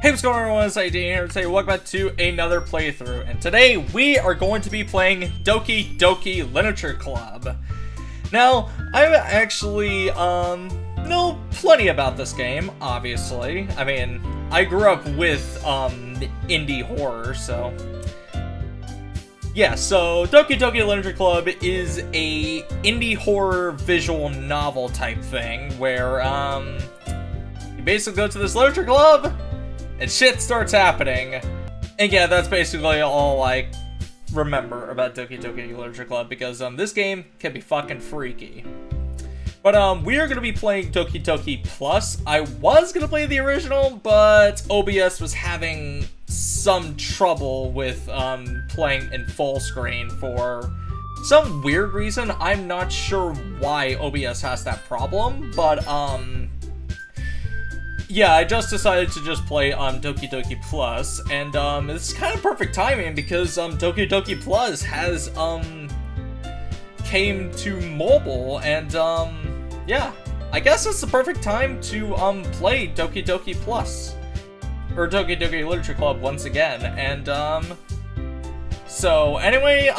Hey, what's going on everyone, it's ID here to say welcome back to another playthrough, and today we are going to be playing Doki Doki Literature Club. Now, I actually, know plenty about this game, obviously. I mean, I grew up with, indie horror, so... Yeah, so Doki Doki Literature Club is a indie horror visual novel type thing, where, you basically go to this literature club, and shit starts happening. And yeah, that's basically all I remember about Doki Doki Literature Club, because this game can be fucking freaky. But we are going to be playing Doki Doki Plus. I was going to play the original, but OBS was having some trouble with playing in full screen for some weird reason. I'm not sure why OBS has that problem, but yeah, I just decided to just play Doki Doki Plus, and it's kind of perfect timing because Doki Doki Plus has came to mobile, and yeah, I guess it's the perfect time to play Doki Doki Plus or Doki Doki Literature Club once again. And so anyway,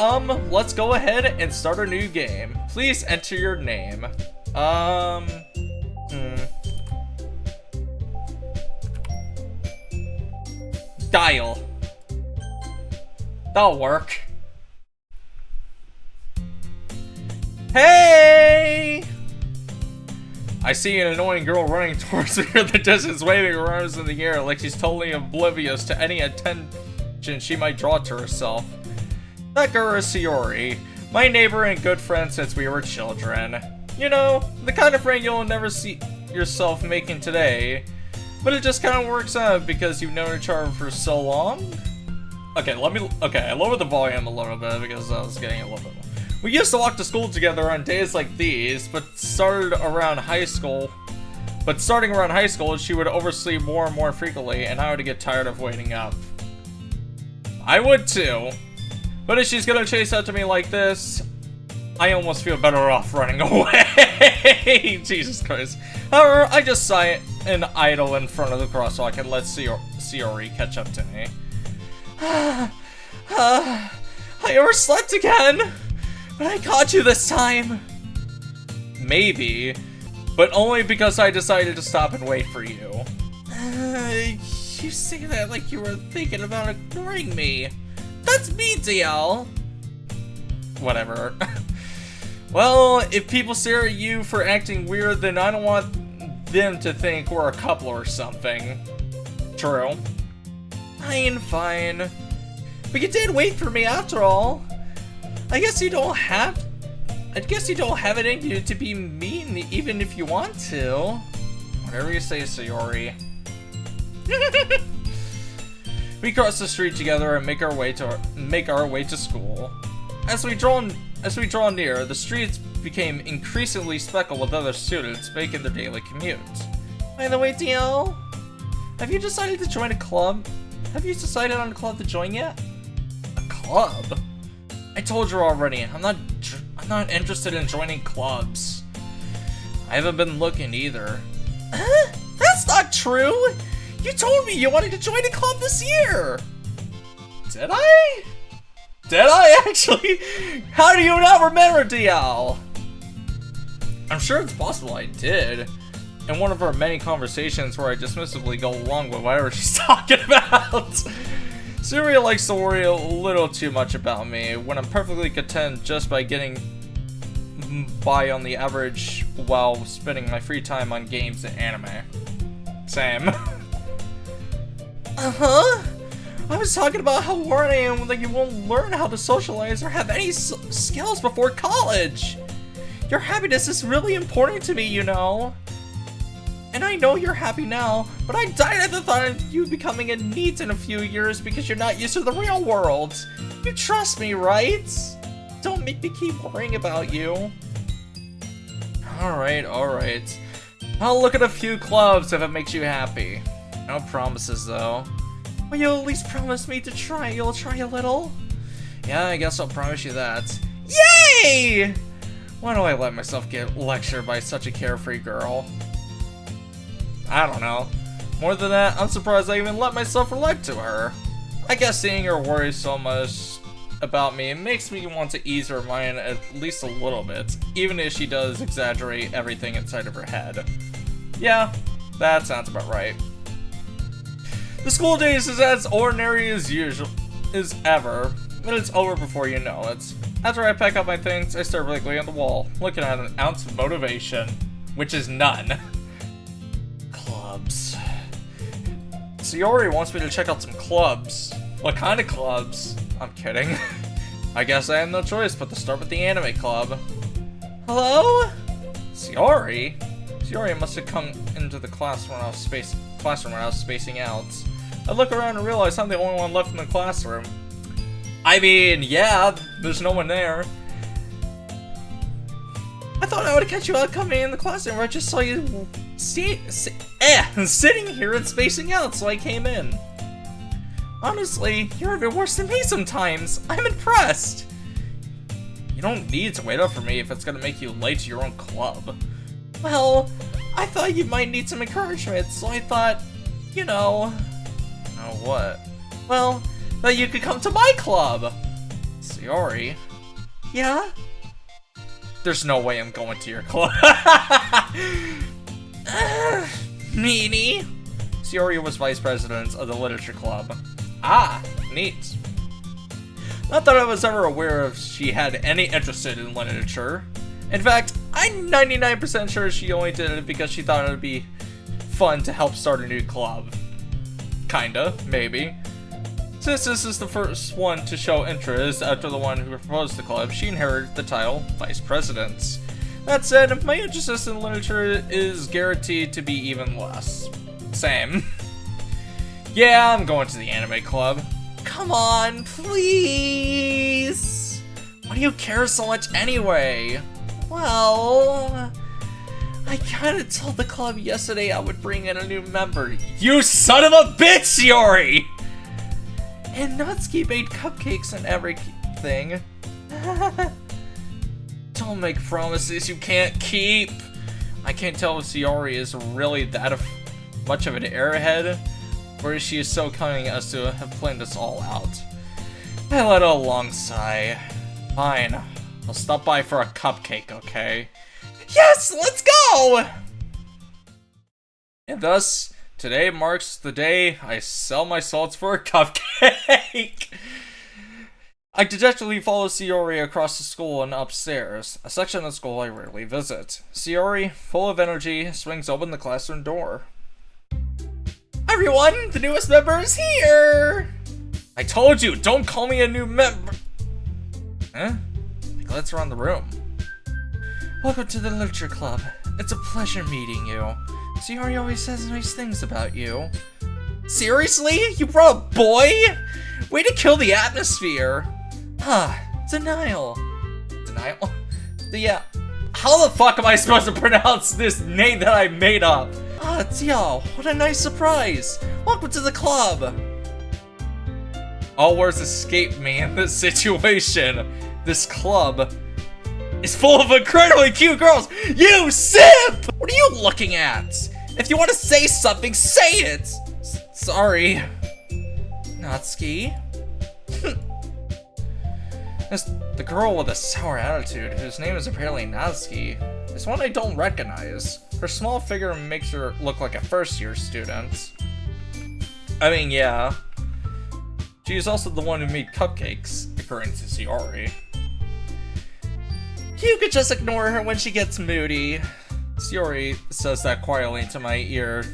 let's go ahead and start a new game. Please enter your name. Dial. That'll work. Hey! I see an annoying girl running towards me in the distance, waving her arms in the air like she's totally oblivious to any attention she might draw to herself. That girl is Sayori, my neighbor and good friend since we were children. You know, the kind of friend you'll never see yourself making today. But it just kind of works out because you've known each other for so long. Okay, I lowered the volume a little bit because I was getting a little bit more. We used to walk to school together on days like these, but starting around high school, she would oversleep more and more frequently, and I would get tired of waiting up. I would too. But if she's gonna chase after me like this, I almost feel better off running away. Jesus Christ. However, I just sigh and idle in front of the crosswalk and let Sayori catch up to me. I overslept again, but I caught you this time. Maybe, but only because I decided to stop and wait for you. You say that like you were thinking about ignoring me. That's me, DL. Whatever. Well, if people stare at you for acting weird, then I don't want them to think we're a couple or something. True. Fine. But you did wait for me after all. I guess you don't have it in you to be mean even if you want to. Whatever you say, Sayori. We cross the street together and make our way to school. As we draw near, the streets became increasingly speckled with other students making their daily commute. By the way, DL, have you decided to join a club? Have you decided on a club to join yet? A club? I told you already, I'm not interested in joining clubs. I haven't been looking either. That's not true! You told me you wanted to join a club this year! Did I? Did I actually? How do you not remember, DL? I'm sure it's possible I did. In one of our many conversations where I dismissively go along with whatever she's talking about. Syria likes to worry a little too much about me when I'm perfectly content just by getting by on the average while spending my free time on games and anime. Same. Uh-huh. I was talking about how worried I am that you won't learn how to socialize or have any skills before college. Your happiness is really important to me, you know. And I know you're happy now, but I died at the thought of you becoming a NEET in a few years because you're not used to the real world. You trust me, right? Don't make me keep worrying about you. Alright. I'll look at a few clubs if it makes you happy. No promises, though. Will you at least promise me to try? You'll try a little? Yeah, I guess I'll promise you that. Yay! Why do I let myself get lectured by such a carefree girl? I don't know. More than that, I'm surprised I even let myself relate to her. I guess seeing her worry so much about me makes me want to ease her mind at least a little bit, even if she does exaggerate everything inside of her head. Yeah, that sounds about right. The school days is as ordinary as usual, as ever, but it's over before you know it. After I pack up my things, I stare blankly at the wall, looking at an ounce of motivation, which is none. Clubs. Sayori wants me to check out some clubs. What kind of clubs? I'm kidding. I guess I have no choice but to start with the anime club. Hello? Sayori? Sayori must have come into the classroom when I was spacing out. I look around and realize I'm the only one left in the classroom. I mean, yeah, there's no one there. I thought I would catch you out coming in the classroom where I just saw you sitting here and spacing out, so I came in. Honestly, you're even worse than me sometimes. I'm impressed. You don't need to wait up for me if it's gonna make you late to your own club. Well, I thought you might need some encouragement, so I thought, you know... Oh, what? Well, that you could come to my club! Sayori? Yeah? There's no way I'm going to your club. Meanie? Sayori was vice president of the literature club. Ah, neat. Not that I was ever aware of she had any interest in literature. In fact, I'm 99% sure she only did it because she thought it would be fun to help start a new club. Kinda, maybe. Since this is the first one to show interest after the one who proposed the club, she inherited the title Vice President. That said, my interest in literature is guaranteed to be even less. Same. Yeah, I'm going to the anime club. Come on, please! Why do you care so much anyway? Well... I kinda told the club yesterday I would bring in a new member. You son of a bitch, Sayori! And Natsuki made cupcakes and everything. Don't make promises you can't keep. I can't tell if Sayori is really that much of an airhead, or she is so cunning as to have planned this all out. I let out a long sigh. Fine, I'll stop by for a cupcake, okay? Yes, let's go! And thus, today marks the day I sell my salts for a cupcake. I dejectedly follow Sayori across the school and upstairs, a section of the school I rarely visit. Sayori, full of energy, swings open the classroom door. Everyone, the newest member is here! I told you, don't call me a new member! Huh? I glance around the room. Welcome to the literature club. It's a pleasure meeting you. Sayori always says nice things about you. Seriously? You brought a boy? Way to kill the atmosphere! Denial. Denial? Yeah. How the fuck am I supposed to pronounce this name that I made up? Tio, what a nice surprise! Welcome to the club! All words escape me in this situation. This club is full of incredibly cute girls. You simp! What are you looking at? If you want to say something, say it! Sorry. Natsuki? The girl with a sour attitude, whose name is apparently Natsuki, is one I don't recognize. Her small figure makes her look like a first-year student. I mean, yeah. She is also the one who made cupcakes, according to Sayori. You could just ignore her when she gets moody. Sayori says that quietly into my ear,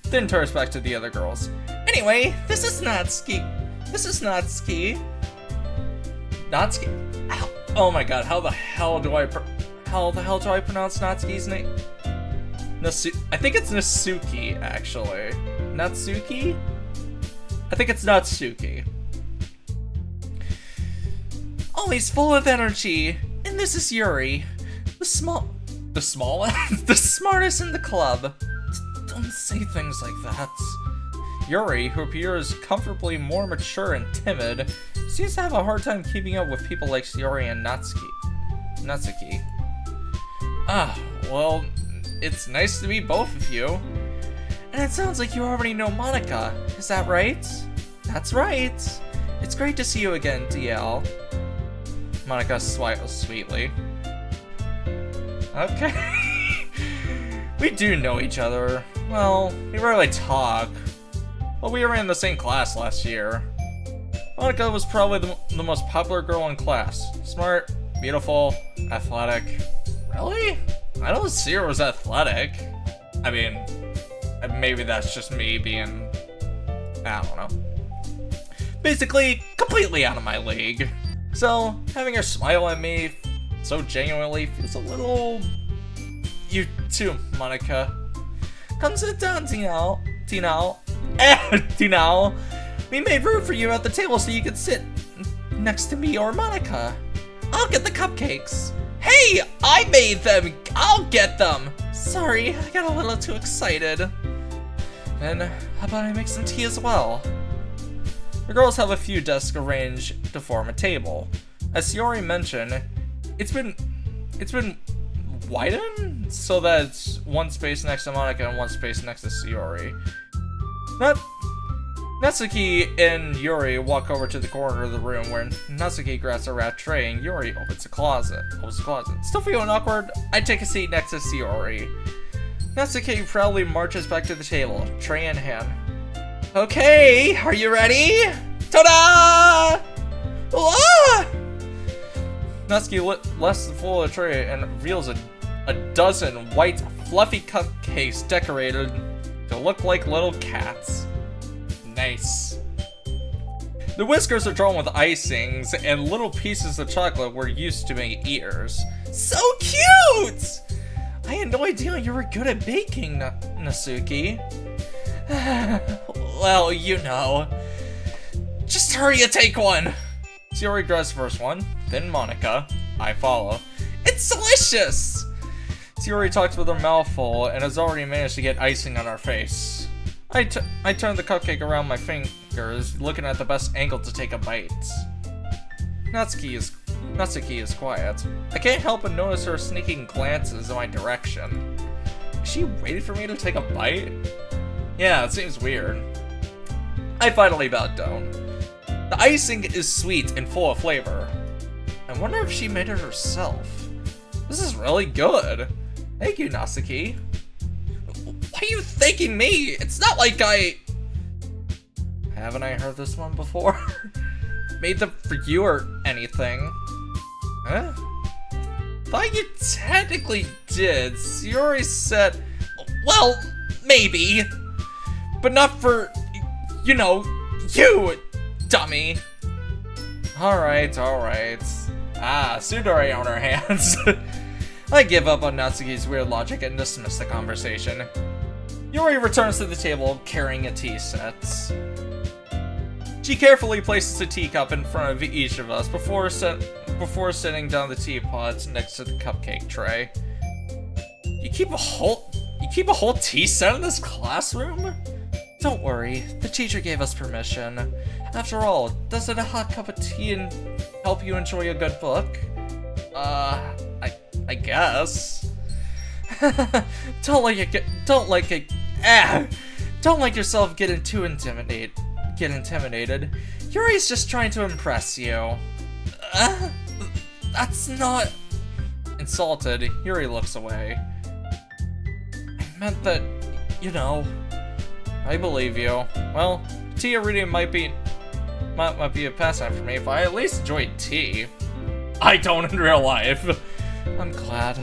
then turns back to the other girls. Anyway, this is Natsuki. Natsuki? Oh my god, how the hell do I pronounce Natsuki's name? I think it's Natsuki, actually. Natsuki? I think it's Natsuki. Always full of energy. And this is Yuri, the smartest in the club. Don't say things like that. Yuri, who appears comfortably more mature and timid, seems to have a hard time keeping up with people like Sayori and Natsuki. Well, it's nice to meet both of you. And it sounds like you already know Monika. Is that right? That's right. It's great to see you again, DL. Monika smiles sweetly. Okay. We do know each other. Well, we rarely talk. But we were in the same class last year. Monika was probably the most popular girl in class. Smart, beautiful, athletic. Really? I don't see her as athletic. I mean, maybe that's just me being, I don't know. Basically, completely out of my league. So, having her smile at me so genuinely feels a little... You too, Monika. Come sit down, Tino. Tino. We made room for you at the table so you could sit next to me or Monika. I'll get the cupcakes. Hey, I made them. I'll get them. Sorry, I got a little too excited. And how about I make some tea as well? The girls have a few desks arranged to form a table. As Shiori mentioned, it's been widened so that it's one space next to Monika and one space next to Shiori. Natsuki and Yuri walk over to the corner of the room where Natsuki grabs a wrap tray and Yuri opens the closet. Still feeling awkward, I take a seat next to Shiori. Natsuki proudly marches back to the table, tray in hand. Okay, are you ready? Ta-da! Ah! Natsuki lifts the full of the tray and reveals a dozen white, fluffy cupcakes decorated to look like little cats. Nice. The whiskers are drawn with icings, and little pieces of chocolate were used to make ears. So cute! I had no idea you were good at baking, Natsuki. Well, you know. Just hurry and take one! Shiori grabs the first one, then Monika. I follow. It's delicious! Shiori talks with her mouth full and has already managed to get icing on her face. I turn the cupcake around my fingers, looking at the best angle to take a bite. Natsuki is quiet. I can't help but notice her sneaking glances in my direction. Is she waiting for me to take a bite? Yeah, it seems weird. I finally bowed down. The icing is sweet and full of flavor. I wonder if she made it herself. This is really good. Thank you, Natsuki. Why are you thanking me? It's not like Haven't I heard this one before? Made them for you or anything. Huh? Thought you technically did. Shiori said, well, maybe. But not for, you know, you, dummy. Alright. Ah, Sudori on her hands. I give up on Natsuki's weird logic and dismiss the conversation. Yuri returns to the table carrying a tea set. She carefully places a teacup in front of each of us before setting down the teapot next to the cupcake tray. You keep a whole tea set in this classroom? Don't worry, the teacher gave us permission. After all, doesn't a hot cup of tea help you enjoy a good book? I guess. Don't let yourself get intimidated. Yuri's just trying to impress you. That's not... Insulted, Yuri looks away. I meant that, you know... I believe you. Well, tea reading might be a pastime for me, but I at least enjoy tea. I don't in real life. I'm glad.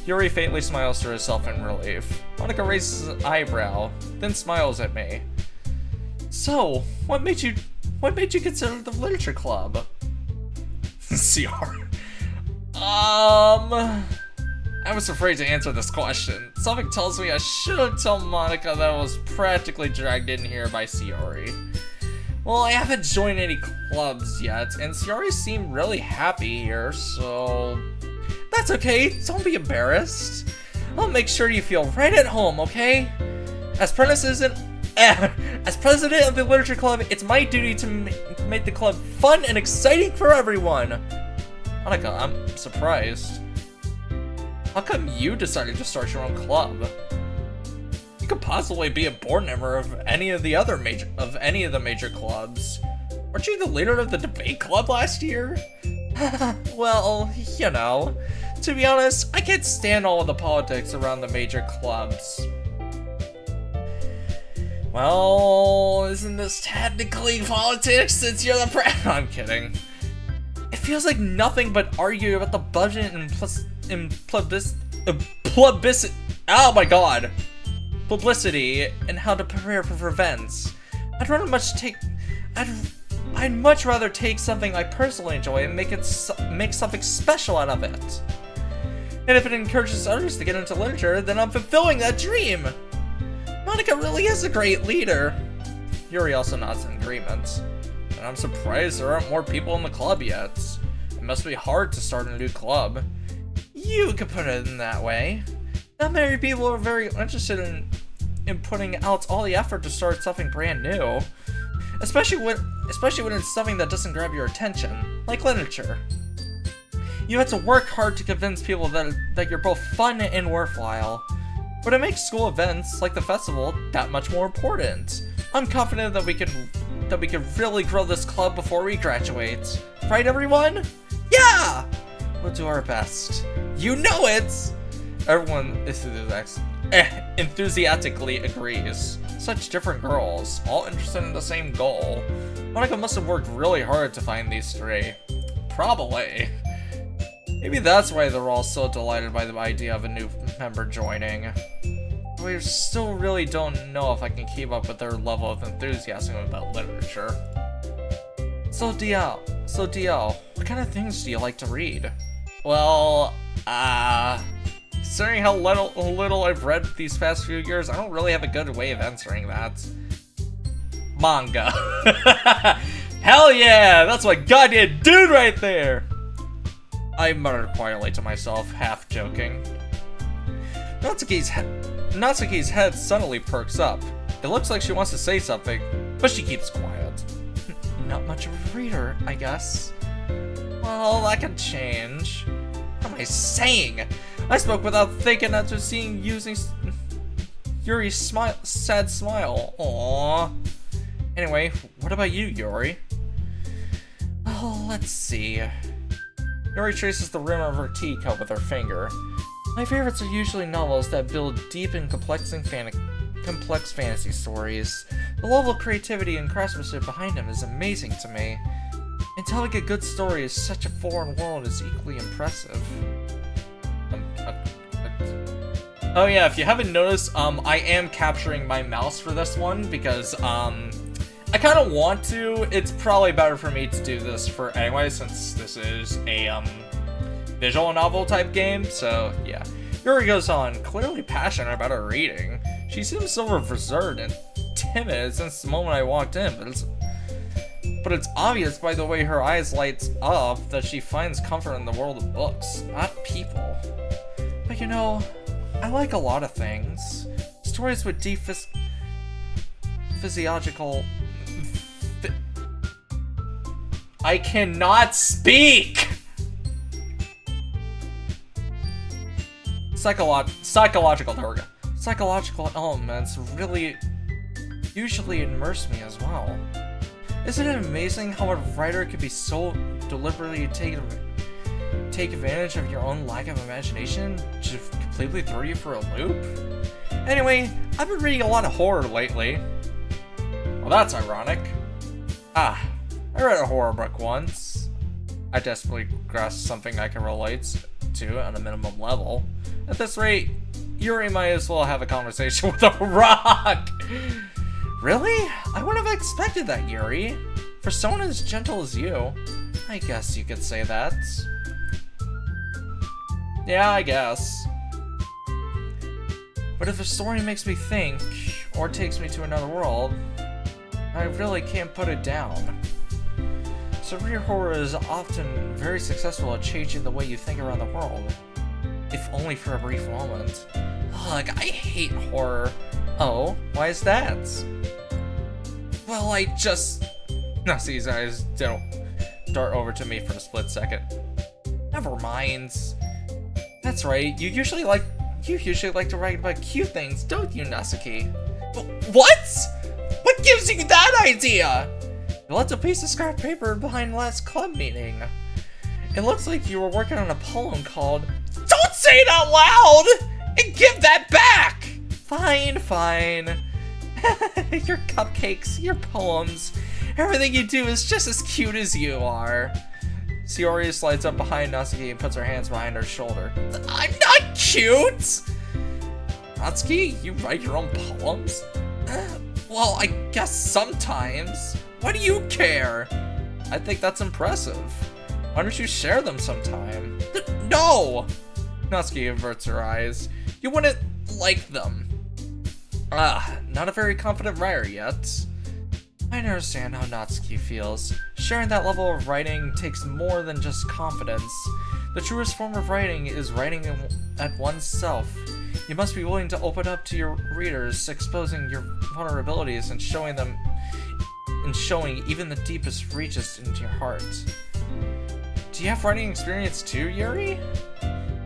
Yuri faintly smiles to herself in relief. Monika raises an eyebrow, then smiles at me. So, what made you consider the literature club? CR. I was afraid to answer this question. Something tells me I shouldn't tell Monika that I was practically dragged in here by Shiori. Well, I haven't joined any clubs yet, and Shiori seemed really happy here, so... That's okay, don't be embarrassed. I'll make sure you feel right at home, okay? As president of the Literature Club, it's my duty to make the club fun and exciting for everyone. Monika, I'm surprised. How come you decided to start your own club? could possibly be a board member of any of the major clubs. Weren't you the leader of the debate club last year? Well, you know, to be honest, I can't stand all of the politics around the major clubs. Well, isn't this technically politics since you're the I'm kidding. It feels like nothing but argue about the budget and publicity and how to prepare for events. I'd much rather take something I personally enjoy and make something special out of it. And if it encourages others to get into literature, then I'm fulfilling that dream. Monika really is a great leader. Yuri also nods in agreement. And I'm surprised there aren't more people in the club yet. It must be hard to start a new club. You could put it in that way. Not many people are very interested in putting out all the effort to start something brand new. Especially when it's something that doesn't grab your attention, like literature. You have to work hard to convince people that you're both fun and worthwhile. But it makes school events, like the festival, that much more important. I'm confident that we can really grow this club before we graduate. Right, everyone? Yeah! We'll do our best. You know it! Everyone enthusiastically agrees. Such different girls, all interested in the same goal. Monika must have worked really hard to find these three. Probably. Maybe that's why they're all so delighted by the idea of a new member joining. We still really don't know if I can keep up with their level of enthusiasm about literature. So DL, what kind of things do you like to read? Well, considering how little I've read these past few years, I don't really have a good way of answering that. Manga. Hell yeah, that's my goddamn dude right there! I muttered quietly to myself, half joking. Natsuki's head suddenly perks up. It looks like she wants to say something, but she keeps quiet. Not much of a reader, I guess. Well, that can change. What am I saying? I spoke without thinking after seeing Yuri's sad smile. Aww. Anyway, what about you, Yuri? Oh, let's see. Yuri traces the rim of her teacup with her finger. My favorites are usually novels that build deep and complex fantasy stories. The level of creativity and craftsmanship behind them is amazing to me. And telling a good story in such a foreign world is equally impressive. Oh yeah, if you haven't noticed, I am capturing my mouse for this one because, I kind of want to. It's probably better for me to do this for anyway, since this is a, visual novel type game, so yeah. Yuri goes on, clearly passionate about her reading. She seems so reserved and timid since the moment I walked in, but it's obvious by the way her eyes light up that she finds comfort in the world of books, not people. But you know, I like a lot of things. Stories with deep physiological... I cannot speak! Psychological, there we go. Psychological elements really usually immerse me as well. Isn't it amazing how a writer can be so deliberately take advantage of your own lack of imagination to completely throw you for a loop? Anyway, I've been reading a lot of horror lately. Well, that's ironic. I read a horror book once. I desperately grasped something I can relate to on a minimum level. At this rate, Yuri might as well have a conversation with a rock! Really? I wouldn't have expected that, Yuri. For someone as gentle as you, I guess you could say that. Yeah, I guess. But if a story makes me think, or takes me to another world, I really can't put it down. Severe horror is often very successful at changing the way you think around the world. If only for a brief moment. Ugh, I hate horror. Oh, why is that? Well, I just... Nazi's eyes don't dart over to me for a split second. Never mind. That's right, you usually like You usually like to write about cute things, don't you, Natsuki? What? What gives you that idea? You left a piece of scrap paper behind last club meeting. It looks like you were working on a poem called Don't Say It Out Loud! And give that back! Fine, fine. Your cupcakes, your poems, everything you do is just as cute as you are. Sayori slides up behind Natsuki and puts her hands behind her shoulder. I'm not cute! Natsuki, you write your own poems? Well, I guess sometimes. What do you care? I think that's impressive. Why don't you share them sometime? No! Natsuki averts her eyes. You wouldn't like them. Not a very confident writer yet. I understand how Natsuki feels. Sharing that level of writing takes more than just confidence. The truest form of writing is writing at oneself. You must be willing to open up to your readers, exposing your vulnerabilities and showing even the deepest reaches into your heart. Do you have writing experience too, Yuri?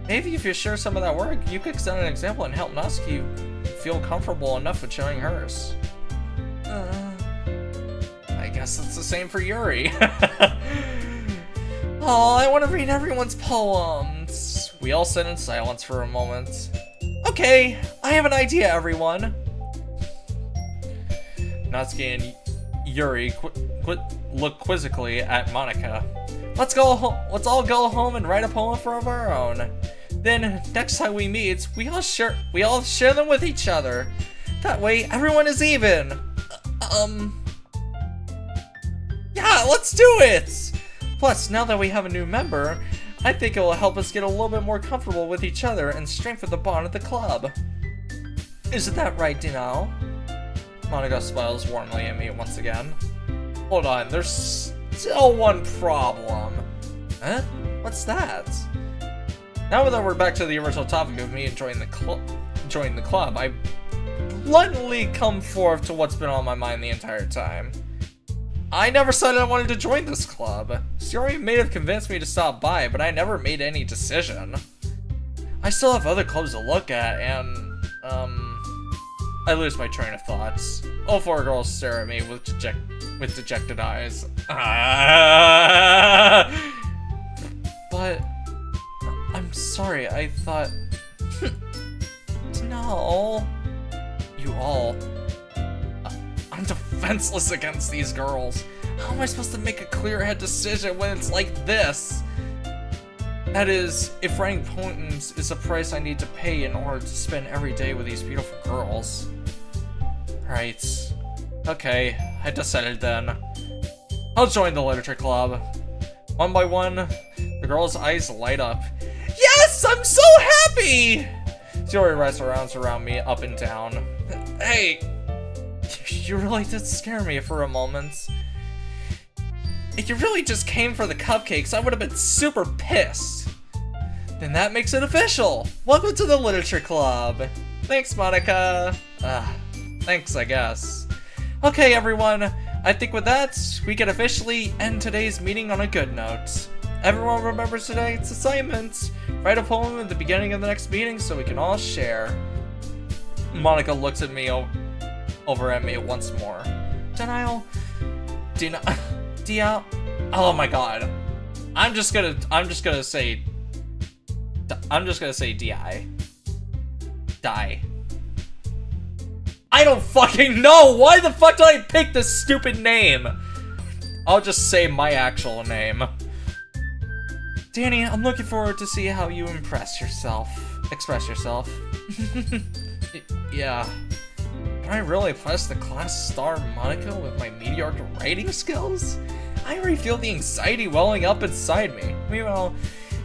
Maybe if you share some of that work, you could set an example and help Natsuki feel comfortable enough with showing hers. I guess it's the same for Yuri. Oh, I want to read everyone's poems. We all sit in silence for a moment. Okay, I have an idea, everyone. Natsuki and Yuri look quizzically at Monika. Let's all go home and write a poem of our own. Then next time we meet, we all share them with each other. That way, everyone is even. Yeah, let's do it! Plus, now that we have a new member, I think it will help us get a little bit more comfortable with each other and strengthen the bond of the club. Isn't that right, Dinao? Monika smiles warmly at me once again. Hold on, there's still one problem. Huh? What's that? Now that we're back to the original topic of me enjoying the club, I bluntly come forth to what's been on my mind the entire time. I never said I wanted to join this club. Sayori may have convinced me to stop by, but I never made any decision. I still have other clubs to look at, and, I lose my train of thoughts. All four girls stare at me with dejected eyes. But, I'm sorry, I thought... No. You all... I'm defenseless against these girls. How am I supposed to make a clear-head decision when it's like this? That is, if writing poems is the price I need to pay in order to spend every day with these beautiful girls. Right. Okay, I decided then. I'll join the literature club. One by one, the girls' eyes light up. Yes, I'm so happy! Sayori wraps her arms around me up and down. Hey, you really did scare me for a moment. If you really just came for the cupcakes, I would have been super pissed. Then that makes it official. Welcome to the literature club. Thanks, Monika. Thanks, I guess. Okay, everyone. I think with that, we can officially end today's meeting on a good note. Everyone remembers tonight's assignment. Write a poem at the beginning of the next meeting so we can all share. Monika looks at me over at me once more. Denial. Oh my god. I'm just gonna say DI. Die. I don't fucking know! Why the fuck did I pick this stupid name? I'll just say my actual name. Danny, I'm looking forward to see how you express yourself. Yeah. Can I really impress the class star Monika with my mediocre writing skills? I already feel the anxiety welling up inside me. Meanwhile,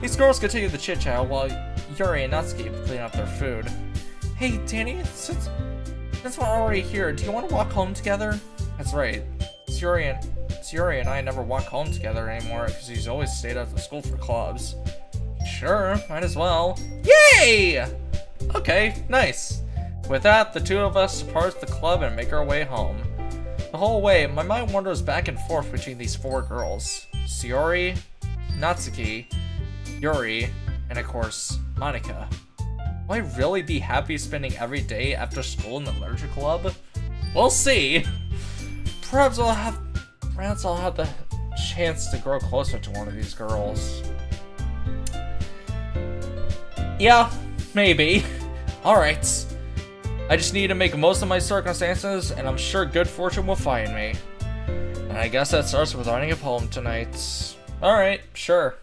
these girls continue the chit-chat while Yuri and Natsuki clean up their food. Hey, Danny, since we're already here, do you want to walk home together? That's right. Sayori and I never walk home together anymore because he's always stayed at the school for clubs. Sure, might as well. Yay! Okay, nice. With that, the two of us depart the club and make our way home. The whole way, my mind wanders back and forth between these four girls. Sayori, Natsuki, Yuri, and of course, Monika. Will I really be happy spending every day after school in the literature club? We'll see. Perhaps I'll have the chance to grow closer to one of these girls. Yeah, maybe. Alright. I just need to make most of my circumstances, and I'm sure good fortune will find me. And I guess that starts with writing a poem tonight. Alright, sure.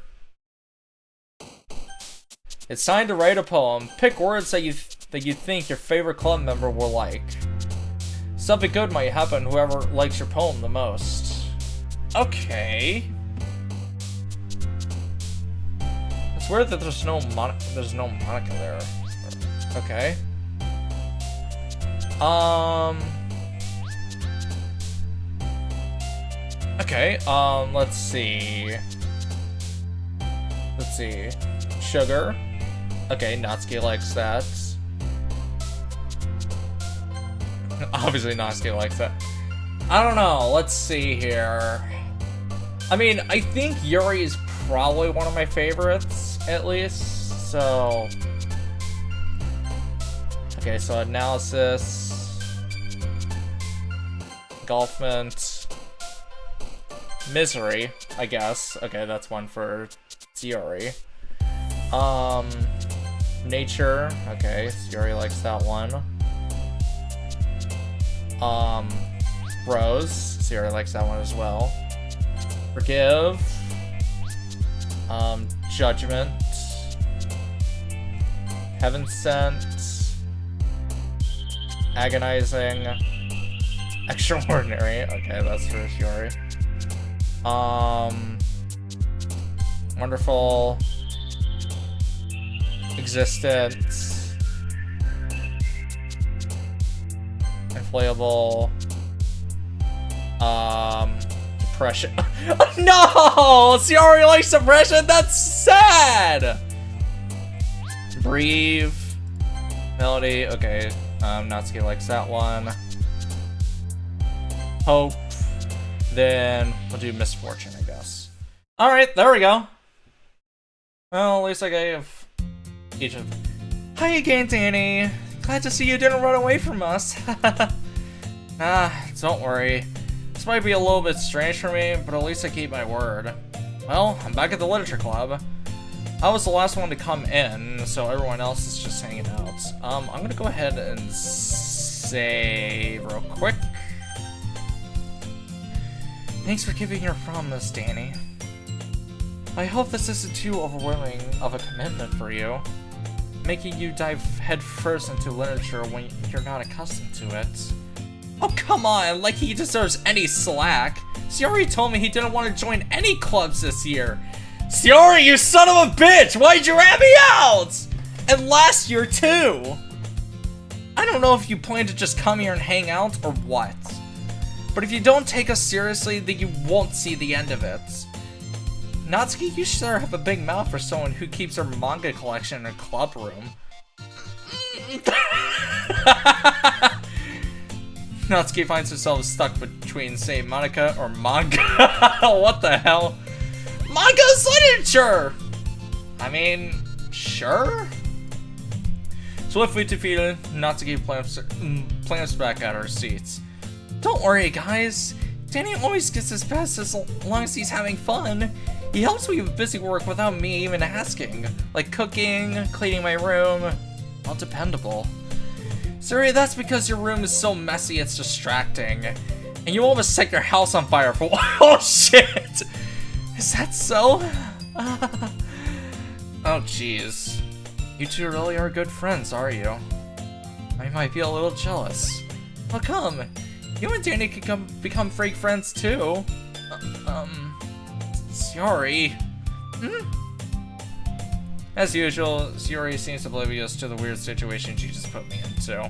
It's time to write a poem. Pick words that you think your favorite club member will like. Something good might happen to whoever likes your poem the most. Okay. It's weird that there's no Monika there. Okay. Okay, let's see. Sugar. Okay, Natsuki likes that. Obviously Natsuki likes that. I don't know, let's see here. I mean, I think Yuri is probably one of my favorites, at least, so... Okay, so analysis... Engulfment... Misery, I guess. Okay, that's one for Yuri. Nature. Okay, Yuri likes that one. Rose. Yuri likes that one as well. Forgive. Judgment. Heaven Sent. Agonizing. Extraordinary. Okay, that's for Yuri. Wonderful. Existence. Inflatable. Depression. No! Yuri likes depression? That's sad! Breathe. Melody. Okay. Natsuki likes that one. Hope. Then we'll do misfortune, I guess. Alright, there we go. Well, at least I gave each of them. Hi again, Danny. Glad to see you didn't run away from us. Don't worry. This might be a little bit strange for me, but at least I keep my word. Well, I'm back at the literature club. I was the last one to come in, so everyone else is just hanging out. I'm gonna go ahead and save real quick. Thanks for keeping your promise, Danny. I hope this isn't too overwhelming of a commitment for you, making you dive headfirst into literature when you're not accustomed to it. Oh, come on, like he deserves any slack. Sayori told me he didn't want to join any clubs this year. Sayori, you son of a bitch! Why'd you rat me out? And last year, too! I don't know if you plan to just come here and hang out or what. But if you don't take us seriously, then you won't see the end of it. Natsuki, you sure have a big mouth for someone who keeps her manga collection in her club room. Natsuki finds herself stuck between, say, Monika or manga. What the hell? Manga's literature! I mean, sure? Swiftly defeated, Natsuki plants back at her seats. Don't worry, guys. Danny always gets his best as long as he's having fun. He helps me with busy work without me even asking. Like cooking, cleaning my room. All dependable. Sorry, that's because your room is so messy it's distracting. And you almost set your house on fire for oh shit! Is that so? Oh jeez. You two really are good friends, are you? I might be a little jealous. How come? You and Danny could become fake friends too. Sayori. As usual, Sayori seems oblivious to the weird situation she just put me into.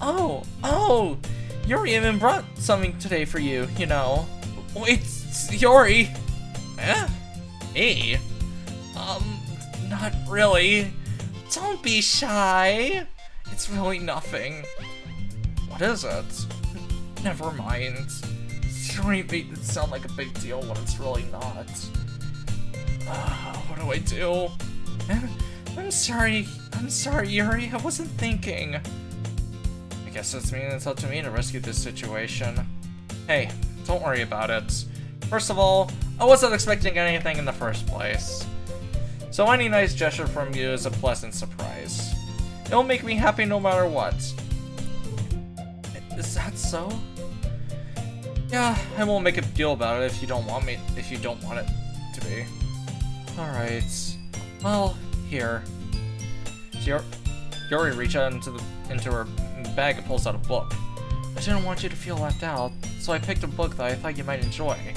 Oh! Yuri even brought something today for you, you know. Wait, Sayori? Eh? Me? Not really. Don't be shy. It's really nothing. What is it? Never mind. Sayori made it sound like a big deal when it's really not. What do I do? I'm sorry I'm sorry, Yuri, I wasn't thinking. I guess it's up to me to rescue this situation. Hey, don't worry about it. First of all, I wasn't expecting anything in the first place. So any nice gesture from you is a pleasant surprise. It'll make me happy no matter what. Is that so? Yeah, I won't make a deal about it if you don't want it to be. Alright. Well, here. Yuri reaches out into her bag and pulls out a book. I didn't want you to feel left out, so I picked a book that I thought you might enjoy.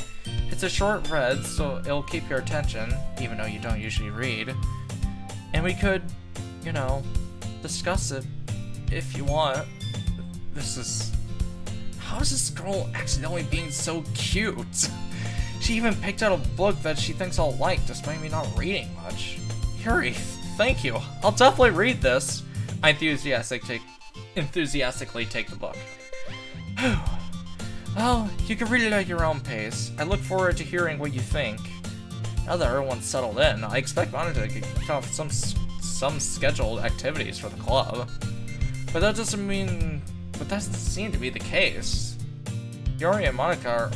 It's a short read, so it'll keep your attention, even though you don't usually read. And we could, you know, discuss it if you want. How is this girl accidentally being so cute? She even picked out a book that she thinks I'll like, despite me not reading much. Yuri, thank you. I'll definitely read this. I enthusiastically take the book. Well, you can read it at your own pace. I look forward to hearing what you think. Now that everyone's settled in, I expect Monika to kick off some scheduled activities for the club. But that doesn't seem to be the case. Yuri and Monika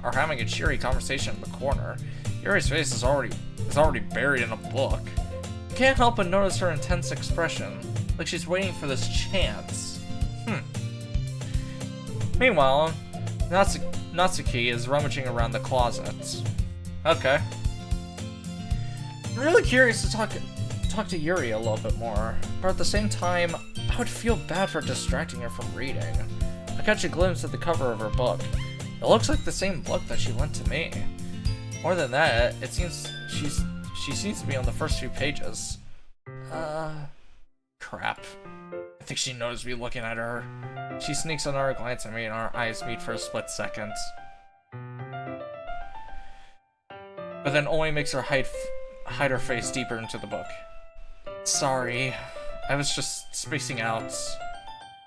are having a cheery conversation in the corner. Yuri's face is already buried in a book. I can't help but notice her intense expression, like she's waiting for this chance. Meanwhile, Natsuki is rummaging around the closets. Okay. I'm really curious to talk to Yuri a little bit more, but at the same time, I would feel bad for distracting her from reading. I catch a glimpse at the cover of her book. It looks like the same book that she lent to me. More than that, it seems she seems to be on the first few pages. Crap. I think she noticed me looking at her. She sneaks another glance at me and our eyes meet for a split second. But then only makes her hide her face deeper into the book. Sorry. I was just spacing out.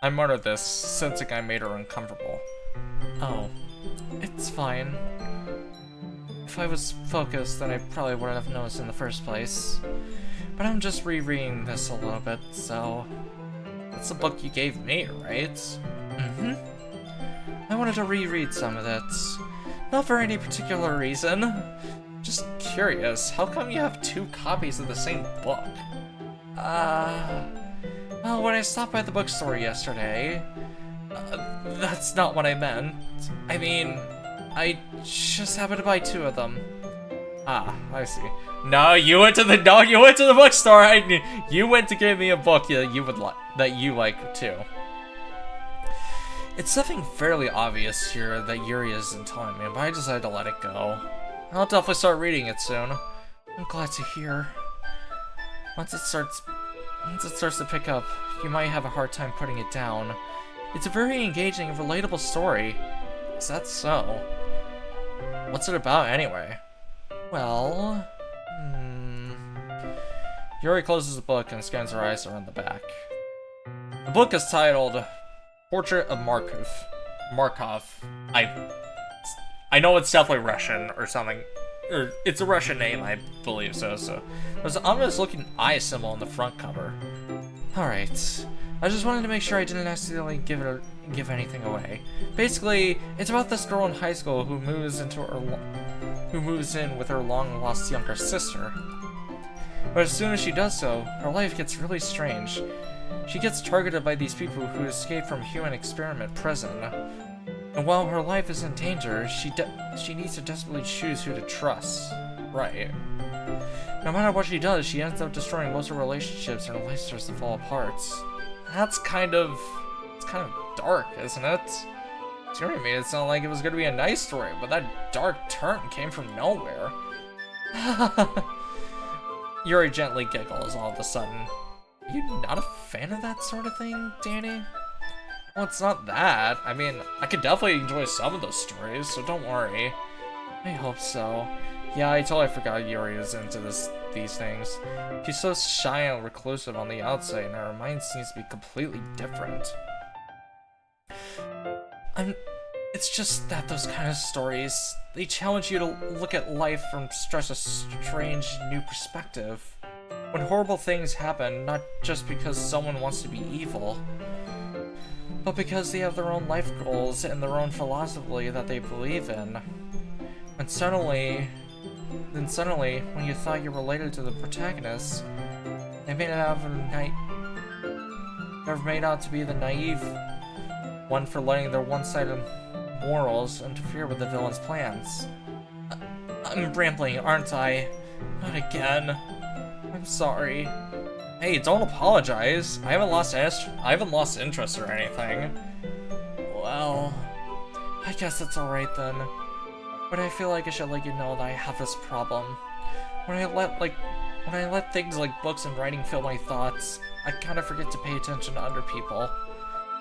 I muttered this, sensing I made her uncomfortable. Oh, it's fine. If I was focused, then I probably wouldn't have noticed in the first place. But I'm just rereading this a little bit, so... That's the book you gave me, right? Mm-hmm. I wanted to reread some of it. Not for any particular reason. Just curious, how come you have 2 copies of the same book? Well, when I stopped by the bookstore yesterday... that's not what I meant. I mean, I just happened to buy 2 of them. Ah, I see. No, you went to the bookstore. You went to give me a book that you like too. It's something fairly obvious here that Yuri isn't telling me, but I decided to let it go. I'll definitely start reading it soon. I'm glad to hear. Once it starts to pick up, you might have a hard time putting it down. It's a very engaging and relatable story. Is that so? What's it about anyway? Well... Yuri closes the book and scans her eyes around the back. The book is titled Portrait of Markov. I know it's definitely Russian or something. Or it's a Russian name, I believe so. There's an ominous looking eye symbol on the front cover. Alright. I just wanted to make sure I didn't accidentally give anything away. Basically, it's about this girl in high school who moves in with her long-lost younger sister. But as soon as she does so, her life gets really strange. She gets targeted by these people who escaped from human experiment prison. And while her life is in danger, she needs to desperately choose who to trust. Right. No matter what she does, she ends up destroying most of her relationships and her life starts to fall apart. It's kind of dark, isn't it? Yuri made it sound like it was going to be a nice story, but that dark turn came from nowhere. Yuri gently giggles all of a sudden. You not a fan of that sort of thing, Danny? Well, it's not that. I mean, I could definitely enjoy some of those stories, so don't worry. I hope so. Yeah, I totally forgot Yuri was into these things. She's so shy and reclusive on the outside, and her mind seems to be completely different. It's just that those kind of stories, they challenge you to look at life from such a strange new perspective. When horrible things happen, not just because someone wants to be evil, but because they have their own life goals and their own philosophy that they believe in. And suddenly, when you thought you related to the protagonist, they made out to be the naive one for letting their one-sided morals interfere with the villain's plans. I'm rambling, aren't I? Not again. I'm sorry. Hey, don't apologize. I haven't lost interest or anything. Well, I guess it's alright then. But I feel like I should let you know that I have this problem. When I let things like books and writing fill my thoughts, I kind of forget to pay attention to other people.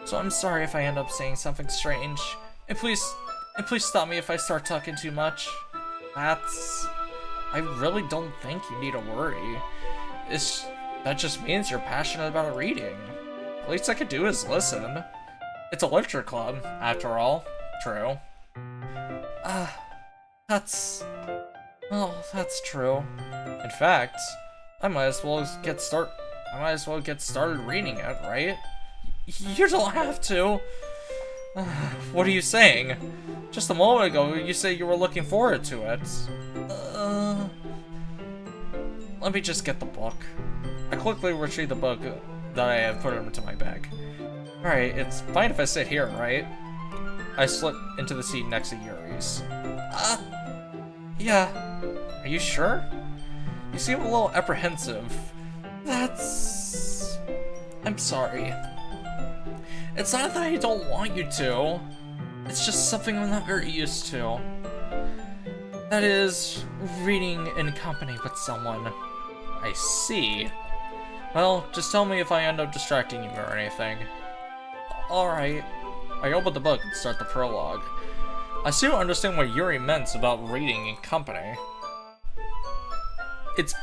So I'm sorry if I end up saying something strange. And please stop me if I start talking too much. I really don't think you need to worry. That just means you're passionate about reading. The least I could do is listen. It's a literature club, after all. True. That's true. In fact, I might as well get started reading it, right? You don't have to. What are you saying? Just a moment ago, you said you were looking forward to it. Let me just get the book. I quickly retrieve the book that I have put into my bag. Alright, it's fine if I sit here, right? I slip into the seat next to Yuri's. Yeah. Are you sure? You seem a little apprehensive. I'm sorry. It's not that I don't want you to. It's just something I'm not very used to. That is, reading in company with someone. I see. Well, just tell me if I end up distracting you or anything. Alright. I open the book and start the prologue. I still understand what Yuri meant about reading in company. It's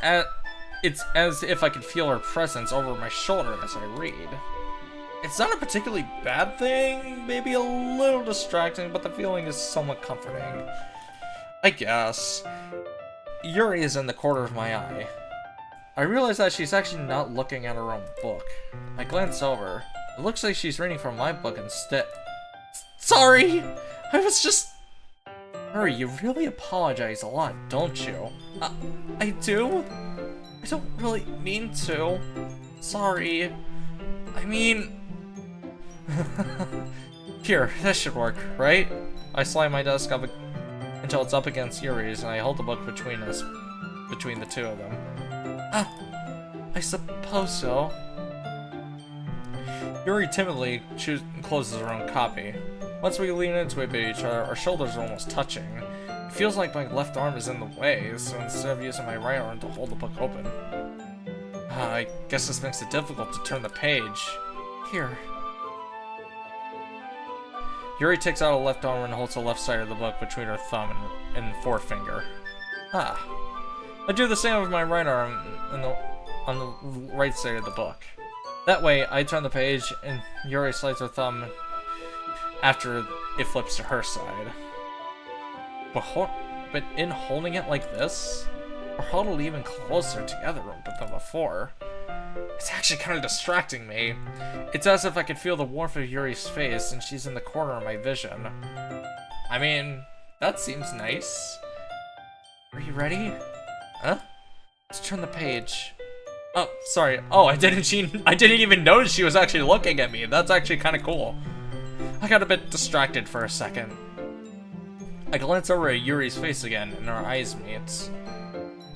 as if I could feel her presence over my shoulder as I read. It's not a particularly bad thing, maybe a little distracting, but the feeling is somewhat comforting. I guess. Yuri is in the corner of my eye. I realize that she's actually not looking at her own book. I glance over. It looks like she's reading from my book instead. Sorry! I was just... Yuri, you really apologize a lot, don't you? I do? I don't really mean to. Sorry. I mean... Here, this should work, right? I slide my desk up until it's up against Yuri's, and I hold the book between the two of them. I suppose so. Yuri timidly closes her own copy. Once we lean into it by each other, our shoulders are almost touching. It feels like my left arm is in the way, so instead of using my right arm to hold the book open. I guess this makes it difficult to turn the page. Here. Yuri takes out a left arm and holds the left side of the book between her thumb and forefinger. I do the same with my right arm on the right side of the book. That way, I turn the page and Yuri slides her thumb after it flips to her side. But in holding it like this, we're huddled even closer together than before. It's actually kind of distracting me. It's as if I could feel the warmth of Yuri's face and she's in the corner of my vision. I mean, that seems nice. Are you ready? Huh? Let's turn the page. Oh, sorry. Oh, I didn't even notice she was actually looking at me. That's actually kind of cool. I got a bit distracted for a second. I glance over at Yuri's face again, and our eyes meet.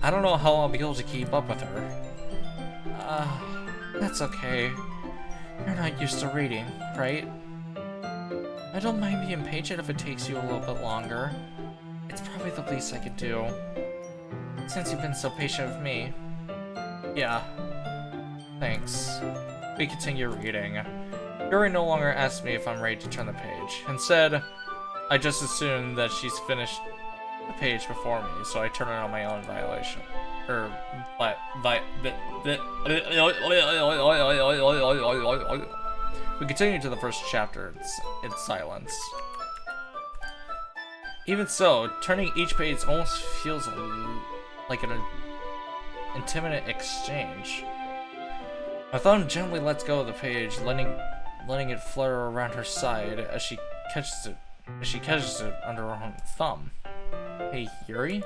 I don't know how I'll be able to keep up with her. That's okay. You're not used to reading, right? I don't mind being patient if it takes you a little bit longer. It's probably the least I could do. Since you've been so patient with me. Yeah. Thanks. We continue reading. Yuri no longer asks me if I'm ready to turn the page. Instead, I just assume that she's finished the page before me, so I turn it on my own violation. We continue to the first chapter in silence. Even so, turning each page almost feels like intimate exchange. My thumb gently lets go of the page, letting it flutter around her side as she catches it under her own thumb. Hey, Yuri?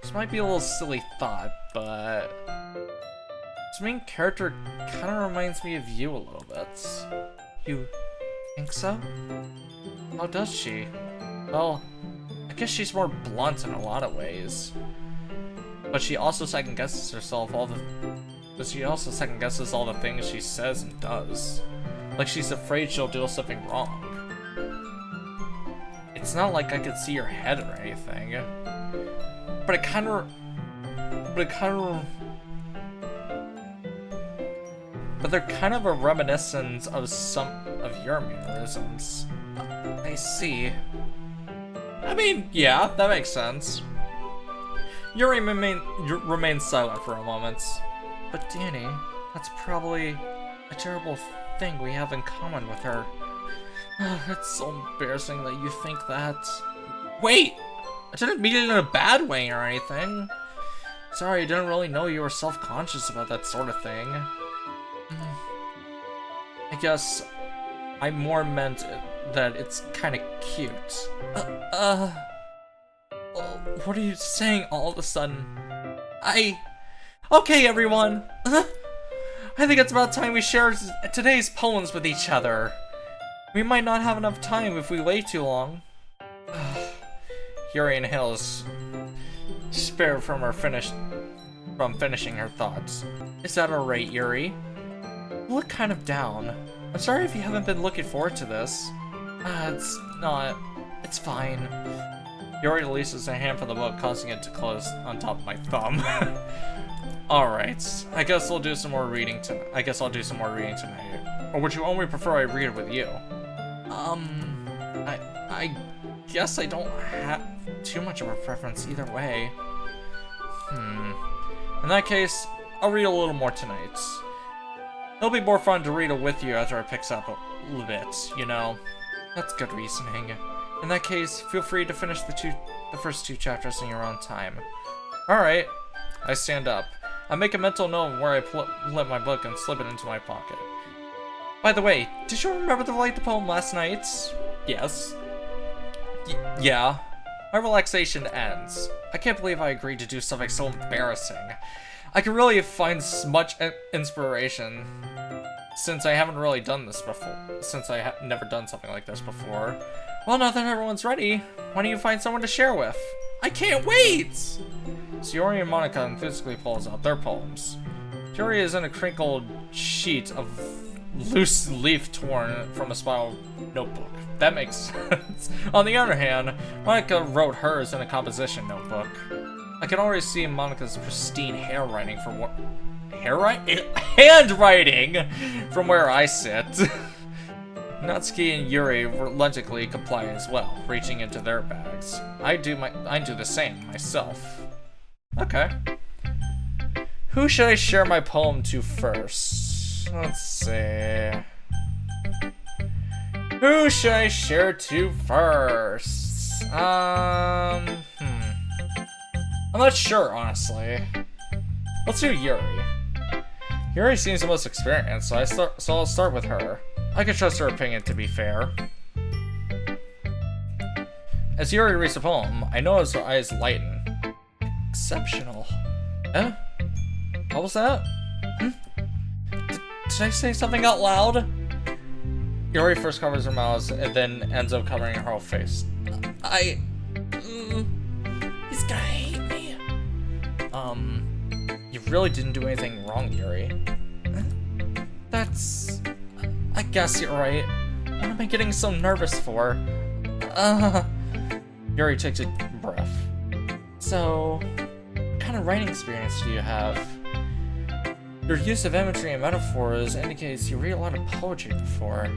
This might be a little silly thought, but this main character kind of reminds me of you a little bit. You think so? How does she? Well, I guess she's more blunt in a lot of ways. But she also second guesses all the things she says and does. Like she's afraid she'll do something wrong. It's not like I could see her head or anything. But they're kind of a reminiscence of some of your mannerisms. I see. I mean, yeah, that makes sense. Yuri remains silent for a moment. But Danny, that's probably a terrible thing we have in common with her. It's so embarrassing that you think that. Wait! I didn't mean it in a bad way or anything. Sorry, I didn't really know you were self-conscious about that sort of thing. I guess I more meant that it's kind of cute. What are you saying all of a sudden? Okay, everyone. I think it's about time we share today's poems with each other. We might not have enough time if we wait too long. Yuri inhales, spared from finishing her thoughts. Is that alright, Yuri? You look kind of down. I'm sorry if you haven't been looking forward to this. It's not. It's fine. Yuri releases a hand from the book, causing it to close on top of my thumb. Alright, I guess I'll do some more reading tonight. Or would you only prefer I read it with you? I guess I don't have too much of a preference either way. In that case, I'll read a little more tonight. It'll be more fun to read it with you after it picks up a little bit, you know? That's good reasoning. In that case, feel free to finish the first two chapters in your own time. Alright. I stand up. I make a mental note of where I lit my book and slip it into my pocket. By the way, did you remember to write the poem last night? Yes. Yeah. My relaxation ends. I can't believe I agreed to do something so embarrassing. I can really find much inspiration since I haven't really done this before. Since I have never done something like this before. Well, now that everyone's ready, why don't you find someone to share with? I can't wait! So Yuri and Monika enthusiastically pulls out their poems. Yuri is in a crinkled sheet of loose leaf torn from a spiral notebook. That makes sense. On the other hand, Monika wrote hers in a composition notebook. I can already see Monika's pristine handwriting from where I sit. Natsuki and Yuri reluctantly comply as well, reaching into their bags. I do the same myself. Okay. Who should I share my poem to first? Let's see. Who should I share to first? I'm not sure, honestly. Let's do Yuri. Yuri seems the most experienced, so I'll start with her. I can trust her opinion, to be fair. As Yuri reads the poem, I notice her eyes lighten. Exceptional. Eh? What was that? Did I say something out loud? Yuri first covers her mouth and then ends up covering her whole face. He's gonna hate me. You really didn't do anything wrong, Yuri. That's... I guess you're right. What am I getting so nervous for? Yuri takes a breath. So, what kind of writing experience do you have? Your use of imagery and metaphors indicates you read a lot of poetry before.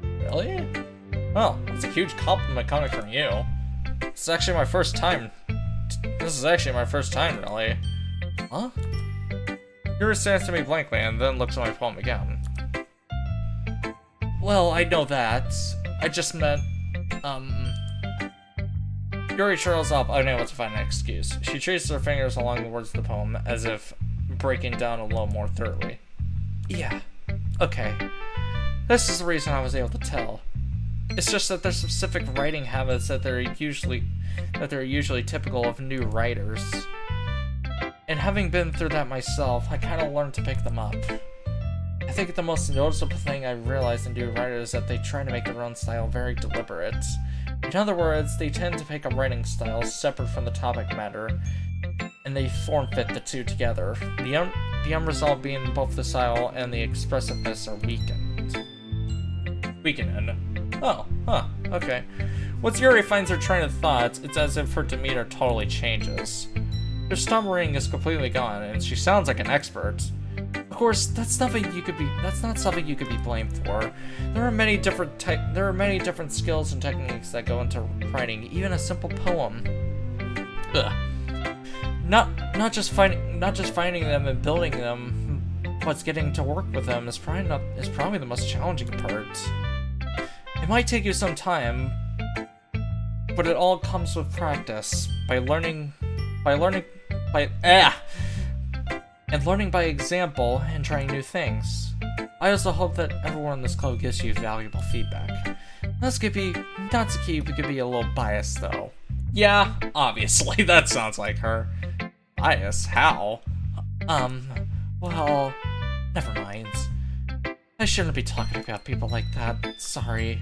Really? Well, that's a huge compliment coming from you. This is actually my first time. Really. Huh? Yuri stares at me blankly and then looks at my poem again. Well, I know that. I just meant, Yuri churls up, unable to find an excuse. She traces her fingers along the words of the poem, as if breaking down a little more thoroughly. Yeah, okay. This is the reason I was able to tell. It's just that there's specific writing habits that they're usually typical of new writers. And having been through that myself, I kind of learned to pick them up. I think the most noticeable thing I realized in new writers is that they try to make their own style very deliberate. In other words, they tend to pick a writing style separate from the topic matter, and they form-fit the two together. The end result being both the style and the expressiveness are weakened. Oh, huh, okay. Once Yuri finds her train of thoughts, it's as if her demeanor totally changes. Her stammering is completely gone, and she sounds like an expert. Of course, that's not something you could be blamed for. There are many different skills and techniques that go into writing, even a simple poem. Ugh. Not just finding them and building them, but getting to work with them is probably the most challenging part. It might take you some time, but it all comes with practice. Learning by example and trying new things. I also hope that everyone in this club gives you valuable feedback. Natsuki could be a little biased though. Yeah, obviously, that sounds like her. Bias? How? Well, never mind. I shouldn't be talking about people like that. Sorry.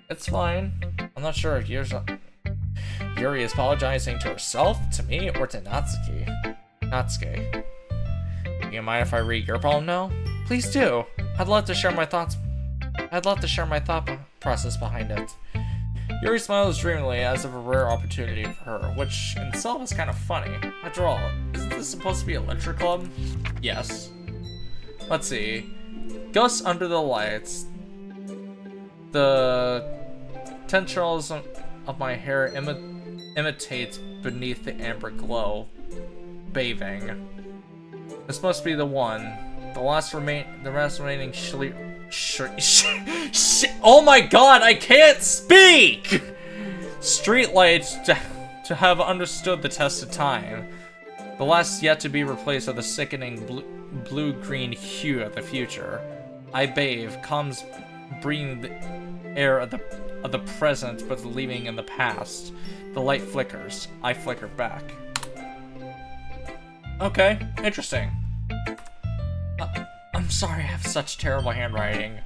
It's fine. I'm not sure if Yuri is apologizing to herself, to me, or to Natsuki. Natsuki. You mind if I read your poem now? Please do. I'd love to share my thought process behind it. Yuri smiles dreamily as of a rare opportunity for her, which in itself is kind of funny. After all, isn't this supposed to be a lecture club? Yes. Let's see. Ghosts under the lights. The tendrils of my hair imitates beneath the amber glow. Bathing. This must be the one. The last remaining oh my god, I can't speak! Streetlights to have understood the test of time. The last yet to be replaced are the sickening blue-green hue of the future. I bathe, comes breathing the air of the present, but leaving in the past. The light flickers. I flicker back. Okay, interesting. I'm sorry I have such terrible handwriting.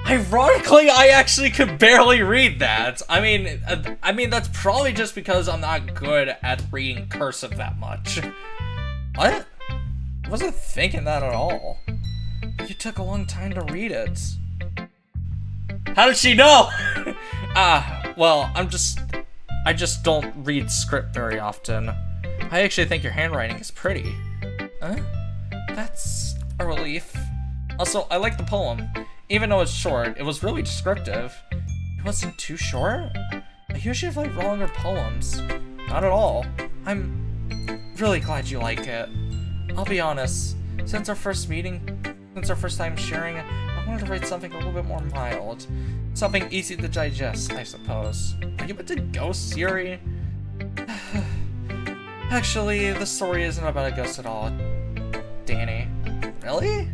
Ironically, I actually could barely read that. I mean that's probably just because I'm not good at reading cursive that much. What? I wasn't thinking that at all. You took a long time to read it. How did she know? Well, I just don't read script very often. I actually think your handwriting is pretty. Huh? That's a relief. Also, I like the poem. Even though it's short, it was really descriptive. It wasn't too short? I usually like longer poems. Not at all. I'm really glad you like it. I'll be honest, since our first time sharing, I wanted to write something a little bit more mild. Something easy to digest, I suppose. Are you into ghosts, Yuri? Actually, the story isn't about a ghost at all, Danny. Really?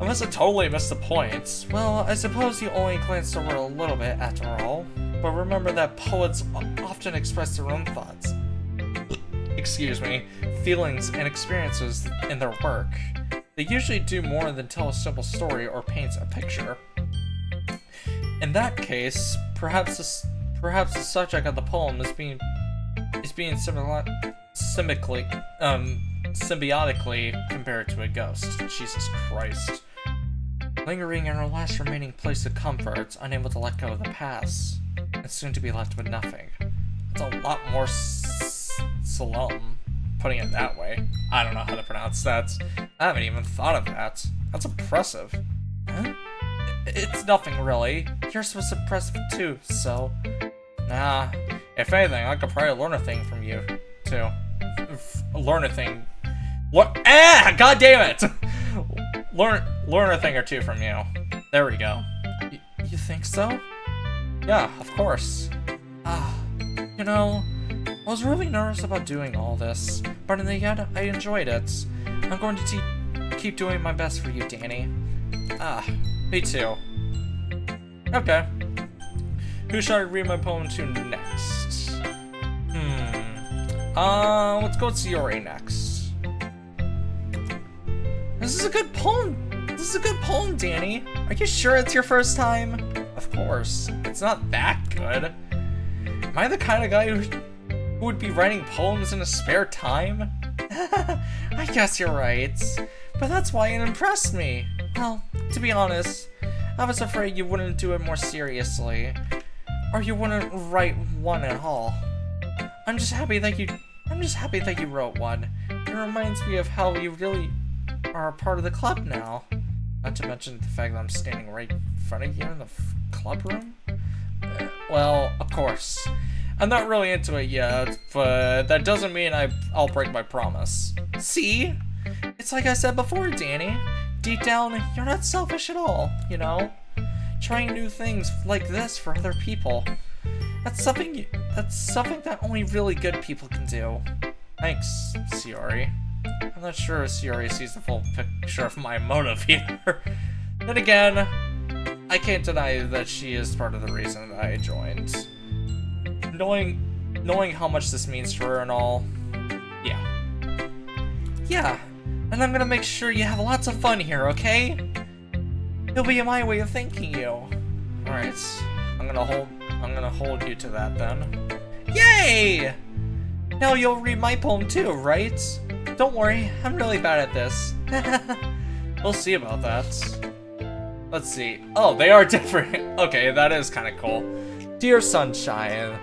I must have totally missed the point. Well, I suppose you only glanced over a little bit after all. But remember that poets often express their own thoughts. Excuse me, feelings and experiences in their work. They usually do more than tell a simple story or paint a picture. In that case, perhaps the subject of the poem is being symbiotically compared to a ghost. Jesus Christ. Lingering in her last remaining place of comfort, unable to let go of the past, and soon to be left with nothing. It's a lot more solemn, putting it that way. I don't know how to pronounce that. I haven't even thought of that. That's impressive. Huh? It's nothing really. Yours was impressive too, so... Nah, if anything, I could probably learn a thing from you, too. Learn a thing. What? Ah! God damn it! Learn a thing or two from you. There we go. You think so? Yeah, of course. You know, I was really nervous about doing all this, but in the end, I enjoyed it. I'm going to keep doing my best for you, Danny. Me too. Okay. Who should I read my poem to next? Let's go with Sayori next. This is a good poem. This is a good poem, Danny. Are you sure it's your first time? Of course. It's not that good. Am I the kind of guy who would be writing poems in his spare time? I guess you're right. But that's why it impressed me. Well, to be honest, I was afraid you wouldn't do it more seriously. Or you wouldn't write one at all. I'm just happy that you wrote one. It reminds me of how you really are a part of the club now. Not to mention the fact that I'm standing right in front of you in the club room. Well, of course. I'm not really into it yet, but that doesn't mean I'll break my promise. See? It's like I said before, Danny. Deep down, you're not selfish at all, you know? Trying new things like this for other people. That's something that only really good people can do. Thanks, Sayori. I'm not sure if Sayori sees the full picture of my motive here. Then again, I can't deny that she is part of the reason that I joined. Knowing how much this means to her and all, yeah. Yeah, and I'm gonna make sure you have lots of fun here, okay? It'll be my way of thanking you. Alright, I'm gonna hold you to that then. Yay! Now you'll read my poem too, right? Don't worry, I'm really bad at this. We'll see about that. Let's see. Oh, they are different. Okay, that is kind of cool. Dear sunshine,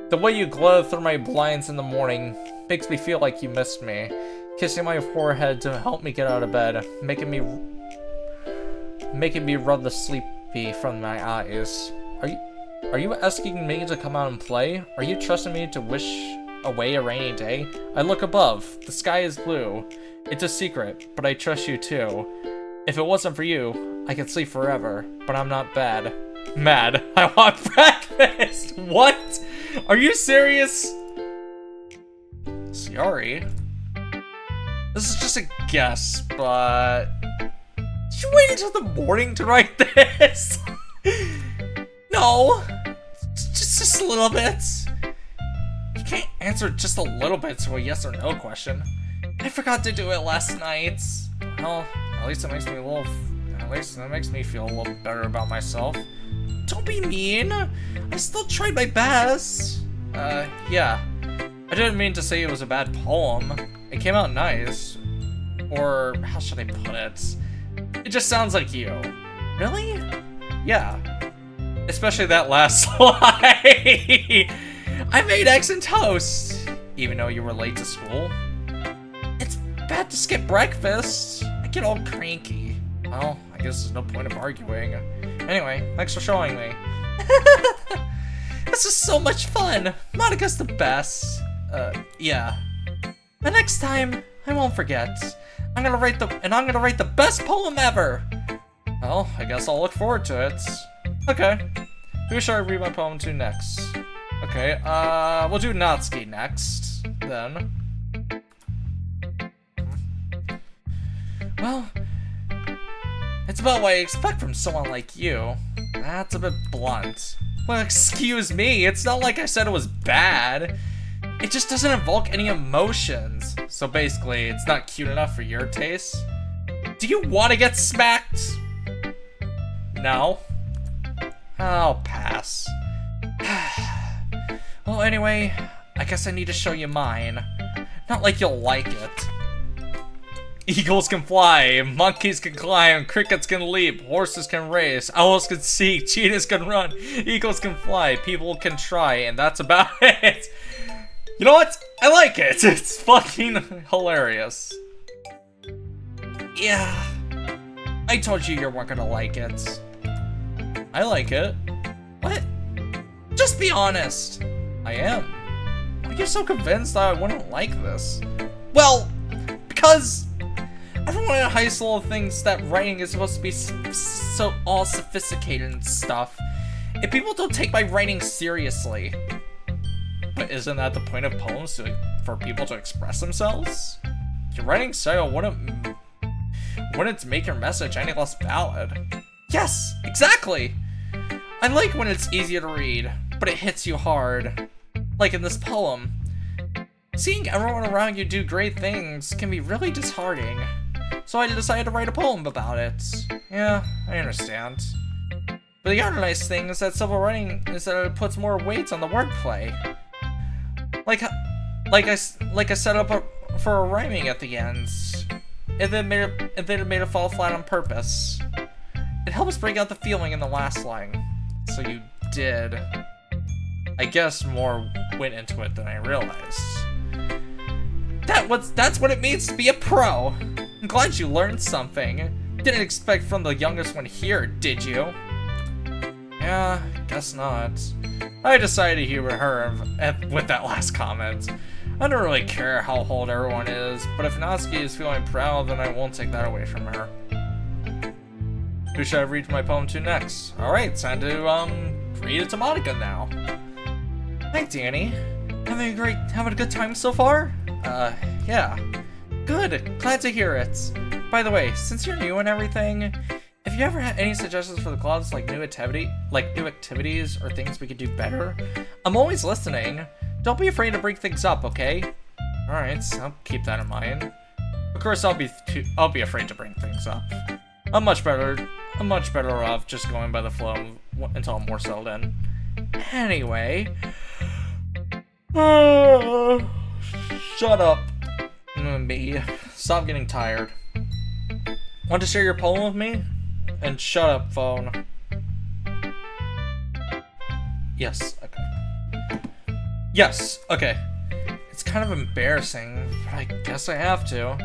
the way you glow through my blinds in the morning makes me feel like you missed me. Kissing my forehead to help me get out of bed, making me rub the sleepy from my eyes. Are you asking me to come out and play? Are you trusting me to wish away a rainy day? I look above. The sky is blue. It's a secret, but I trust you too. If it wasn't for you, I could sleep forever, but I'm not mad. I want breakfast. What? Are you serious? Sorry. This is just a guess, but did you wait until the morning to write this? No, just a little bit. You can't answer just a little bit to a yes or no question. I forgot to do it last night. Well, at least it makes me feel a little better about myself. Don't be mean. I still tried my best. Yeah. I didn't mean to say it was a bad poem. It came out nice. Or, how should I put it? It just sounds like you. Really? Yeah. Especially that last line. I made eggs and toast, even though you were late to school. It's bad to skip breakfast. I get all cranky. Well, I guess there's no point of arguing. Anyway, thanks for showing me. This is so much fun. Monika's the best. Yeah. The next time, I won't forget. I'm gonna write the best poem ever. Well, I guess I'll look forward to it. Okay. Who should I read my poem to next? Okay, we'll do Natsuki next, then. Well, it's about what I expect from someone like you. That's a bit blunt. Well, excuse me, it's not like I said it was bad. It just doesn't evoke any emotions. So basically, it's not cute enough for your taste. Do you want to get smacked? No? I'll pass. Well, anyway, I guess I need to show you mine. Not like you'll like it. Eagles can fly, monkeys can climb, crickets can leap, horses can race, owls can seek, cheetahs can run, eagles can fly, people can try, and that's about it. You know what? I like it. It's fucking hilarious. Yeah. I told you weren't gonna like it. I like it. What? Just be honest. I am. Why are you so convinced that I wouldn't like this? Well, because everyone in high school thinks that writing is supposed to be so all sophisticated and stuff. If people don't take my writing seriously. But isn't that the point of poems, for people to express themselves? Your writing style wouldn't make your message any less valid. Yes, exactly! I like when it's easier to read, but it hits you hard. Like in this poem. Seeing everyone around you do great things can be really disheartening. So I decided to write a poem about it. Yeah, I understand. But the other nice thing is that civil writing is that it puts more weight on the wordplay. Like I set up for a rhyming at the end, and then made it fall flat on purpose. It helps bring out the feeling in the last line. So you did. I guess more went into it than I realized. That's what it means to be a pro. I'm glad you learned something. Didn't expect from the youngest one here, did you? Yeah, guess not. I decided to humor her with that last comment. I don't really care how old everyone is, but if Natsuki is feeling proud, then I won't take that away from her. Who should I read my poem to next? Alright, time to, read it to Monika now. Hi, Danny. Having a good time so far? Yeah. Good, glad to hear it. By the way, since you're new and everything, if you ever had any suggestions for the clubs, like new activities or things we could do better, I'm always listening. Don't be afraid to bring things up, okay? Alright, I'll keep that in mind. Of course, I'll be afraid to bring things up. I'm much better off just going by the flow until I'm more settled in. Anyway, shut up, me. Stop getting tired. Want to share your poem with me? And shut up, phone. Yes. Okay. Yes. Okay. It's kind of embarrassing, but I guess I have to.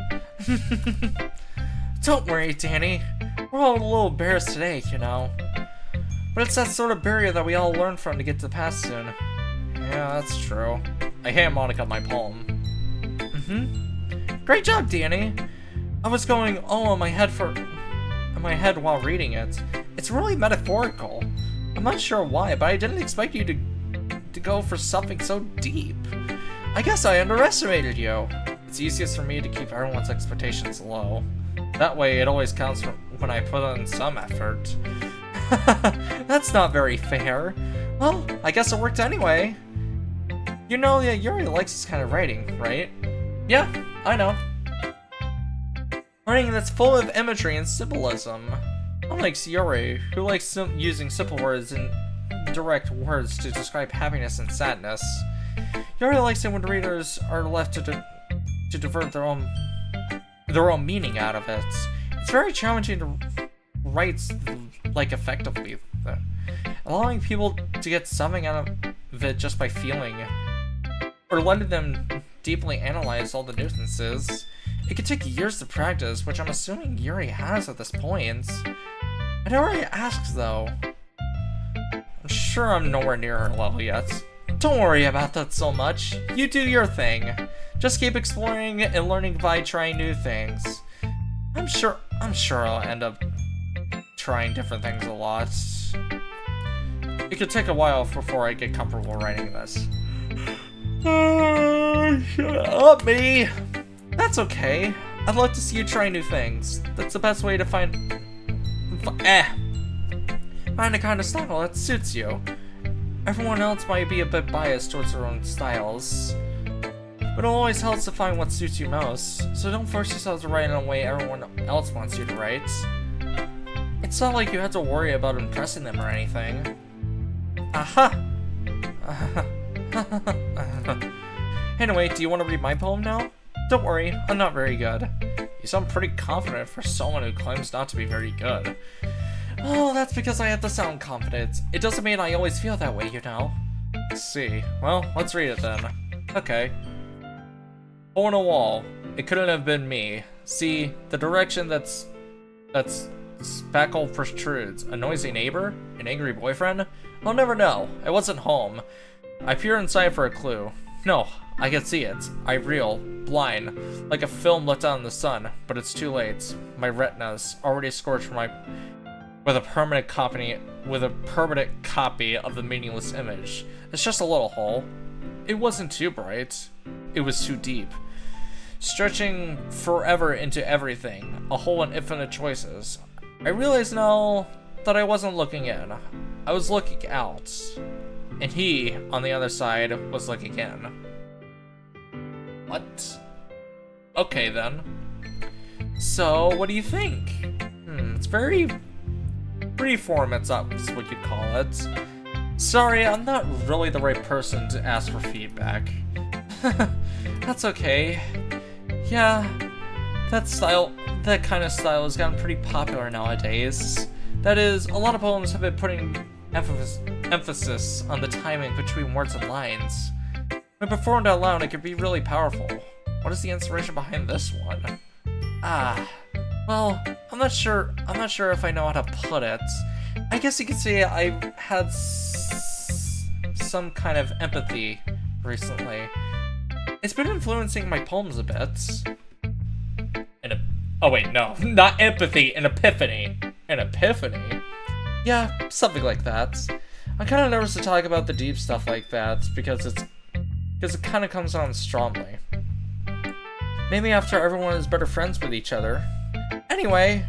Don't worry, Danny. We're all a little embarrassed today, you know. But it's that sort of barrier that we all learn from to get to the past soon. Yeah, that's true. I hand Monika my poem. Great job, Danny. I was going all in my head while reading it. It's really metaphorical. I'm not sure why, but I didn't expect you to go for something so deep. I guess I underestimated you. It's easiest for me to keep everyone's expectations low. That way, it always counts when I put in some effort. That's not very fair. Well, I guess it worked anyway. You know, yeah, Yuri likes this kind of writing, right? Yeah, I know. Writing that's full of imagery and symbolism. Unlike Yuri, who likes using simple words and direct words to describe happiness and sadness. Yuri likes it when readers are left to divert their own meaning out of it. It's very challenging to write effectively, allowing people to get something out of it just by feeling, or letting them deeply analyze all the nuances. It could take years to practice, which I'm assuming Yuri has at this point. I'd already asked, though. I'm sure I'm nowhere near her level yet. Don't worry about that so much. You do your thing. Just keep exploring and learning by trying new things. I'm sure I'll end up trying different things a lot. It could take a while before I get comfortable writing this. Shut up, me! That's okay. I'd love to see you try new things. That's the best way to find a kind of style that suits you. Everyone else might be a bit biased towards their own styles, but it always helps to find what suits you most, so don't force yourself to write in a way everyone else wants you to write. It's not like you have to worry about impressing them or anything. Aha! Anyway, do you want to read my poem now? Don't worry, I'm not very good. You sound pretty confident for someone who claims not to be very good. Oh, that's because I have to sound confident. It doesn't mean I always feel that way, you know. Let's see. Well, let's read it then. Okay. Hole in a wall. It couldn't have been me. See, the direction that's speckled protrudes. A noisy neighbor? An angry boyfriend? I'll never know. I wasn't home. I peer inside for a clue. No, I can see it. I reel, blind, like a film let down in the sun, but it's too late. My retina's already scorched with a permanent copy of the meaningless image. It's just a little hole. It wasn't too bright. It was too deep. Stretching forever into everything, a whole and infinite choices. I realize now that I wasn't looking in. I was looking out. And he, on the other side, was looking in. What? Okay then. So, what do you think? It's very freeform, it's what you'd call it. Sorry, I'm not really the right person to ask for feedback. That's okay. Yeah, that kind of style has gotten pretty popular nowadays. That is, a lot of poems have been putting emphasis on the timing between words and lines. When performed out loud, it can be really powerful. What is the inspiration behind this one? Well, I'm not sure if I know how to put it. I guess you could say I've had some kind of empathy recently. It's been influencing my poems a bit. Oh wait, no, not empathy, an epiphany. An epiphany? Yeah, something like that. I'm kind of nervous to talk about the deep stuff like that because it kind of comes on strongly. Maybe after everyone is better friends with each other. Anyway,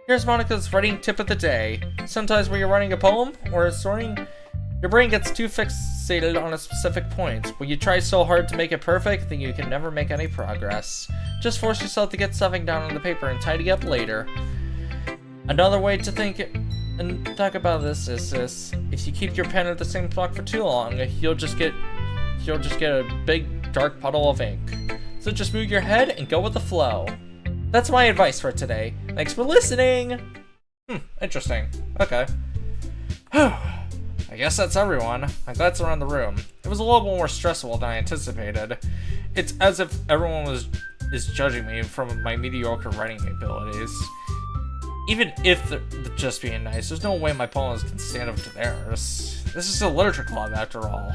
here's Monika's writing tip of the day. Sometimes when you're writing a poem or a story, your brain gets too fixated on a specific point. When you try so hard to make it perfect, then you can never make any progress. Just force yourself to get something down on the paper and tidy up later. Another way to think and talk about this is this: if you keep your pen at the same spot for too long, you'll just get a big dark puddle of ink. So just move your head and go with the flow. That's my advice for today. Thanks for listening. Interesting. Okay. I guess that's everyone. I'm glad to around the room. It was a little more stressful than I anticipated. It's as if everyone is judging me from my mediocre writing abilities. Even if they're just being nice, there's no way my poems can stand up to theirs. This is a literature club after all.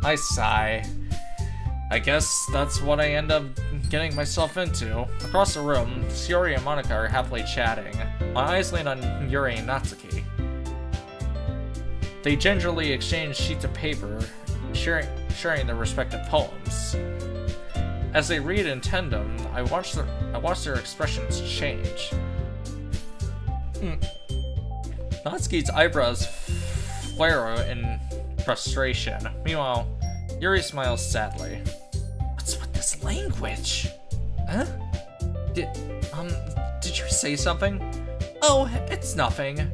I sigh. I guess that's what I end up getting myself into. Across the room, Shiori and Monika are happily chatting. My eyes land on Yuri and Natsuki. They gingerly exchange sheets of paper, sharing their respective poems. As they read in tandem, I watch their expressions change. Natsuki's eyebrows flare in frustration. Meanwhile, Yuri smiles sadly. What's with this language? Huh? Did you say something? Oh, it's nothing.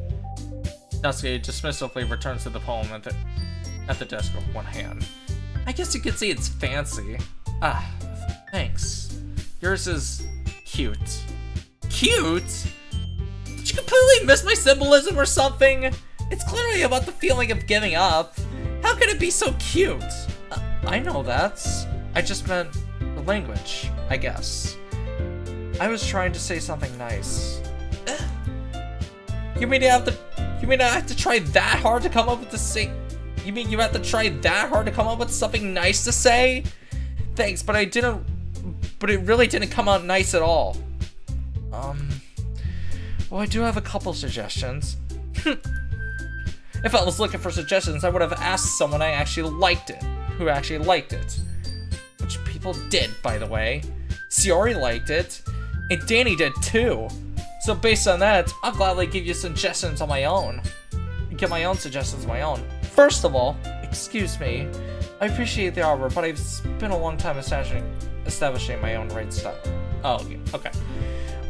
Natsuki dismissively returns to the poem at the desk with one hand. I guess you could say it's fancy. Thanks. Yours is cute. Cute? Did you completely miss my symbolism or something? It's clearly about the feeling of giving up. How could it be so cute? I know that. I just meant the language, I guess. I was trying to say something nice. You mean I have to try that hard to come up with You mean you have to try that hard to come up with something nice to say? Thanks, but it really didn't come out nice at all. Well, I do have a couple suggestions. If I was looking for suggestions, I would have asked someone who actually liked it. Which people did, by the way. Shiori liked it, and Danny did too. So based on that, I'll gladly give you suggestions on my own. Get my own suggestions on my own. First of all, excuse me, I appreciate the offer, but I've spent a long time establishing my own right style. Oh, yeah, okay.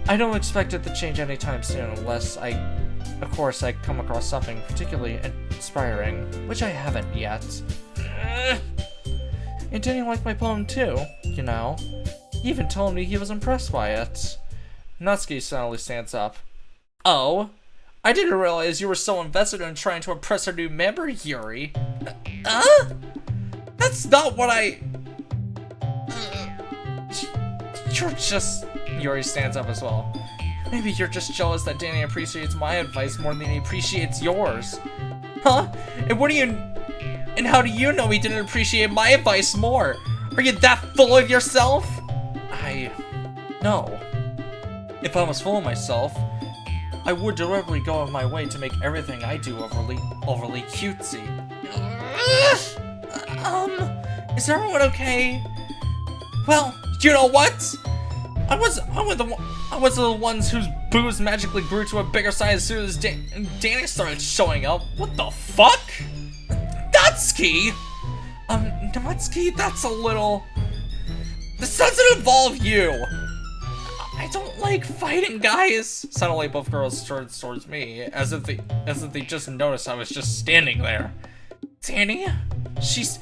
I don't expect it to change anytime soon unless of course, I come across something particularly inspiring, which I haven't yet. And Danny liked my poem too, you know. He even told me he was impressed by it. Natsuki suddenly stands up. Oh? I didn't realize you were so invested in trying to impress our new member, Yuri. That's not what I... You're just... Yuri stands up as well. Maybe you're just jealous that Danny appreciates my advice more than he appreciates yours. Huh? And how do you know he didn't appreciate my advice more? Are you that full of yourself? No. If I was full of myself, I would deliberately go on my way to make everything I do overly cutesy. Is everyone okay? Well, you know what? I was the ones whose booze magically grew to a bigger size as soon as Danny started showing up. What the fuck? Natsuki! Natsuki, that's a little... This doesn't involve you! I don't like fighting, guys! Suddenly both girls turned towards me, as if they just noticed I was just standing there. Danny? She's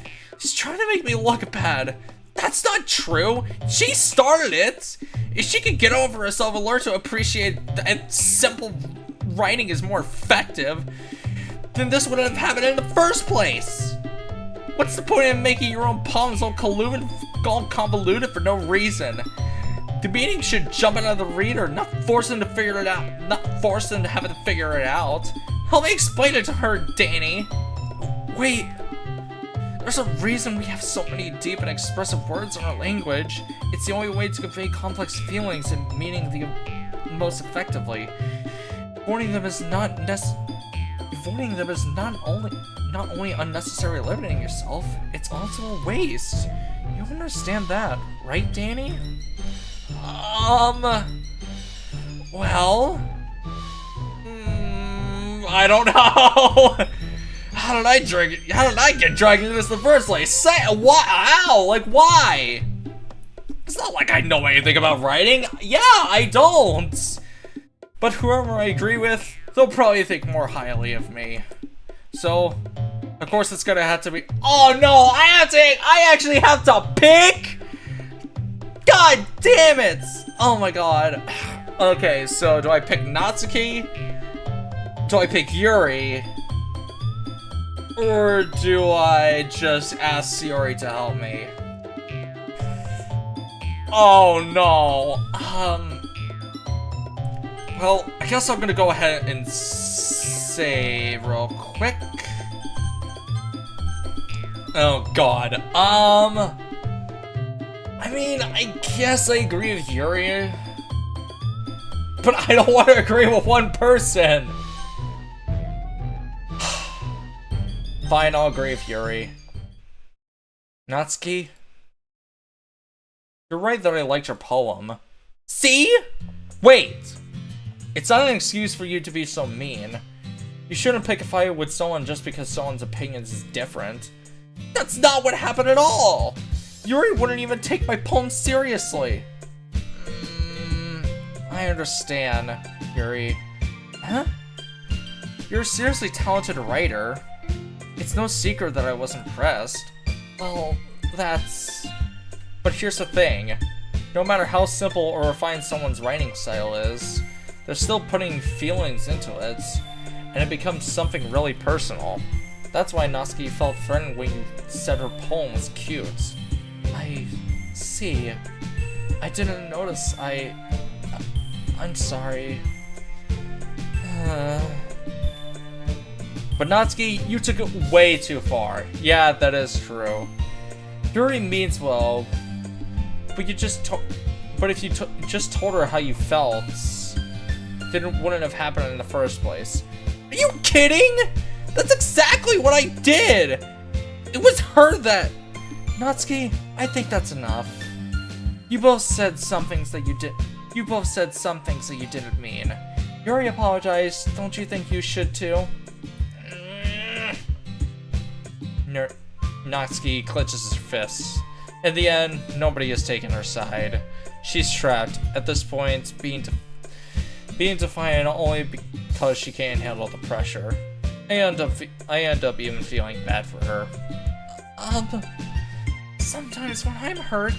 trying to make me look bad. That's not true! She started it! If she could get over herself and learn to appreciate that simple writing is more effective, then this wouldn't have happened in the first place! What's the point in making your own poems all convoluted for no reason? The meaning should jump out of the reader, not force them to figure it out. Not force them to have to figure it out. Help me explain it to her, Danny. Wait. There's a reason we have so many deep and expressive words in our language. It's the only way to convey complex feelings and meaning the most effectively. Avoiding them is not only unnecessary limiting yourself, it's also a waste. You understand that, right, Danny? Well, I don't know. How did I get dragged into this in the first place? Say why? Ow! Like why? It's not like I know anything about writing. Yeah, I don't. But whoever I agree with, they'll probably think more highly of me. So, of course, it's gonna have to be. Oh no! I actually have to pick. God damn it! Oh my god. Okay, so do I pick Natsuki? Do I pick Yuri? Or do I just ask Sayori to help me? Oh no. Well, I guess I'm gonna go ahead and say real quick. Oh god. I mean, I guess I agree with Yuri. But I don't want to agree with one person. Fine, I'll agree with Yuri. Natsuki? You're right that I liked your poem. See? Wait! It's not an excuse for you to be so mean. You shouldn't pick a fight with someone just because someone's opinions is different. That's not what happened at all! Yuri wouldn't even take my poem seriously. I understand, Yuri. Huh? You're a seriously talented writer. It's no secret that I was impressed. Well, that's... But here's the thing. No matter how simple or refined someone's writing style is, they're still putting feelings into it, and it becomes something really personal. That's why Natsuki felt threatened when you said her poem was cute. I see. I didn't notice. I'm sorry. But Natsuki, you took it way too far. Yeah, that is true. Yuri means well, but if you just told her how you felt, then it wouldn't have happened in the first place. Are you kidding? That's exactly what I did. It was her that. Natsuki, I think that's enough. You both said some things that you did. You both said some things that you didn't mean. Yuri apologized. Don't you think you should too? Natsuki clenches his fists. In the end, nobody has taken her side. She's trapped. At this point, being defiant only because she can't handle the pressure. I end up even feeling bad for her. Sometimes when I'm hurt,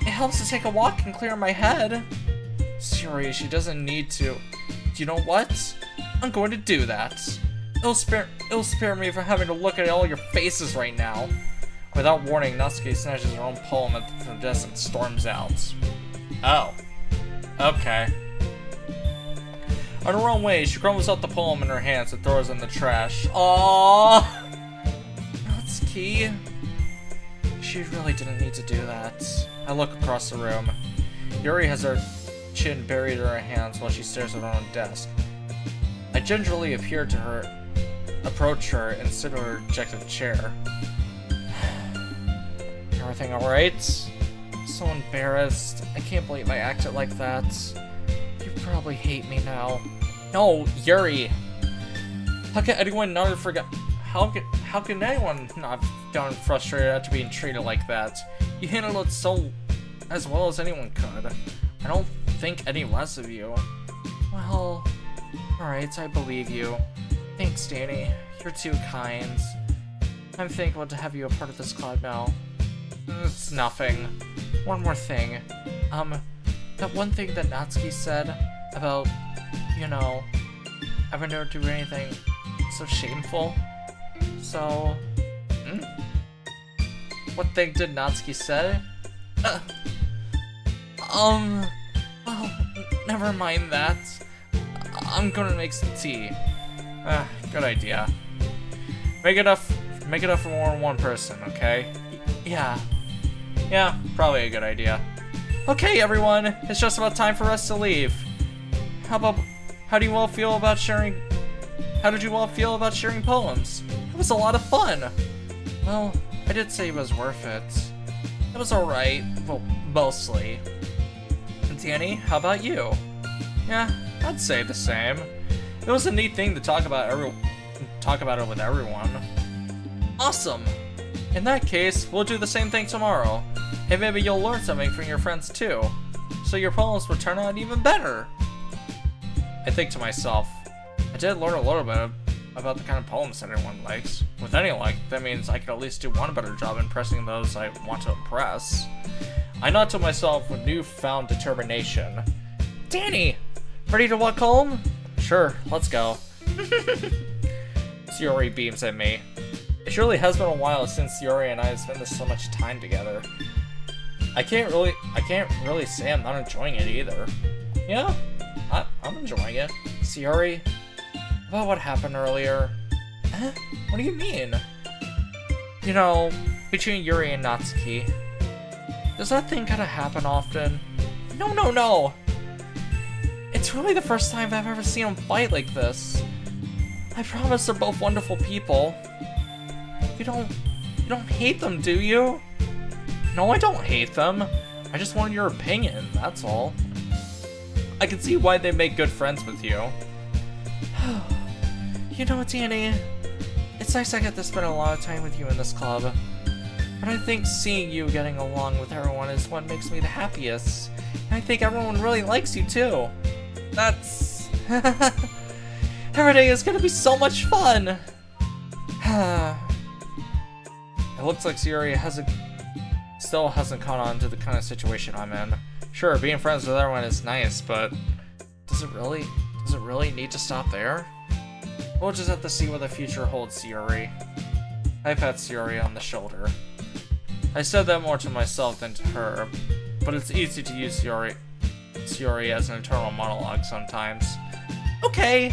it helps to take a walk and clear my head. Sorry, she doesn't need to. You know what? I'm going to do that. It'll spare me from having to look at all your faces right now. Without warning, Natsuki snatches her own poem from the desk and storms out. Oh. Okay. On her own way, she crumbles up the poem in her hands and throws it in the trash. Aww! Natsuki. She really didn't need to do that. I look across the room. Yuri has her chin buried in her hands while she stares at her own desk. I gingerly approach her and sit in her rejected chair. everything alright? So embarrassed. I can't believe I acted like that. You probably hate me now. No, Yuri. How can anyone not have forgot? How can anyone not have gotten frustrated after being treated like that? You handled it so as well as anyone could. I don't think any less of you. Well, alright, I believe you. Thanks, Danny. You're too kind. I'm thankful to have you a part of this club now. It's nothing. One more thing. That one thing that Natsuki said about, you know, I would never do anything so shameful. So, what thing did Natsuki say? Well, never mind that. I'm gonna make some tea. Good idea. Make enough for more than one person, okay? Yeah, probably a good idea. Okay, everyone, it's just about time for us to leave. How do you all feel about sharing? How did you all feel about sharing poems? It was a lot of fun. Well, I did say it was worth it. It was alright. Well, mostly. Danny, how about you? Yeah, I'd say the same. It was a neat thing to talk about it with everyone. Awesome! In that case, we'll do the same thing tomorrow. And maybe you'll learn something from your friends too. So your poems will turn out even better. I think to myself, I did learn a little bit about the kind of poems that everyone likes. With any luck, that means I could at least do one better job impressing those I want to impress. I nod to myself with newfound determination. Danny! Ready to walk home? Sure, let's go. Yuri beams at me. It surely has been a while since Yuri and I have spent so much time together. I can't really say I'm not enjoying it either. Yeah, I'm enjoying it. Yuri, about what happened earlier? Huh? What do you mean? You know, between Yuri and Natsuki. Does that thing kinda happen often? No! It's really the first time I've ever seen them fight like this. I promise they're both wonderful people. You don't hate them, do you? No, I don't hate them. I just wanted your opinion, that's all. I can see why they make good friends with you. You know, Danny, it's nice I get to spend a lot of time with you in this club. But I think seeing you getting along with everyone is what makes me the happiest. And I think everyone really likes you too. That's... Every day is gonna be so much fun! It looks like Yuri still hasn't caught on to the kind of situation I'm in. Sure, being friends with everyone is nice, but does it really need to stop there? We'll just have to see what the future holds, Yuri. I pat Yuri on the shoulder. I said that more to myself than to her, but it's easy to use Yuri as an internal monologue sometimes. Okay!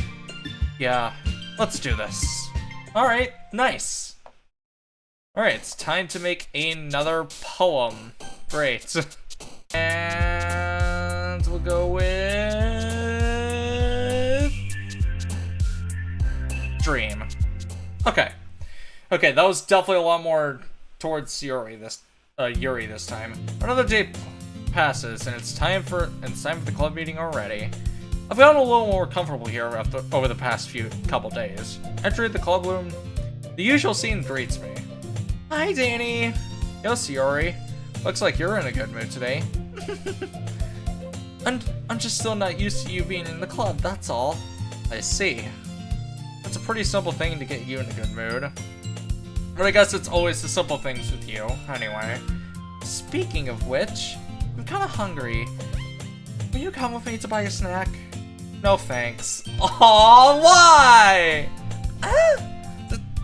Yeah, let's do this. Alright, nice. Alright, it's time to make another poem. Great. And we'll go with... Dream. Okay, that was definitely a lot more towards Yuri this time. Another day passes, and it's time for the club meeting already. I've gotten a little more comfortable here over the past couple days. Entering the club room, the usual scene greets me. Hi, Danny. Yo, Yuri. Looks like you're in a good mood today. I'm just still not used to you being in the club, that's all. I see. That's a pretty simple thing to get you in a good mood. But I guess it's always the simple things with you, anyway. Speaking of which, I'm kinda hungry. Will you come with me to buy a snack? No thanks. Aww, why?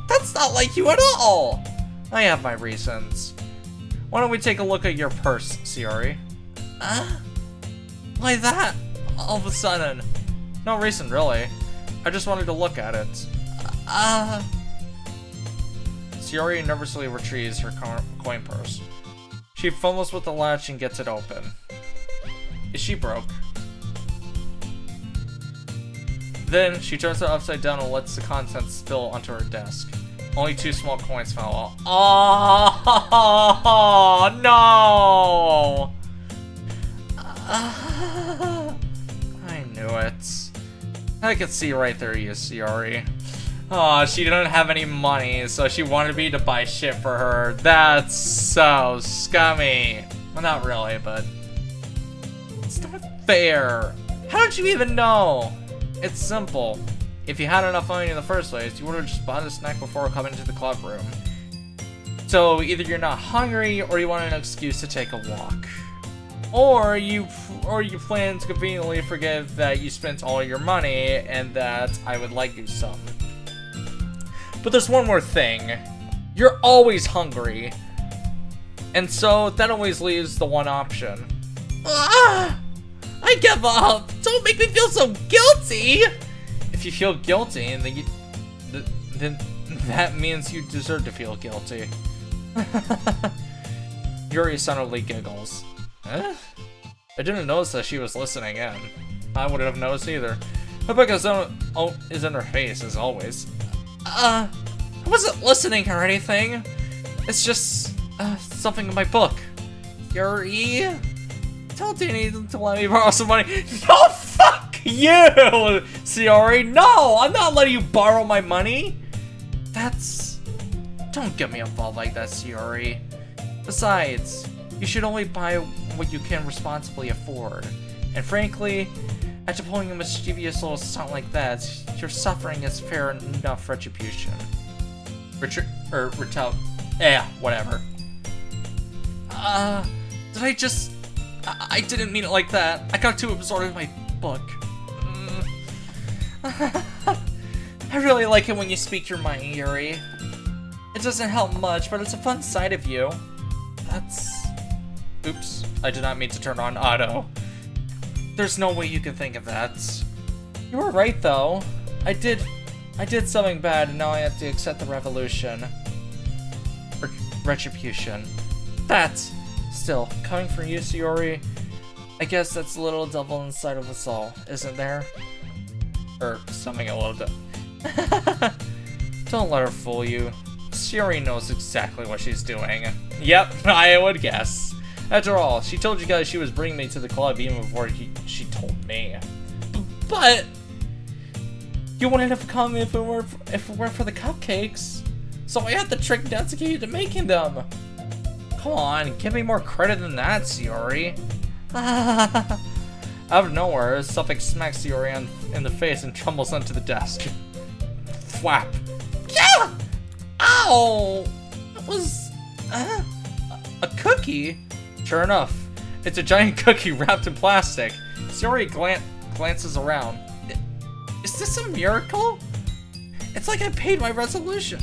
That's not like you at all! I have my reasons. Why don't we take a look at your purse, Yuri? Why that? All of a sudden. No reason, really. I just wanted to look at it. Yuri nervously retrieves her coin purse. She fumbles with the latch and gets it open. Is she broke? Then she turns it upside down and lets the contents spill onto her desk. Only 2 small coins fell. Oh no! I knew it. I could see right through you, Shiori. Oh, she didn't have any money, so she wanted me to buy shit for her. That's so scummy. Well, not really, but it's not fair. How did you even know? It's simple. If you had enough money in the first place, you would have just bought a snack before coming to the club room. So either you're not hungry, or you want an excuse to take a walk. Or you plan to conveniently forget that you spent all your money and that I would like you some. But there's one more thing. You're always hungry. And so that always leaves the one option. Ah! I give up! Don't make me feel so guilty! If you feel guilty, then that means you deserve to feel guilty. Yuri suddenly giggles. Huh? I didn't notice that she was listening in. I wouldn't have noticed either. Her book is in her face, as always. I wasn't listening or anything. It's just, something in my book. Yuri? Tell Danny to let me borrow some money. No, fuck you, Shiori. No, I'm not letting you borrow my money. Don't get me involved like that, Shiori. Besides, you should only buy what you can responsibly afford. And frankly, after pulling a mischievous little stunt like that, your suffering is fair enough retribution. Whatever. I didn't mean it like that. I got too absorbed in my book. I really like it when you speak your mind, Yuri. It doesn't help much, but it's a fun side of you. Oops, I did not mean to turn on auto. There's no way you could think of that. You were right, though. I did something bad, and now I have to accept the retribution. Still, coming from you, Shiori, I guess that's a little devil inside of us all, isn't there? Or something a little Don't let her fool you. Shiori knows exactly what she's doing. Yep, I would guess. After all, she told you guys she was bringing me to the club even before she told me. But you wouldn't have come if it weren't for the cupcakes. So I had to trick Natsuki into making them. Come on, give me more credit than that, Shiori. Out of nowhere, something smacks Shiori in the face and tumbles onto the desk. Thwap. Yeah! Ow! That was a cookie. Sure enough, it's a giant cookie wrapped in plastic. Shiori glances around. Is this a miracle? It's like I paid my retribution.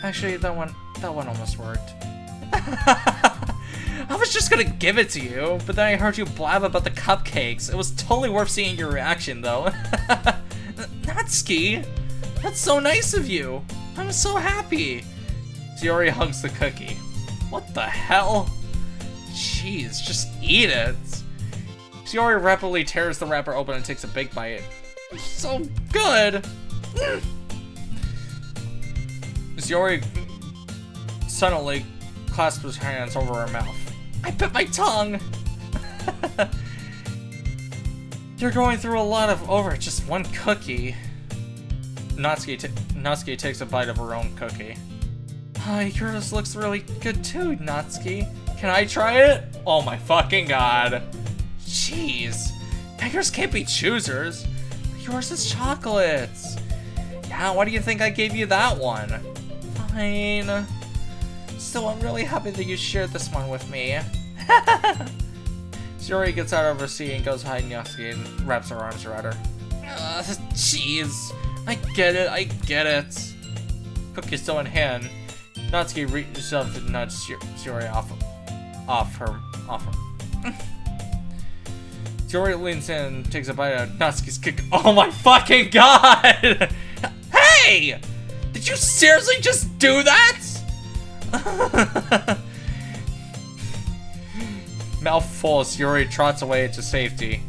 Actually, that one almost worked. I was just gonna give it to you, but then I heard you blab about the cupcakes. It was totally worth seeing your reaction, though. Natsuki, that's so nice of you. I'm so happy. Shiori hugs the cookie. What the hell? Jeez, just eat it. Shiori rapidly tears the wrapper open and takes a big bite. So good. Shiori suddenly clasps his hands over her mouth. I bit my tongue! You're going through a lot over just one cookie. Natsuki takes a bite of her own cookie. Yours looks really good too, Natsuki. Can I try it? Oh my fucking god. Jeez. Beggars can't be choosers. Yours is chocolates. Yeah, why do you think I gave you that one? Fine. So I'm really happy that you shared this one with me. Shiori gets out of her seat and goes behind Natsuki and wraps her arms around her. Jeez. I get it. Cookie still in hand. Natsuki reaches up to nudge Shiori off her. Shiori leans in and takes a bite of Natsuki's cookie. Oh my fucking god! Hey! Did you seriously just do that? Mouth full, Shiori trots away to safety.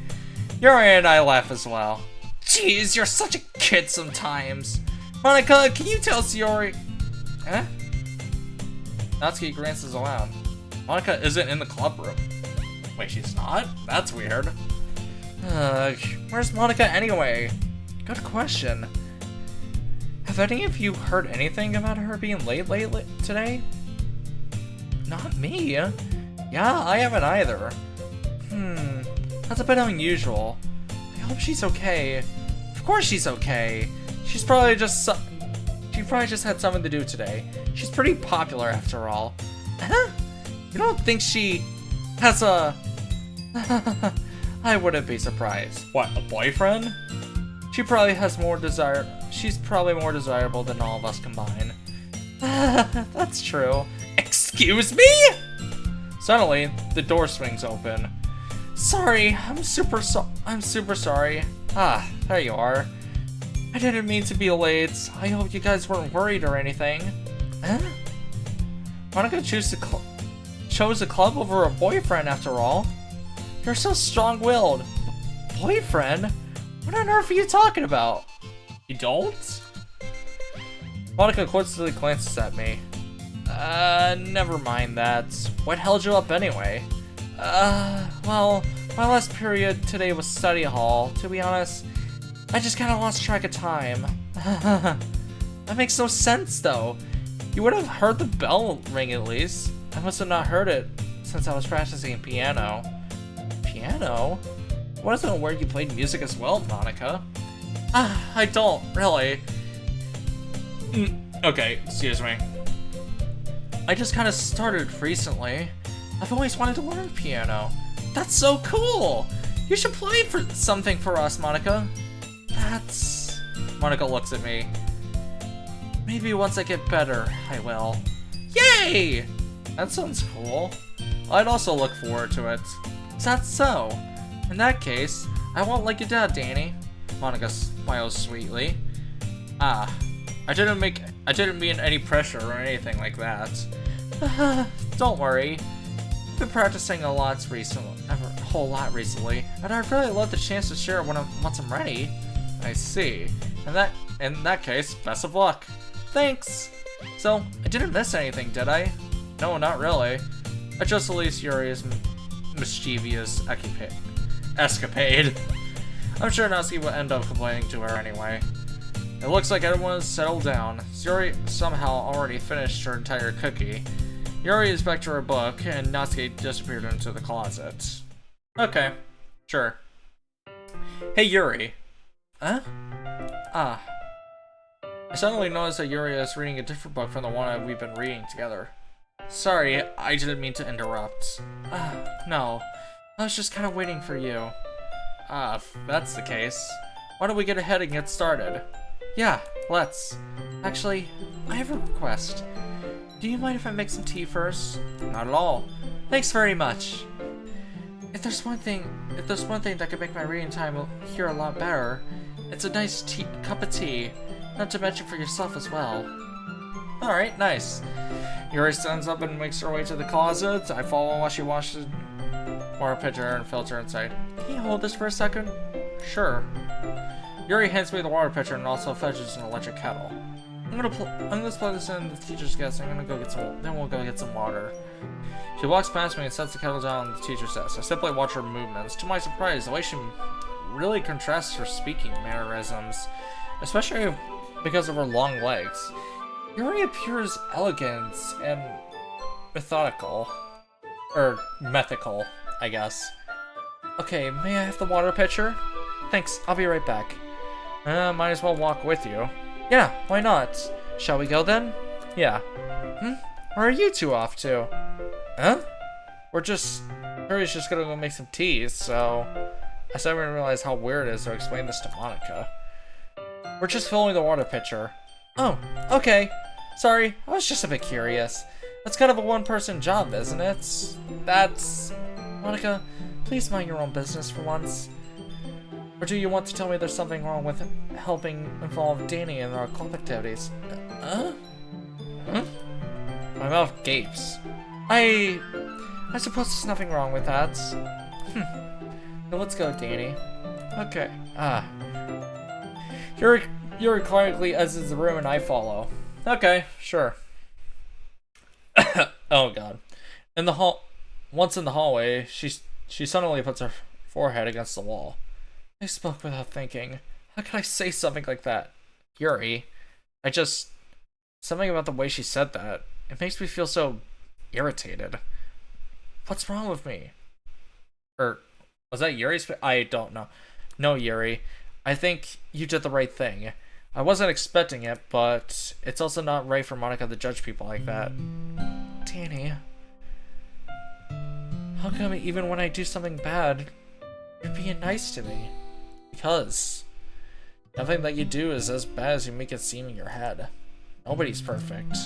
Yuri and I laugh as well. Jeez, you're such a kid sometimes. Monika, can you tell Sayori? Huh? Natsuki glances around. Monika isn't in the club room. Wait, she's not? That's weird. Where's Monika anyway? Good question. Have any of you heard anything about her being late today? Not me. Yeah, I haven't either. That's a bit unusual. I hope she's okay. Of course she's okay. She probably just had something to do today. She's pretty popular after all. Huh? You don't think she has a... I wouldn't be surprised. What, a boyfriend? She probably has more desire. She's probably more desirable than all of us combined. That's true. Excuse me? Suddenly, the door swings open. Sorry, I'm super sorry. Ah, there you are. I didn't mean to be late. I hope you guys weren't worried or anything. Huh? Monika chose a club over a boyfriend after all. You're so strong-willed. Boyfriend? What on earth are you talking about? You don't? Monika quickly glances at me. Never mind that. What held you up anyway? Well, my last period today was study hall. To be honest, I just kinda lost track of time. That makes no sense though. You would have heard the bell ring at least. I must have not heard it since I was practicing piano. Piano? Wasn't aware you played music as well, Monika. I don't, really. Okay, excuse me. I just kind of started recently. I've always wanted to learn piano. That's so cool! You should play something for us, Monika. Monika looks at me. Maybe once I get better, I will. Yay! That sounds cool. I'd also look forward to it. Is that so? In that case, I won't let you down, Danny. Monika smiles sweetly. I didn't mean any pressure or anything like that. Don't worry. I've been practicing a whole lot recently, and I'd really love the chance to share it once I'm ready. I see. In that case, best of luck. Thanks. So, I didn't miss anything, did I? No, not really. I just released Yuri's mischievous escapade. I'm sure Natsuki will end up complaining to her anyway. It looks like everyone has settled down. Yuri somehow already finished her entire cookie. Yuri is back to her book, and Natsuki disappeared into the closet. Okay, sure. Hey Yuri. Huh? I suddenly noticed that Yuri is reading a different book from the one we've been reading together. Sorry, I didn't mean to interrupt. No. I was just kind of waiting for you. If that's the case, why don't we get ahead and get started? Yeah, let's. Actually, I have a request. Do you mind if I make some tea first? Not at all. Thanks very much. If there's one thing that could make my reading time here a lot better, it's a nice cup of tea. Not to mention for yourself as well. Alright, nice. Yuri stands up and makes her way to the closet. I follow while she washes water pitcher and filter inside. Can you hold this for a second? Sure. Yuri hands me the water pitcher and also fetches an electric kettle. I'm gonna plug this in the teacher's desk. I'm gonna go get some. Then we'll go get some water. She walks past me and sets the kettle down on the teacher's desk. I simply watch her movements. To my surprise, the way she really contrasts her speaking mannerisms, especially because of her long legs. Yuri appears elegant and methodical. Or methical, I guess. Okay, may I have the water pitcher? Thanks, I'll be right back. Might as well walk with you. Yeah, why not? Shall we go then? Yeah. Where are you two off to? Huh? Yuri's just gonna go make some tea, so... I suddenly realized how weird it is to explain this to Monika. We're just filling the water pitcher. Oh, okay. Sorry, I was just a bit curious. That's kind of a one-person job, isn't it? Monika, please mind your own business for once. Or do you want to tell me there's something wrong with helping involve Danny in our club activities? My mouth gapes. I suppose there's nothing wrong with that. Now let's go, Danny. Okay. Yuri quietly exits the room and I follow. Okay, sure. Oh god. In the hall, once in the hallway, she suddenly puts her forehead against the wall. I spoke without thinking. How could I say something like that? Yuri, something about the way she said that. It makes me feel so irritated. What's wrong with me? Or, was that Yuri's? I don't know. No, Yuri. I think you did the right thing. I wasn't expecting it, but it's also not right for Monika to judge people like that. Danny. How come even when I do something bad, you're being nice to me? Because nothing that you do is as bad as you make it seem in your head. Nobody's perfect.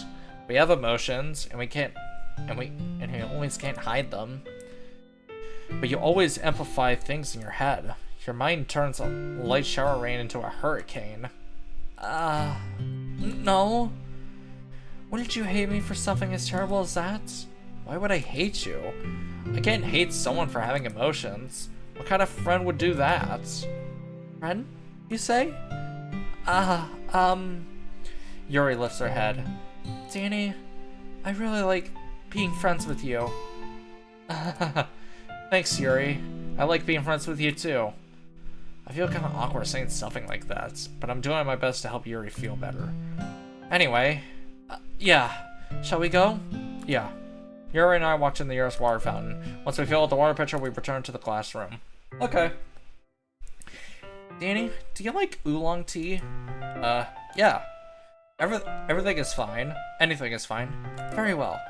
We have emotions, and we always can't hide them. But you always amplify things in your head. Your mind turns a light shower rain into a hurricane. No. Wouldn't you hate me for something as terrible as that? Why would I hate you? I can't hate someone for having emotions. What kind of friend would do that? Friend, you say? Yuri lifts her head. Danny, I really like being friends with you. Thanks, Yuri. I like being friends with you too. I feel kind of awkward saying something like that, but I'm doing my best to help Yuri feel better. Anyway, yeah. Shall we go? Yeah. Yuri and I walked in the nearest water fountain. Once we fill out the water pitcher, we return to the classroom. Okay. Danny, do you like oolong tea? Yeah. Everything is fine. Anything is fine. Very well.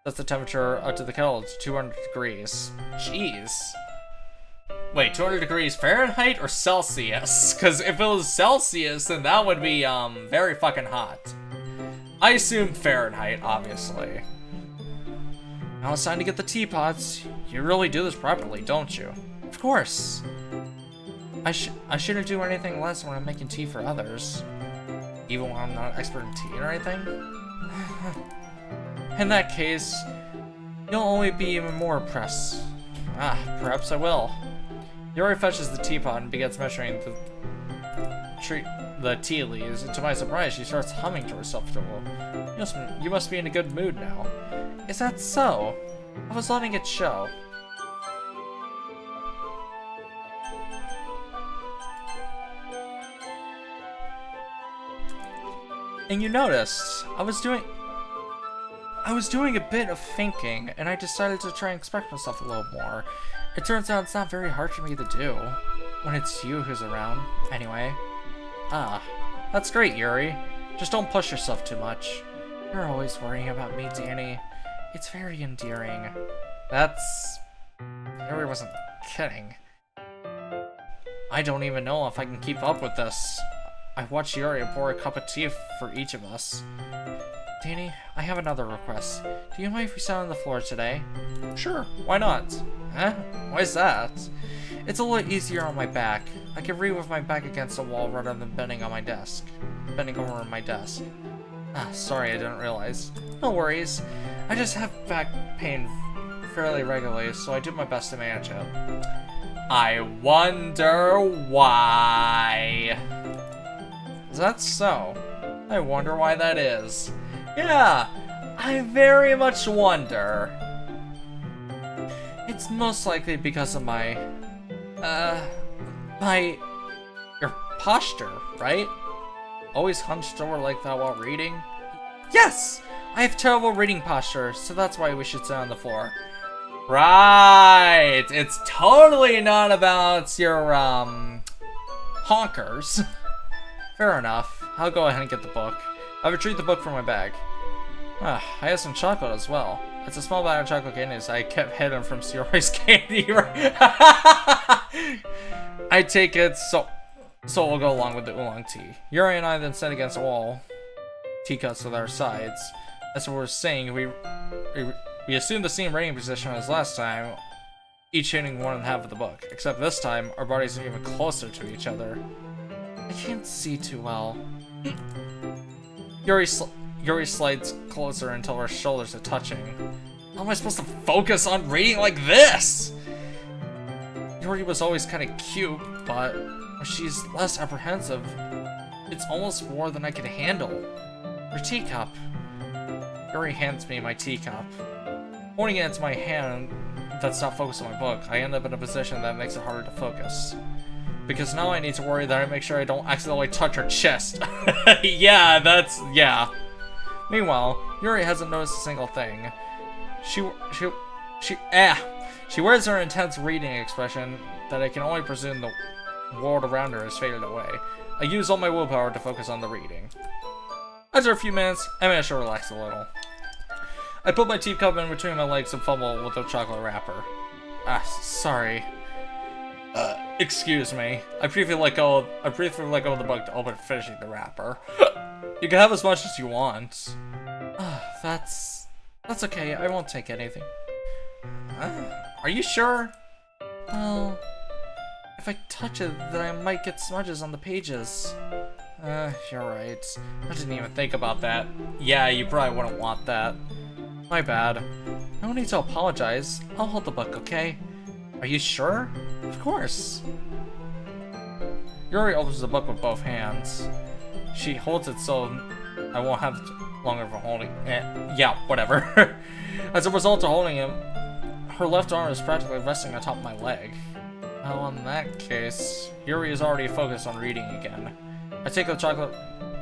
That's the temperature up to the kettle. It's 200 degrees. Jeez. Wait, 200 degrees Fahrenheit or Celsius? Because if it was Celsius, then that would be, very fucking hot. I assume Fahrenheit, obviously. Now it's time to get the teapots. You really do this properly, don't you? Of course. I shouldn't do anything less when I'm making tea for others. Even when I'm not an expert in tea or anything? In that case, you'll only be even more impressed. Perhaps I will. Yuri fetches the teapot and begins measuring the tea leaves, and to my surprise, she starts humming to herself. You must be in a good mood now. Is that so? I was letting it show. And you noticed, I was doing a bit of thinking, and I decided to try and express myself a little more. It turns out it's not very hard for me to do, when it's you who's around, anyway. That's great, Yuri. Just don't push yourself too much. You're always worrying about me, Danny. It's very endearing. Yuri wasn't kidding. I don't even know if I can keep up with this. I watched Yuri pour a cup of tea for each of us. Danny, I have another request. Do you mind if we sit on the floor today? Sure, why not? Huh? Why's that? It's a little easier on my back. I can read with my back against the wall rather than bending over my desk. Sorry, I didn't realize. No worries. I just have back pain fairly regularly, so I do my best to manage it. I wonder why. Is that so? I wonder why that is. Yeah, I very much wonder. It's most likely because of your posture, right? Always hunched over like that while reading? Yes! I have terrible reading posture, so that's why we should sit on the floor. Right! It's totally not about your, honkers. Fair enough. I'll go ahead and get the book. I'll retrieve the book from my bag. I have some chocolate as well. It's a small bag of chocolate candies I kept hidden from Yuri's candy. I take it, so we'll go along with the oolong tea. Yuri and I then sit against the wall, teacups with our sides. As we were saying, we assumed the same reading position as last time, each hitting one half of the book. Except this time, our bodies are even closer to each other. I can't see too well. Yuri slides closer until her shoulders are touching. How am I supposed to focus on reading like this? Yuri was always kind of cute, but when she's less apprehensive, It's almost more than I can handle. Your teacup. Yuri hands me my teacup. Holding it into my hand that's not focused on my book, I end up in a position that makes it harder to focus. Because now I need to worry that I make sure I don't accidentally touch her chest. Yeah. Meanwhile, Yuri hasn't noticed a single thing. She wears her intense reading expression that I can only presume the world around her has faded away. I use all my willpower to focus on the reading. After a few minutes, I manage to relax a little. I put my teacup in between my legs and fumble with the chocolate wrapper. Sorry. Excuse me. I briefly let go of the book to open finishing the wrapper. You can have as much as you want. That's okay. I won't take anything. Are you sure? Well, if I touch it, then I might get smudges on the pages. You're right. I didn't even think about that. Yeah, you probably wouldn't want that. My bad. No need to apologize. I'll hold the book, okay? Are you sure? Of course. Yuri opens the book with both hands. She holds it so I won't have longer for holding it. Yeah, whatever. As a result of holding him, her left arm is practically resting on top of my leg. Well, in that case, Yuri is already focused on reading again. I take the chocolate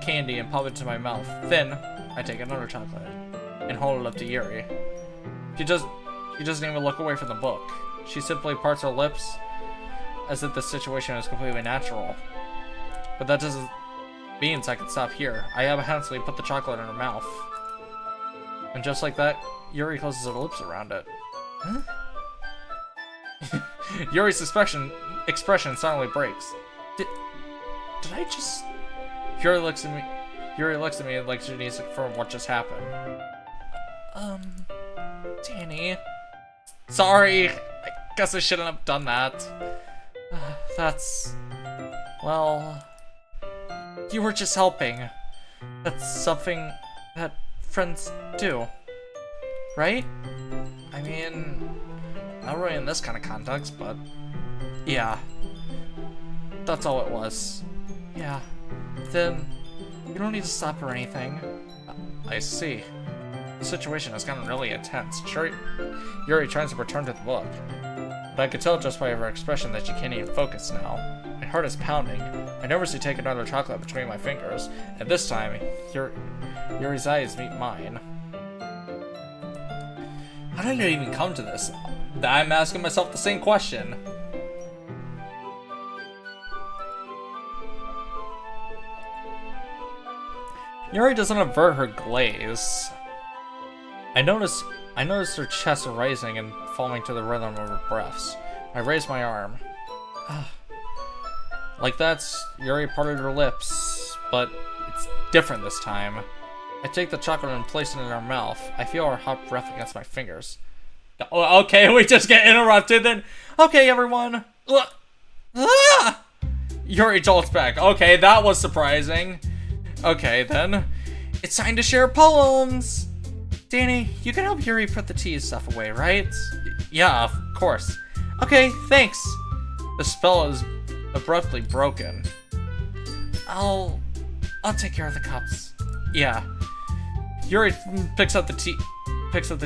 candy and pop it into my mouth. Then, I take another chocolate and hold it up to Yuri. She doesn't even look away from the book. She simply parts her lips as if the situation is completely natural. But that doesn't mean I can stop here. I absently put the chocolate in her mouth. And just like that, Yuri closes her lips around it. Huh? Yuri's expression suddenly breaks. Did I just... Yuri looks at me like she needs to confirm what just happened. Danny. Sorry. I guess I shouldn't have done that. Well... You were just helping. That's something that friends do. Right? I mean... Not really in this kind of context, but... Yeah. That's all it was. Yeah. Then... You don't need to stop or anything. I see. The situation has gotten really intense. Yuri tries to return to the book. But I could tell just by her expression that she can't even focus now. My heart is pounding. I nervously take another chocolate between my fingers, and this time, Yuri's eyes meet mine. How did it even come to this? I'm asking myself the same question. Yuri doesn't avert her glaze. I notice her chest rising and falling to the rhythm of her breaths. I raise my arm. Like that's Yuri parted her lips, but it's different this time. I take the chocolate and place it in her mouth. I feel her hot breath against my fingers. Oh, okay, we just get interrupted then. Okay, everyone. Yuri jolts back. Okay, that was surprising. Okay, then. It's time to share poems! Danny, you can help Yuri put the tea stuff away, right? Yeah, of course. Okay, thanks. The spell is abruptly broken. I'll take care of the cups. Yeah. Yuri picks up the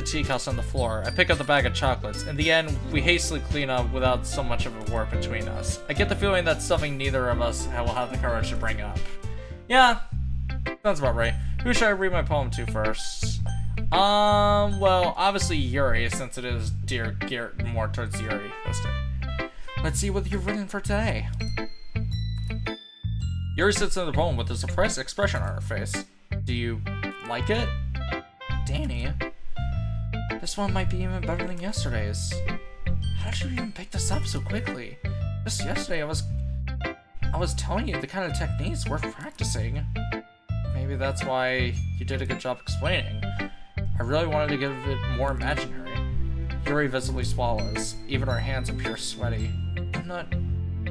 teacups on the floor. I pick up the bag of chocolates. In the end, we hastily clean up without so much of a war between us. I get the feeling that's something neither of us will have the courage to bring up. Yeah, sounds about right. Who should I read my poem to first? Well, obviously Yuri, since it is geared more towards Yuri this day. Let's see what you've written for today. Yuri sits in the poem with a suppressed expression on her face. Do you like it? Danny, this one might be even better than yesterday's. How did you even pick this up so quickly? Just yesterday I was telling you the kind of techniques worth practicing. Maybe that's why you did a good job explaining. I really wanted to give it more imaginary. Yuri visibly swallows. Even her hands appear sweaty. I'm not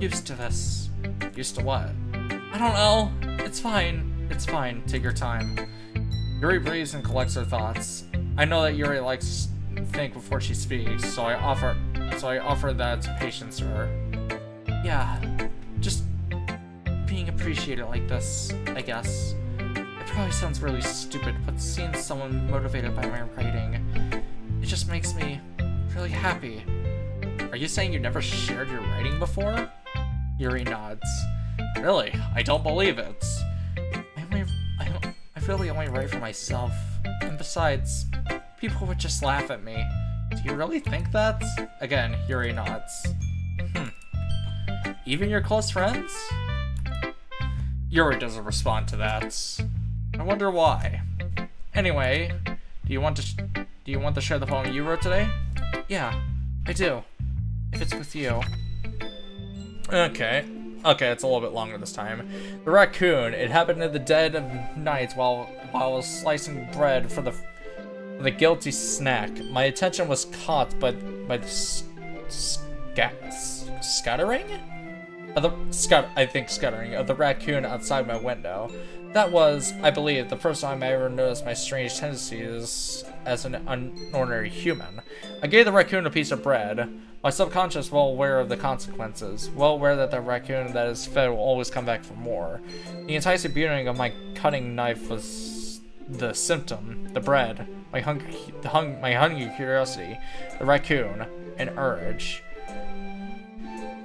used to this. Used to what? I don't know. It's fine. It's fine. Take your time. Yuri breathes and collects her thoughts. I know that Yuri likes to think before she speaks, so I offer that patience to her. Yeah, just being appreciative appreciate it like this, I guess. It probably sounds really stupid, but seeing someone motivated by my writing, it just makes me really happy. Are you saying you never shared your writing before? Yuri nods. Really? I don't believe it. I really only write for myself. And besides, people would just laugh at me. Do you really think that? Again, Yuri nods. Even your close friends? Yuri doesn't respond to that. I wonder why. Anyway, do you want to share the poem you wrote today? Yeah, I do. If it's with you. Okay, it's a little bit longer this time. The raccoon. It happened in the dead of night while I was slicing bread for the guilty snack. My attention was caught by the scattering of the raccoon outside my window. That was, I believe, the first time I ever noticed my strange tendencies as an unordinary human. I gave the raccoon a piece of bread. My subconscious, well aware of the consequences, well aware that the raccoon that is fed will always come back for more. The enticing beauty of my cutting knife was the symptom, the bread, my hungry curiosity, the raccoon, an urge.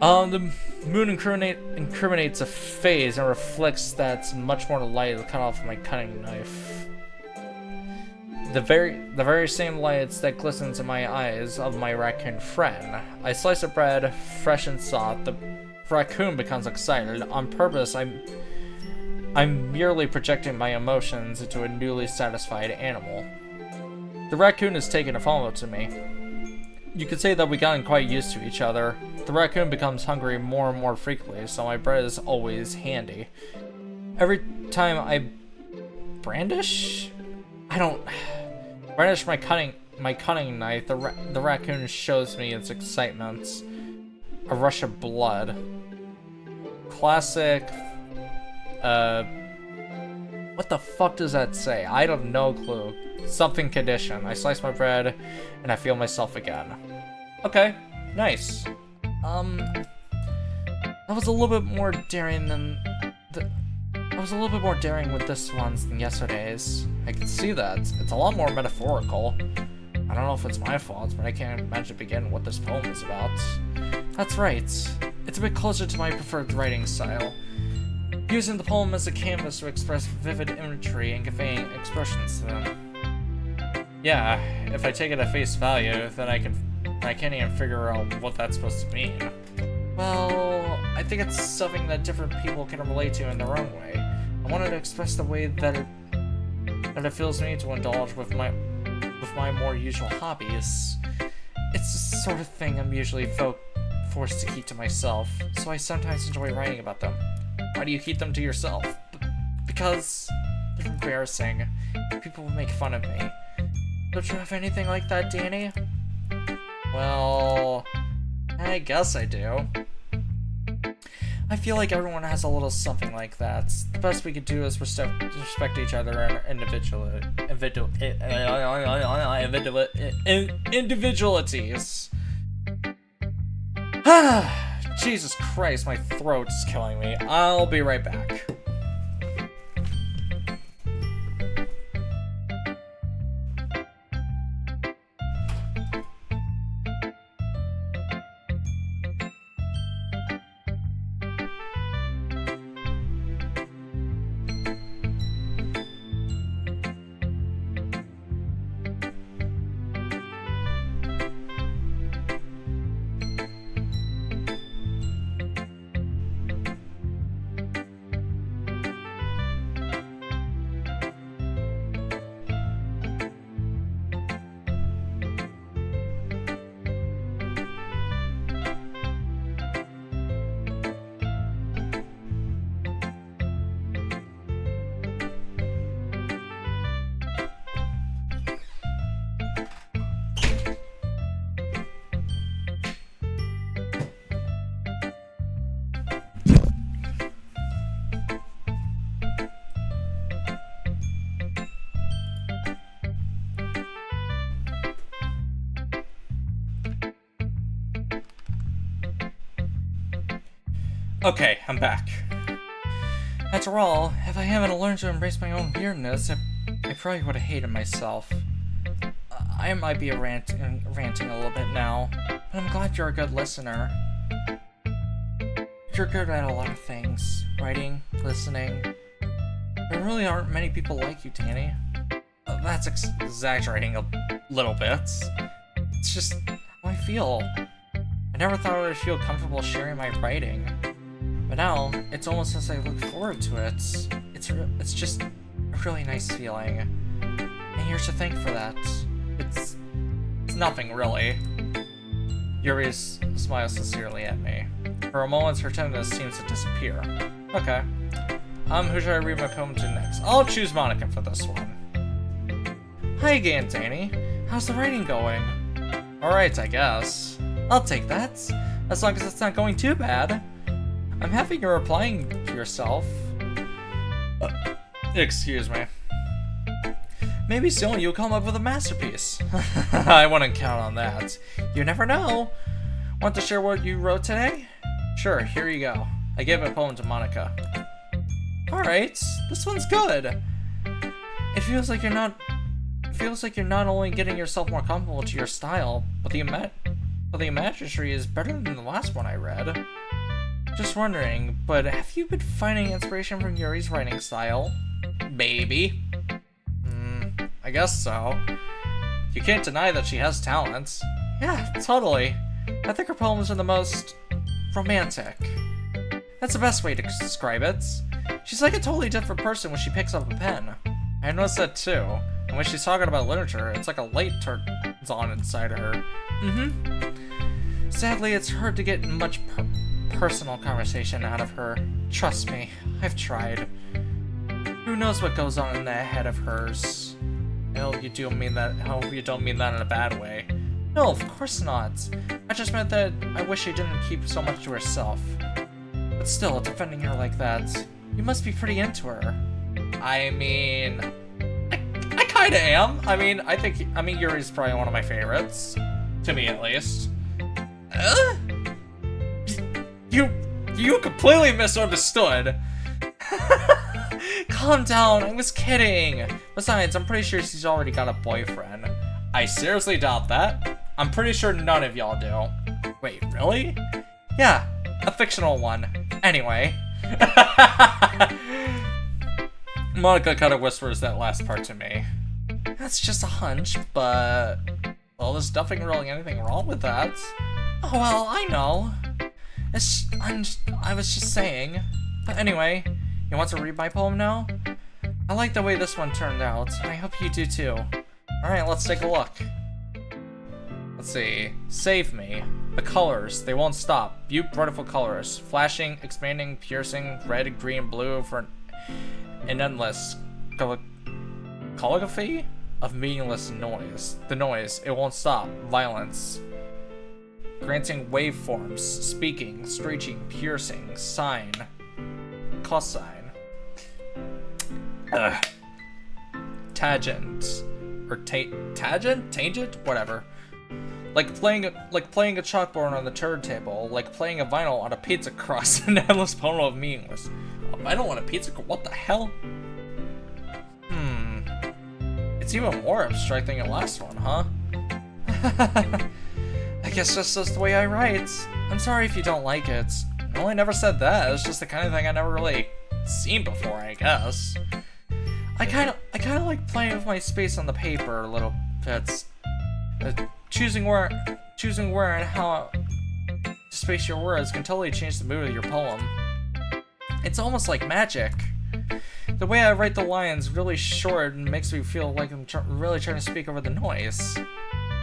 The moon incriminates a phase and reflects that's much more light cut off my cutting knife. The very same lights that glistens in my eyes of my raccoon friend. I slice the bread, fresh and soft. The raccoon becomes excited. On purpose, I'm merely projecting my emotions into a newly satisfied animal. The raccoon is taking a follow to me. You could say that we gotten quite used to each other. The raccoon becomes hungry more and more frequently, so my bread is always handy. Every time I brandish my cutting knife, the raccoon shows me its excitement. A rush of blood. Classic, what the fuck does that say? I have no clue. Something condition. I slice my bread, and I feel myself again. Okay, nice. That was a little bit more daring than I was a little bit more daring with this one's than yesterday's. I can see that. It's a lot more metaphorical. I don't know if it's my fault, but I can't imagine begin what this poem is about. That's right. It's a bit closer to my preferred writing style. Using the poem as a canvas to express vivid imagery and conveying expressions to them. Yeah, if I take it at face value, then I can't even figure out what that's supposed to mean. Well, I think it's something that different people can relate to in their own way. I wanted to express the way that it feels me to indulge with my more usual hobbies. It's the sort of thing I'm usually forced to keep to myself, so I sometimes enjoy writing about them. Why do you keep them to yourself? Because they're embarrassing. People will make fun of me. Don't you have anything like that, Danny? Well, I guess I do. I feel like everyone has a little something like that. The best we could do is respect each other and individualities. Jesus Christ, my throat is killing me. I'll be right back. Okay, I'm back. After all, if I haven't learned to embrace my own weirdness, I probably would have hated myself. I might be ranting a little bit now, but I'm glad you're a good listener. You're good at a lot of things. Writing, listening. There really aren't many people like you, Danny. That's exaggerating a little bit. It's just how I feel. I never thought I would feel comfortable sharing my writing. But now, it's almost as I look forward to it. It's just a really nice feeling. And you're to thank for that. It's nothing, really. Yuri smiles sincerely at me. For a moment, her tenderness seems to disappear. Okay. Who should I read my poem to next? I'll choose Monika for this one. Hi again, Danny. How's the writing going? Alright, I guess. I'll take that. As long as it's not going too bad. I'm happy you're replying to yourself. Excuse me. Maybe soon you'll come up with a masterpiece. I wouldn't count on that. You never know. Want to share what you wrote today? Sure, here you go. I gave a poem to Monika. Alright, this one's good. It feels like you're not only getting yourself more comfortable to your style, but the imagery is better than the last one I read. Just wondering, but have you been finding inspiration from Yuri's writing style? Maybe. I guess so. You can't deny that she has talent. Yeah, totally. I think her poems are the most romantic. That's the best way to describe it. She's like a totally different person when she picks up a pen. I noticed that too. And when she's talking about literature, it's like a light turns on inside of her. Sadly, it's hard to get much personal conversation out of her. Trust me, I've tried. Who knows what goes on in that head of hers? I hope you don't mean that in a bad way. No, of course not. I just meant that I wish she didn't keep so much to herself. But still, defending her like that, you must be pretty into her. I mean, I kinda am. I mean, Yuri's probably one of my favorites. To me, at least. You completely misunderstood. Calm down, I was kidding. Besides, I'm pretty sure she's already got a boyfriend. I seriously doubt that. I'm pretty sure none of y'all do. Wait, really? Yeah, a fictional one. Anyway. Monika kind of whispers that last part to me. That's just a hunch, but... well, there's nothing really anything wrong with that. Oh, well, I know. I was just saying. But anyway, you want to read my poem now? I like the way this one turned out, and I hope you do too. Alright, let's take a look. Let's see. Save me. The colors, they won't stop. Beautiful colors. Flashing, expanding, piercing, red, green, blue for an endless calligraphy of meaningless noise. The noise, it won't stop. Violence. Granting waveforms, speaking, screeching, piercing, sine, cosine, tangent, or tangent, whatever. Like playing a chalkboard on the turntable, like playing a vinyl on a pizza crust, an endless poem of meaningless. A vinyl on a pizza crust? What the hell? It's even more abstract than your last one, huh? I guess that's just the way I write. I'm sorry if you don't like it. No, I never said that. It's just the kind of thing I never really seen before, I guess. I kind of like playing with my space on the paper a little bit. Choosing where and how to space your words can totally change the mood of your poem. It's almost like magic. The way I write the lines really short and makes me feel like I'm really trying to speak over the noise.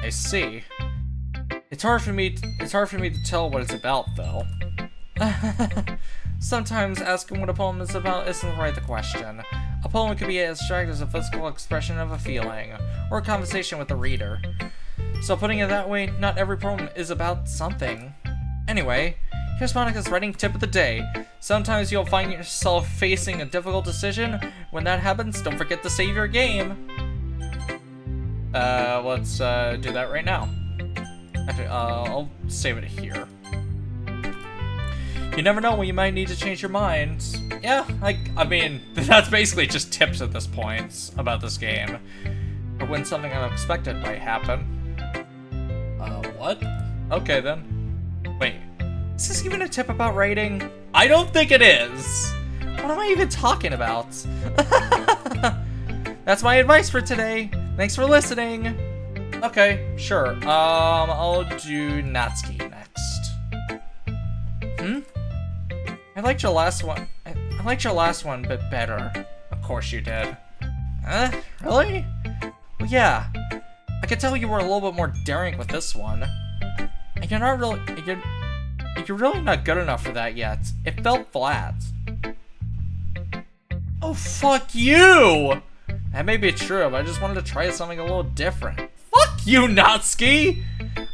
I see. It's hard for me to tell what it's about, though. Sometimes asking what a poem is about isn't right the question. A poem can be as abstract as a physical expression of a feeling, or a conversation with the reader. So putting it that way, not every poem is about something. Anyway, here's Monika's writing tip of the day. Sometimes you'll find yourself facing a difficult decision. When that happens, don't forget to save your game. Let's do that right now. Actually, I'll save it here. You never know when you might need to change your mind. Yeah, I mean, that's basically just tips at this point about this game. Or when something unexpected might happen. What? Okay then. Wait, is this even a tip about writing? I don't think it is! What am I even talking about? That's my advice for today. Thanks for listening. Okay, sure. I'll do Natsuki next. I liked your last one. I liked your last one a bit better. Of course you did. Really? Well, yeah. I could tell you were a little bit more daring with this one. And you're not really. You're really not good enough for that yet. It felt flat. Oh, fuck you! That may be true, but I just wanted to try something a little different. Fuck you, Natsuki!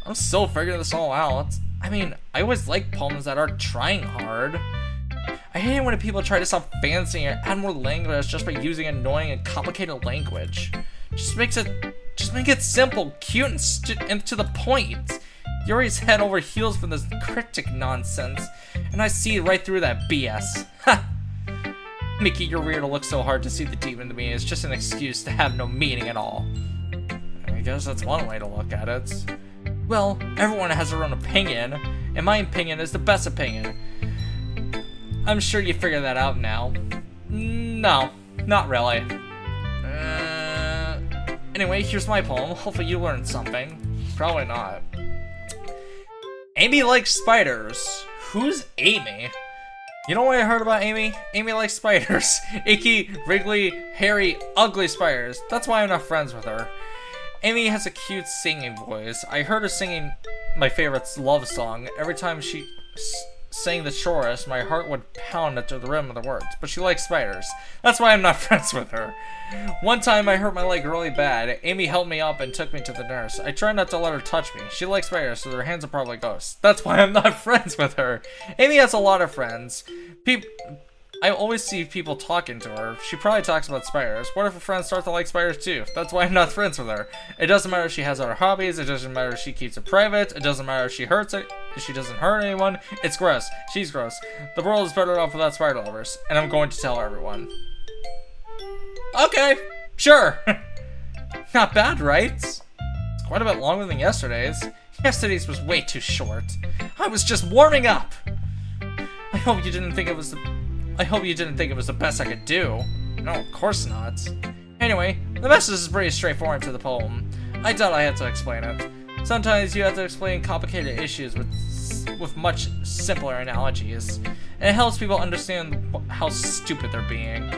I'm still figuring this all out. I mean, I always like poems that are trying hard. I hate it when people try to sound fancy and add more language just by using annoying and complicated language. Just make it simple, cute, and to the point. Yuri's head over heels for this cryptic nonsense, and I see right through that BS. Ha! Making your rear to look so hard to see the demon to me is just an excuse to have no meaning at all. I guess that's one way to look at it. Well, everyone has their own opinion, and my opinion is the best opinion. I'm sure you figured that out now. No, not really. Anyway, here's my poem. Hopefully you learned something. Probably not. Amy likes spiders. Who's Amy? You know what I heard about Amy? Amy likes spiders. Icky, wriggly, hairy, ugly spiders. That's why I'm not friends with her. Amy has a cute singing voice. I heard her singing my favorite love song. Every time she sang the chorus, my heart would pound to the rhythm of the words. But she likes spiders. That's why I'm not friends with her. One time I hurt my leg really bad. Amy helped me up and took me to the nurse. I tried not to let her touch me. She likes spiders, so their hands are probably ghosts. That's why I'm not friends with her. Amy has a lot of friends. I always see people talking to her. She probably talks about spiders. What if her friends start to like spiders too? That's why I'm not friends with her. It doesn't matter if she has other hobbies. It doesn't matter if she keeps it private. It doesn't matter if she hurts it. If she doesn't hurt anyone. It's gross. She's gross. The world is better off without spider lovers. And I'm going to tell everyone. Okay, sure. Not bad, right? It's quite a bit longer than yesterday's. Yesterday's was way too short. I was just warming up. I hope you didn't think it was the best I could do. No, of course not. Anyway, the message is pretty straightforward to the poem. I doubt I had to explain it. Sometimes you have to explain complicated issues with much simpler analogies, and it helps people understand how stupid they're being.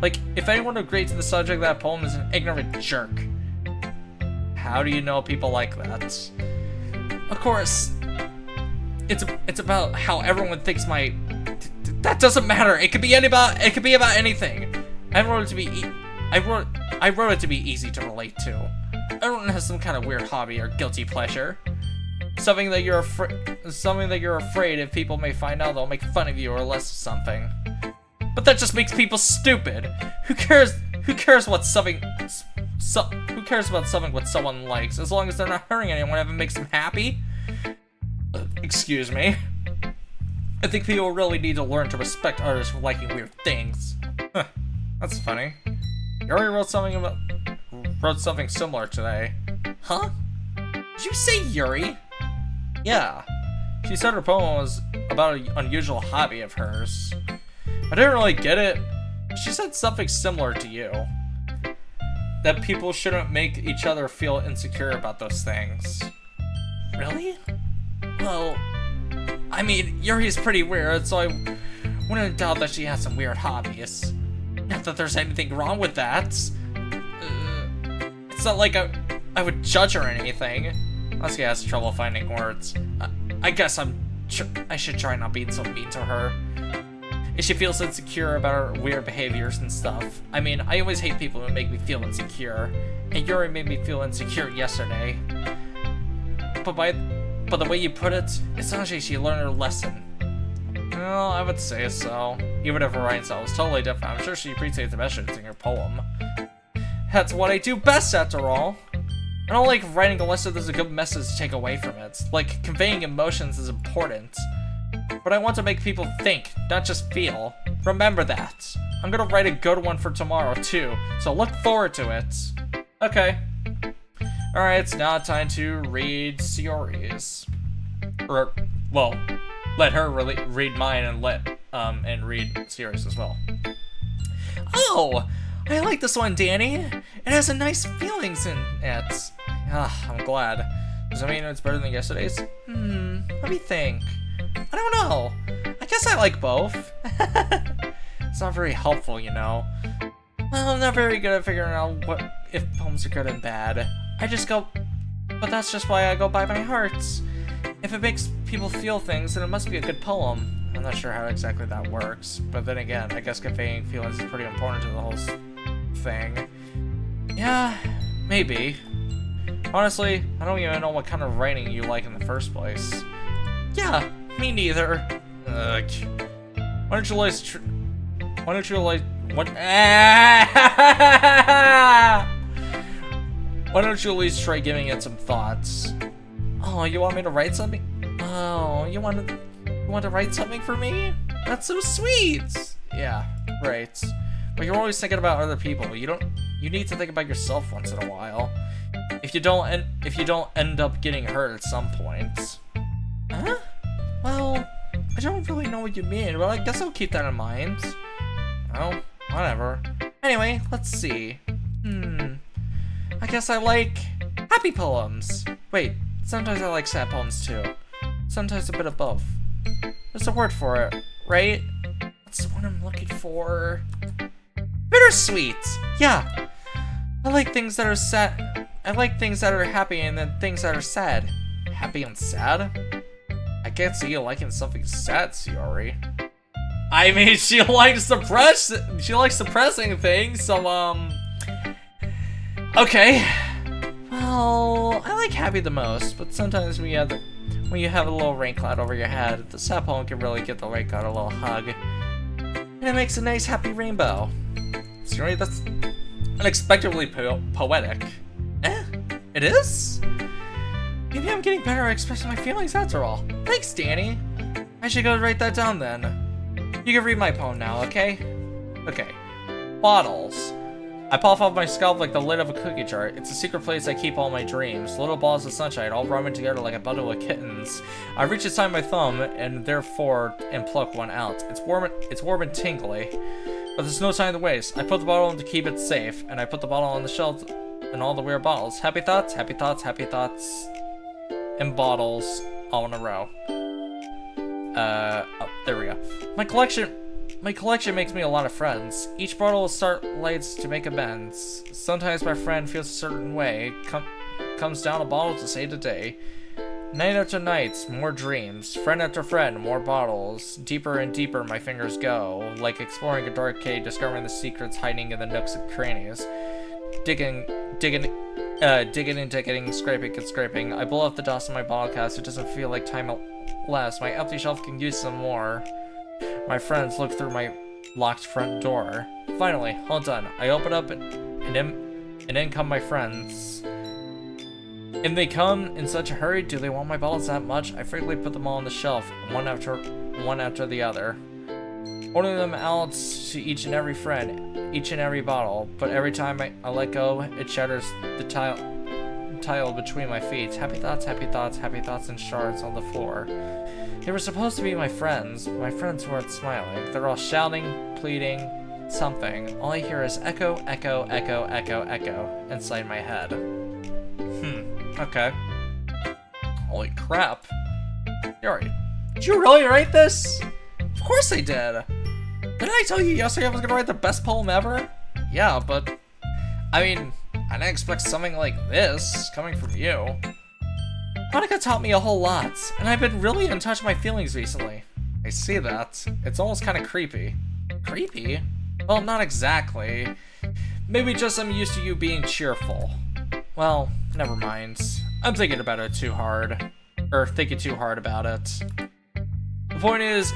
Like, if anyone agreed to the subject of that poem is an ignorant jerk. How do you know people like that? Of course, it's about how everyone thinks my... That doesn't matter. It could be about anything. I wrote it to be easy to relate to. Everyone has some kind of weird hobby or guilty pleasure. Something that you're afraid if people may find out they'll make fun of you or less of something. But that just makes people stupid. Who cares about something what someone likes, as long as they're not hurting anyone if it makes them happy? Excuse me. I think people really need to learn to respect artists for liking weird things. Huh, that's funny. Yuri wrote something similar today. Huh? Did you say Yuri? Yeah. She said her poem was about an unusual hobby of hers. I didn't really get it. She said something similar to you. That people shouldn't make each other feel insecure about those things. Really? Well, I mean, Yuri's pretty weird, so I wouldn't doubt that she has some weird hobbies. Not that there's anything wrong with that. It's not like I would judge her or anything. Asuka has trouble finding words. I guess I should try not being so mean to her. If she feels insecure about her weird behaviors and stuff. I mean, I always hate people who make me feel insecure. And Yuri made me feel insecure yesterday. But the way you put it, it sounds like she learned her lesson. Well, I would say so. Even if her writing style was totally different, I'm sure she appreciates the message in her poem. That's what I do best, after all. I don't like writing unless there's a good message to take away from it. Like, conveying emotions is important. But I want to make people think, not just feel. Remember that. I'm gonna write a good one for tomorrow, too, so look forward to it. Okay. Alright, it's now time to read Sayori's. Or, well, let her read mine and read Sayori's as well. Oh! I like this one, Danny. It has a nice feelings in it. I'm glad. Does that mean it's better than yesterday's? Let me think. I don't know. I guess I like both. It's not very helpful, you know. Well, I'm not very good at figuring out if poems are good and bad. I just go, but that's just why I go by my heart. If it makes people feel things, then it must be a good poem. I'm not sure how exactly that works, but then again, I guess conveying feelings is pretty important to the whole thing. Yeah, maybe. Honestly, I don't even know what kind of writing you like in the first place. Yeah, me neither. Ugh. Why don't you at least try giving it some thoughts? Oh, you want me to write something? Oh, you want to write something for me? That's so sweet. Yeah, right. But you're always thinking about other people. You need to think about yourself once in a while. If you don't end up getting hurt at some point. Huh? Well, I don't really know what you mean, but I guess I'll keep that in mind. Well, whatever. Anyway, let's see. I guess I like happy poems. Wait, sometimes I like sad poems too. Sometimes a bit of both. There's a word for it, right? That's what I'm looking for. Bittersweet! Yeah. I like things that are sad. I like things that are happy and then things that are sad. Happy and sad? I can't see you liking something sad, Sayori. I mean, she likes suppressing things, so, okay. Well, I like happy the most, but sometimes when you have a little rain cloud over your head, the sad poem can really give the rain cloud a little hug. And it makes a nice happy rainbow. Sayori, that's unexpectedly poetic. It is? Maybe I'm getting better at expressing my feelings after all. Thanks, Danny. I should go write that down then. You can read my poem now, okay? Okay. Bottles. I pop off my scalp like the lid of a cookie jar. It's a secret place I keep all my dreams. Little balls of sunshine all rubbing together like a bundle of kittens. I reach inside my thumb and pluck one out. It's warm and tingly. But there's no time to waste. I put the bottle in to keep it safe, and I put the bottle on the shelf and all the weird bottles. Happy thoughts, happy thoughts, happy thoughts. And bottles all in a row. Oh, there we go. My collection makes me a lot of friends. Each bottle will start lights to make amends. Sometimes my friend feels a certain way. Comes down a bottle to say today. Night after night, more dreams. Friend after friend, more bottles. Deeper and deeper my fingers go. Like exploring a dark cave, discovering the secrets hiding in the nooks and crannies. Digging, scraping and scraping. I blow off the dust in my bottle cap so it doesn't feel like time lasts. My empty shelf can use some more. My friends look through my locked front door. Finally, all done. I open up and in come my friends. And they come in such a hurry. Do they want my bottles that much? I frequently put them all on the shelf, one after the other. Holding them out to each and every friend, each and every bottle. But every time I let go, it shatters the tile between my feet. Happy thoughts, and shards on the floor. They were supposed to be my friends weren't smiling. They're all shouting, pleading, something. All I hear is echo, echo, echo, echo, echo inside my head. Okay. Holy crap. Yuri, did you really write this? Of course I did. Didn't I tell you yesterday I was gonna write the best poem ever? Yeah, but I mean, I didn't expect something like this coming from you. Monika taught me a whole lot, and I've been really in touch with my feelings recently. I see that. It's almost kind of creepy. Creepy? Well, not exactly. Maybe just I'm used to you being cheerful. Well, never mind. I'm thinking about it too hard. Or thinking too hard about it. The point is,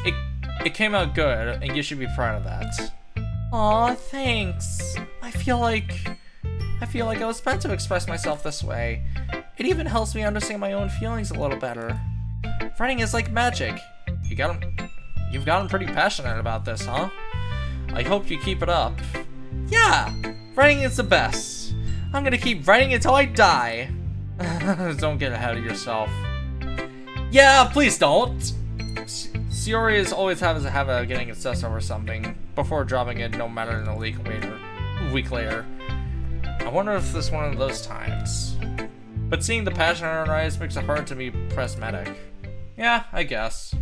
it came out good, and you should be proud of that. Aw, thanks. I feel like I was meant to express myself this way. It even helps me understand my own feelings a little better. Writing is like magic. You've gotten pretty passionate about this, huh? I hope you keep it up. Yeah, writing is the best. I'm gonna keep writing until I die. Don't get ahead of yourself. Yeah, please don't. Shiori is always has a habit of getting obsessed over something before dropping it, no matter in a week later. I wonder if this is one of those times. But seeing the passion in her eyes makes it hard to be prismatic. Yeah, I guess.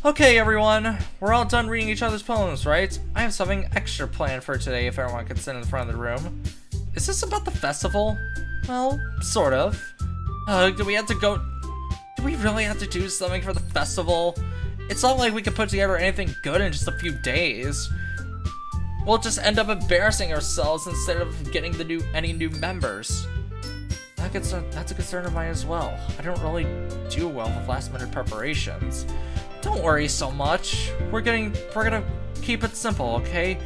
Okay, everyone. We're all done reading each other's poems, right? I have something extra planned for today if everyone can sit in the front of the room. Is this about the festival? Well, sort of. Do we really have to do something for the festival? It's not like we can put together anything good in just a few days. We'll just end up embarrassing ourselves instead of getting any new members. That's a concern of mine as well. I don't really do well with last-minute preparations. Don't worry so much. We're gonna keep it simple, okay?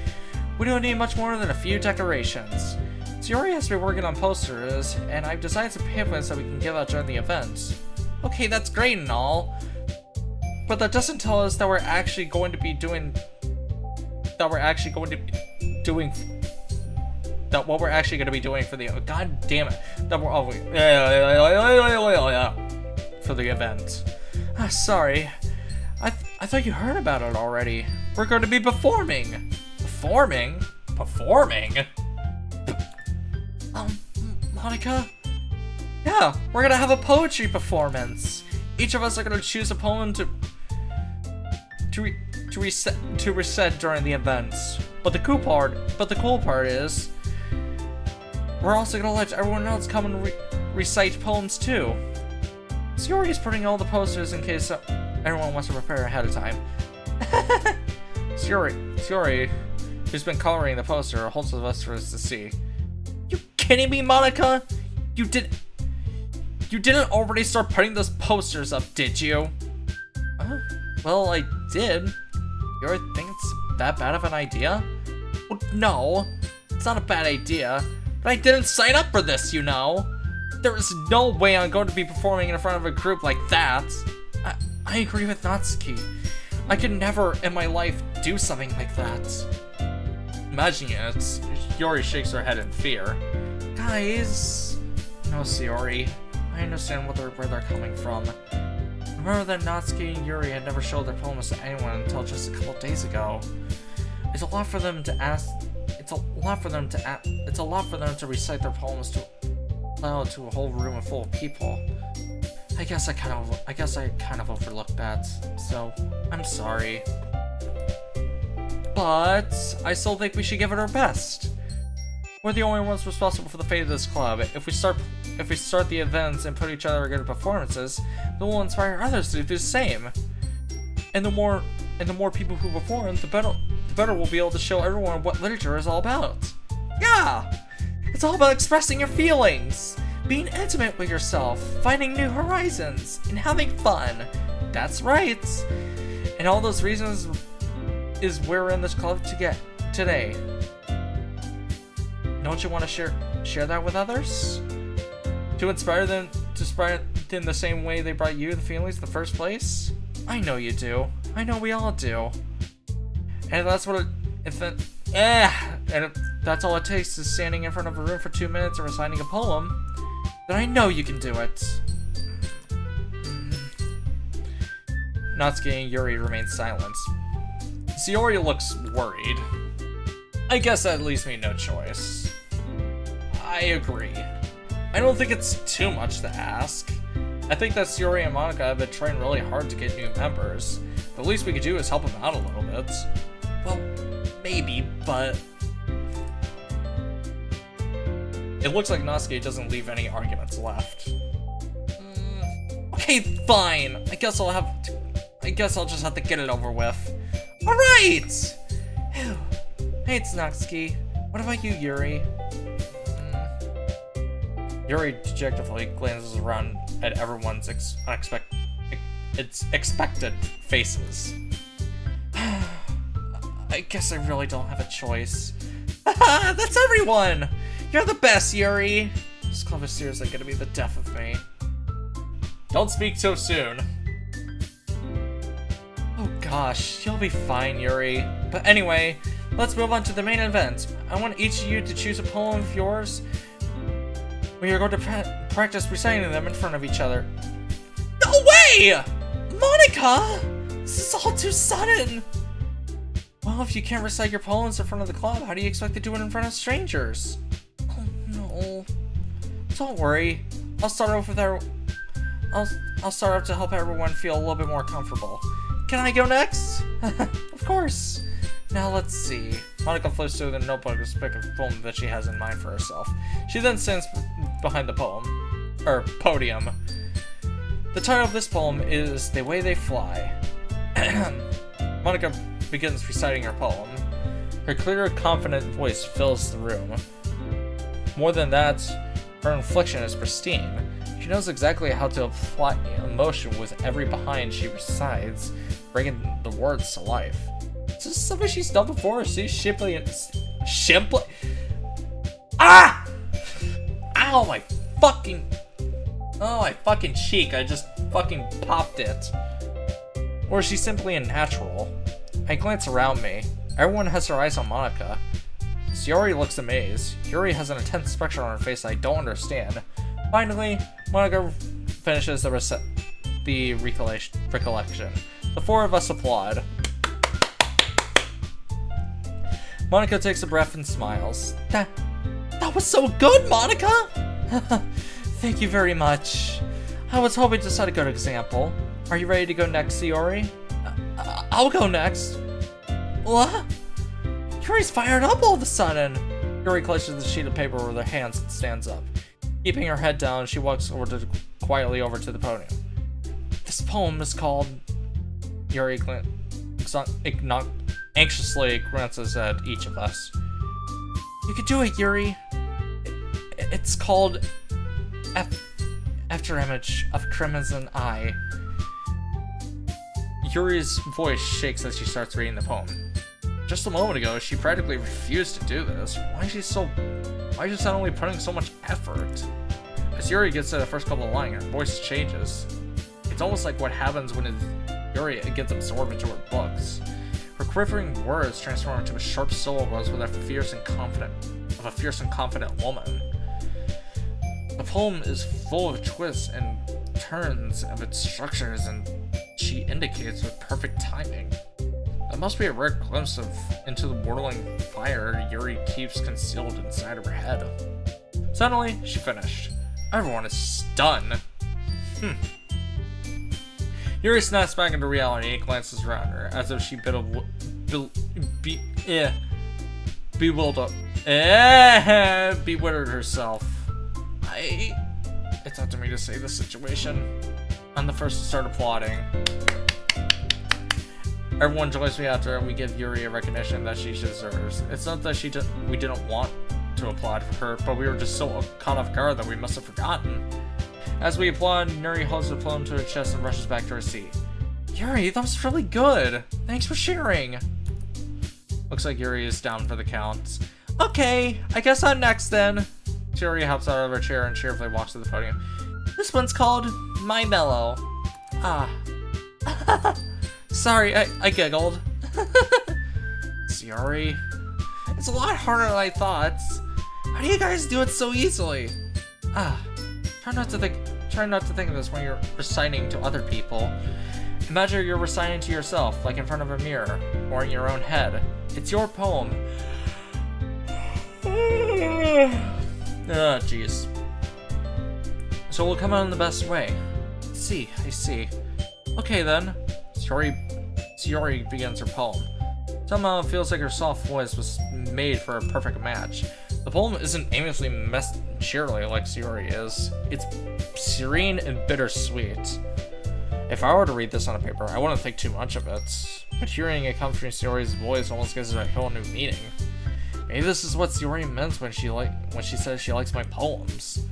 We don't need much more than a few decorations. Shiori has been working on posters, and I've designed some pamphlets that we can give out during the event. Okay, that's great and all, but that doesn't tell us that we're actually going to be doing. What we're actually going to be doing for the. God damn it! For the event. Sorry, I thought you heard about it already. We're going to be performing. Performing. Monika? Yeah, we're gonna have a poetry performance. Each of us are gonna choose a poem to recite during the events. But the cool part is, we're also gonna let everyone else come and recite poems too. Shiori's putting all the posters in case everyone wants to prepare ahead of time. Shiori, who's been coloring the poster, holds of us for us to see. You kidding me, Monika? You didn't already start putting those posters up, did you? Well, I did. You really think it's that bad of an idea? Well, no, it's not a bad idea, but I didn't sign up for this, you know. There is no way I'm going to be performing in front of a group like that. I agree with Natsuki. I could never in my life do something like that. Imagining it, Shiori shakes her head in fear. Guys, no, Shiori. I understand where they're coming from. Remember that Natsuki and Yuri had never showed their poems to anyone until just a couple days ago. It's a lot for them to recite their poems to a whole room full of people. I guess I kind of overlooked that, so I'm sorry. But I still think we should give it our best. We're the only ones responsible for the fate of this club. If we start the events and put each other in good performances, then we'll inspire others to do the same. And the more people who perform, the better we'll be able to show everyone what literature is all about. Yeah! It's all about expressing your feelings, being intimate with yourself, finding new horizons, and having fun. That's right. And all those reasons is we're in this club today. Don't you want to share that with others? To inspire them in the same way they brought you the feelings in the first place? I know you do. I know we all do. And if that's all it takes is standing in front of a room for 2 minutes and reciting a poem, then I know you can do it. Natsuki and Yuri remain silent. Shiori looks worried. I guess that leaves me no choice. I agree. I don't think it's too much to ask. I think that Shiori and Monika have been trying really hard to get new members. The least we could do is help them out a little bit. Well, maybe, but... It looks like Natsuki doesn't leave any arguments left. Okay, fine. I guess I'll just have to get it over with. Alright! Hey, it's Natsuki. What about you, Yuri? Yuri dejectedly glances around at everyone's expected faces. I guess I really don't have a choice. Haha, that's everyone! You're the best, Yuri! This club is seriously gonna be the death of me. Don't speak so soon. gosh, you'll be fine, Yuri. But anyway, let's move on to the main event. I want each of you to choose a poem of yours. We are going to practice reciting them in front of each other. No way! Monika! This is all too sudden! Well, if you can't recite your poems in front of the club, how do you expect to do it in front of strangers? Oh no. Don't worry. I'll start off to help everyone feel a little bit more comfortable. Can I go next? Of course. Now let's see. Monika flips through the notebook to pick a poem that she has in mind for herself. She then stands behind the podium. The title of this poem is The Way They Fly. Monika begins reciting her poem. Her clear, confident voice fills the room. More than that, her inflection is pristine. She knows exactly how to apply emotion with every behind she recites, bringing the words to life. Is this something she's done before? See, Shipley. Ah! Ow, my fucking cheek. I just fucking popped it. Or is she simply a natural? I glance around me. Everyone has their eyes on Monika. Yuri looks amazed. Yuri has an intense expression on her face I don't understand. Finally, Monika finishes the recollection. The four of us applaud. Monika takes a breath and smiles. That was so good, Monika! Thank you very much. I was hoping to set a good example. Are you ready to go next, Yuri? I'll go next. What? Yuri's fired up all of a sudden. Yuri clutches the sheet of paper with her hands and stands up. Keeping her head down, she walks quietly over to the podium. This poem is called... Yuri anxiously glances at each of us. You can do it, Yuri. It's called Afterimage of Crimson Eye. Yuri's voice shakes as she starts reading the poem. Just a moment ago, she practically refused to do this. Why is she suddenly putting so much effort? As Yuri gets to the first couple of lines, her voice changes. It's almost like what happens when Yuri gets absorbed into her books. Her quivering words transform into a sharp syllables with a fierce and confident woman. The poem is full of twists and turns of its structures, and she indicates with perfect timing. That must be a rare glimpse into the whirling fire Yuri keeps concealed inside of her head. Suddenly, she finished. Everyone is stunned. Yuri snaps back into reality and glances around her, as if she bewildered herself. It's up to me to save the situation. I'm the first to start applauding. Everyone joins me after, and we give Yuri a recognition that she deserves. It's not that we didn't want to applaud for her, but we were just so caught off guard that we must have forgotten. As we applaud, Yuri holds the poem to her chest and rushes back to her seat. Yuri, that was really good. Thanks for sharing. Looks like Yuri is down for the count. Okay, I guess I'm next then. Yuri hops out of her chair and cheerfully walks to the podium. This one's called My Mellow. Ah. Sorry, I giggled. Yuri, it's a lot harder than I thought. How do you guys do it so easily? Try not to think of this when you're reciting to other people. Imagine you're reciting to yourself, like in front of a mirror, or in your own head. It's your poem. Jeez. So we'll come out in the best way. I see. Okay then. Yuri begins her poem. Somehow it feels like her soft voice was made for a perfect match. The poem isn't aimlessly cheerily like Yuri is. It's serene and bittersweet. If I were to read this on a paper, I wouldn't think too much of it. But hearing it come from Yuri's voice almost gives it a whole new meaning. Maybe this is what Yuri meant when she says she likes my poems.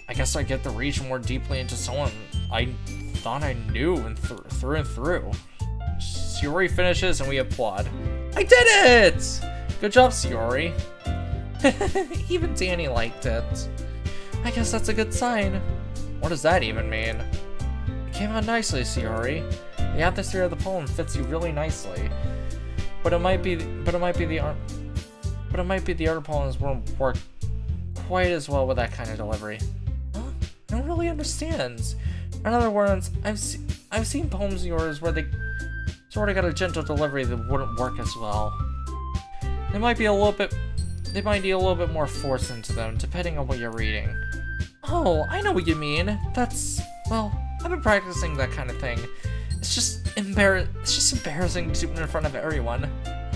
I guess I get to reach more deeply into someone I thought I knew and through and through. Yuri finishes and we applaud. I did it! Good job, Yuri. Even Danny liked it. I guess that's a good sign. What does that even mean? It came out nicely, Yuri. The atmosphere of the poem fits you really nicely. But it might be the other poems won't work quite as well with that kind of delivery. Huh? I don't really understand. In other words, I've seen poems of yours where they sort of got a gentle delivery that wouldn't work as well. They might need a little bit more force into them, depending on what you're reading. Oh, I know what you mean. Well, I've been practicing that kind of thing. It's just embarrassing to do it in front of everyone.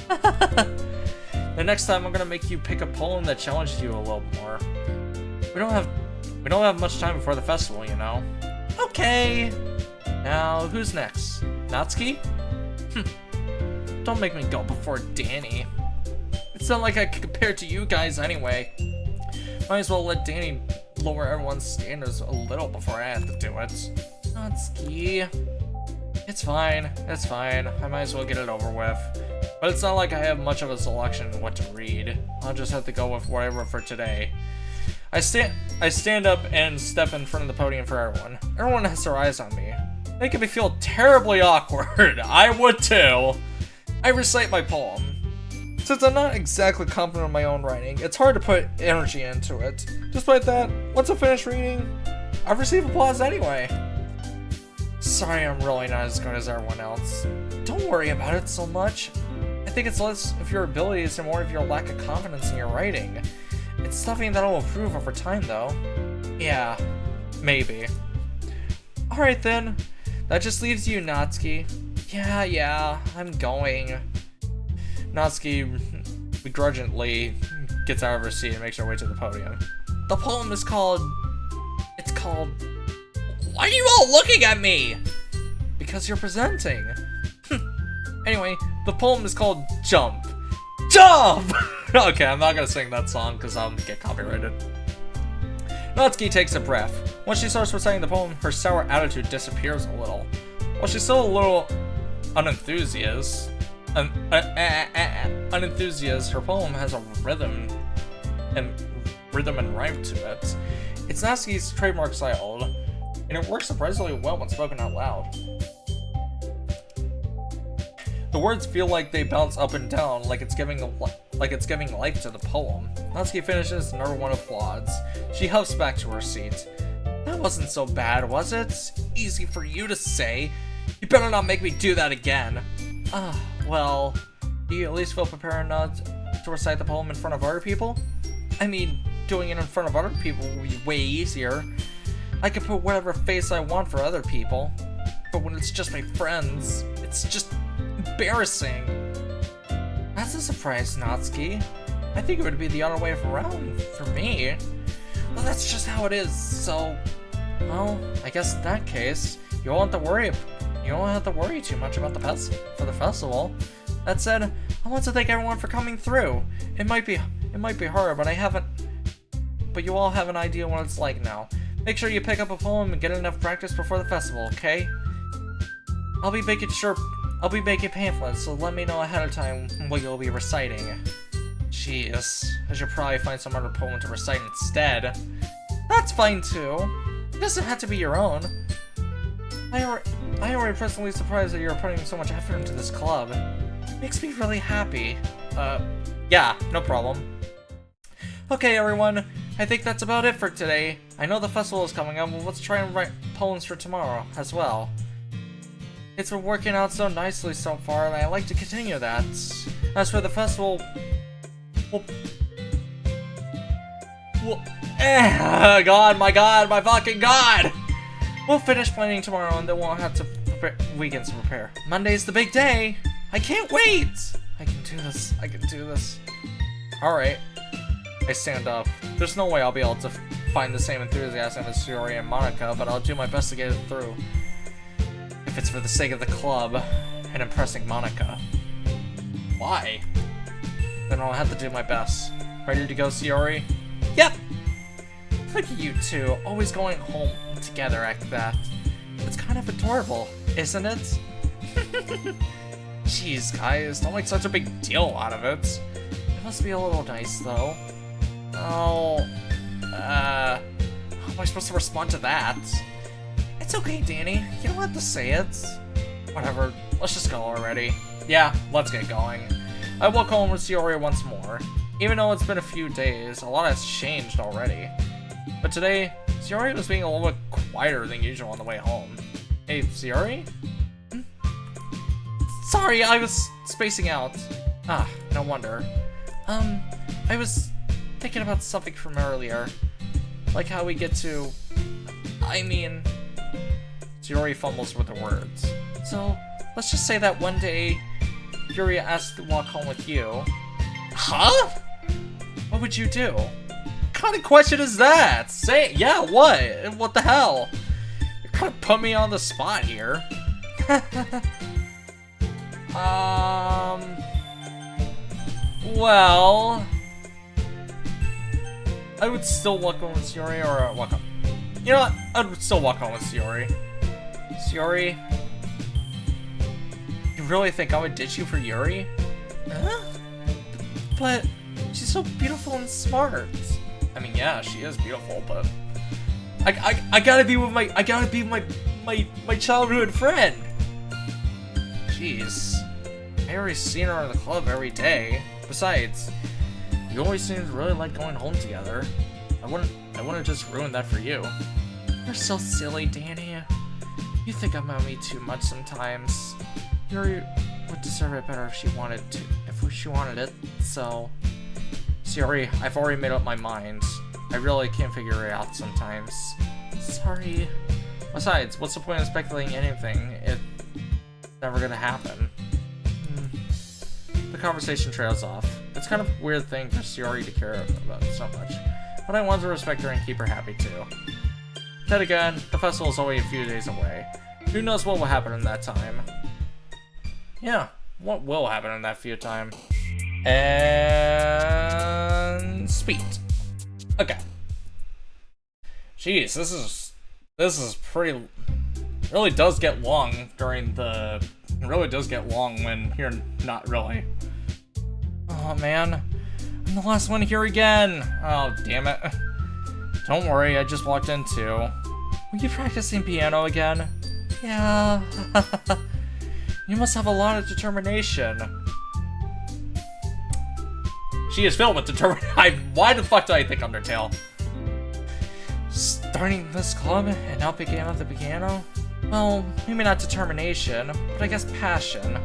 The next time I'm gonna make you pick a poem that challenges you a little more. We don't have much time before the festival, you know. Okay. Now, who's next? Natsuki? Don't make me go before Danny. It's not like I can compare to you guys anyway. Might as well let Danny lower everyone's standards a little before I have to do it. Natsuki. It's fine. I might as well get it over with. But it's not like I have much of a selection of what to read. I'll just have to go with whatever for today. I stand up and step in front of the podium for everyone. Everyone has their eyes on me. Making me feel terribly awkward. I would too. I recite my poem. Since I'm not exactly confident in my own writing, it's hard to put energy into it. Despite that, once I finish reading, I receive applause anyway. Sorry, I'm really not as good as everyone else. Don't worry about it so much. I think it's less of your abilities and more of your lack of confidence in your writing. It's something that'll improve over time, though. Yeah, maybe. Alright then, that just leaves you, Natsuki. Yeah, I'm going. Natsuki begrudgingly gets out of her seat and makes her way to the podium. The poem is called... Why are you all looking at me? Because you're presenting. Anyway, the poem is called Jump. Jump! Okay, I'm not gonna sing that song because I'll get copyrighted. Natsuki takes a breath. Once she starts reciting the poem, her sour attitude disappears a little. While she's still a little unenthusiastic, her poem has a rhythm and rhyme to it. It's Natsuki's trademark style, and it works surprisingly well when spoken out loud. The words feel like they bounce up and down, like it's giving life to the poem. Natsuki finishes, and everyone applauds. She huffs back to her seat. That wasn't so bad, was it? Easy for you to say. You better not make me do that again. Well, do you at least feel prepared enough to recite the poem in front of other people? I mean, doing it in front of other people will be way easier. I can put whatever face I want for other people, but when it's just my friends, it's just embarrassing. That's a surprise, Natsuki. I think it would be the other way around for me. Well, that's just how it is, so... Well, I guess in that case, you won't have to worry too much about the festival. That said, I want to thank everyone for coming through. It might be hard, but you all have an idea what it's like now. Make sure you pick up a poem and get enough practice before the festival, okay? I'll be making pamphlets, so let me know ahead of time what you'll be reciting. Jeez, I should probably find some other poem to recite instead. That's fine too. It doesn't have to be your own. I am personally surprised that you're putting so much effort into this club. It makes me really happy. Yeah, no problem. Okay, everyone, I think that's about it for today. I know the festival is coming up, but let's try and write poems for tomorrow as well. It's been working out so nicely so far, and I'd like to continue that. As for the festival... God, my fucking God! We'll finish planning tomorrow, and then we'll have to weekends to prepare. Monday's the big day! I can't wait! I can do this. Alright. I stand up. There's no way I'll be able to find the same enthusiasm as Shiori and Monika, but I'll do my best to get it through. If it's for the sake of the club and impressing Monika. Why? Then I'll have to do my best. Ready to go, Shiori? Yep! Look at you two, always going home together like that. It's kind of adorable, isn't it? Jeez, guys, don't make such a big deal out of it. It must be a little nice, though. Oh, how am I supposed to respond to that? It's okay, Danny. You don't have to say it. Whatever, let's just go already. Yeah, let's get going. I walk home with Shiori once more. Even though it's been a few days, a lot has changed already. But today, Shiori was being a little bit quieter than usual on the way home. Hey, Shiori? Sorry, I was spacing out. Ah, no wonder. I was thinking about something from earlier. Like how we get to... I mean... Shiori fumbles with the words. So, let's just say that one day, Yuri asked to walk home with you. Huh? What would you do? What kind of question is that? Say, yeah, what? What the hell? You're kind of putting me on the spot here. Well... I would still walk home with Shiori, or walk home. You know what? I would still walk home with Shiori. Shiori? You really think I would ditch you for Yuri? Huh? But she's so beautiful and smart. I mean, yeah, she is beautiful, but I gotta be with my childhood friend. Jeez, I already seen her in the club every day. Besides, you always seem to really like going home together. I wouldn't just ruin that for you. You're so silly, Danny. You think about me too much sometimes. Yuri would deserve it better if she wanted it. So, Shiori, I've already made up my mind. I really can't figure it out sometimes. Sorry. Besides, what's the point of speculating anything if it's never gonna happen? The conversation trails off. It's kind of a weird thing for Shiori to care about so much, but I want to respect her and keep her happy too. Then again, the festival is only a few days away. Who knows what will happen in that time? Yeah, what will happen in that few time? And speed. Okay. Jeez, this is pretty. Really does get long during the. It really does get long when you're not really. Oh man, I'm the last one here again. Oh damn it. Don't worry, I just walked in too. Were you practicing piano again? Yeah. You must have a lot of determination. She is filled with determination. Why the fuck do I think Undertale? Starting this club and not picking up the piano? Well, maybe not determination, but I guess passion.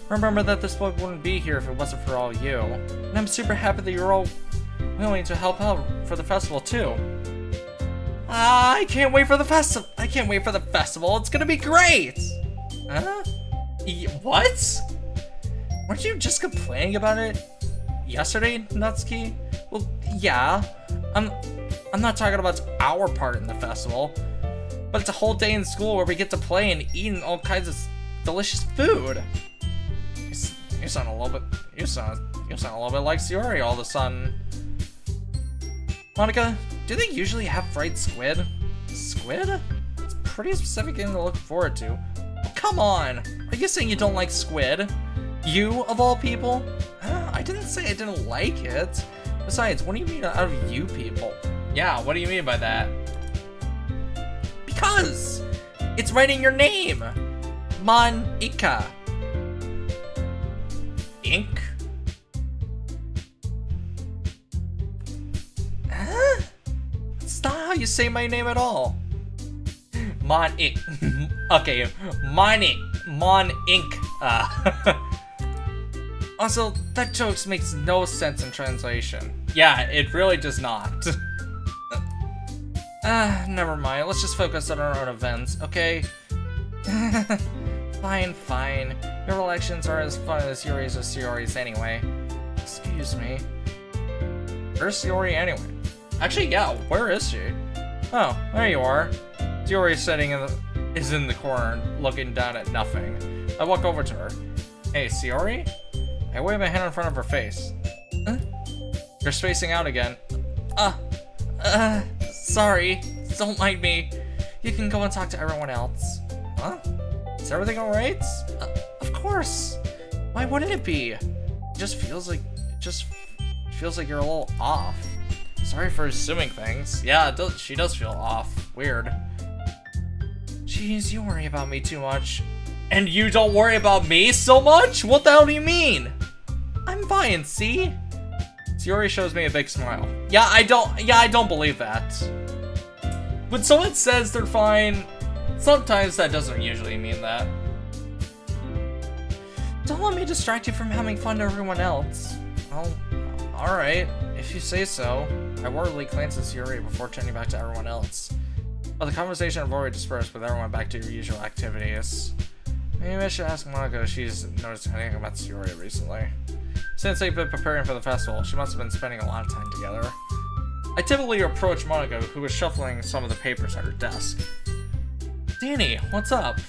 Remember that this book wouldn't be here if it wasn't for all you. And I'm super happy that you're all willing to help out for the festival too. I can't wait for the festival. I can't wait for the festival. It's gonna be great. Huh? What? Weren't you just complaining about it yesterday, Natsuki? Well, yeah. I'm not talking about our part in the festival, but it's a whole day in school where we get to play and eat all kinds of delicious food. You sound a little bit. You sound a little bit like Shiori all of a sudden. Monika, do they usually have fried squid? Squid? It's a pretty specific thing to look forward to. Oh, come on! Are you saying you don't like squid? You, of all people? I didn't say I didn't like it. Besides, what do you mean out of you people? Yeah, what do you mean by that? Because! It's right in your name! Monika. Ink? Huh? That's not how you say my name at all. Mon-ink. Okay, Mon-ink. Also, that joke makes no sense in translation. Yeah, it really does not. Never mind. Let's just focus on our own events, okay? Fine. Your elections are as fun as Shiori's anyway. Excuse me. Where's Shiori anyway? Actually, yeah, where is she? Oh, there you are. Shiori is in the corner, looking down at nothing. I walk over to her. Hey, Shiori? I wave my hand in front of her face. Huh? You're spacing out again. Sorry. Don't mind me. You can go and talk to everyone else. Huh? Is everything alright? Of course. Why wouldn't it be? It just feels like you're a little off. Sorry for assuming things. Yeah, she does feel off. Weird. Jeez, you worry about me too much. And you don't worry about me so much? What the hell do you mean? I'm fine, see? Sayori shows me a big smile. Yeah, I don't believe that. When someone says they're fine, sometimes that doesn't usually mean that. Don't let me distract you from having fun to everyone else. Well, alright, if you say so. I worriedly glanced at Sayori before turning back to everyone else. But the conversation had already dispersed with everyone back to your usual activities. Maybe I should ask Monika if she's noticed anything about Sayori recently. Since they've been preparing for the festival, she must have been spending a lot of time together. I typically approach Monika, who was shuffling some of the papers at her desk. Danny, what's up?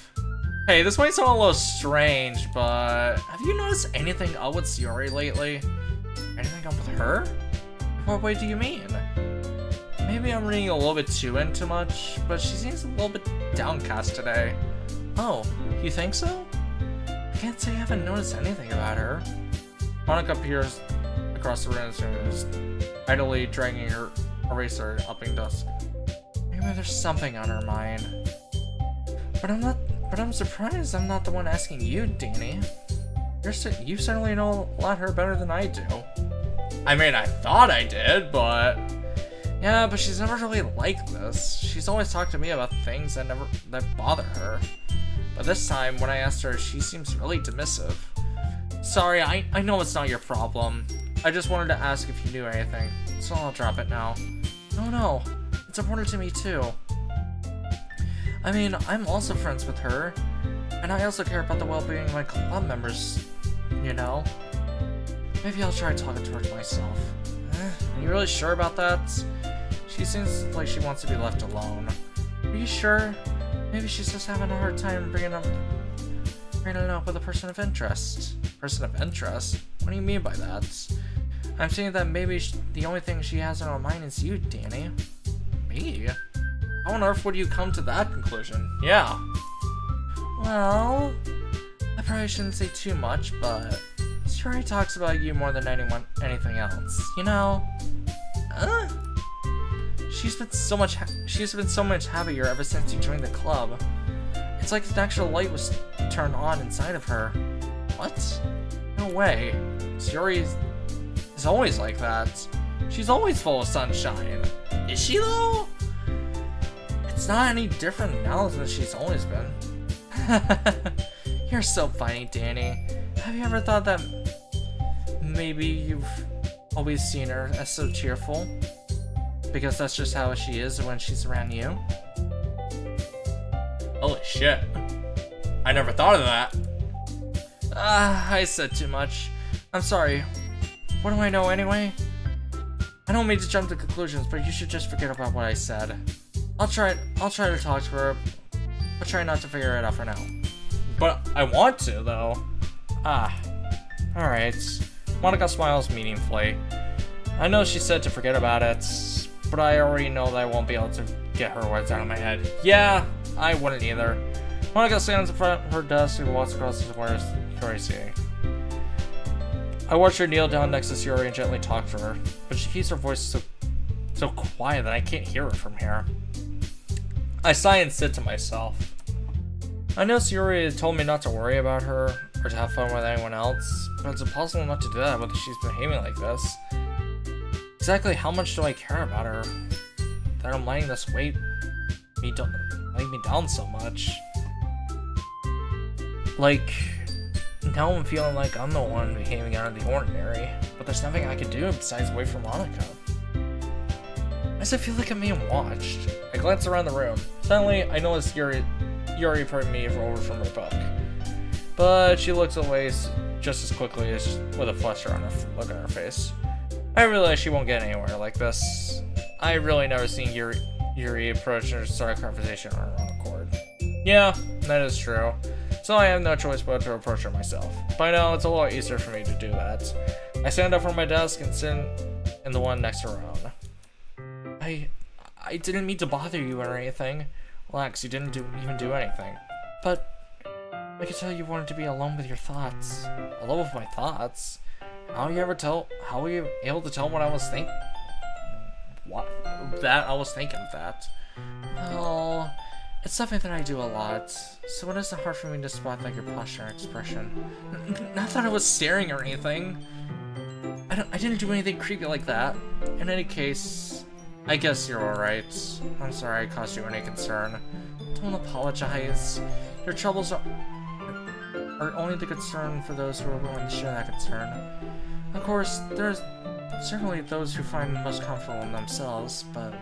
Hey, this might sound a little strange, but have you noticed anything up with Sayori lately? Anything up with her? What way do you mean? Maybe I'm reading a little bit too into much, but she seems a little bit downcast today. Oh, you think so? I can't say I haven't noticed anything about her. Monika peers across the room and is idly dragging her eraser up in dusk. Maybe there's something on her mind. But I'm surprised I'm not the one asking you, Danny. You certainly know a lot her better than I do. I mean, I thought I did, but... Yeah, but she's never really like this. She's always talked to me about things that bother her. But this time, when I asked her, she seems really dismissive. Sorry, I know it's not your problem. I just wanted to ask if you knew anything, so I'll drop it now. No, it's important to me too. I mean, I'm also friends with her, and I also care about the well-being of my club members, you know? Maybe I'll try talking to her myself. Are you really sure about that? She seems like she wants to be left alone. Are you sure? Maybe she's just having a hard time bringing it up with a person of interest. Person of interest? What do you mean by that? I'm saying that maybe the only thing she has in her mind is you, Danny. Me? How on earth would you come to that conclusion? Yeah. Well, I probably shouldn't say too much, but Sayori talks about you more than anything else. You know? She's been so much happier ever since you joined the club. It's like an extra light was turned on inside of her. What? No way. Sayori is always like that. She's always full of sunshine. Is she though? It's not any different now than she's always been. You're so funny, Danny. Have you ever thought that maybe you've always seen her as so cheerful? Because that's just how she is when she's around you? Holy shit. I never thought of that. I said too much. I'm sorry. What do I know anyway? I don't mean to jump to conclusions, but you should just forget about what I said. I'll try to talk to her, but try not to figure it out for now. But I want to, though. Alright. Monika smiles meaningfully. I know she said to forget about it, but I already know that I won't be able to get her words out of my head. Yeah, I wouldn't either. Monika stands in front of her desk and walks across the square to Sayori seeing. I watch her kneel down next to Sayori and gently talk to her, but she keeps her voice so quiet that I can't hear her from here. I sigh and sit to myself. I know Sayori had told me not to worry about her or to have fun with anyone else, but it's impossible not to do that whether she's behaving like this. Exactly how much do I care about her that I'm letting this weight me down so much? Like, now I'm feeling like I'm the one behaving out of the ordinary, but there's nothing I can do besides wait for Monika. Why does it feel like I'm being watched? I glance around the room. Suddenly, I notice Yuri put me over from her book. But she looks away just as quickly as with a fluster on her look on her face. I realize she won't get anywhere like this. I really never seen Yuri approach or start a conversation on her own accord. Yeah, that is true. So I have no choice but to approach her myself. By now, it's a lot easier for me to do that. I stand up from my desk and sit in the one next to her own. I didn't mean to bother you or anything. Relax, you didn't even do anything. But I could tell you wanted to be alone with your thoughts. Alone with my thoughts? How were you able to tell what I was thinking? What? That I was thinking that. Well, It's something that I do a lot, so it isn't hard for me to spot like your posture and expression. Not that I was staring or anything. I didn't do anything creepy like that. In any case, I guess you're alright. I'm sorry I caused you any concern. Don't apologize. Your troubles are only the concern for those who are willing to share that concern. Of course, there's certainly those who find most comfortable in themselves, but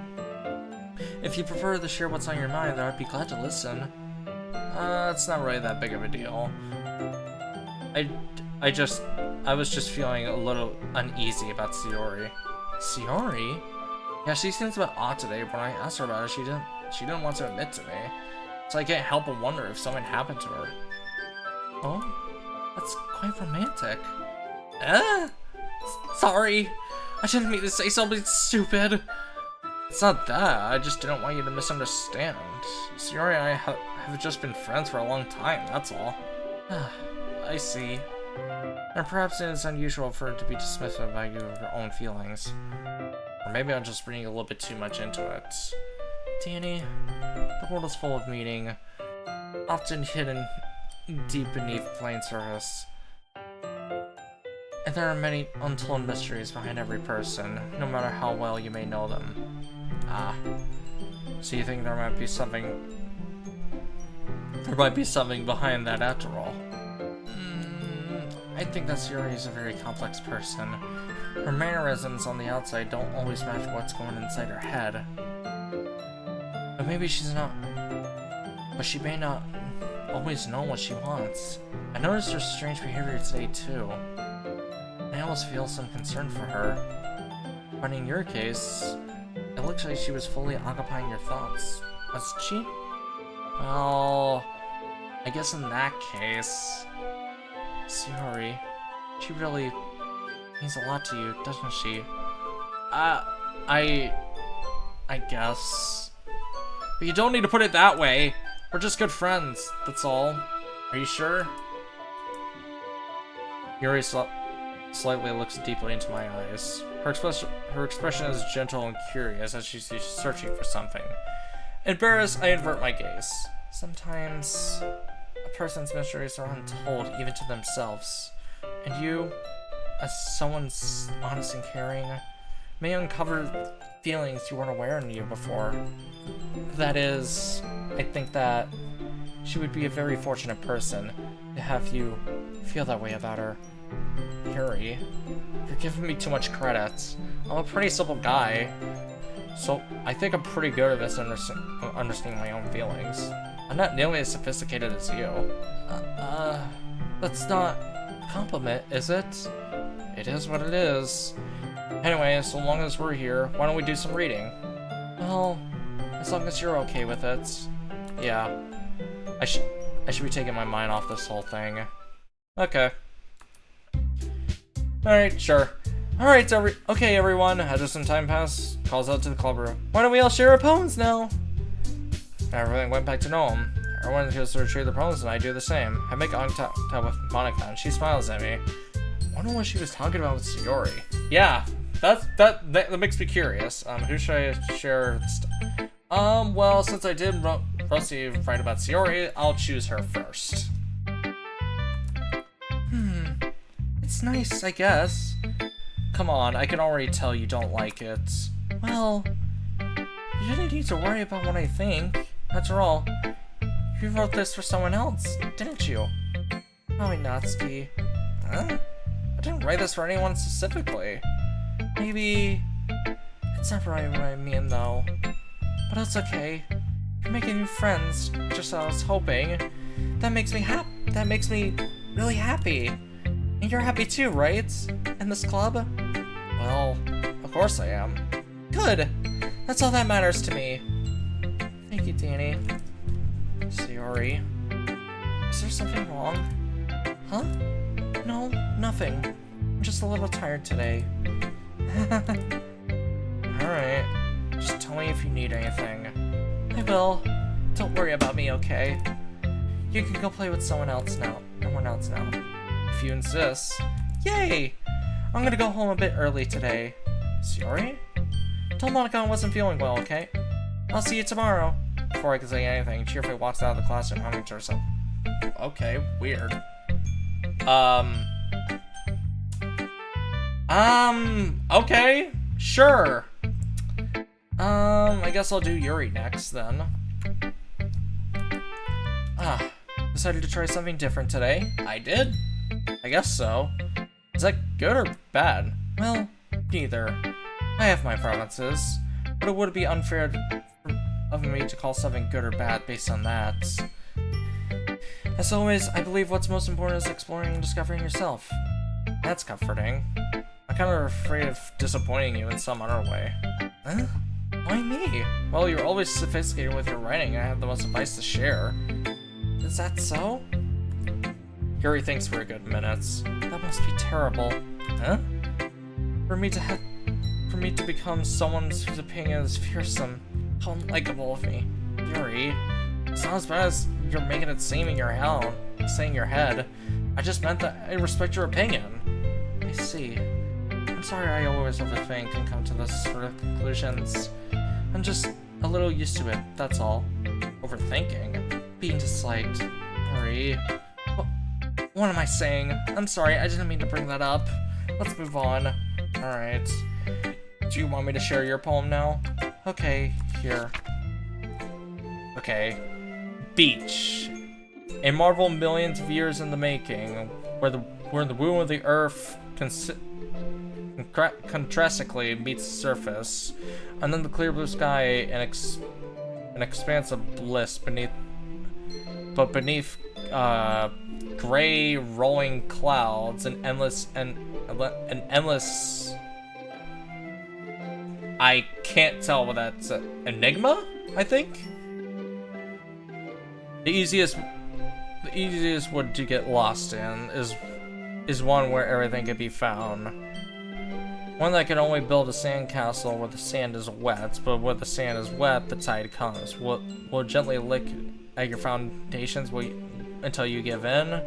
if you prefer to share what's on your mind, then I'd be glad to listen. It's not really that big of a deal. I was just feeling a little uneasy about Sayori. Sayori? Yeah, she seems a bit odd today, but when I asked her about it, she didn't want to admit to me. So I can't help but wonder if something happened to her. Oh? That's quite romantic. Sorry. I didn't mean to say something stupid. It's not that, I just didn't want you to misunderstand. Sayori and I have just been friends for a long time, that's all. I see. And perhaps it is unusual for her to be dismissive about your own feelings. Or maybe I'm just reading a little bit too much into it. Danny, the world is full of meaning, often hidden deep beneath plain surface. And there are many untold mysteries behind every person, no matter how well you may know them. So you think there might be something behind that after all? I think that Sayori is a very complex person. Her mannerisms on the outside don't always match what's going inside her head. But maybe she may not always know what she wants. I noticed her strange behavior today too. I almost feel some concern for her. But in your case, it looks like she was fully occupying your thoughts. Wasn't she? Well, I guess in that case, Sayori, she really means a lot to you, doesn't she? I guess. But you don't need to put it that way. We're just good friends, that's all. Are you sure? Yuri slightly looks deeply into my eyes. Her expression is gentle and curious as she's searching for something. Embarrassed, I invert my gaze. Sometimes a person's mysteries are untold even to themselves. And you, as someone's honest and caring, may uncover feelings you weren't aware in you before. That is, I think that she would be a very fortunate person to have you feel that way about her. Yuri, you're giving me too much credit. I'm a pretty simple guy, so I think I'm pretty good at understanding my own feelings. I'm not nearly as sophisticated as you. That's not a compliment, is it? It is what it is. Anyway, so long as we're here, why don't we do some reading? Well, as long as you're okay with it. Yeah. I should be taking my mind off this whole thing. Okay. Alright, sure. Alright, okay, everyone. After some time passed, calls out to the club room. Why don't we all share our poems now? Everything went back to normal. Everyone goes to retrieve their poems, and I do the same. I make eye contact with Monika, and she smiles at me. I wonder what she was talking about with Sayori. Yeah, that makes me curious. Who should I share this to? Well, since I did mostly write about Sayori, I'll choose her first. It's nice, I guess. Come on, I can already tell you don't like it. Well, you didn't need to worry about what I think. After all, you wrote this for someone else, didn't you? Probably not, Ski. Huh? I didn't write this for anyone specifically. Maybe it's not right what I mean, though. But it's okay. You're making new friends, just as I was hoping. That makes me That makes me really happy. And you're happy too, right? In this club? Well, of course I am. Good! That's all that matters to me. Thank you, Danny. Sayori. Is there something wrong? Huh? No, nothing. I'm just a little tired today. Alright. Just tell me if you need anything. I will. Don't worry about me, okay? You can go play with someone else now. If you insist. Yay! I'm gonna go home a bit early today. Sayori? Tell Monika I wasn't feeling well, okay? I'll see you tomorrow. before I could say anything, cheerfully walks out of the classroom, humming to herself. Okay, weird. Okay, sure. I guess I'll do Yuri next, then. Decided to try something different today. I did? I guess so. Is that good or bad? Well, neither. I have my preferences, but it would be unfair of me to call something good or bad based on that. As always, I believe what's most important is exploring and discovering yourself. That's comforting. I'm kind of afraid of disappointing you in some other way. Huh? Why me? Well, you're always sophisticated with your writing, and I have the most advice to share. Is that so? Yuri thinks for a good minute. That must be terrible. Huh? For me to become someone whose opinion is fearsome. How unlikable of me. Yuri, it's not as bad as you're making it seem in your head. I just meant that I respect your opinion. I see. I'm sorry I always overthink and come to this sort of conclusions. I'm just a little used to it, that's all. Overthinking? Being disliked. Yuri. What am I saying? I'm sorry, I didn't mean to bring that up. Let's move on. Alright. Do you want me to share your poem now? Okay, here. Okay. Beach. A marvel millions of years in the making, where the womb of the earth contrastically meets the surface, and then the clear blue sky and an expanse of bliss beneath gray rolling clouds and endless I can't tell what that's enigma, I think. The easiest one to get lost in is one where everything can be found. One that can only build a sandcastle where the sand is wet, but where the sand is wet, the tide comes. Will gently lick at your foundations until you give in,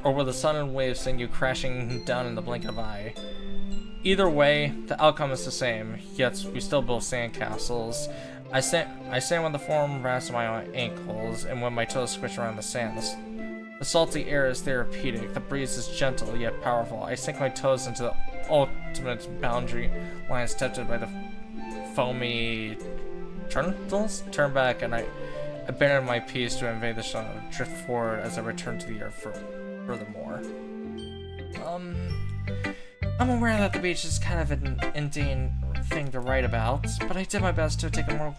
or will the sun and waves send you crashing down in the blink of an eye? Either way, the outcome is the same, yet we still build sandcastles. I stand when the foam wraps my ankles, and when my toes squish around the sand. The salty air is therapeutic, the breeze is gentle yet powerful. I sink my toes into the ultimate boundary lines tested by the foamy turtles. Turn back, and I abandon my piece to invade the sun, drift forward as I return to the earth furthermore. I'm aware that the beach is kind of an inane thing to write about, but I did my best to take a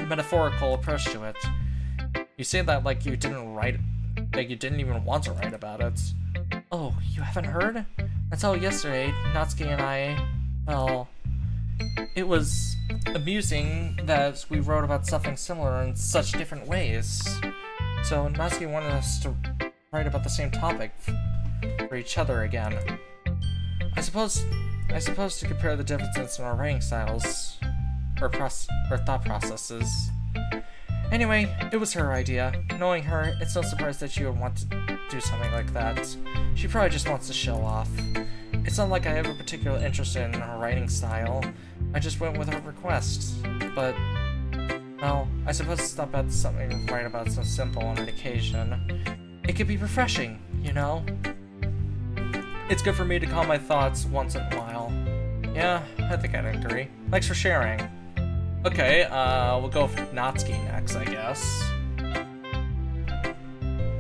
metaphorical approach to it. You say that like you didn't even want to write about it. Oh, you haven't heard? Until yesterday, Natsuki and I, well, it was amusing that we wrote about something similar in such different ways. So Natsuki wanted us to write about the same topic for each other again. I suppose to compare the differences in our writing styles, or thought processes. Anyway, it was her idea. Knowing her, it's no surprise that she would want to do something like that. She probably just wants to show off. It's not like I have a particular interest in her writing style. I just went with her request. But, well, I suppose it's not bad something to write about so simple on an occasion. It could be refreshing, you know? It's good for me to calm my thoughts once in a while. Yeah, I think I'd agree. Thanks for sharing. Okay, we'll go for Natsuki next, I guess.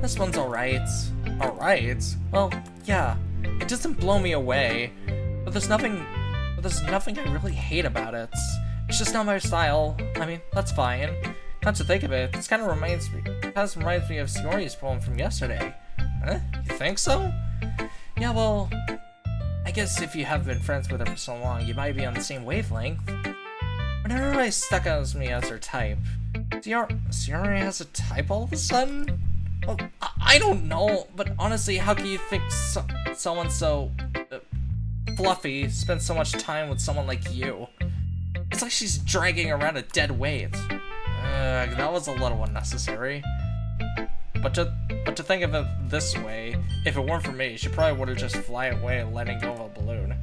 This one's alright. Alright? Well, yeah. It doesn't blow me away, but there's nothing I really hate about it. It's just not my style. I mean, that's fine. Come to think of it, this kind of reminds me of Shiori's poem from yesterday. Huh? You think so? Yeah, well, I guess if you have been friends with her for so long, you might be on the same wavelength. But everybody stuck out me as her type. Shiori has a type all of a sudden? Well, I don't know, but honestly, how can you think someone so fluffy spends so much time with someone like you? It's like she's dragging around a dead weight. That was a little unnecessary. But to think of it this way, if it weren't for me, she probably would have just fly away letting go of a balloon.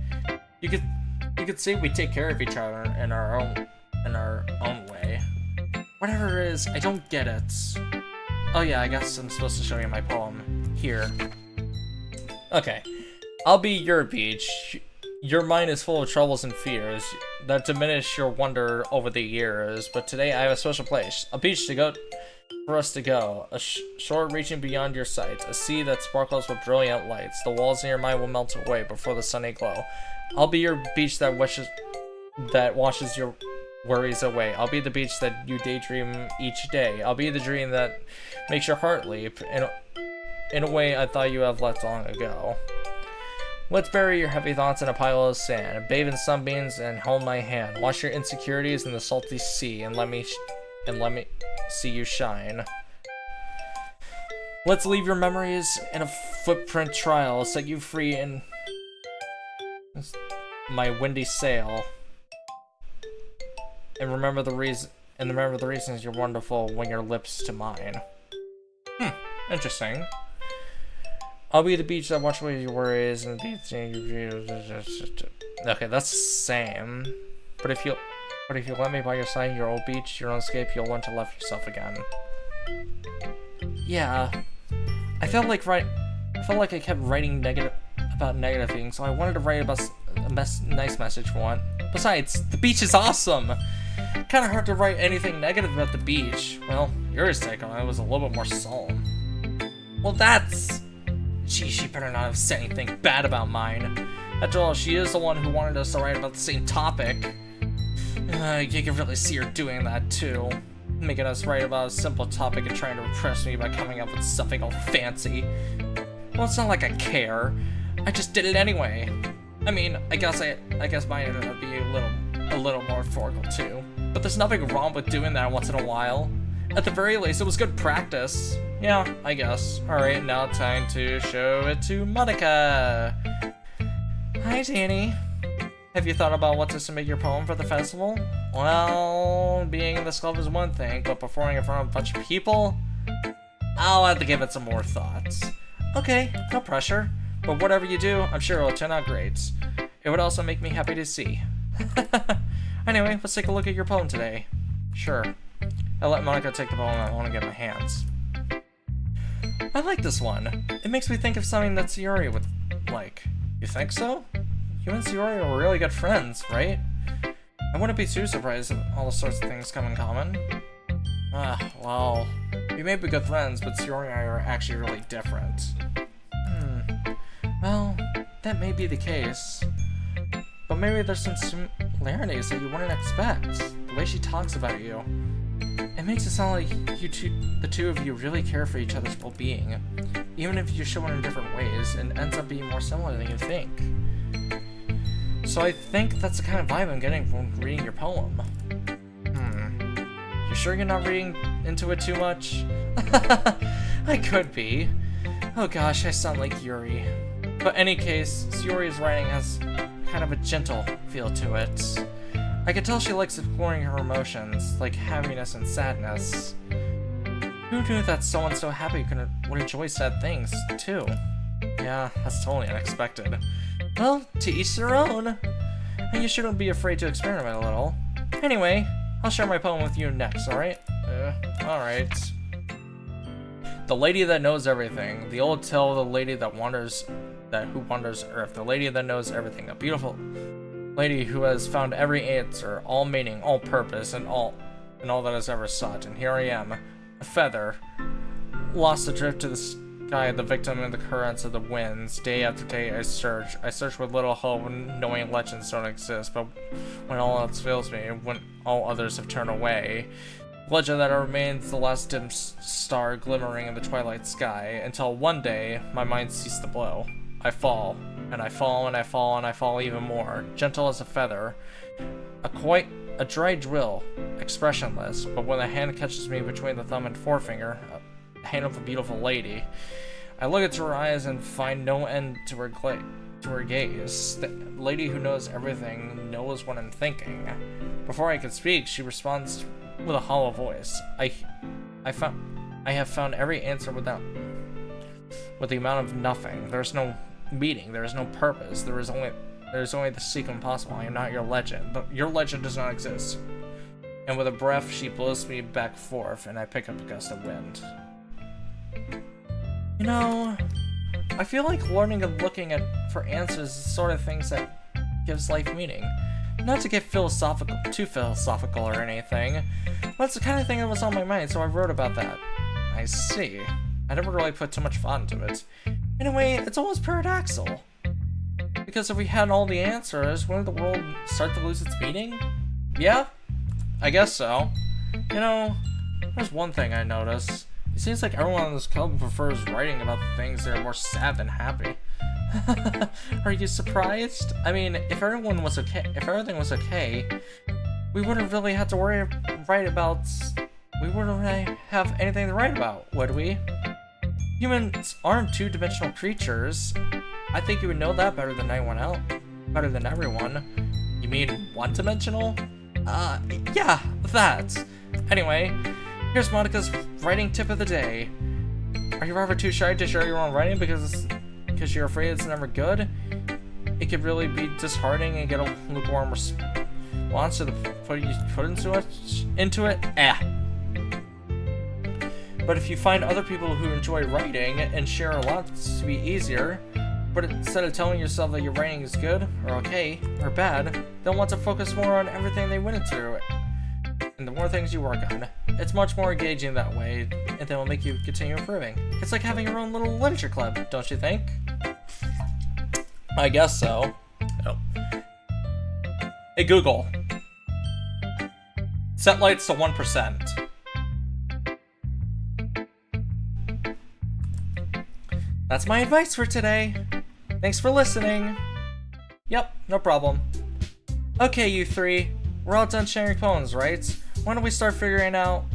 You could could say we take care of each other in our own way. Whatever it is, I don't get it. Oh yeah, I guess I'm supposed to show you my poem. Here. Okay. I'll be your beach. Your mind is full of troubles and fears that diminish your wonder over the years, but today I have a special place. A beach to go for us to go. A shore reaching beyond your sight. A sea that sparkles with brilliant lights. The walls in your mind will melt away before the sunny glow. I'll be your beach that washes your worries away. I'll be the beach that you daydream each day. I'll be the dream that makes your heart leap in a way I thought you have left long ago. Let's bury your heavy thoughts in a pile of sand, bathe in sunbeams and hold my hand. Wash your insecurities in the salty sea and let me see you shine. Let's leave your memories in a footprint trail, set you free in my windy sail. And remember the reasons you're wonderful when your lips to mine. Interesting. I'll be the beach that washes away your worries and the beach. Okay, that's the same. But if you let me by your side, your old beach, your own escape, you'll learn to love yourself again. Yeah, I felt like I kept writing about negative things, so I wanted to write about a nice message for one. Besides, the beach is awesome. Kind of hard to write anything negative about the beach. Well, yours take on it was a little bit more solemn. Well, that's. She better not have said anything bad about mine. After all, she is the one who wanted us to write about the same topic. You can really see her doing that too. Making us write about a simple topic and trying to impress me by coming up with something all fancy. Well, it's not like I care. I just did it anyway. I mean, I guess mine ended up being a little more rhetorical too. But there's nothing wrong with doing that once in a while. At the very least, it was good practice. Yeah, I guess. Alright, now time to show it to Monika. Hi, Danny. Have you thought about what to submit your poem for the festival? Well, being in this club is one thing, but performing in front of a bunch of people? I'll have to give it some more thoughts. Okay, no pressure. But whatever you do, I'm sure it'll turn out great. It would also make me happy to see. Anyway, let's take a look at your poem today. Sure. I'll let Monika take the poem I want to get in my hands. I like this one. It makes me think of something that Sayori would like. You think so? You and Sayori are really good friends, right? I wouldn't be too surprised if all the sorts of things come in common. Well, we may be good friends, but Sayori and I are actually really different. Well, that may be the case. But maybe there's some similarities that you wouldn't expect. The way she talks about you. It makes it sound like the two of you really care for each other's well-being. Even if you show it in different ways, it ends up being more similar than you think. So I think that's the kind of vibe I'm getting from reading your poem. You sure you're not reading into it too much? I could be. Oh gosh, I sound like Yuri. But in any case, Sayori's writing has kind of a gentle feel to it. I can tell she likes exploring her emotions, like happiness and sadness. Who knew that someone so happy would enjoy sad things, too? Yeah, that's totally unexpected. Well, to each their own. And you shouldn't be afraid to experiment a little. Anyway, I'll share my poem with you next, alright? Alright. The lady that knows everything. The old tale of the lady who wanders Earth. The lady that knows everything. A beautiful lady who has found every answer, all meaning, all purpose, and all that is ever sought. And here I am, a feather, lost adrift to the sky, the victim in the currents of the winds. Day after day I search with little hope, knowing legends don't exist. But when all else fails me, when all others have turned away, legend that remains the last dim star glimmering in the twilight sky, until one day my mind ceased to blow. I fall, and I fall, and I fall, and I fall even more, gentle as a feather, a dry drill, expressionless, but when the hand catches me between the thumb and forefinger, the hand of a beautiful lady, I look into her eyes and find no end to her gaze. The lady who knows everything knows what I'm thinking. Before I can speak, she responds with a hollow voice. I have found every answer with the amount of nothing. There's no meaning, there is no purpose, there is only There's only the sequel possible. I am not your legend. Your legend does not exist. And with a breath, she blows me back forth, and I pick up a gust of wind. You know, I feel like learning and looking for answers is the sort of things that gives life meaning. Not to get too philosophical or anything, but it's the kind of thing that was on my mind, so I wrote about that. I see. I never really put too much thought into it. In a way, it's almost paradoxical. Because if we had all the answers, wouldn't the world start to lose its meaning? Yeah, I guess so. You know, there's one thing I noticed. It seems like everyone in this club prefers writing about things that are more sad than happy. Are you surprised? I mean, if everything was okay, we wouldn't really have to we wouldn't really have anything to write about, would we? Humans aren't two-dimensional creatures. I think you would know that better than anyone else. Better than everyone. You mean one-dimensional? Yeah, that. Anyway, here's Monika's writing tip of the day. Are you ever too shy to share your own writing because you're afraid it's never good? It could really be disheartening and get a lukewarm response to the put you put into it. But if you find other people who enjoy writing and share a lot to be easier, but instead of telling yourself that your writing is good, or okay, or bad, they'll want to focus more on everything they went through it. And the more things you work on, it's much more engaging that way, and that will make you continue improving. It's like having your own little literature club, don't you think? I guess so. Oh. Hey Google. Set lights to 1%. That's my advice for today. Thanks for listening. Yep, no problem. Okay, you three. We're all done sharing poems, right? Why don't we start figuring out...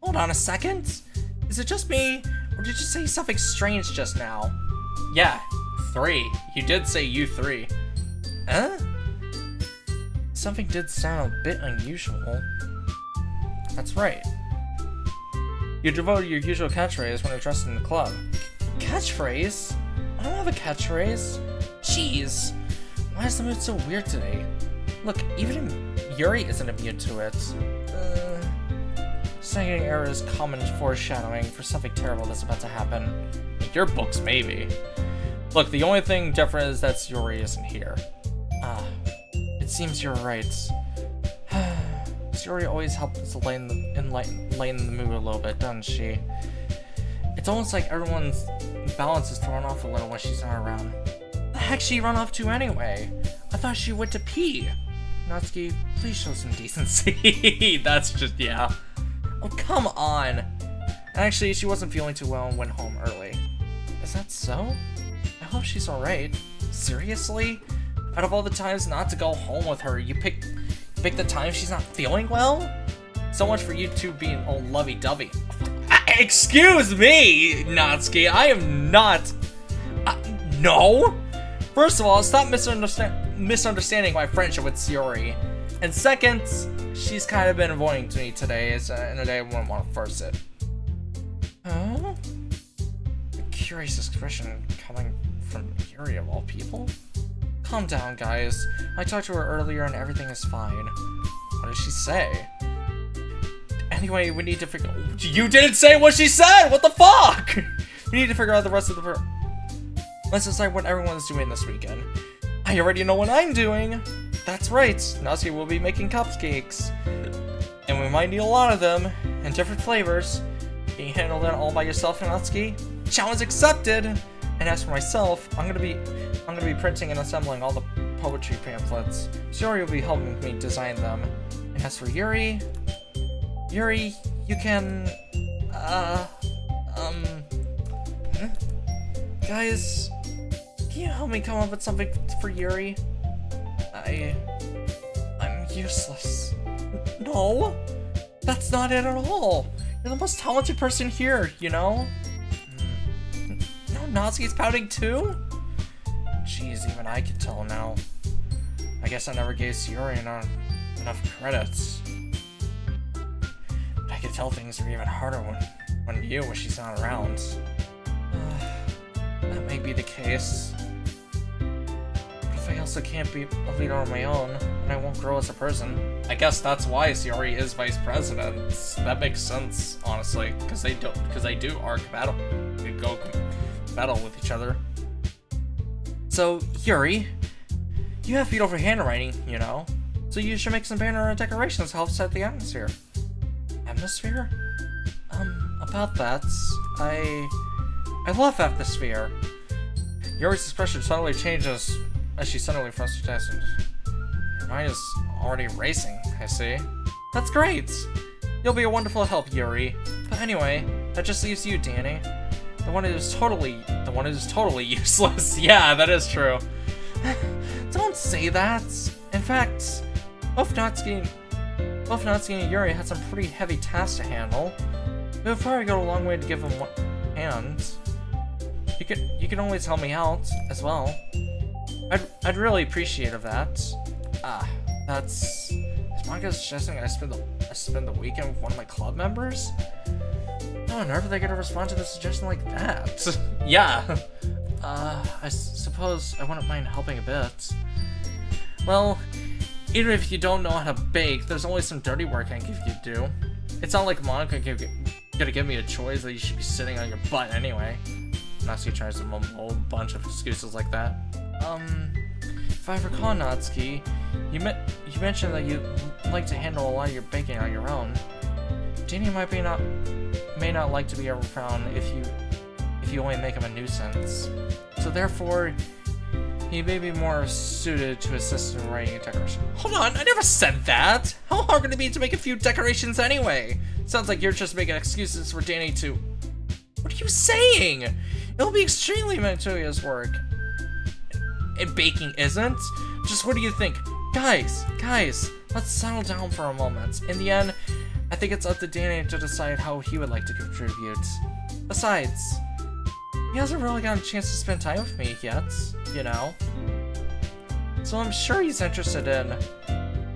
Hold on a second. Is it just me? Or did you say something strange just now? Yeah, 3. You did say you 3. Huh? Something did sound a bit unusual. That's right. You devote your usual catchphrase when addressing the club. Catchphrase? I don't have a catchphrase. Jeez. Why is the mood so weird today? Look, even Yuri isn't immune to it. Saying error is common foreshadowing for something terrible that's about to happen. Your books, maybe. Look, the only thing different is that Yuri isn't here. It seems you're right. Yuri always helps to lighten the mood a little bit, doesn't she? It's almost like everyone's balance is thrown off a little when she's not around. The heck she run off to anyway? I thought she went to pee. Natsuki, please show some decency. That's just, yeah. Oh, come on. Actually, she wasn't feeling too well and went home early. Is that so? I hope she's alright. Seriously? Out of all the times not to go home with her, you pick the time she's not feeling well? So much for you two being all lovey-dovey. Excuse me, Natsuki, I am not... no? First of all, stop misunderstanding my friendship with Sayori. And second, she's kind of been avoiding me today, and I wouldn't want to force it. Huh? A curious expression coming from Yuri of all people? Calm down, guys. I talked to her earlier and everything is fine. What did she say? Anyway, we need to figure... You didn't say what she said! What the fuck? We need to figure out the rest of the... Let's decide what everyone's doing this weekend. I already know what I'm doing! That's right, Natsuki will be making cupcakes. And we might need a lot of them, and different flavors. Can you handle that all by yourself, Natsuki? Challenge accepted! And as for myself, I'm gonna be printing and assembling all the poetry pamphlets. Sayori will be helping me design them. And as for Yuri, you can, guys, can you help me come up with something for Yuri? I'm useless. No, that's not it at all. You're the most talented person here, you know? Natsuki's pouting too? Jeez, even I can tell now. I guess I never gave Sayori enough credits. But I can tell things are even harder when she's not around. That may be the case. also can't be a leader on my own, and I won't grow as a person. I guess that's why Sayori is vice president. That makes sense, honestly, because they are compatible. They go battle with each other. So, Yuri, you have feet over handwriting, you know, so you should make some banner decorations to help set the atmosphere. Atmosphere? About that, I love atmosphere. Yuri's expression suddenly changes as she suddenly frustrates. Your mind is already racing, I see. That's great! You'll be a wonderful help, Yuri. But anyway, that just leaves you, Danny. The one who is totally useless. Yeah, that is true. Don't say that. In fact, both Natsuki and Yuri had some pretty heavy tasks to handle. It would probably go a long way to give them one hand. You can always help me out as well. I'd really appreciate that. Is Monika suggesting I spend the weekend with one of my club members? No, on earth are they gonna respond to a suggestion like that? Yeah. I suppose I wouldn't mind helping a bit. Well, even if you don't know how to bake, there's only some dirty work I can give you to do. It's not like Monika gonna give me a choice that you should be sitting on your butt anyway. Natsuki tries to mumble a bunch of excuses like that. If I recall, Natsuki, you mentioned that you like to handle a lot of your baking on your own. Danny may not like to be around if you only make him a nuisance. So therefore, he may be more suited to assist in writing a decoration. Hold on, I never said that! How hard could it be to make a few decorations anyway? Sounds like you're just making excuses for Danny to... What are you saying? It'll be extremely meticulous work. And baking isn't? Just what do you think? Guys, let's settle down for a moment. In the end, I think it's up to Danny to decide how he would like to contribute. Besides, he hasn't really gotten a chance to spend time with me yet, you know? So I'm sure he's interested in...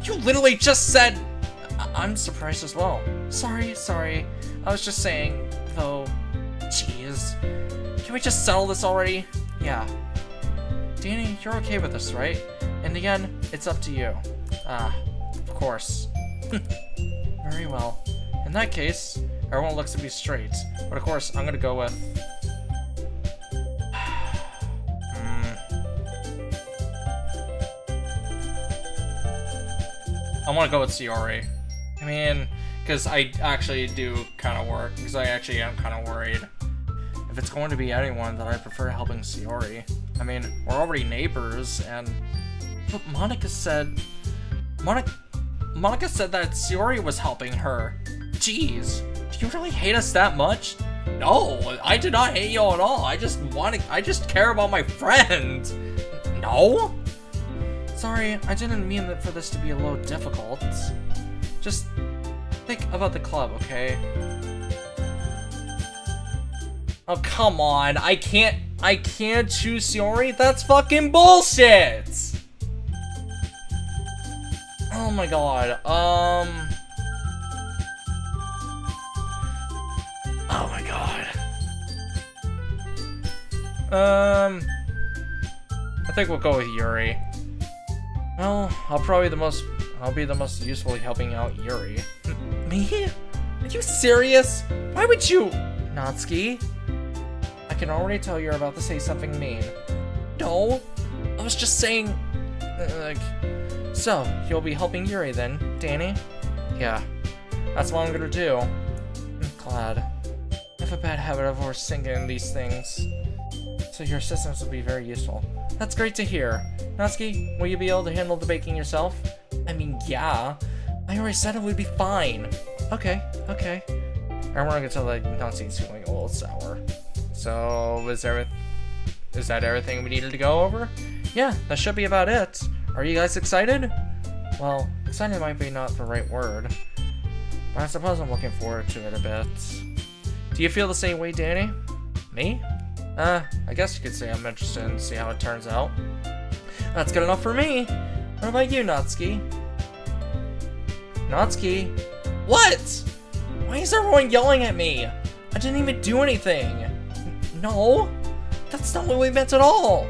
You literally just said... I'm surprised as well. Sorry. I was just saying, though... Jeez. Can we just settle this already? Yeah. Danny, you're okay with this, right? In the end, it's up to you. Of course. Very well. In that case, everyone looks to be straight. But of course, I'm gonna go with... I want to go with Sayori. I mean, because I actually do kind of work. Because I actually am kind of worried. If it's going to be anyone, that I prefer helping Sayori. I mean, we're already neighbors, and... But Monika said that Sayori was helping her. Jeez, do you really hate us that much? No, I do not hate you at all. I just care about my friend. No? Sorry, I didn't mean for this to be a little difficult. Just think about the club, okay? Oh, come on. I can't choose Sayori? That's fucking bullshit! Oh my god, oh my god. I think we'll go with Yuri. Well, I'll be the most useful helping out Yuri. Me? Are you serious? Why would you? Natsuki? I can already tell you're about to say something mean. No, I was just saying, like... So, you'll be helping Yuri then, Danny? Yeah, that's what I'm gonna do. I'm glad. I have a bad habit of overthinking these things. So your assistance will be very useful. That's great to hear. Natsuki, will you be able to handle the baking yourself? I mean, yeah. I already said it would be fine. Okay. Everyone can tell that Natsuki's feeling a little sour. So, is that everything we needed to go over? Yeah, that should be about it. Are you guys excited? Well, excited might be not the right word, but I suppose I'm looking forward to it a bit. Do you feel the same way, Danny? Me? I guess you could say I'm interested in see how it turns out. That's good enough for me. What about you, Natsuki? Natsuki? What? Why is everyone yelling at me? I didn't even do anything. No, that's not what we meant at all.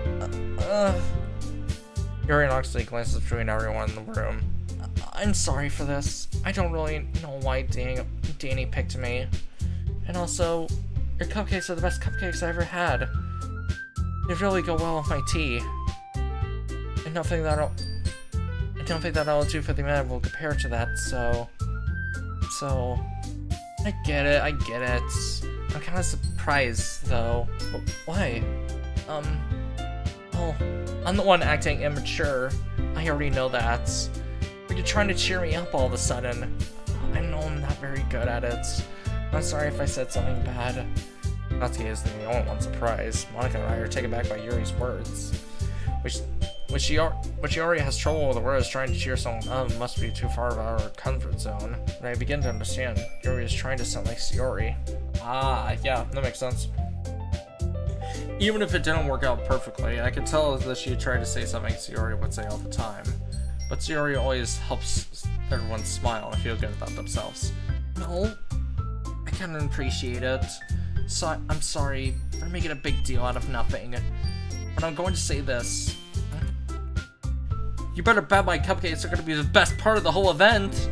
Yuri honestly glances between everyone in the room. I'm sorry for this. I don't really know why Danny picked me. And also, your cupcakes are the best cupcakes I ever had. They really go well with my tea. And nothing that I'll do for the man will compare to that, so I get it. I'm kind of surprised, though. Why? Well, I'm the one acting immature. I already know that. But you're trying to cheer me up all of a sudden. I know I'm not very good at it. I'm sorry if I said something bad. Natsuki isn't the only one surprised. Monika and I are taken back by Yuri's words. Which she already has trouble with the words, trying to cheer someone up must be too far of our comfort zone. And I begin to understand. Yuri is trying to sound like Sayori. Ah, yeah, that makes sense. Even if it didn't work out perfectly, I could tell that she tried to say something Sayori would say all the time. But Sayori always helps everyone smile and feel good about themselves. No, I kind of appreciate it. So I'm sorry for making a big deal out of nothing. But I'm going to say this. You better bet my cupcakes are going to be the best part of the whole event.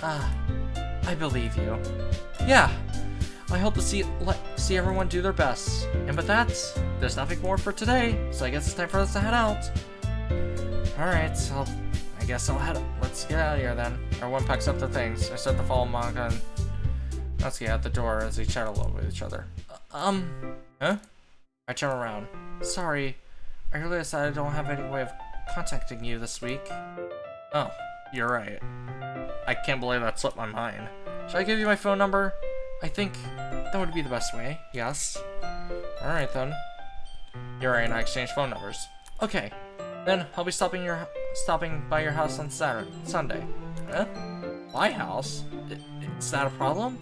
I believe you. Yeah, I hope to see everyone do their best. And with that, there's nothing more for today, so I guess it's time for us to head out. Alright, so I guess let's get out of here then. Everyone packs up their things. I start to follow Monika and let's get out the door as they chat a little with each other. Huh? I turn around. Sorry, I really decided I don't have any way of contacting you this week. Oh, you're right. I can't believe that slipped my mind. Should I give you my phone number? I think that would be the best way, yes. Alright then. Yuri and I exchange phone numbers. Okay, then I'll be stopping by your house on Sunday. Huh? My house? Is that a problem?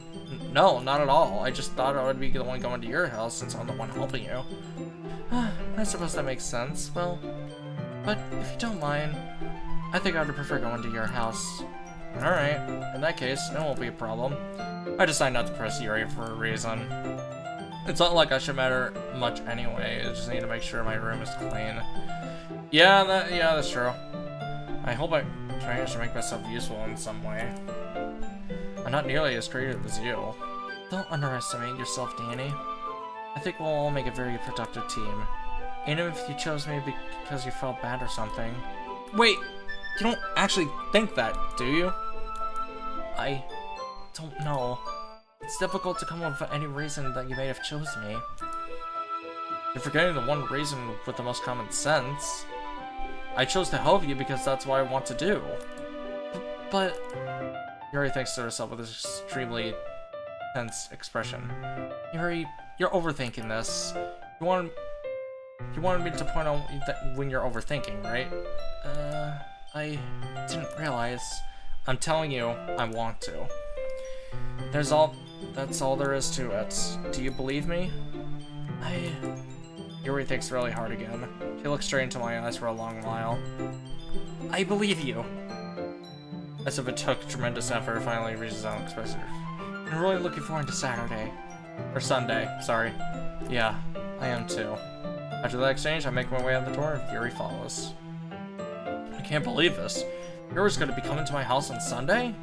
No, not at all. I just thought I would be the one going to your house since I'm the one helping you. I suppose that makes sense. Well, but if you don't mind, I think I would prefer going to your house. Alright, in that case, it won't be a problem. I decided not to press Yuri for a reason. It's not like I should matter much anyway, I just need to make sure my room is clean. Yeah, that's true. I hope I try to make myself useful in some way. I'm not nearly as creative as you. Don't underestimate yourself, Danny. I think we'll all make a very productive team. Even if you chose me because you felt bad or something. Wait, you don't actually think that, do you? I don't know. It's difficult to come up with any reason that you may have chosen me. You're forgetting the one reason with the most common sense. I chose to help you because that's what I want to do. But Yuri thinks to herself with this extremely tense expression. Yuri, you're overthinking this. You wanted me to point out that when you're overthinking, right? I didn't realize. I'm telling you, I want to. That's all there is to it. Do you believe me? Yuri thinks really hard again. He looks straight into my eyes for a long while. I believe you. As if it took tremendous effort, finally reaches his own expression. I'm really looking forward to Saturday. Or Sunday, sorry. Yeah, I am too. After that exchange, I make my way out the door and Yuri follows. I can't believe this. Yuri's gonna be coming to my house on Sunday?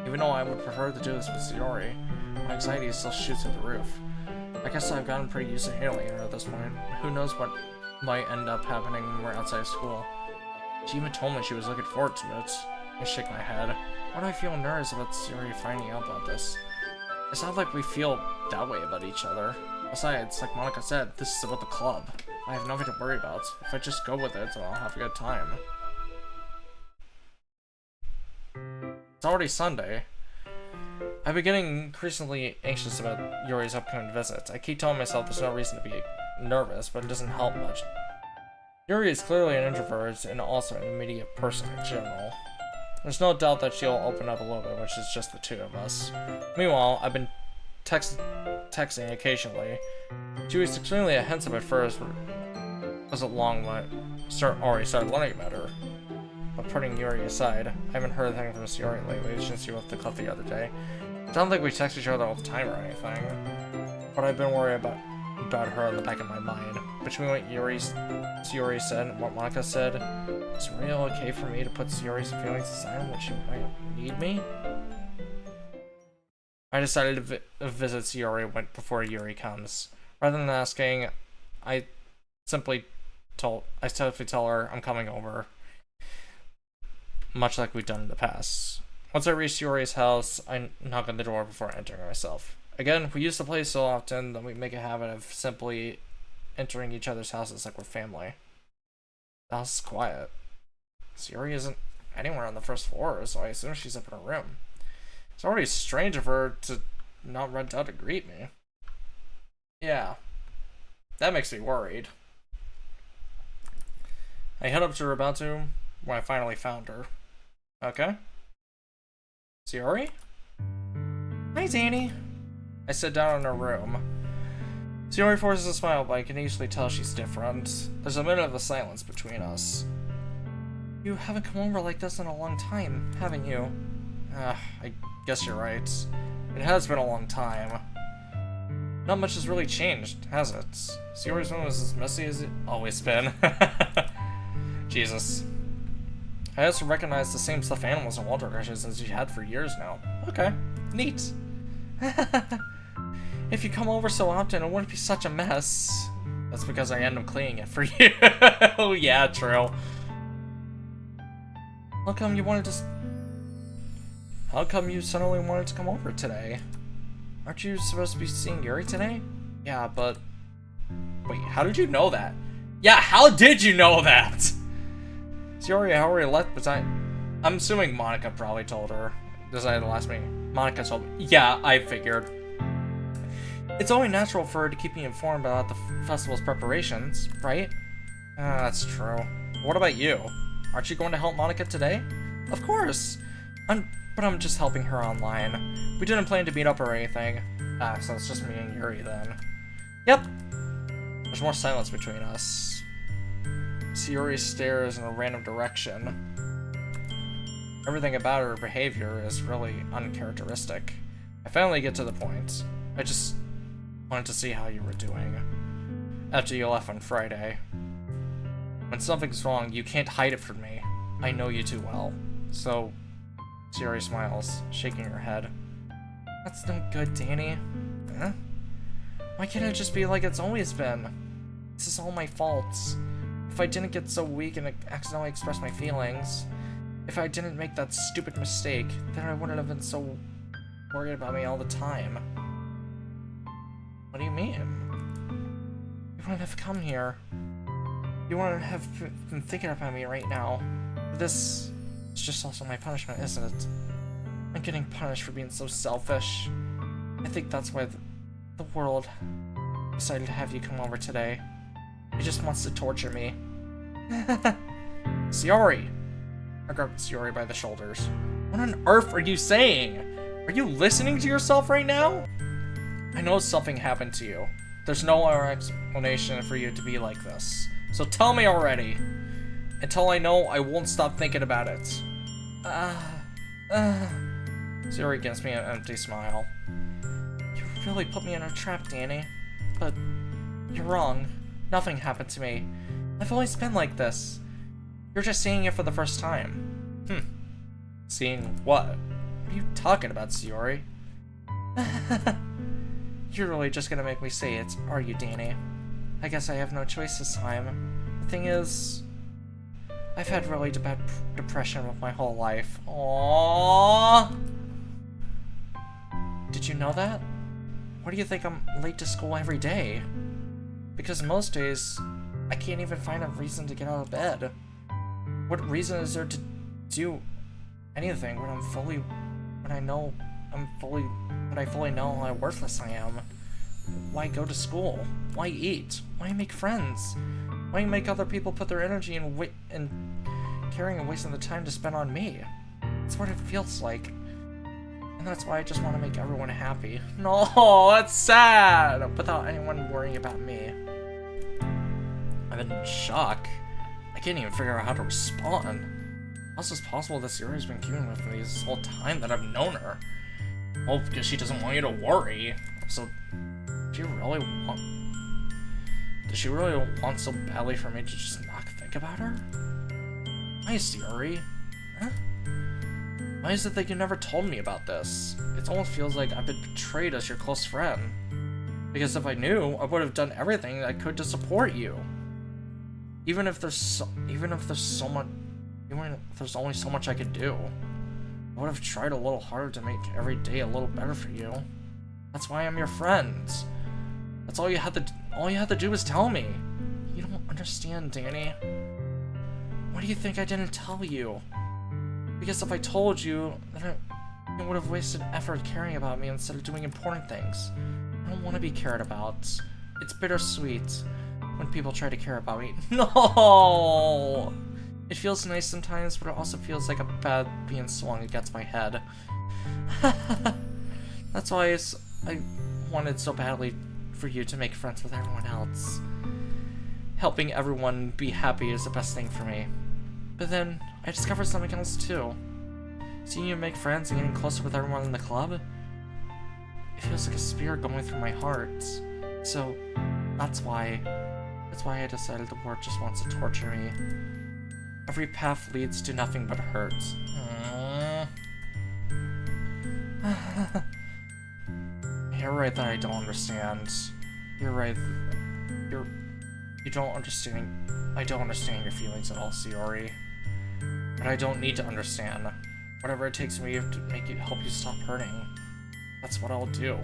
Even though I would prefer to do this with Sayori, my anxiety still shoots through the roof. I guess I've gotten pretty used to handling her at this point. Who knows what might end up happening when we're outside of school. She even told me she was looking forward to it. I shake my head. Why do I feel nervous about Sayori finding out about this? It's not like we feel that way about each other. Besides, like Monika said, this is about the club. I have nothing to worry about. If I just go with it, I'll have a good time. It's already Sunday. I've been getting increasingly anxious about Yuri's upcoming visit. I keep telling myself there's no reason to be nervous, but it doesn't help much. Yuri is clearly an introvert and also an immediate person in general. There's no doubt that she'll open up a little bit, which is just the two of us. Meanwhile, I've been texting occasionally. She was extremely apprehensive at first, but as a long way, already started learning about her. But putting Yuri aside, I haven't heard anything from Sayori lately since she left the club the other day. I don't think we text each other all the time or anything, but I've been worried about her in the back of my mind. Between what Sayori said and what Monika said, Is it really okay for me to put Sayori's feelings aside when she might need me? I decided to visit Sayori before Yuri comes. Rather than asking, I simply tell her I'm coming over. Much like we've done in the past. Once I reach Sayori's house, I knock on the door before entering myself. Again, we use the place so often that we make a habit of simply entering each other's houses like we're family. The house is quiet. Sayori isn't anywhere on the first floor, so I assume she's up in her room. It's already strange of her to not run down to greet me. Yeah, that makes me worried. I head up to her bedroom when I finally found her. Okay. Sayori? Hi, Danny. I sit down in her room. Sayori forces a smile, but I can easily tell she's different. There's a minute of silence between us. You haven't come over like this in a long time, haven't you? I guess you're right. It has been a long time. Not much has really changed, has it? Sayori's room is as messy as it always been. Jesus. I also recognize the same stuffed animals and water dishes as you had for years now. Okay, neat. If you come over so often, it wouldn't be such a mess. That's because I end up cleaning it for you. Oh yeah, true. How come you suddenly wanted to come over today? Aren't you supposed to be seeing Yuri today? Yeah, but... Wait, how did you know that? Yeah, how did you know that? Sayori already left, but I'm assuming Monika probably told her. Decided to last meeting. Monika told me. Yeah, I figured. It's only natural for her to keep me informed about the festival's preparations, right? That's true. What about you? Aren't you going to help Monika today? Of course! But I'm just helping her online. We didn't plan to meet up or anything. So it's just me and Yuri then. Yep! There's more silence between us. Sayori stares in a random direction. Everything about her behavior is really uncharacteristic. I finally get to the point. I just wanted to see how you were doing. After you left on Friday. When something's wrong, you can't hide it from me. I know you too well. So, Sayori smiles, shaking her head. That's no good, Danny. Huh? Why can't it just be like it's always been? This is all my fault. If I didn't get so weak and accidentally express my feelings, if I didn't make that stupid mistake, then I wouldn't have been so worried about me all the time. What do you mean? You wouldn't have come here. You wouldn't have been thinking about me right now. This is just also my punishment, isn't it? I'm getting punished for being so selfish. I think that's why the world decided to have you come over today. It just wants to torture me. Sayori! I grabbed Sayori by the shoulders. What on earth are you saying? Are you listening to yourself right now? I know something happened to you. There's no other explanation for you to be like this. So tell me already. Until I know, I won't stop thinking about it. Sayori gives me an empty smile. You really put me in a trap, Danny. But you're wrong. Nothing happened to me. I've always been like this. You're just seeing it for the first time. Seeing what? What are you talking about, Sayori? You're really just gonna make me say it, are you, Danny? I guess I have no choice this time. The thing is, I've had really bad depression with my whole life. Aww. Did you know that? Why do you think I'm late to school every day? Because most days, I can't even find a reason to get out of bed. What reason is there to do anything when I fully know how worthless I am? Why go to school? Why eat? Why make friends? Why make other people put their energy in caring and wasting the time to spend on me? That's what it feels like. And that's why I just want to make everyone happy. No, that's sad! Without anyone worrying about me. I'm in shock. I can't even figure out how to respond. How is this possible that Sayori's been keeping with me this whole time that I've known her? Well, because she doesn't want you to worry. So, does she really want so badly for me to just not think about her? Hi, Sayori. Huh? Why is it that you never told me about this? It almost feels like I've been betrayed as your close friend. Because if I knew, I would have done everything I could to support you. Even if there's only so much I could do, I would have tried a little harder to make every day a little better for you. That's why I'm your friend. That's all you had to do was tell me. You don't understand, Danny. Why do you think I didn't tell you? Because if I told you, then you would have wasted effort caring about me instead of doing important things. I don't want to be cared about. It's bittersweet when people try to care about me. No! It feels nice sometimes, but it also feels like a bat being swung against my head. That's why I wanted so badly for you to make friends with everyone else. Helping everyone be happy is the best thing for me. But then, I discovered something else too. Seeing you make friends and getting closer with everyone in the club, it feels like a spear going through my heart. So, that's why I decided the world just wants to torture me. Every path leads to nothing but hurt. You're right that I don't understand. You're right. You don't understand. I don't understand your feelings at all, Sayori. But I don't need to understand. Whatever it takes me to help you stop hurting. That's what I'll do.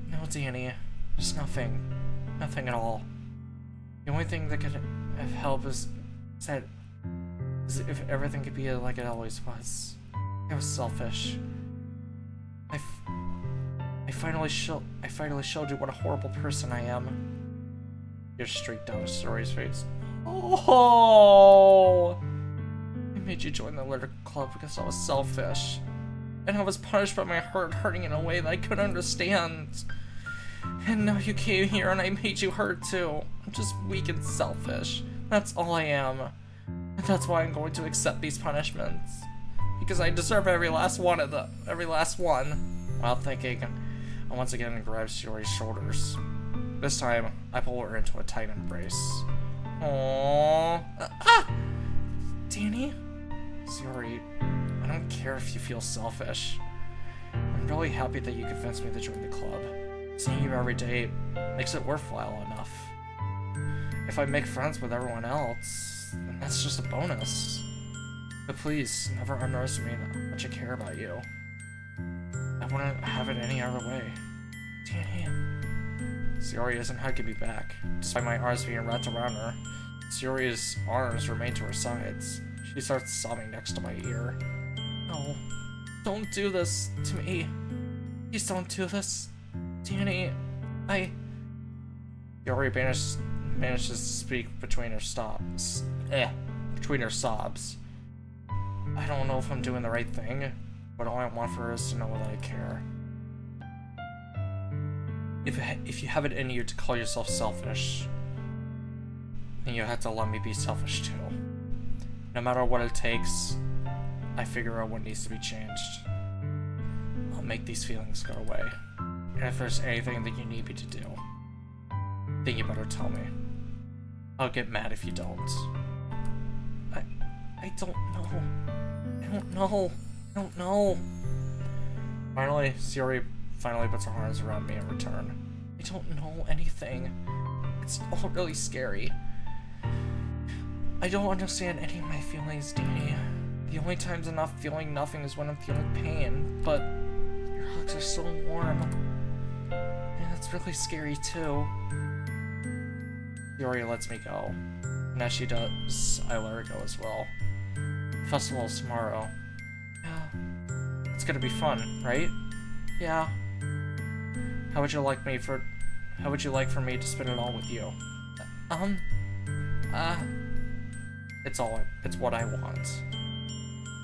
No, Danny. There's nothing. Nothing at all. The only thing that could help is if everything could be like it always was. I was selfish. I finally showed you what a horrible person I am. Tears streaked down Sayori's face. Oh! I made you join the litter club because I was selfish. And I was punished by my heart hurting in a way that I couldn't understand. And now you came here and I made you hurt too. I'm just weak and selfish. That's all I am. And that's why I'm going to accept these punishments. Because I deserve every last one. While thinking, I once again grabbed Sayori's shoulders. This time, I pull her into a tight embrace. Aww. Danny? Sayori, I don't care if you feel selfish. I'm really happy that you convinced me to join the club. Seeing you every day makes it worthwhile enough. If I make friends with everyone else, then that's just a bonus. But please, never underestimate how much I care about you. I wouldn't have it any other way. Danny. Sayori isn't hugging me back. Despite my arms being wrapped around her, Sayori's arms remain to her sides. She starts sobbing next to my ear. No, don't do this to me. Please don't do this. Danny, Sayori manages to speak between her sobs. I don't know if I'm doing the right thing, but all I want for her is to know that I care. If you have it in you to call yourself selfish, then you have to let me be selfish too. No matter what it takes, I figure out what needs to be changed. I'll make these feelings go away. And if there's anything that you need me to do, then you better tell me. I'll get mad if you don't. I don't know. Finally, Sayori puts her arms around me in return. I don't know anything. It's all really scary. I don't understand any of my feelings, Danny. The only times I'm not feeling nothing is when I'm feeling pain, but your hugs are so warm. And it's really scary too. Sayori lets me go. And as she does, I let her go as well. The festival is tomorrow. Yeah. It's gonna be fun, right? Yeah. How would you like for me to spend it all with you? It's what I want.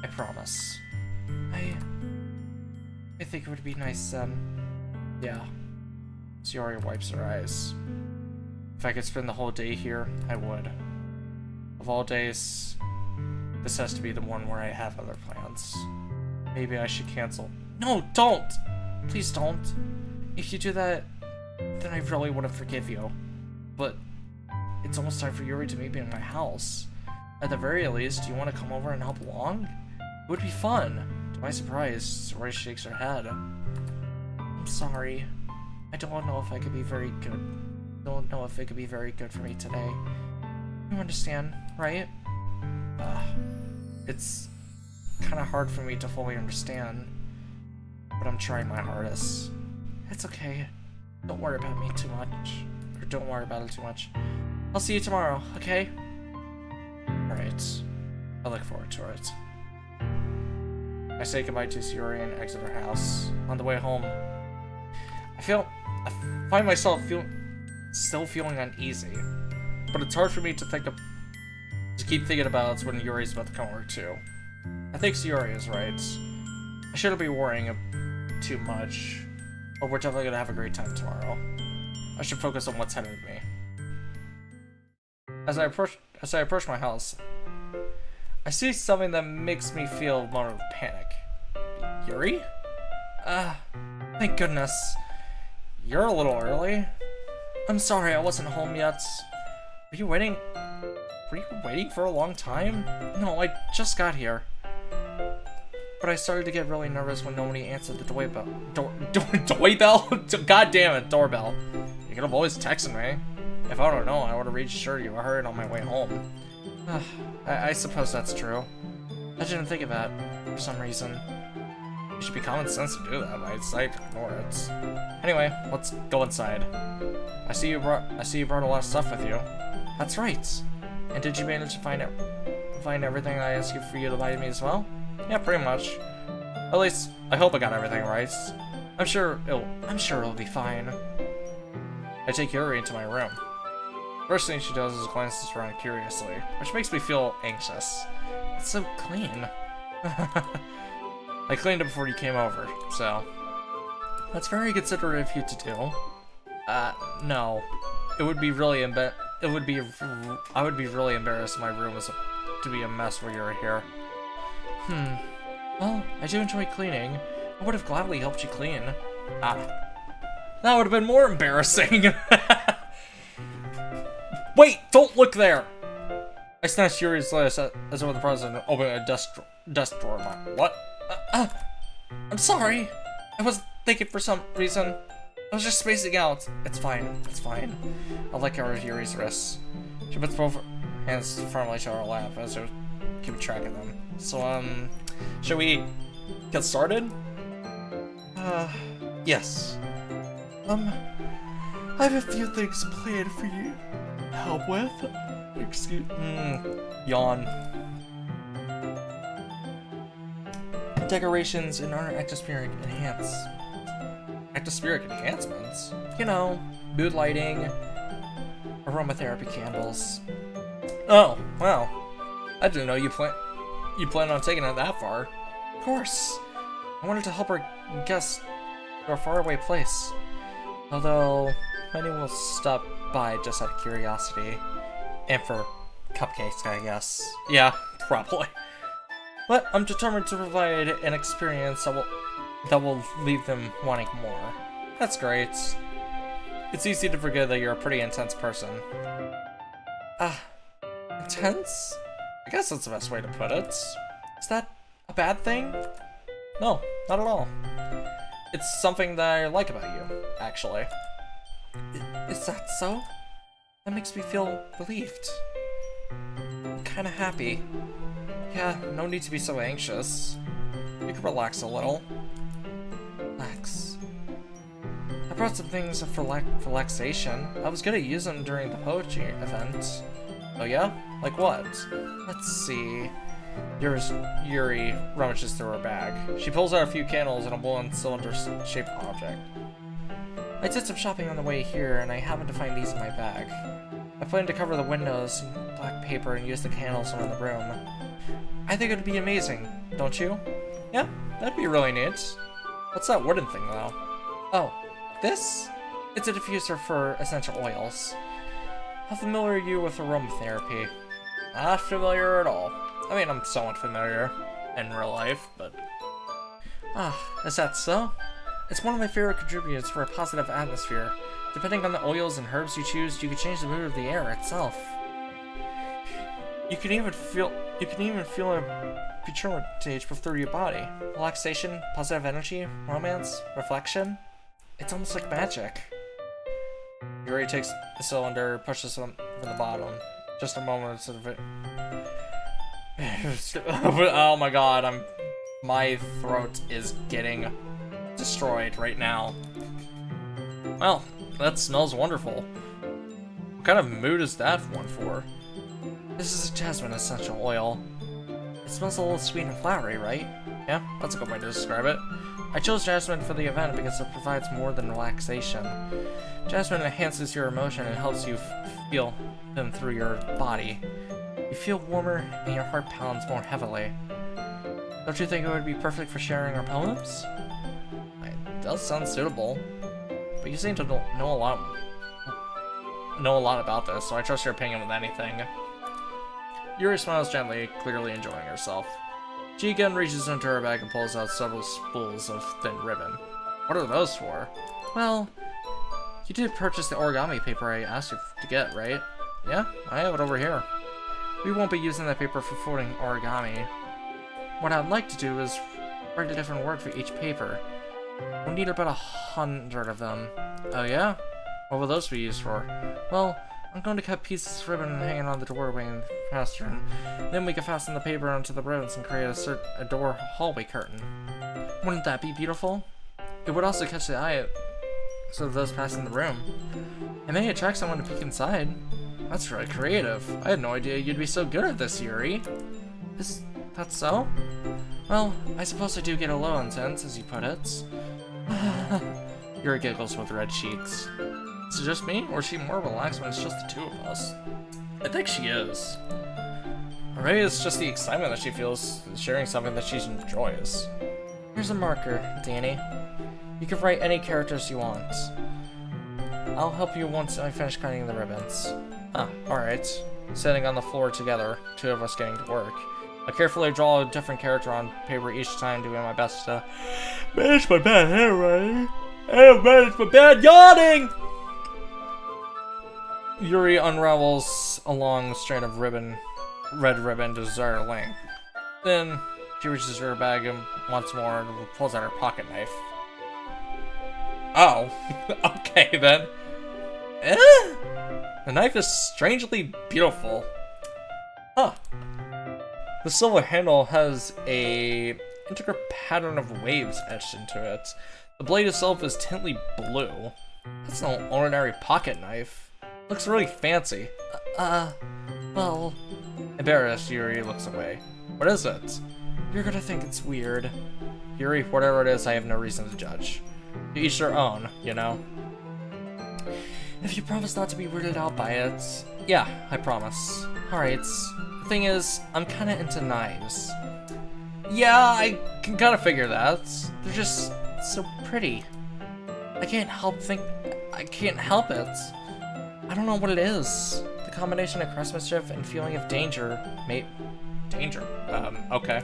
I promise. I think it would be nice then. Yeah. Sayori wipes her eyes. If I could spend the whole day here, I would. Of all days, this has to be the one where I have other plans. Maybe I should cancel. No, don't! Please don't. If you do that, then I really want to forgive you. But it's almost time for Yuri to meet me in my house. At the very least, do you want to come over and help along? It would be fun. To my surprise, Roy shakes her head. I'm sorry. I don't know if I could be very good. Don't know if it could be very good for me today. You understand, right? It's kind of hard for me to fully understand, but I'm trying my hardest. It's okay. Don't worry about me too much. Or don't worry about it too much. I'll see you tomorrow, okay? Alright. I look forward to it. I say goodbye to Sayori and exit her house. On the way home, I find myself still feeling uneasy. But it's hard for me to keep thinking about when Yuri's about to come over too. I think Sayori is right. I shouldn't be worrying too much, but we're definitely gonna have a great time tomorrow. I should focus on what's ahead of me. As I approach my house, I see something that makes me feel a moment of panic. Yuri? Thank goodness. You're a little early. I'm sorry I wasn't home yet. Were you waiting for a long time? No, I just got here. But I started to get really nervous when nobody answered the doorbell. Doorbell? God damn it, doorbell. You could have always texted me. If I would have known, I would have reassured you. I heard it on my way home. I suppose that's true. I didn't think of that for some reason. It should be common sense to do that, but I decided to ignore it. Anyway, let's go inside. I see you brought a lot of stuff with you. That's right. And did you manage to find everything I asked for you to buy me as well? Yeah, pretty much. At least I hope I got everything right. I'm sure it'll be fine. I take Yuri into my room. First thing she does is glances around curiously, which makes me feel anxious. It's so clean. I cleaned it before you came over, so that's very considerate of you to do. No, I would be really embarrassed if my room was to be a mess while you were here. Well, I do enjoy cleaning. I would have gladly helped you clean. That would have been more embarrassing. Wait, don't look there! I snatched Yuri's list as one of the president opening a desk drawer. What? I'm sorry. I was thinking for some reason. I was just spacing out. It's fine. It's fine. I'll let go of Yuri's wrists. She puts both hands firmly to her lap as she keep track of them. So, should we get started? Yes. I have a few things planned for you. Help with? Yawn. Decorations and other atmospheric enhancements? You know, mood lighting, aromatherapy candles. Oh, wow. I didn't know you plan on taking it that far. Of course. I wanted to help our guests to a faraway place. Although, many will stop by just out of curiosity. And for cupcakes, I guess. Yeah, probably. But I'm determined to provide an experience that will leave them wanting more. That's great. It's easy to forget that you're a pretty intense person. Intense? I guess that's the best way to put it. Is that a bad thing? No, not at all. It's something that I like about you, actually. Is that so? That makes me feel relieved. I'm kinda happy. Yeah, no need to be so anxious. You can relax a little. Relax. I brought some things for relaxation. I was gonna use them during the poetry event. Oh yeah? Like what? Let's see. Yuri rummages through her bag. She pulls out a few candles and a woolen cylinder-shaped object. I did some shopping on the way here, and I happened to find these in my bag. I plan to cover the windows in black paper and use the candles around the room. I think it would be amazing, don't you? Yeah, that'd be really neat. What's that wooden thing, though? Oh, this? It's a diffuser for essential oils. How familiar are you with aromatherapy? Not familiar at all. I mean, I'm somewhat familiar in real life, but... is that so? It's one of my favorite contributors for a positive atmosphere. Depending on the oils and herbs you choose, you can change the mood of the air itself. You can even feel a pure stage through your body. Relaxation, positive energy, romance, reflection. It's almost like magic. Yuri takes the cylinder, pushes them from the bottom. Just a moment of it. Oh my god, my throat is getting destroyed right now. Well, that smells wonderful. What kind of mood is that one for? This is a jasmine essential oil. It smells a little sweet and flowery, right? Yeah, that's a good way to describe it. I chose jasmine for the event because it provides more than relaxation. Jasmine enhances your emotion and helps you feel them through your body. You feel warmer and your heart pounds more heavily. Don't you think it would be perfect for sharing our poems? It does sound suitable, but you seem to know a lot about this, so I trust your opinion with anything. Yuri smiles gently, clearly enjoying herself. She again reaches into her bag and pulls out several spools of thin ribbon. What are those for? Well, you did purchase the origami paper I asked you to get, right? Yeah, I have it over here. We won't be using that paper for folding origami. What I'd like to do is write a different word for each paper. We'll need about 100 of them. Oh yeah? What will those be used for? Well, I'm going to cut pieces of ribbon and hang it on the doorway in the classroom. Then we can fasten the paper onto the ribbons and create a door hallway curtain. Wouldn't that be beautiful? It would also catch the eye of those passing the room. It may attract someone to peek inside. That's really creative. I had no idea you'd be so good at this, Yuri. Is that so? Well, I suppose I do get a little intense, as you put it. Yuri giggles with red cheeks. Is it just me, or is she more relaxed when it's just the two of us? I think she is. Or maybe it's just the excitement that she feels sharing something that she enjoys. Here's a marker, Danny. You can write any characters you want. I'll help you once I finish cutting the ribbons. Ah, alright. Sitting on the floor together, two of us getting to work. I carefully draw a different character on paper each time, doing my best to manage my bad handwriting. And manage my bad yawning! Yuri unravels a long strand of red ribbon to desired length. Then, she reaches her bag and once more and pulls out her pocket knife. Oh, okay then. The knife is strangely beautiful. Huh. The silver handle has a intricate pattern of waves etched into it. The blade itself is tintly blue. That's no ordinary pocket knife. Looks really fancy. Well... Embarrassed, Yuri looks away. What is it? You're gonna think it's weird. Yuri, whatever it is, I have no reason to judge. To each their own, you know? If you promise not to be weirded out by it... Yeah, I promise. Alright. The thing is, I'm kinda into knives. Yeah, I can kinda figure that. They're just so pretty. I can't help it. I don't know what it is. The combination of craftsmanship and feeling of danger okay.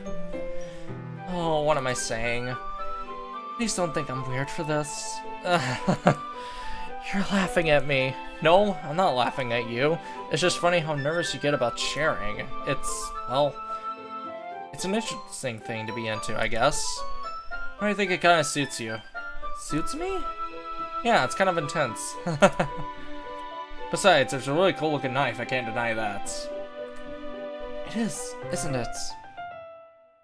Oh, what am I saying? Please don't think I'm weird for this. You're laughing at me. No, I'm not laughing at you. It's just funny how nervous you get about sharing. It's an interesting thing to be into, I guess. I think it kind of suits you. Suits me? Yeah, it's kind of intense. Besides, it's a really cool looking knife, I can't deny that. It is, isn't it?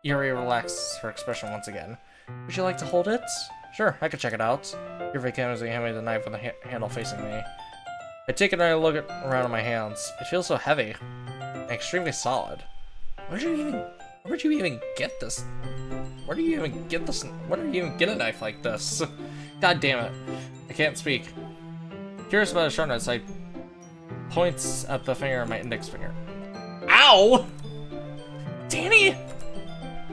Yuri relaxes her expression once again. Would you like to hold it? Sure, I could check it out. Yuri comes and hands me the knife with the handle facing me. I take it and I look around at my hands. It feels so heavy. And extremely solid. Where did you even get this? Where do you even get a knife like this? God damn it. I can't speak. Curious about the sharpness, I points at the finger on my index finger. Ow! Danny!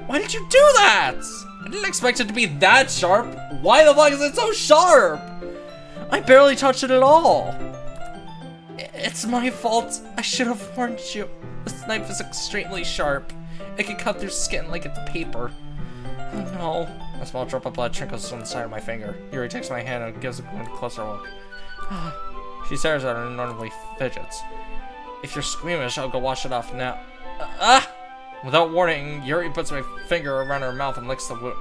Why did you do that? I didn't expect it to be that sharp. Why the fuck is it so sharp? I barely touched it at all. It's my fault. I should have warned you. This knife is extremely sharp. It can cut through skin like it's paper. Oh no. A small drop of blood trickles from the side of my finger. Yuri takes my hand and gives a closer look. She stares at it and normally fidgets. If you're squeamish, I'll go wash it off now. Without warning, Yuri puts my finger around her mouth and licks the wound.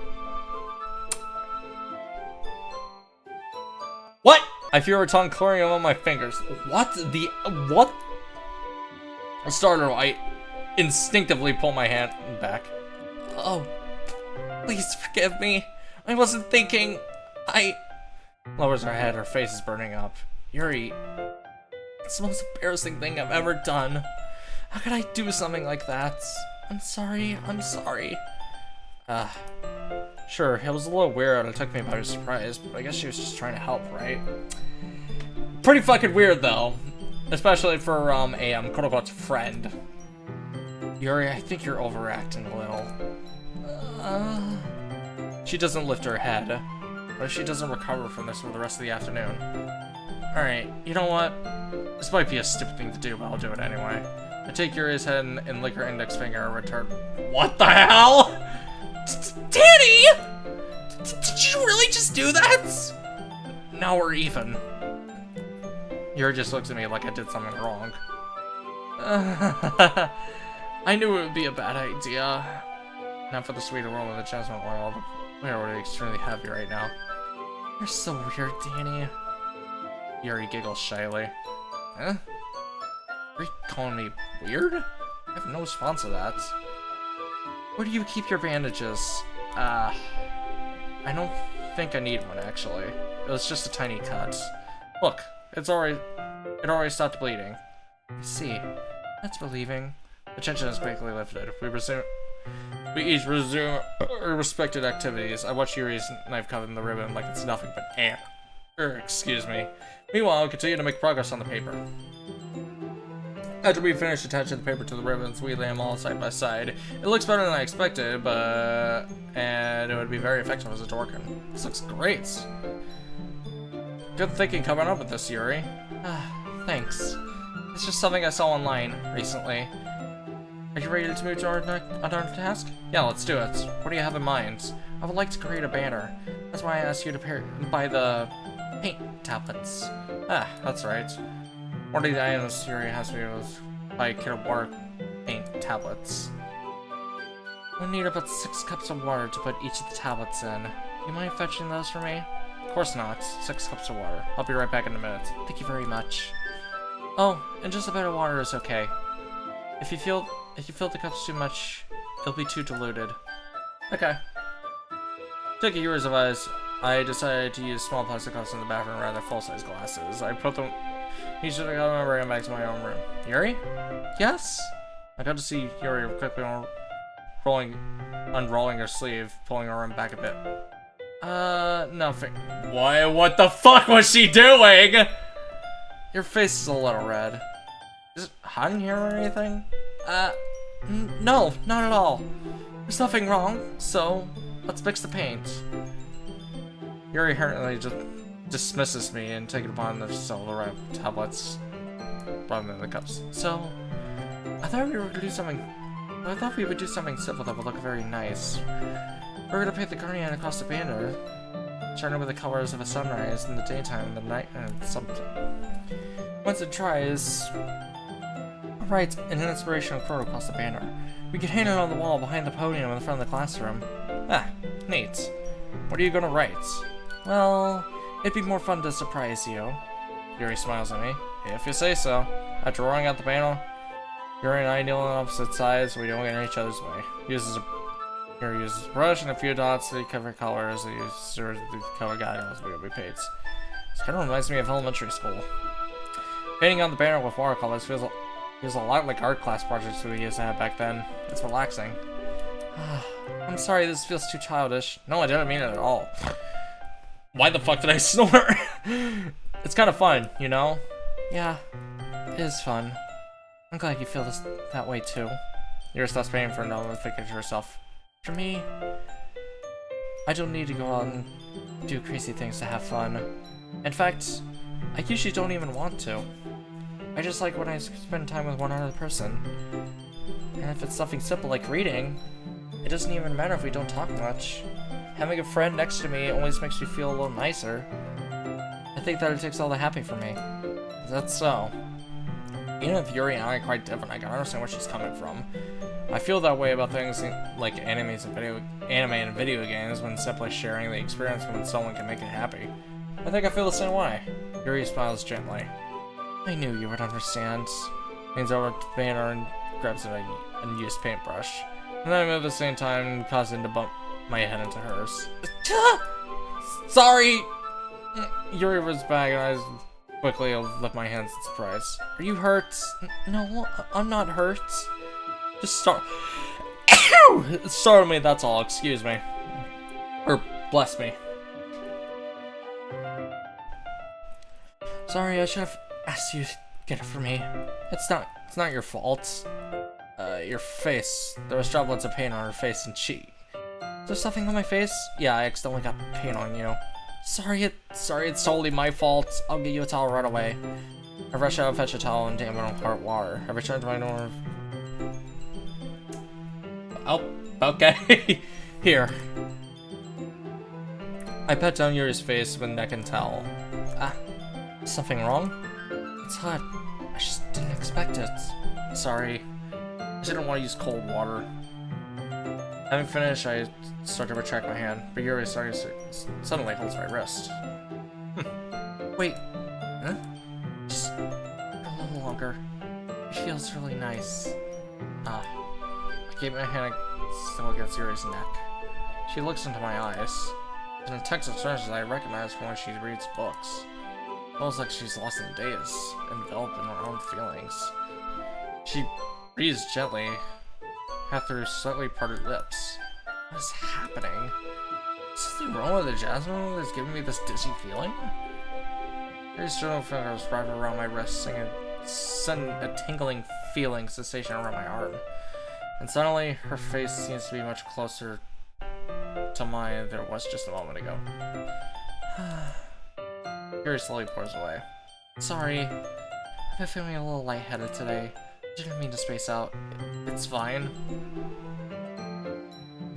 What? I feel her tongue clearing among my fingers. What? What? Startled, I instinctively pull my hand back. Oh, please forgive me. I wasn't thinking. Lowers her head, her face is burning up. Yuri, it's the most embarrassing thing I've ever done. How could I do something like that? I'm sorry. Sure, it was a little weird. It took me by surprise, but I guess she was just trying to help, right? Pretty fucking weird, though. Especially for, a quote-unquote friend. Yuri, I think you're overacting a little. She doesn't lift her head. What if she doesn't recover from this for the rest of the afternoon? Alright, you know what? This might be a stupid thing to do, but I'll do it anyway. I take Yuri's head and lick her index finger and return. What the hell? Danny! Did you really just do that? Now we're even. Yuri just looks at me like I did something wrong. I knew it would be a bad idea. Not for the sweet aroma of the jasmine oil. We are already extremely happy right now. You're so weird, Danny. Yuri giggles shyly. Huh? Are you calling me weird? I have no response to that. Where do you keep your bandages? I don't think I need one, actually. It was just a tiny cut. Look, it already stopped bleeding. I see. That's relieving. The tension is quickly lifted. We each resume our respected activities. I watch Yuri's knife cut in the ribbon like it's nothing but air. Excuse me. Meanwhile, we continue to make progress on the paper. After we finish attaching the paper to the ribbons, we lay them all side by side. It looks better than I expected, and it would be very effective as a Dorkin. This looks great. Good thinking coming up with this, Yuri. Thanks. It's just something I saw online recently. Are you ready to move to our task? Yeah, let's do it. What do you have in mind? I would like to create a banner. That's why I asked you to buy the paint tablets. That's right. One of the items Yuri has to do is buy a kit of water paint tablets. We'll need about 6 cups of water to put each of the tablets in. You mind fetching those for me? Of course not. 6 cups of water. I'll be right back in a minute. Thank you very much. Oh, and just a bit of water is okay. If you fill the cups too much, it'll be too diluted. Okay. Taking Yuri's advice, I decided to use small plastic cups in the bathroom rather than full-size glasses. I put them each of the cups and bring them back to my own room. Yuri? Yes? I got to see Yuri quickly unrolling her sleeve, pulling her arm back a bit. Nothing. What the fuck was she doing? Your face is a little red. Is it hot in here or anything? No, not at all. There's nothing wrong, so let's mix the paint. Yuri hurriedly just dismisses me and takes it upon to sell the right tablets rather than the cups. So, I thought we would do something simple that would look very nice. We're gonna paint the guardian across the banner, shining with the colors of a sunrise in the daytime and the night and something. Once it dries, I'll write an inspirational quote across the banner. We can hang it on the wall behind the podium in the front of the classroom. Neat. What are you gonna write? Well, it'd be more fun to surprise you. Yuri smiles at me. If you say so. After drawing out the panel, Yuri and I kneel on opposite sides so we don't get in each other's way. Yuri uses a brush and a few dots to cover colors. He uses the color guidelines we paints. This kind of reminds me of elementary school. Painting on the banner with watercolors feels a lot like art class projects we used to have back then. It's relaxing. I'm sorry this feels too childish. No, I didn't mean it at all. Why the fuck did I snort? It's kind of fun, you know? Yeah, it is fun. I'm glad you feel that way too. Yuri stops painting for a moment, thinking to herself. For me, I don't need to go out and do crazy things to have fun. In fact, I usually don't even want to. I just like when I spend time with one other person. And if it's something simple like reading, it doesn't even matter if we don't talk much. Having a friend next to me always makes me feel a little nicer. I think that it takes all the happy for me. Is that so? Even if Yuri and I are quite different, I can understand where she's coming from. I feel that way about things like anime and video games when simply sharing the experience when someone can make it happy. I think I feel the same way. Yuri smiles gently. I knew you would understand. Leans over to the banner and grabs an unused paintbrush. And then I move at the same time, causing to bump my head into hers. Sorry! Yuri was back and I quickly lift my hands in surprise. Are you hurt? No, I'm not hurt. Just it startled me, that's all, excuse me. Or, bless me. Sorry, I should have asked you to get it for me. It's not your fault. Your face. There was droplets of paint on her face and cheek. Is there something on my face? Yeah, I accidentally got paint on you. Sorry, it's totally my fault. I'll get you a towel right away. I rush out, fetch a towel, and damn it on hot water. I return to my dorm. Oh, okay. Here. I pat down Yuri's face with neck and towel. Something wrong? It's hot. I just didn't expect it. Sorry. I didn't want to use cold water. Having finished, I start to retract my hand, but Yuri suddenly holds my wrist. Wait. Huh? Just a little longer. It feels really nice. I keep my hand still against Yuri's neck. She looks into my eyes. An intense expression I recognize from when she reads books. It feels like she's lost in days, enveloped in her own feelings. She breathes gently, half through slightly parted lips. What is happening? Is something wrong with the jasmine that's giving me this dizzy feeling? Her sternal fingers wrap around my wrist, sending a tingling feeling sensation around my arm. And suddenly, her face seems to be much closer to mine than it was just a moment ago. Yuri slowly pours away. Sorry, I've been feeling a little lightheaded today. I didn't mean to space out. It's fine.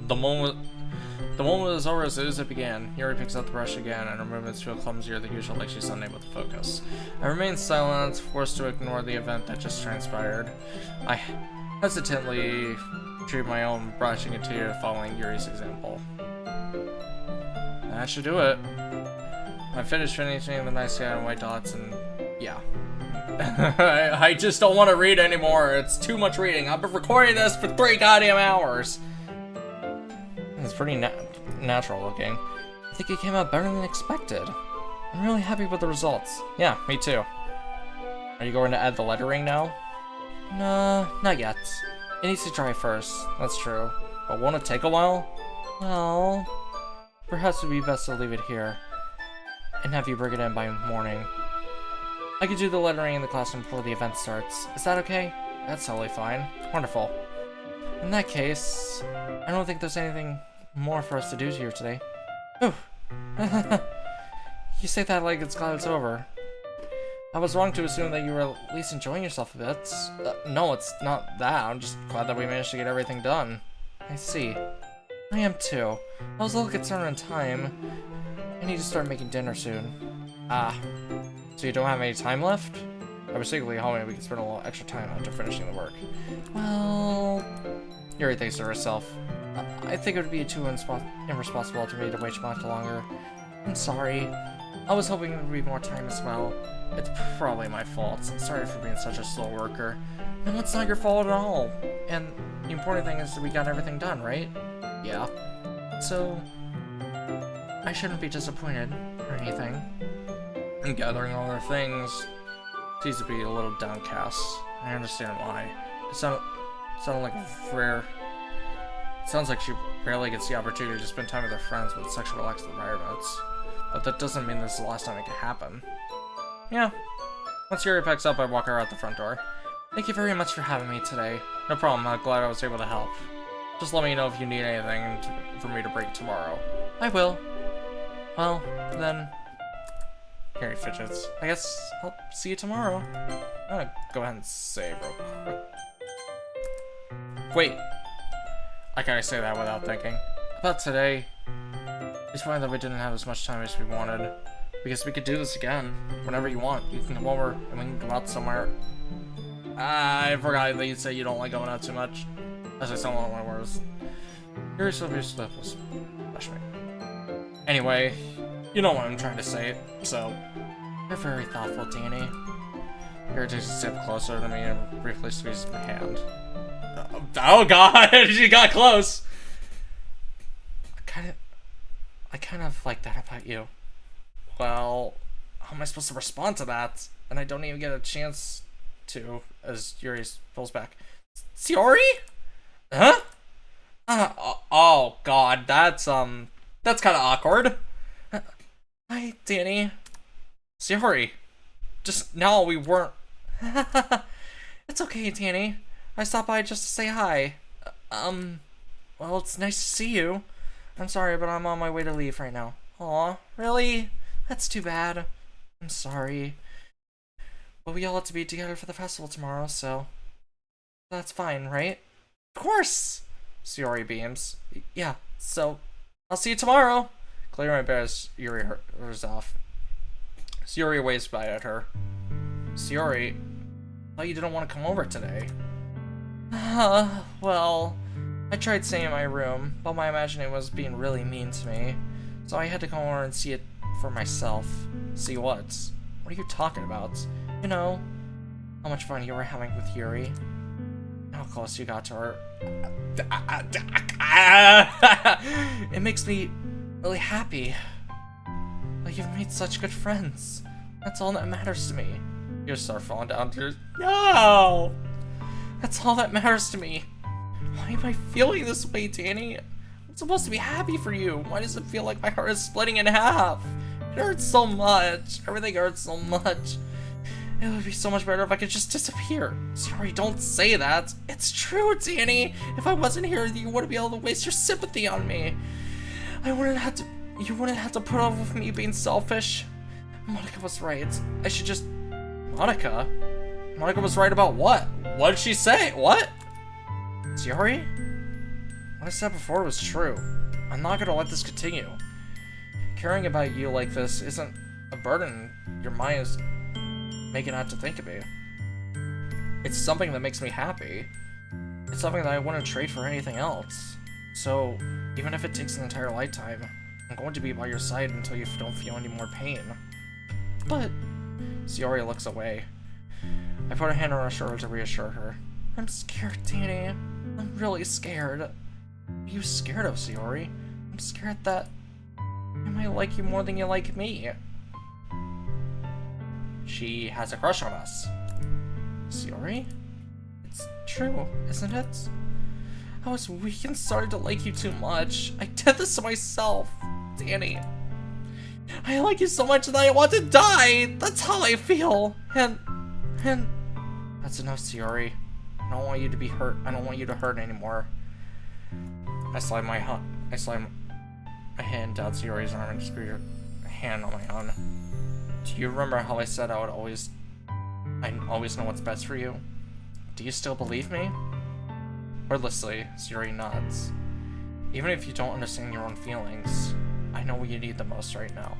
The moment is over as soon as it began. Yuri picks up the brush again, and her movements feel clumsier than usual, like she's unable to focus. I remain silent, forced to ignore the event that just transpired. I hesitantly retrieve my own brush and continue following Yuri's example. That should do it. I finished finishing the nice guy and white dots, and yeah. I just don't want to read anymore. It's too much reading. I've been recording this for 3 goddamn hours. It's pretty natural looking. I think it came out better than expected. I'm really happy with the results. Yeah, me too. Are you going to add the lettering now? No, not yet. It needs to dry first. That's true. But won't it take a while? Well, perhaps it would be best to leave it here and have you bring it in by morning. I could do the lettering in the classroom before the event starts. Is that okay? That's totally fine. Wonderful. In that case, I don't think there's anything more for us to do here today. Ooh. You say that like it's glad it's over. I was wrong to assume that you were at least enjoying yourself a bit. No, it's not that. I'm just glad that we managed to get everything done. I see. I am too. I was a little concerned on time. I need to start making dinner soon. So you don't have any time left? I was secretly hoping we could spend a little extra time after finishing the work. Well... Yuri thinks to herself. I think it would be too irresponsible for me to wait much longer. I'm sorry. I was hoping there would be more time as well. It's probably my fault. Sorry for being such a slow worker. No, it's not your fault at all. And the important thing is that we got everything done, right? Yeah. So... I shouldn't be disappointed or anything. And gathering all her things seems to be a little downcast. I understand why. It sounds like she rarely gets the opportunity to spend time with her friends with such relaxed environments. But that doesn't mean this is the last time it can happen. Yeah. Once Yuri packs up, I walk her out the front door. Thank you very much for having me today. No problem, I'm glad I was able to help. Just let me know if you need anything for me to bring tomorrow. I will. Well, then... Harry fidgets. I guess I'll see you tomorrow. I'm gonna go ahead and save real quick. Wait. I can't say that without thinking. About today, it's fine that we didn't have as much time as we wanted. Because we could do this again. Whenever you want. You can come over and we can go out somewhere. I forgot that you say you don't like going out too much. As I said one of my words. You're so sleepless. Anyway, you know what I'm trying to say, so. You're very thoughtful, Danny. Here, just step closer to me and briefly squeeze my hand. Oh god, she got close! I kind of like that about you. Well, how am I supposed to respond to that? And I don't even get a chance to, as Yuri pulls back. Sayori? Huh? Oh god, that's kind of awkward. Hi, Danny. Sayori. Just now we weren't. It's okay, Danny. I stopped by just to say hi. Well, it's nice to see you. I'm sorry, but I'm on my way to leave right now. Aw, really? That's too bad. I'm sorry. But we all have to be together for the festival tomorrow, so that's fine, right? Of course! Sayori beams. Yeah, so I'll see you tomorrow. Clearly embarrassed, Yuri hers off. Sayori waves by at her. Sayori, I thought you didn't want to come over today. Well, I tried staying in my room, but my imagination was being really mean to me. So I had to come over and see it for myself. See what? What are you talking about? You know, how much fun you were having with Yuri. How close you got to her. It makes me really happy. Like, you've made such good friends. That's all that matters to me. You start falling down tears. No! That's all that matters to me. Why am I feeling this way, Danny? I'm supposed to be happy for you. Why does it feel like my heart is splitting in half? It hurts so much. Everything hurts so much. It would be so much better if I could just disappear. Sorry, don't say that. It's true, Danny. If I wasn't here, you wouldn't be able to waste your sympathy on me. You wouldn't have to put up with me being selfish. Monika was right. I should just... Monika? Monika was right about what? What did she say? What? Sayori? What I said before was true. I'm not gonna let this continue. Caring about you like this isn't a burden your mind is making out to think of me. It's something that makes me happy. It's something that I wouldn't trade for anything else. So, even if it takes an entire lifetime, I'm going to be by your side until you don't feel any more pain. But... Sayori looks away. I put a hand on her shoulder to reassure her. I'm scared, Danny. I'm really scared. What are you scared of, Sayori? I'm scared that I might like you more than you like me. She has a crush on us. Sayori? It's true, isn't it? I was weak and started to like you too much. I did this to myself, Danny. I like you so much that I want to die. That's how I feel. And that's enough, Sayori. I don't want you to be hurt. I don't want you to hurt anymore. I slide my hand down Sayori's arm and screw your hand on my arm. Do you remember how I said I always know what's best for you? Do you still believe me? Wordlessly, Sayori nods. Even if you don't understand your own feelings, I know what you need the most right now.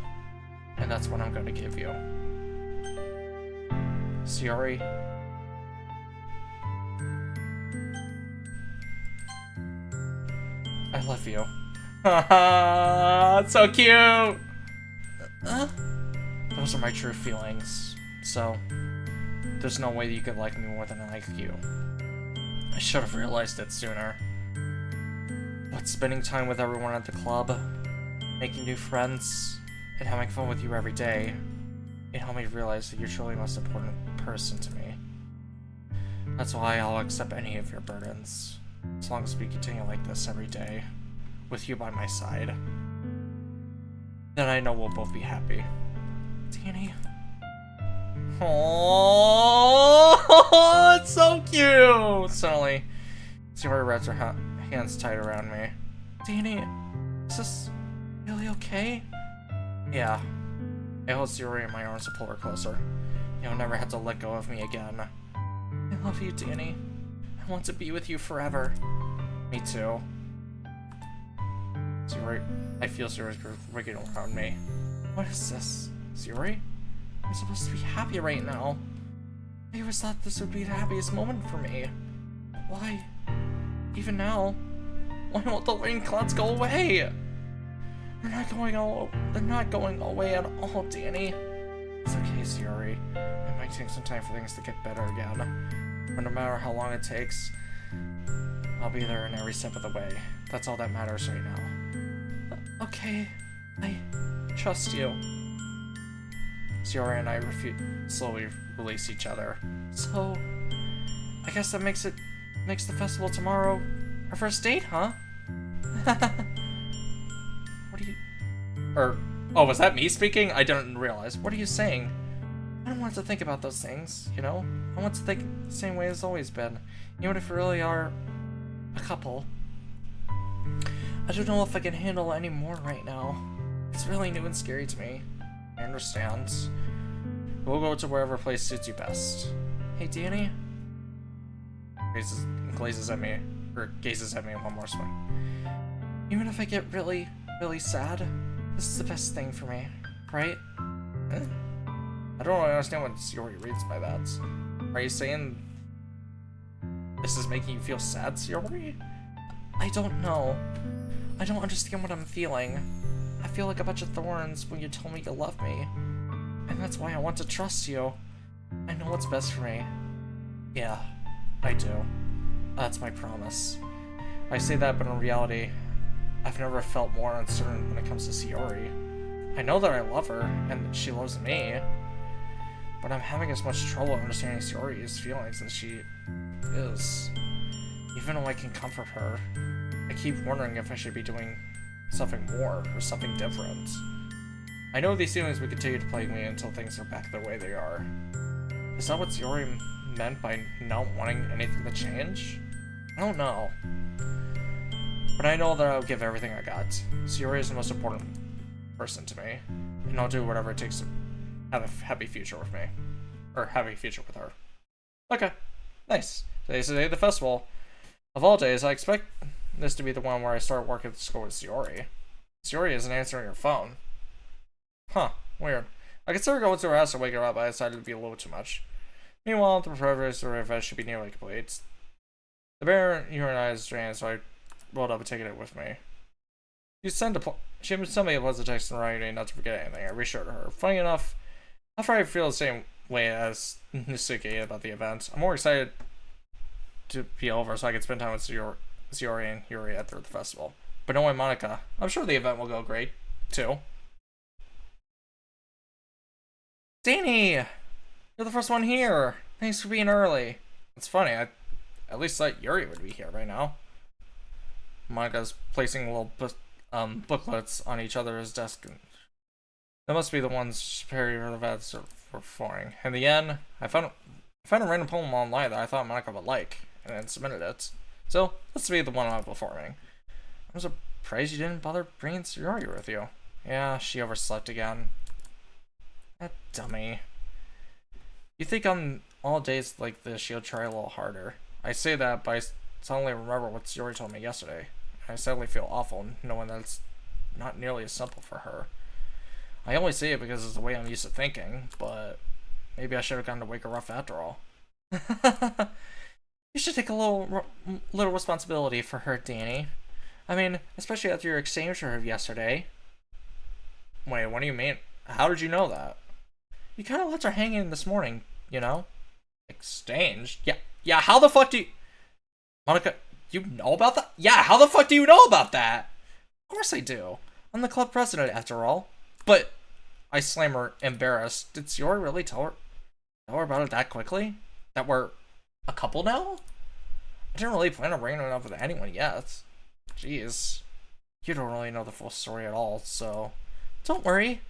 And that's what I'm going to give you. Sayori. I love you. Haha, so cute! Those are my true feelings. So, there's no way that you could like me more than I like you. I should have realized it sooner. But spending time with everyone at the club, making new friends, and having fun with you every day, it helped me realize that you're truly the most important person to me. That's why I'll accept any of your burdens, as long as we continue like this every day, with you by my side. Then I know we'll both be happy. Danny. Oh, it's so cute! Suddenly, Sayori wraps her hands tight around me. Danny, is this really okay? Yeah. I hold Sayori in my arms to pull her closer. You'll never have to let go of me again. I love you, Danny. I want to be with you forever. Me too. Sayori, I feel Sayori's wriggling around me. What is this? Sayori? I'm supposed to be happy right now. I always thought this would be the happiest moment for me. Why? Even now? Why won't the rain clouds go away? They're not going away at all, Danny. It's okay, Sayori. It might take some time for things to get better again. But no matter how long it takes, I'll be there in every step of the way. That's all that matters right now. Okay, I trust you. Sayori and I slowly release each other. So, I guess that makes the festival tomorrow our first date, huh? What are you... oh, was that me speaking? I didn't realize. What are you saying? I don't want to think about those things, you know? I want to think the same way it's always been. Even if we really are a couple. I don't know if I can handle any more right now. It's really new and scary to me. I understand. We'll go to wherever place suits you best. Hey, Danny? Gazes at me one more swing. Even if I get really, really sad, this is the best thing for me, right? Eh? I don't really understand what Sayori reads by that. Are you saying this is making you feel sad, Sayori? I don't know. I don't understand what I'm feeling. I feel like a bunch of thorns when you told me you love me. And that's why I want to trust you. I know what's best for me. Yeah, I do. That's my promise. I say that, but in reality, I've never felt more uncertain when it comes to Sayori. I know that I love her, and she loves me, but I'm having as much trouble understanding Sayori's feelings as she is. Even though I can comfort her, I keep wondering if I should be doing something more, or something different. I know these feelings will continue to plague me until things are back the way they are. Is that what Sayori meant by not wanting anything to change? I don't know. But I know that I'll give everything I got. Sayori is the most important person to me, and I'll do whatever it takes to have a happy future with me. Or happy future with her. Okay, nice. Today's the day of the festival. Of all days, I expect this to be the one where I start working at school with Sayori. Sayori isn't answering her phone. Huh, weird. I considered going to her house to wake her up, but I decided it would be a little too much. Meanwhile, the preparations for the event should be nearly complete. The bear urinized drained, so I rolled up and taken it with me. She sent me a pleasant text in writing not to forget anything. I reassured her. Funny enough, after I feel the same way as Nisuke about the event, I'm more excited to be over so I can spend time with Sayori and Yuri after the festival. But knowing Monika, I'm sure the event will go great, too. Danny! You're the first one here! Thanks for being early. It's funny, I at least thought Yuri would be here right now. Monika's placing little booklets on each other's desk. That must be the ones preparing for the vets are performing. In the end, I found a random poem online that I thought Monika would like, and then submitted it. So, let's be the one I'm performing. I'm surprised you didn't bother bringing Sayori with you. Yeah, she overslept again. That dummy. You think on all days like this she'll try a little harder. I say that, but I suddenly remember what Sayori told me yesterday. I suddenly feel awful knowing that it's not nearly as simple for her. I only say it because it's the way I'm used to thinking, but maybe I should have gone to wake her up after all. You should take a little responsibility for her, Danny. I mean, especially after your exchange with her yesterday. Wait, what do you mean? How did you know that? You kind of left her hanging this morning, you know? Exchange? Yeah, how the fuck do you... Monika, you know about that? Yeah, how the fuck do you know about that? Of course I do. I'm the club president, after all. But... I slam her, embarrassed. Did Sayori really tell her about it that quickly? That we're a couple now? I didn't really plan on bringing it up with anyone yet. Jeez. You don't really know the full story at all, so... Don't worry.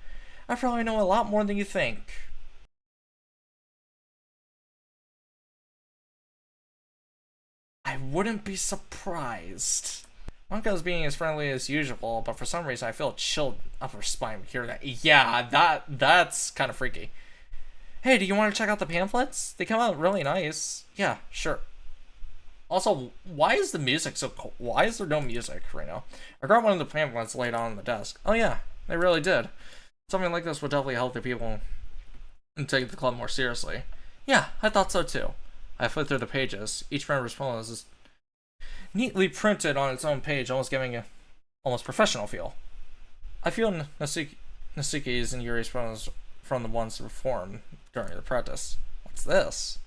I probably know a lot more than you think. I wouldn't be surprised. Monika is being as friendly as usual, but for some reason I feel a chilled upper spine hear that. Yeah, that's kind of freaky. Hey, do you want to check out the pamphlets? They come out really nice. Yeah, sure. Also, why is the music so cool? Why is there no music right now? I grabbed one of the pamphlets laid on the desk. Oh yeah, they really did. Something like this would definitely help the people and take the club more seriously. Yeah, I thought so too. I flipped through the pages. Each member's poem is neatly printed on its own page, almost giving a almost professional feel. I feel Nasuki's and Yuri's poems from the ones performed during the practice. What's this?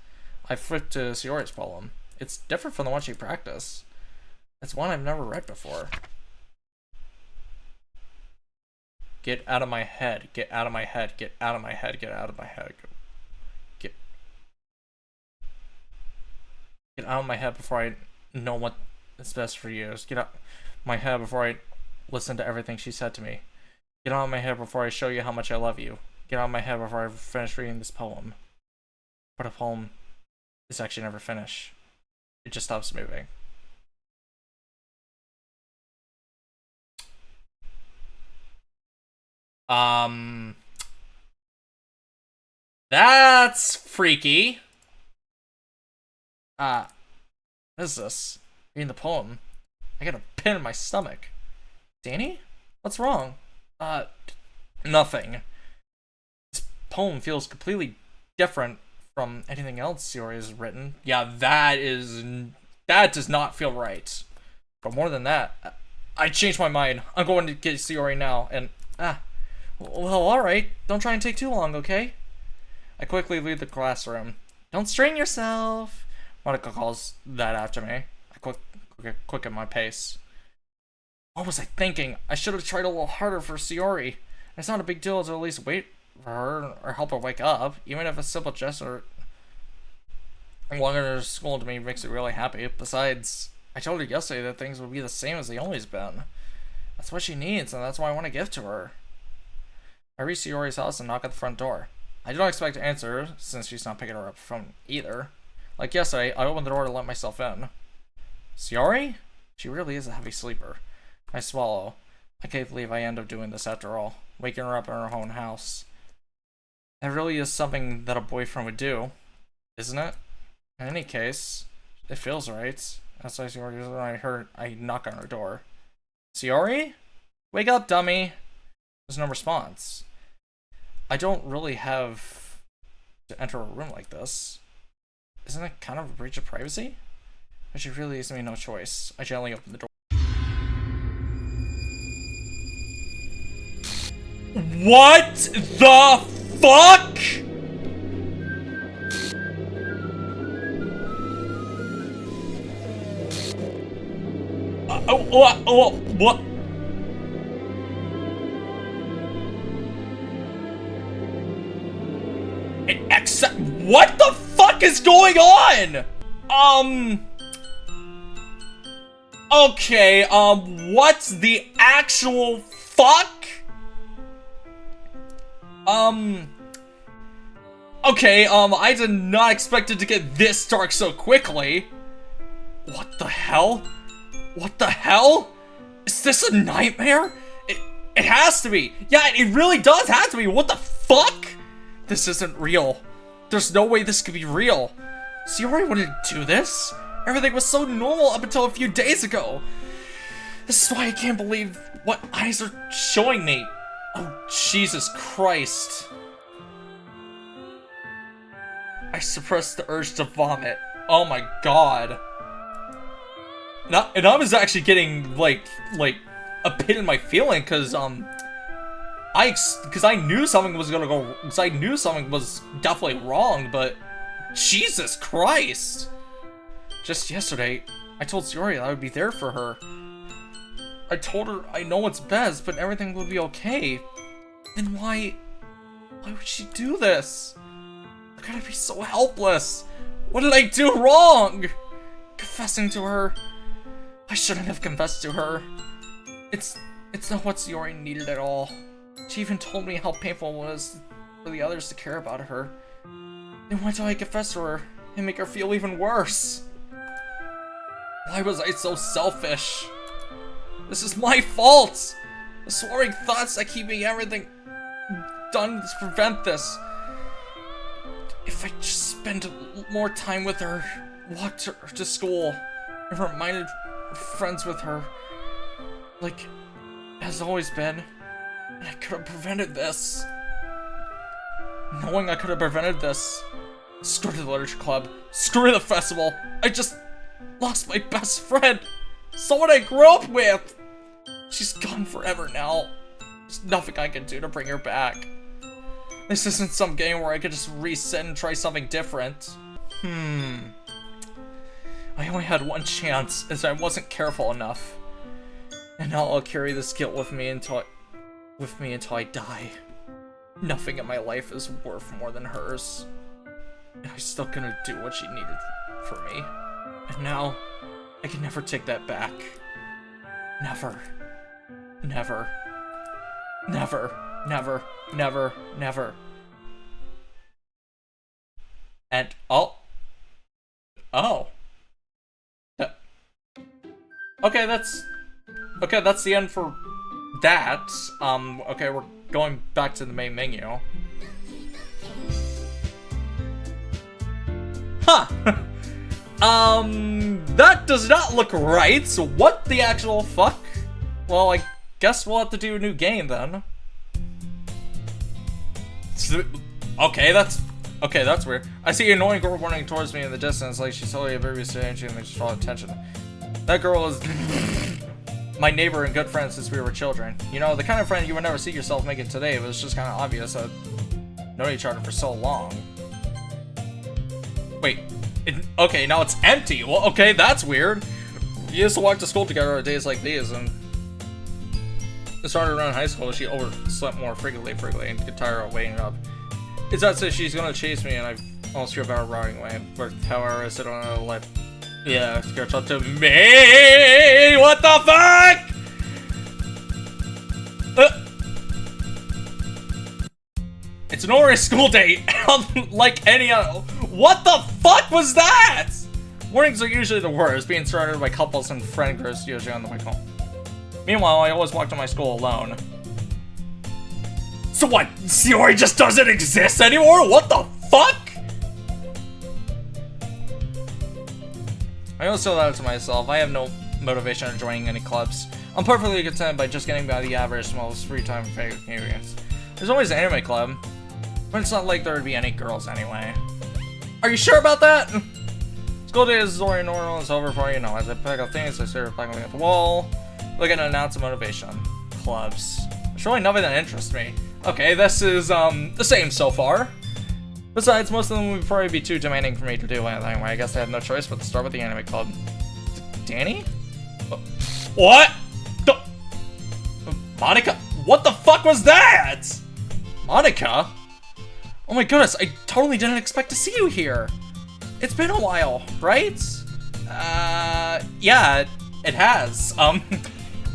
I flipped to Sayori's poem. It's different from the one she practiced. It's one I've never read before. Get out of my head. Get out of my head. Get out of my head. Get out of my head. Get out of my head before I know what is best for you. Get out of my head before I listen to everything she said to me. Get out of my head before I show you how much I love you. Get out of my head before I finish reading this poem. But a poem is actually never finished. It just stops moving. That's freaky. What is this? Reading the poem. I got a pin in my stomach. Danny? What's wrong? Nothing. This poem feels completely different from anything else Sayori has written. Yeah, that does not feel right. But more than that, I changed my mind. I'm going to get Sayori now, and well, alright. Don't try and take too long, okay? I quickly leave the classroom. Don't strain yourself. Monika calls that after me. I quicken my pace. What was I thinking? I should have tried a little harder for Sayori. It's not a big deal to at least wait for her or help her wake up, even if a simple gesture walking her to school to me makes me really happy. Besides, I told her yesterday that things would be the same as they always been. That's what she needs, and that's what I want to give to her. I reach Sayori's house and knock at the front door. I don't expect to answer, since she's not picking her up from either. Like yesterday, I opened the door to let myself in. Sayori? She really is a heavy sleeper. I swallow. I can't believe I end up doing this after all. Waking her up in her own house. That really is something that a boyfriend would do, isn't it? In any case, it feels right. That's why Sayori, I knock on her door. Sayori? Wake up, dummy! There's no response. I don't really have to enter a room like this. Isn't it kind of a breach of privacy? But she really leaves me no choice. I gently open the door. What the fuck? What? What the fuck is going on? Okay, what's the actual fuck? Okay, I did not expect it to get this dark so quickly. What the hell? What the hell? Is this a nightmare? It has to be. Yeah, it really does have to be. What the fuck? This isn't real. There's no way this could be real. Sayori wouldn't do this. Everything was so normal up until a few days ago. This is why I can't believe what eyes are showing me. Oh, Jesus Christ. I suppressed the urge to vomit. Oh my god. And I was actually getting, like a pit in my feeling, because, I knew something was gonna go, because I knew something was definitely wrong, but Jesus Christ! Just yesterday, I told Sayori that I would be there for her. I told her I know what's best, but everything would be okay. Then why would she do this? I gotta be so helpless. What did I do wrong? Confessing to her. I shouldn't have confessed to her. It's not what Sayori needed at all. She even told me how painful it was for the others to care about her. Then why do I confess to her and make her feel even worse? Why was I so selfish? This is my fault! The swarming thoughts that keep me everything done to prevent this. If I just spend more time with her, walked her to school, and reminded friends with her, like has always been, I could have prevented this. Knowing I could have prevented this, Screw the literature club. Screw the festival. I just lost my best friend. Someone I grew up with. She's gone forever now. There's nothing I can do to bring her back. This isn't some game where I could just reset and try something different. I only had one chance, as I wasn't careful enough. And now I'll carry this guilt with me until I die. Nothing in my life is worth more than hers. And I'm still gonna do what she needed for me. And now, I can never take that back. Never. Never. Never. Never. Never. Never. And, oh. Okay, that's the end for that. Okay, we're going back to the main menu. Huh. That does not look right. So what the actual fuck? Well, I guess we'll have to do a new game then. Okay, that's weird. I see an annoying girl running towards me in the distance, like she's totally a very strange and just draw attention. That girl is my neighbor and good friend since we were children. You know, the kind of friend you would never see yourself making today, but it's just kind of obvious that known each other for so long. Wait, okay, now it's empty. Well, okay, that's weird. We used to walk to school together on days like these, and it started around high school. She overslept more frequently, and get tired of waiting up. It's not that she's gonna chase me, and I almost feel about running away. But however, I sit on a lip. Yeah, catch up to me. What the fuck? It's an ordinary school date, like any other. What the fuck was that? Mornings are usually the worst, being surrounded by couples and friend groups usually on the way home. Meanwhile, I always walk to my school alone. So what? Shiori just doesn't exist anymore? What the fuck? I always tell that to myself. I have no motivation of joining any clubs. I'm perfectly content by just getting by the average most free time experience. There's always an anime club, but it's not like there would be any girls anyway. Are you sure about that? School day is already normal. It's over for you know. As I pick up things, I stare reflecting at the wall. Look at an announce of motivation. Clubs. There's really nothing that interests me. Okay, this is the same so far. Besides, most of them would probably be too demanding for me to do anything. I guess I have no choice but to start with the anime club. Danny? What? Monika? What the fuck was that? Monika? Oh my goodness, I totally didn't expect to see you here. It's been a while, right? Yeah, it has.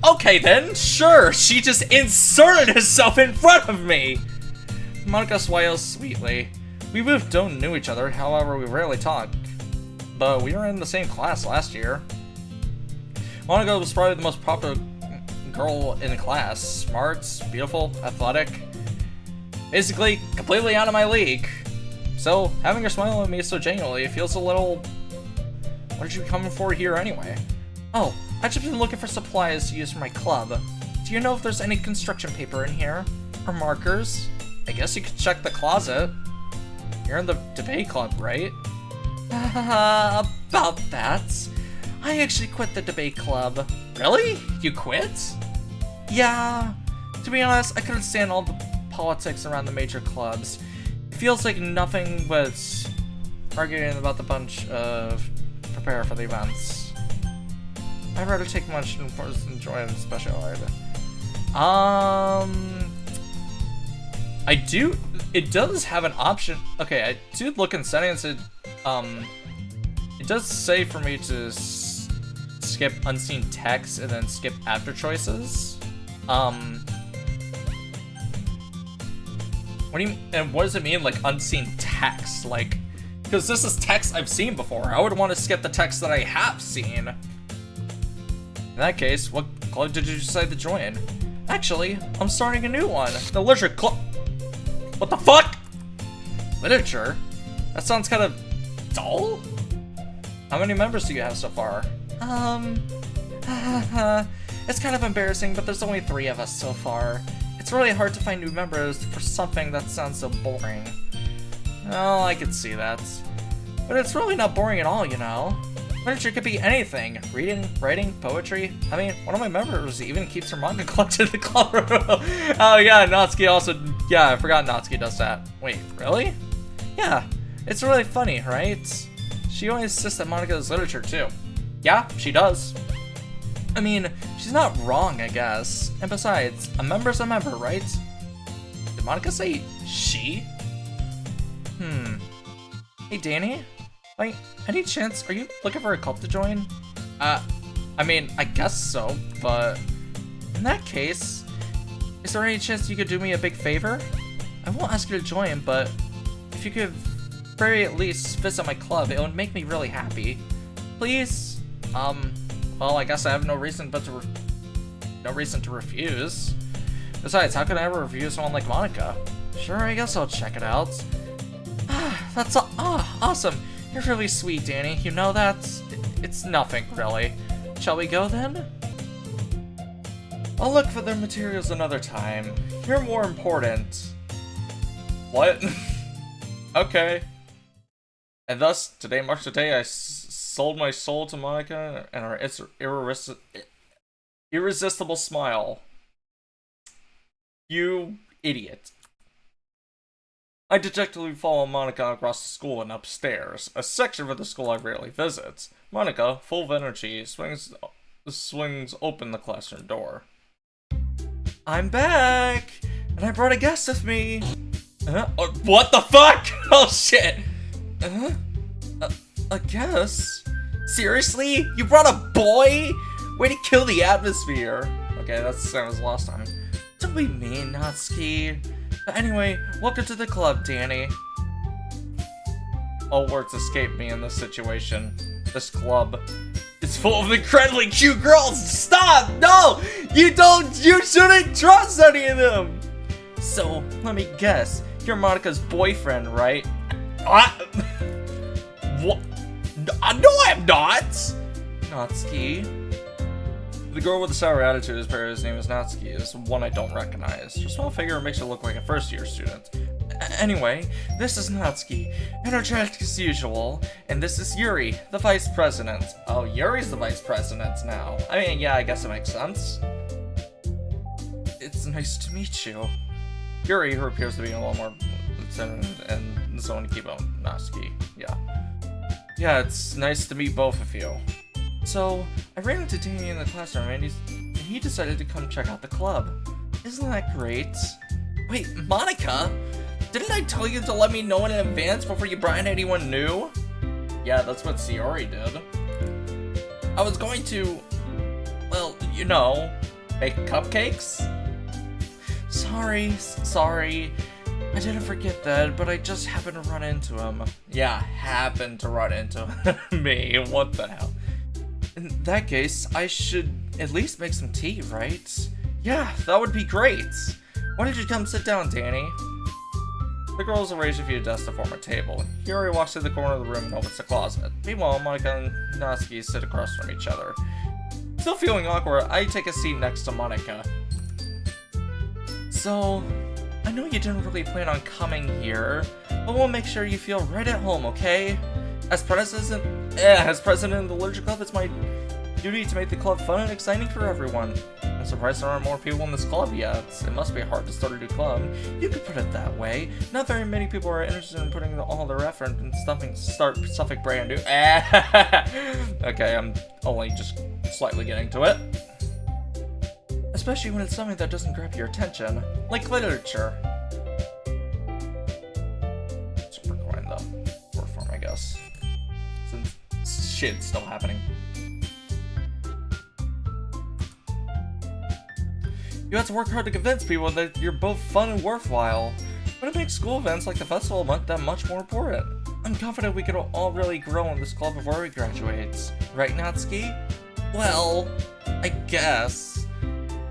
Okay then, sure. She just inserted herself in front of me. Monika smiles sweetly. We both don't know each other, however, we rarely talk. But we were in the same class last year. Monika was probably the most popular girl in the class. Smart, beautiful, athletic. Basically, completely out of my league. So, having her smile at me so genuinely feels a little... What did you come for here anyway? Oh, I've just been looking for supplies to use for my club. Do you know if there's any construction paper in here? Or markers? I guess you could check the closet. You're in the debate club, right? About that. I actually quit the debate club. Really? You quit? Yeah. To be honest, I couldn't stand all the politics around the major clubs. It feels like nothing but arguing about the bunch of prepare for the events. I'd rather take much importance and enjoy a special art. It does have an option. Okay, I did look in settings. It does say for me to skip unseen text and then skip after choices. What do you mean, and what does it mean, like unseen text? Like, because this is text I've seen before. I would want to skip the text that I have seen. In that case, what club did you decide to join? Actually, I'm starting a new one. The literature club. What the fuck? Literature? That sounds kind of dull. How many members do you have so far? It's kind of embarrassing, but there's only 3 of us so far. It's really hard to find new members for something that sounds so boring. Oh, I could see that. But it's really not boring at all, you know? Literature could be anything. Reading, writing, poetry. I mean, one of my members even keeps her manga collection in the club room. Oh yeah, Natsuki also... Yeah, I forgot Natsuki does that. Wait, really? Yeah, it's really funny, right? She always insists that Monika does literature too. Yeah, she does. I mean, she's not wrong, I guess. And besides, a member's a member, right? Did Monika say she? Hey, Danny? Like, any chance, are you looking for a cult to join? I mean, I guess so, but in that case, is there any chance you could do me a big favor? I won't ask you to join, but if you could very at least visit my club, it would make me really happy. Please? Well, I guess I have no reason to refuse. Besides, how could I ever refuse someone like Monika? Sure, I guess I'll check it out. That's awesome. You're really sweet, Danny. You know that? It's nothing, really. Shall we go then? I'll look for their materials another time. You're more important. What? Okay. And thus, today marks the day I sold my soul to Monika and her irresistible smile. You idiot. I dejectedly follow Monika across the school and upstairs, a section of the school I rarely visit. Monika, full of energy, swings open the classroom door. I'm back! And I brought a guest with me! What the fuck? Oh shit! A guest? Seriously? You brought a boy? Way to kill the atmosphere! Okay, that's the same as last time. Don't be mean, Natsuki. But anyway, welcome to the club, Danny. All words escape me in this situation. This club is full of incredibly cute girls. Stop! No! You shouldn't trust any of them! So, let me guess. You're Monika's boyfriend, right? What? No, I'm not! Natsuki. The girl with the sour attitude, whose name is Natsuki, is one I don't recognize. Her small figure makes her look like a first-year student. Anyway, this is Natsuki, energetic as usual, and this is Yuri, the vice president. Oh, Yuri's the vice president now. I mean, yeah, I guess it makes sense. It's nice to meet you. Yuri, who appears to be a little more and so on, keep on Natsuki. Yeah, it's nice to meet both of you. So, I ran into Danny in the classroom and he decided to come check out the club. Isn't that great? Wait, Monika? Didn't I tell you to let me know in advance before you brought in anyone new? Yeah, that's what Sayori did. I was going to, well, you know, make cupcakes? Sorry. I didn't forget that, but I just happened to run into him. Yeah, happened to run into me. What the hell? In that case, I should at least make some tea, right? Yeah, that would be great. Why don't you come sit down, Danny? The girls arrange a few desks to form a table. Yuri walks to the corner of the room and opens the closet. Meanwhile, Monika and Natsuki sit across from each other. Still feeling awkward, I take a seat next to Monika. So, I know you didn't really plan on coming here, but we'll make sure you feel right at home, okay? As president of the Literature Club, it's my duty to make the club fun and exciting for everyone. I'm surprised there aren't more people in this club yet. It must be hard to start a new club. You could put it that way. Not very many people are interested in putting all their effort into start something brand new. Okay, I'm only just slightly getting to it. Especially when it's something that doesn't grab your attention, like literature. Super coin though, short form, I guess. Since shit's still happening. You have to work hard to convince people that you're both fun and worthwhile, but it makes school events like the festival that much more important. I'm confident we could all really grow in this club before we graduate. Right, Natsuki? Well, I guess.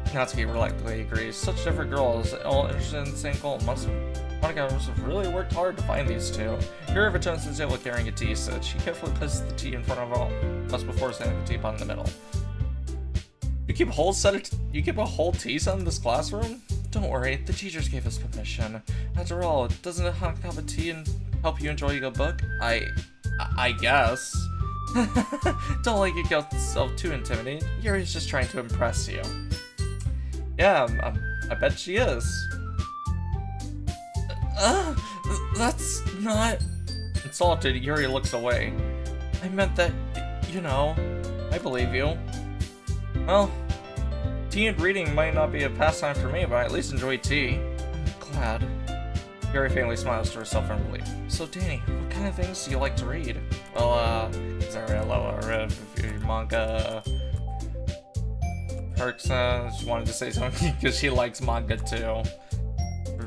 Natsuki reluctantly agrees. Such different girls, all interested in the same goal. Monika must have really worked hard to find these two. Yuri returns to the table carrying a tea set. She carefully places the tea in front of all us before setting the teapot in the middle. You keep a whole tea set in this classroom? Don't worry, the teachers gave us permission. After all, doesn't a hot cup of tea and help you enjoy a good book? I guess. Don't let yourself too intimidated. Yuri's just trying to impress you. Yeah, I bet she is. That's not... Insulted, Yuri looks away. I meant that, you know, I believe you. Well, tea and reading might not be a pastime for me, but I at least enjoy tea. I'm glad. Yuri faintly smiles to herself in relief. So, Danny, what kind of things do you like to read? Well, Zarello, I read manga. Perk says she wanted to say something because she likes manga too.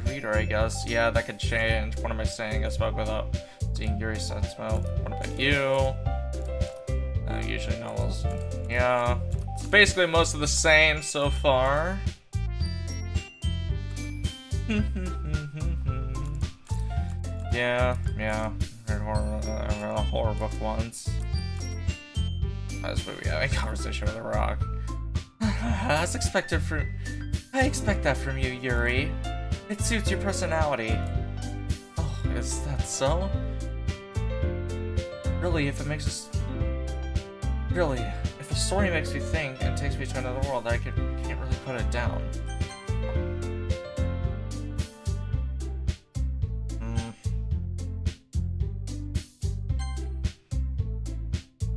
Reader, I guess. Yeah, that could change. What am I saying? I spoke without seeing Yuri sense. Well, what about you? Usually novels. Yeah. It's basically most of the same so far. Yeah. I read a horror book once. That's what we had a conversation with a rock. I expect that from you, Yuri. It suits your personality. Oh, is that so? Really, if the story makes me think and takes me to another world, I can't really put it down.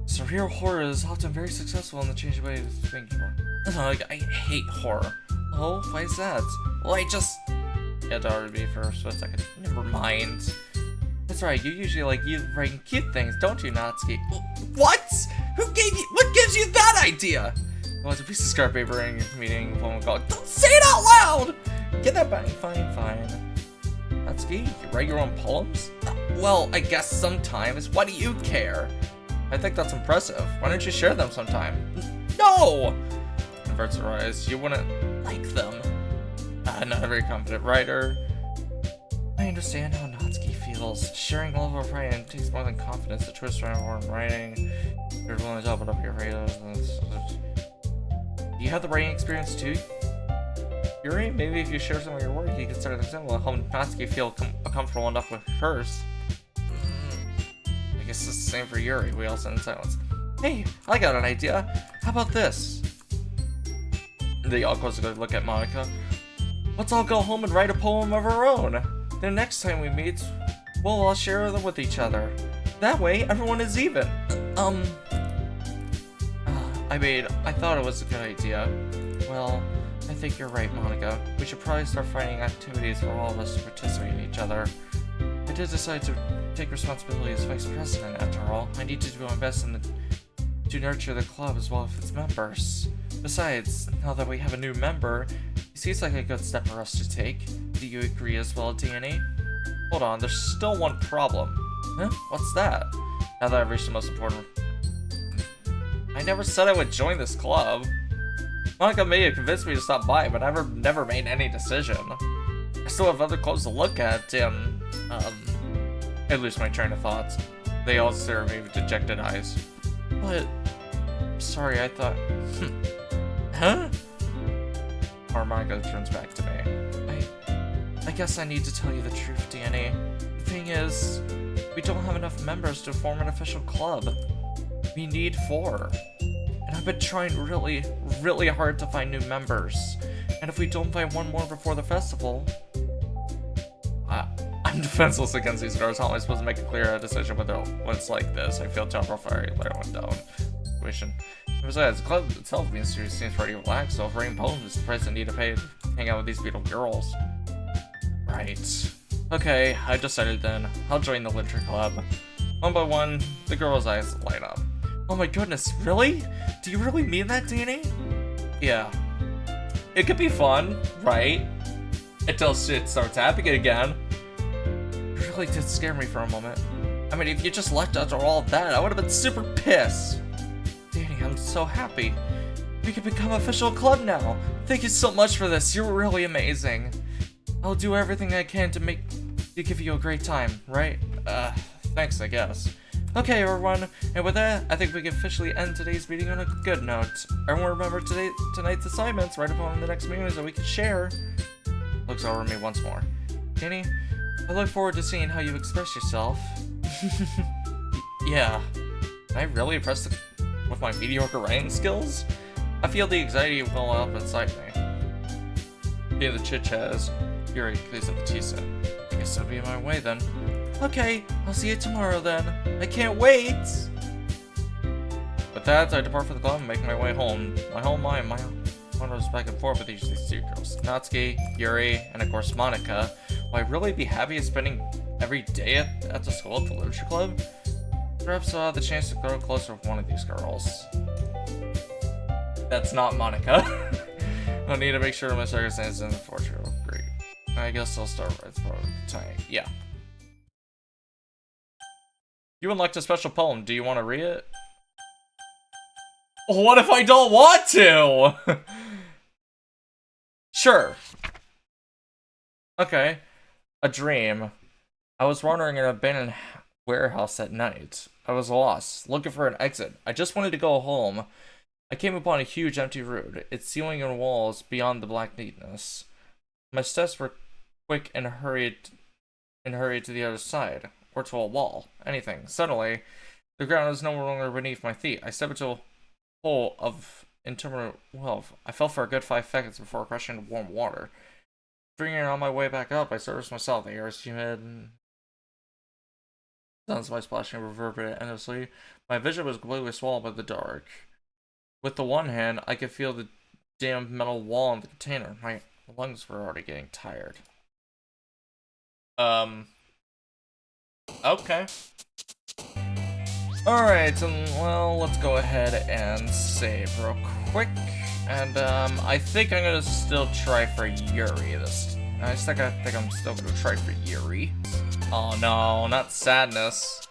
Surreal horror is often very successful in the changing way of thinking. I hate horror. Oh, why is that? Well, I just... Yeah, to RB for a second. Never mind. That's right, you usually like writing cute things, don't you, Natsuki? What? What gives you that idea? Well, it's a piece of scrap paper in your meeting. Don't say it out loud! Get that back. Fine. Natsuki, you write your own poems? Well, I guess sometimes. Why do you care? I think that's impressive. Why don't you share them sometime? No! Inverts her eyes. You wouldn't like them. Not a very confident writer. I understand how Natsuki feels. Sharing a level of writing takes more than confidence. The twist around writing. You're willing to open up your radars. Do you have the writing experience too? Yuri, maybe if you share some of your work, you can start an example of how Natsuki feel comfortable enough with hers. I guess it's the same for Yuri. We all sit in silence. Hey, I got an idea. How about this? They all close a good look at Monika. Let's all go home and write a poem of our own. The next time we meet, we'll all share them with each other. That way, everyone is even. I thought it was a good idea. Well, I think you're right, Monika. We should probably start finding activities for all of us to participate in each other. I did decide to take responsibility as vice president, after all. I need to do my best to nurture the club as well as its members. Besides, now that we have a new member, it seems like a good step for us to take. Do you agree as well, Danny? Hold on, there's still one problem. Huh? What's that? Now that I've reached the most important... I never said I would join this club. Monika may have convinced me to stop by, but I never made any decision. I still have other clubs to look at, and... I lose my train of thoughts. They all stare at me with dejected eyes. But... Sorry, I thought... Huh? Monika turns back to me. I guess I need to tell you the truth, Danny. The thing is, we don't have enough members to form an official club. We need 4. And I've been trying really, really hard to find new members. And if we don't find one more before the festival... I'm defenseless against these girls. How am I supposed to make a clear decision when it's like this? I feel terrible for I let one down. Situation. Besides, the club itself seems pretty relaxed, so if writing poems is the price I need to pay to hang out with these beautiful girls. Right. Okay, I decided then. I'll join the literature club. One by one, the girls' eyes light up. Oh my goodness, really? Do you really mean that, Danny? Yeah. It could be fun, right? Until shit starts happening again. It really did scare me for a moment. I mean, if you just left after all that, I would have been super pissed. Danny, I'm so happy. We can become official club now. Thank you so much for this. You're really amazing. I'll do everything I can to give you a great time, right? Thanks, I guess. Okay, everyone, and with that, I think we can officially end today's meeting on a good note. Everyone remember tonight's assignments right upon the next meeting so we can share. Looks over at me once more. Danny, I look forward to seeing how you express yourself. Yeah. Am I really impressed with my mediocre writing skills? I feel the anxiety well up inside me. Yeah, the chit-chat as Yuri clears up the tea set. I guess I'll be on my way then. Okay, I'll see you tomorrow then. I can't wait! With that, I depart from the club and make my way home. My whole mind wanders back and forth with these two girls. Natsuki, Yuri, and of course Monika. Will I really be happy spending every day at the school at the literature club? Perhaps I'll have the chance to grow closer with one of these girls. That's not Monika. I need to make sure my circumstances in the future are great. I guess I'll start with tonight. Yeah. You unlocked a special poem. Do you want to read it? What if I don't want to? Sure. Okay. A dream. I was wandering in an abandoned warehouse at night. I was lost, looking for an exit. I just wanted to go home. I came upon a huge empty room, its ceiling and walls beyond the black neatness. My steps were quick and hurried to the other side, or to a wall, anything. Suddenly, the ground was no longer beneath my feet. I stepped into a hole of intermittent well. I fell for a good 5 seconds before crashing into warm water. Bringing on my way back up, I serviced myself. The air is humid. Sounds of my splashing reverberated endlessly. My vision was completely swallowed by the dark. With the one hand, I could feel the damp metal wall in the container. My lungs were already getting tired. Okay. Alright, well, let's go ahead and save real quick. And, I think I'm gonna still try for Yuri this. I think I'm still gonna try for Yuri. Oh no, not Sadness.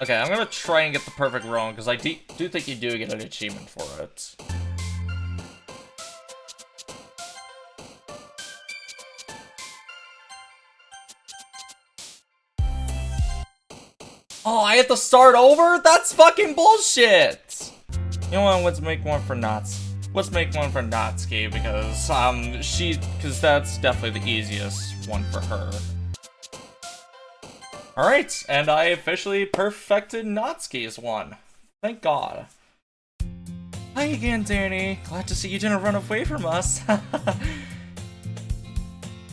Okay, I'm gonna try and get the perfect wrong, because I do think you do get an achievement for it. Oh, I have to start over? That's fucking bullshit! You know what, let's make one for Natsuki. Let's make one for Natsuki, because, because that's definitely the easiest one for her. Alright, and I officially perfected Natsuki's one. Thank God. Hi again, Danny. Glad to see you didn't run away from us.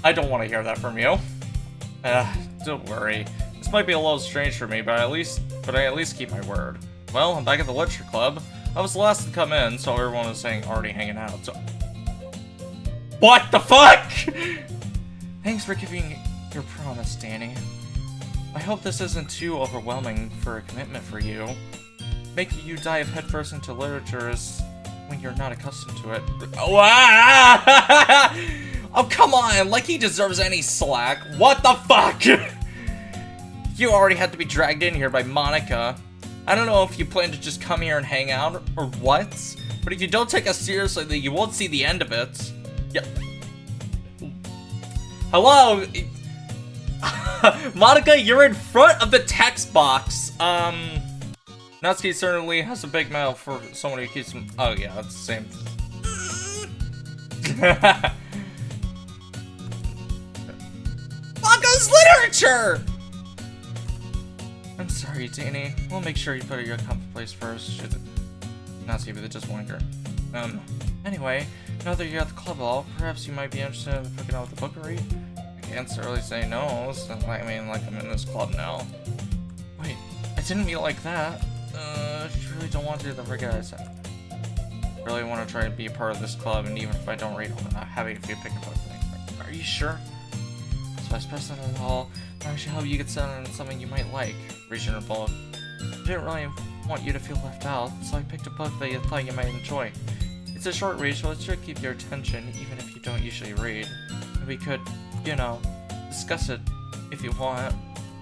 I don't want to hear that from you. Don't worry. This might be a little strange for me, but I at least keep my word. Well, I'm back at the literature club. I was the last to come in, so everyone was saying already hanging out, so... What the fuck?! Thanks for keeping your promise, Danny. I hope this isn't too overwhelming for a commitment for you. Making you dive headfirst into literature is when you're not accustomed to it. Oh, oh, come on! Like he deserves any slack. What the fuck?! You already had to be dragged in here by Monika. I don't know if you plan to just come here and hang out or what, but if you don't take us seriously, then you won't see the end of it. Yep. Hello? Monika, you're in front of the text box. Natsuki certainly has a big mouth for someone who keeps him. Oh yeah, that's the same. Monika's literature! I'm sorry, Danny. We'll make sure you put your comfy place first. Should Natsuki be the just wanker. Anyway, now that you're at the club hall, perhaps you might be interested in picking out the book to read? I can't certainly say no, so, I mean, like, I'm in this club now. Wait, I didn't mean it like that. I really don't want to do the forget I said. I really want to try to be a part of this club, and even if I don't read, I'm not happy if you pick up a Are you sure? So Vice President of the hall, I should help you get settled on something you might like. Reaching a book. I didn't really want you to feel left out, so I picked a book that you thought you might enjoy. It's a short read, so it should keep your attention, even if you don't usually read. We could, you know, discuss it if you want.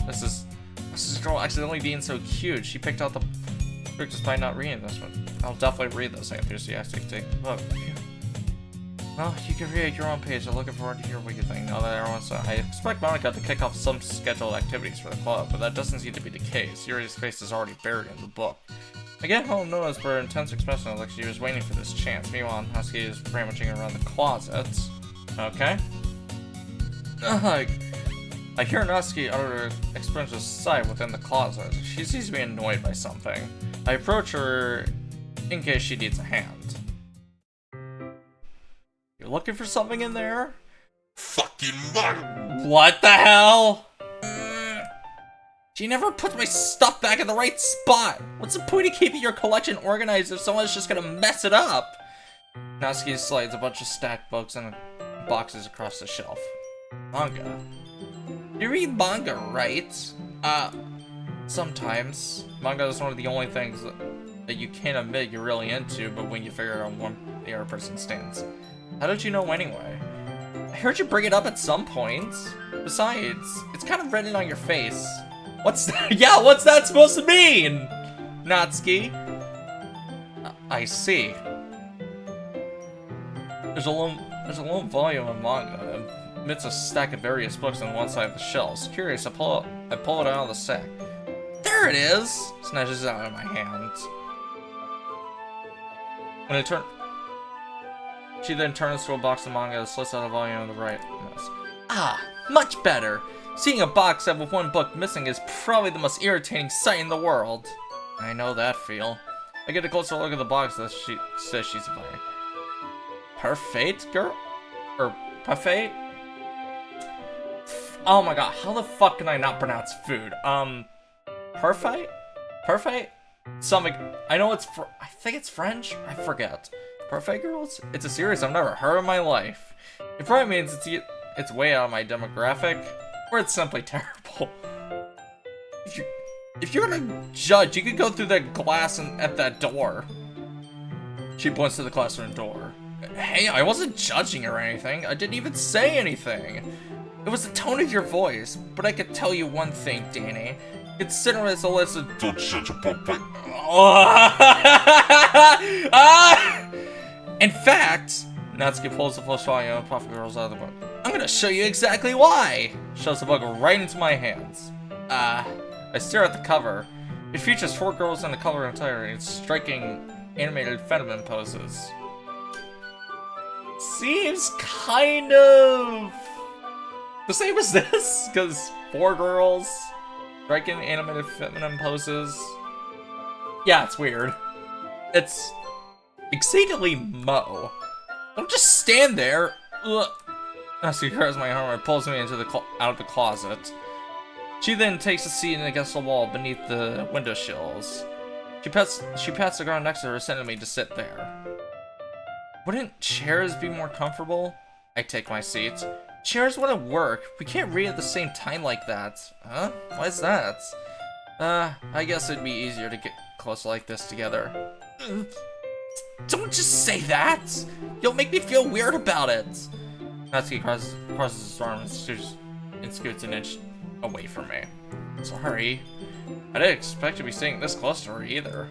This is girl accidentally being so cute. She picked out the book just by not reading this one. I'll definitely read this enthusiastic take the book. Well, you can read at your own page. I'm looking forward to hear what you think. Now that everyone's I expect Monika to kick off some scheduled activities for the club, but that doesn't seem to be the case. Yuri's face is already buried in the book. I get home noticed for her intense expression like she was waiting for this chance. Meanwhile, Natsuki is rummaging around the closet. Okay. I hear Natsuki utter an expressive sigh within the closet. She seems to be annoyed by something. I approach her in case she needs a hand. You're looking for something in there? Fucking mother! What the hell? She never puts my stuff back in the right spot. What's the point of keeping your collection organized if someone's just gonna mess it up? Natsuki slides a bunch of stacked books and boxes across the shelf. Manga. You read manga, right? Sometimes. Manga is one of the only things that you can't admit you're really into, but when you figure out where the other person stands. How did you know anyway? I heard you bring it up at some point. Besides, it's kind of written on your face. What's that? Yeah, what's that supposed to mean? Natsuki. I see. There's a lone volume of manga amidst a stack of various books on one side of the shelves. Curious, I pull it out of the sack. There it is! Snatches it out of my hands. When I turn, she then turns to a box of manga and slits out a volume of the right. Ah, much better. Seeing a box set with one book missing is probably the most irritating sight in the world. I know that feel. I get a closer look at the box that she says she's buying. Parfait, girl? Or parfait? Oh my god, how the fuck can I not pronounce food? Parfait? Parfait? Something. I know it's I think it's French? I forget. Parfait Girls? It's a series I've never heard in my life. It probably means it's way out of my demographic, or it's simply terrible. If you're gonna judge, you could go through that glass at that door. She points to the classroom door. Hey, I wasn't judging or anything. I didn't even say anything. It was the tone of your voice, but I could tell you one thing, Danny. Consider this a lesson. Don't judge a book by... In fact, Natsuki pulls the first volume of Puffy Girls out of the book. I'm gonna show you exactly why. Shoves the book right into my hands. I stare at the cover. It features 4 girls in the color attire in striking animated feminine poses. Seems kind of the same as this, because 4 girls striking animated feminine poses. Yeah, it's weird. It's exceedingly Mo. Don't just stand there. Ugh. Natsuki grabs my arm and pulls me into out of the closet. She then takes a seat against the wall beneath the window sills. She pats the ground next to her, sending me to sit there. Wouldn't chairs be more comfortable? I take my seat. Chairs wouldn't work. We can't read at the same time like that. Huh? Why is that? I guess it'd be easier to get close like this together. Don't just say that! You'll make me feel weird about it! Natsuki crosses his arm and scoots an inch away from me. Sorry. I didn't expect to be sitting this close to her either.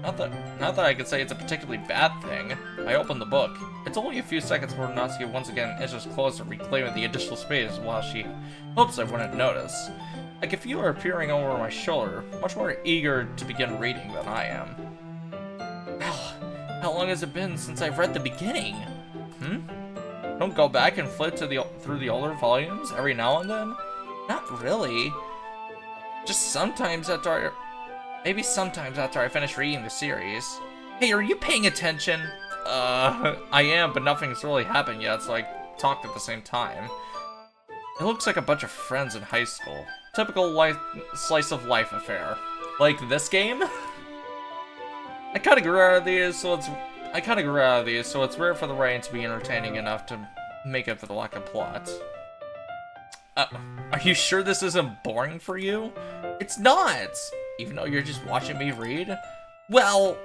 Not that I could say it's a particularly bad thing. I open the book. It's only a few seconds before Natsuki once again inches closer, reclaiming the additional space while she hopes I wouldn't notice. I can feel her peering over my shoulder, much more eager to begin reading than I am. How long has it been since I've read the beginning? Don't go back and flip through the older volumes every now and then? Not really. Just sometimes after I finish reading the series. Hey, are you paying attention? I am, but nothing's really happened yet, so I talked at the same time. It looks like a bunch of friends in high school. Typical slice of life affair. Like this game? I kinda grew out of these, so it's rare for the writing to be entertaining enough to make up for the lack of plot. Are you sure this isn't boring for you? It's not! Even though you're just watching me read? Well,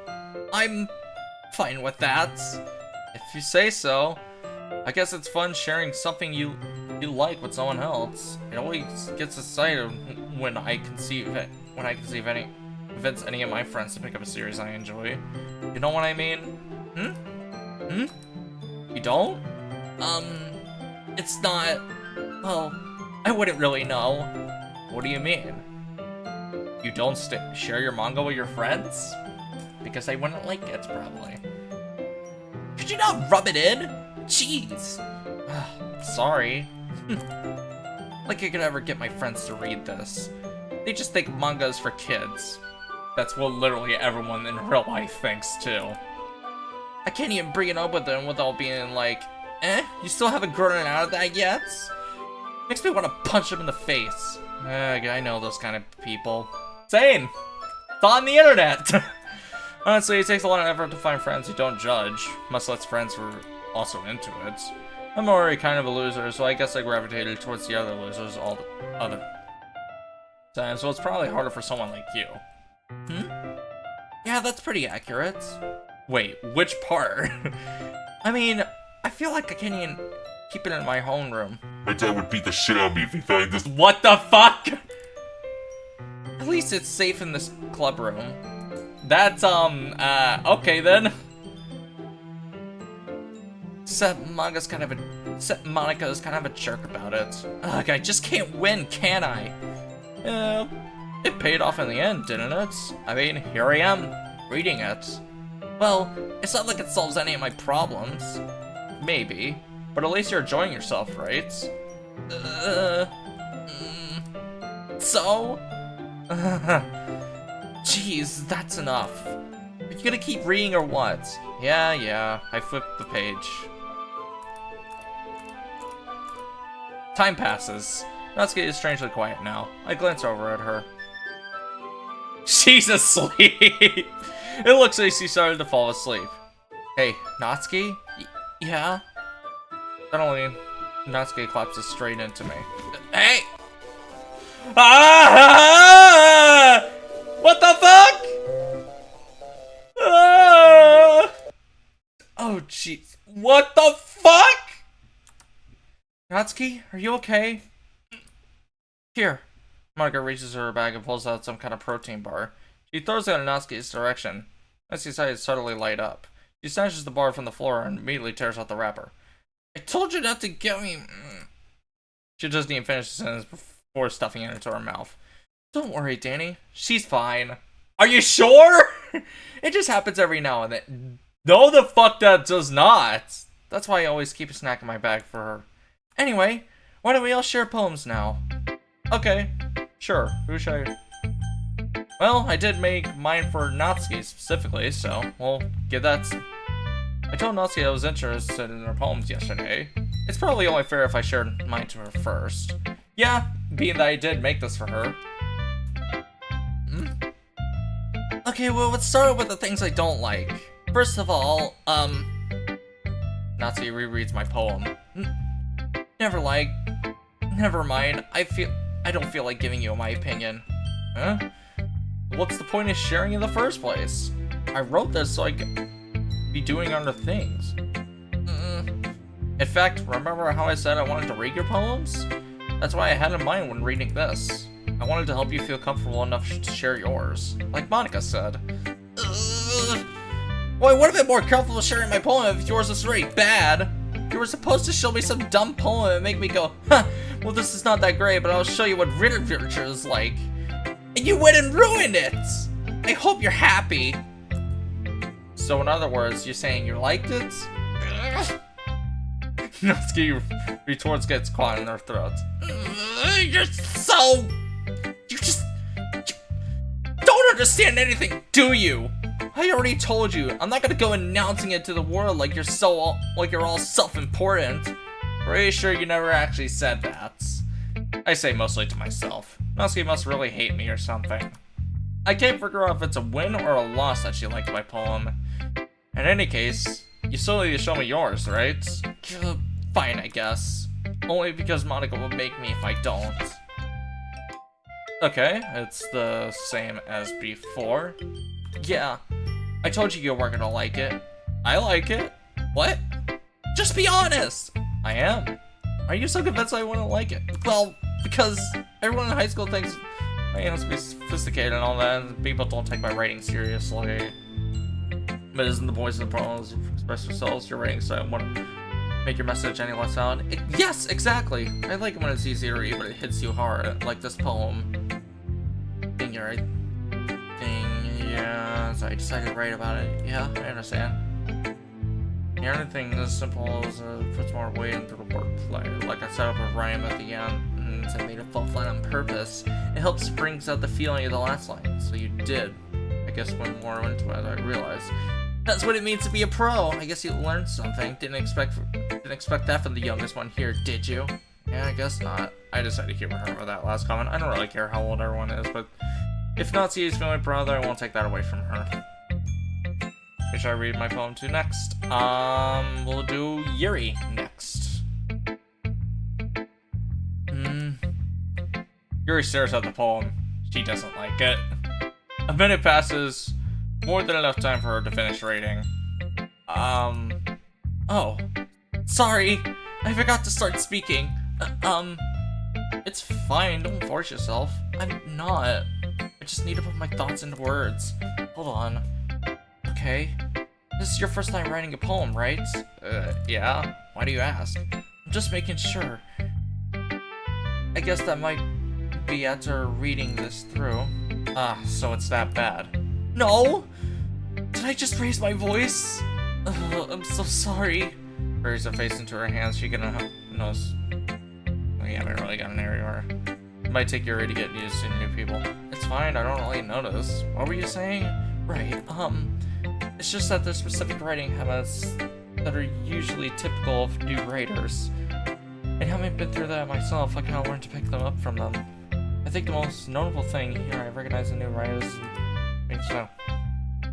I'm fine with that. If you say so. I guess it's fun sharing something you like with someone else. It always gets excited when I conceive any of my friends to pick up a series I enjoy. You know what I mean? You don't? It's not... Well, I wouldn't really know. What do you mean? You don't share your manga with your friends? Because they wouldn't like it, probably. Could you not rub it in? Jeez. Sorry. Like I could ever get my friends to read this. They just think manga is for kids. That's what literally everyone in real life thinks, too. I can't even bring it up with them without being like, you still haven't grown out of that yet? Makes me want to punch them in the face. I know those kind of people. Same! It's on the internet! Honestly, it takes a lot of effort to find friends who don't judge, much less friends who are also into it. I'm already kind of a loser, so I guess I gravitated towards the other losers all the other times, so it's probably harder for someone like you. Yeah, that's pretty accurate. Wait, which part? I mean, I feel like I can't even keep it in my homeroom. My dad would beat the shit out of me if he found this. What the fuck? At least it's safe in this club room. That's, okay then. Except Monika's kind of a jerk about it. Ugh, I just can't win, can I? It paid off in the end, didn't it? I mean, here I am, reading it. Well, it's not like it solves any of my problems. Maybe. But at least you're enjoying yourself, right? So? Jeez, that's enough. Are you gonna keep reading or what? Yeah, I flipped the page. Time passes. Natsuki is strangely quiet now. I glance over at her. She's asleep! It looks like she started to fall asleep. Hey, Natsuki? Yeah? Suddenly, Natsuki collapses straight into me. Hey! Ah! What the fuck? Ah! Oh, jeez. What the fuck? Natsuki, are you okay? Here. Monika reaches her bag and pulls out some kind of protein bar. She throws it in Natsuki's direction. Natsuki's eyes suddenly light up. She snatches the bar from the floor and immediately tears out the wrapper. I told you not to give me... She doesn't even finish the sentence before stuffing it into her mouth. Don't worry, Danny. She's fine. Are you sure? It just happens every now and then. No, the fuck that does not. That's why I always keep a snack in my bag for her. Anyway, why don't we all share poems now? Okay, sure. Who should I... Well, I did make mine for Natsuki specifically, so we'll give that... I told Natsuki I was interested in her poems yesterday. It's probably only fair if I shared mine to her first. Yeah, being that I did make this for her. Okay, well, let's start with the things I don't like. First of all, Natsuki rereads my poem. Never mind, I don't feel like giving you my opinion. Huh? What's the point of sharing in the first place? I wrote this so I could be doing other things. In fact, remember how I said I wanted to read your poems? That's why I had in mind when reading this. I wanted to help you feel comfortable enough to share yours, like Monika said. Well, I would have been more comfortable sharing my poem if yours was really bad. You were supposed to show me some dumb poem and make me go, huh, well this is not that great, but I'll show you what literature is like. And you went and ruined it! I hope you're happy. So in other words, you're saying you liked it? Natsuki retorts, gets caught in her throat. You don't understand anything, do you? I already told you, I'm not gonna go announcing it to the world like you're all self-important. Pretty sure you never actually said that. I say mostly to myself. Natsuki must really hate me or something. I can't figure out if it's a win or a loss that she liked my poem. In any case, you still need to show me yours, right? Fine, I guess. Only because Monika will make me if I don't. Okay, it's the same as before. Yeah, I told you weren't gonna like it. I like it. What? Just be honest! I am. Are you so convinced I wouldn't like it? Well, because everyone in high school thinks I have to be sophisticated and all that, and people don't take my writing seriously. But isn't the voice of the problems express yourselves, your writing style won't make your message any less sound? Yes, exactly! I like it when it's easy to read, but it hits you hard, like this poem. Yeah, so I decided to write about it. Yeah, I understand. The only thing as simple as puts more weight into the wordplay. Like I set up a rhyme at the end, and I made it fall flat on purpose. It helps brings out the feeling of the last line. So you did. I guess when more into it, I realized that's what it means to be a pro. I guess you learned something. Didn't expect that from the youngest one here, did you? Yeah, I guess not. I decided to humor her with that last comment. I don't really care how old everyone is, but if Natsuki is feeling proud, I won't take that away from her. Who should I read my poem to next? We'll do Yuri next. Yuri stares at the poem. She doesn't like it. A minute passes. More than enough time for her to finish reading. Oh. Sorry. I forgot to start speaking. It's fine. Don't force yourself. I'm not. I just need to put my thoughts into words. Hold on. Okay. This is your first time writing a poem, right? Yeah. Why do you ask? I'm just making sure. I guess that might be after reading this through. So it's that bad. No! Did I just raise my voice? I'm so sorry. Buries her face into her hands. She can knows. We haven't really got an area where it might take Yuri to get used to new people. It's fine. I don't really notice. What were you saying? Right. It's just that there's specific writing habits that are usually typical of new writers. And having been through that myself, I kind of learned to pick them up from them. I think the most notable thing here I recognize in new writers is so.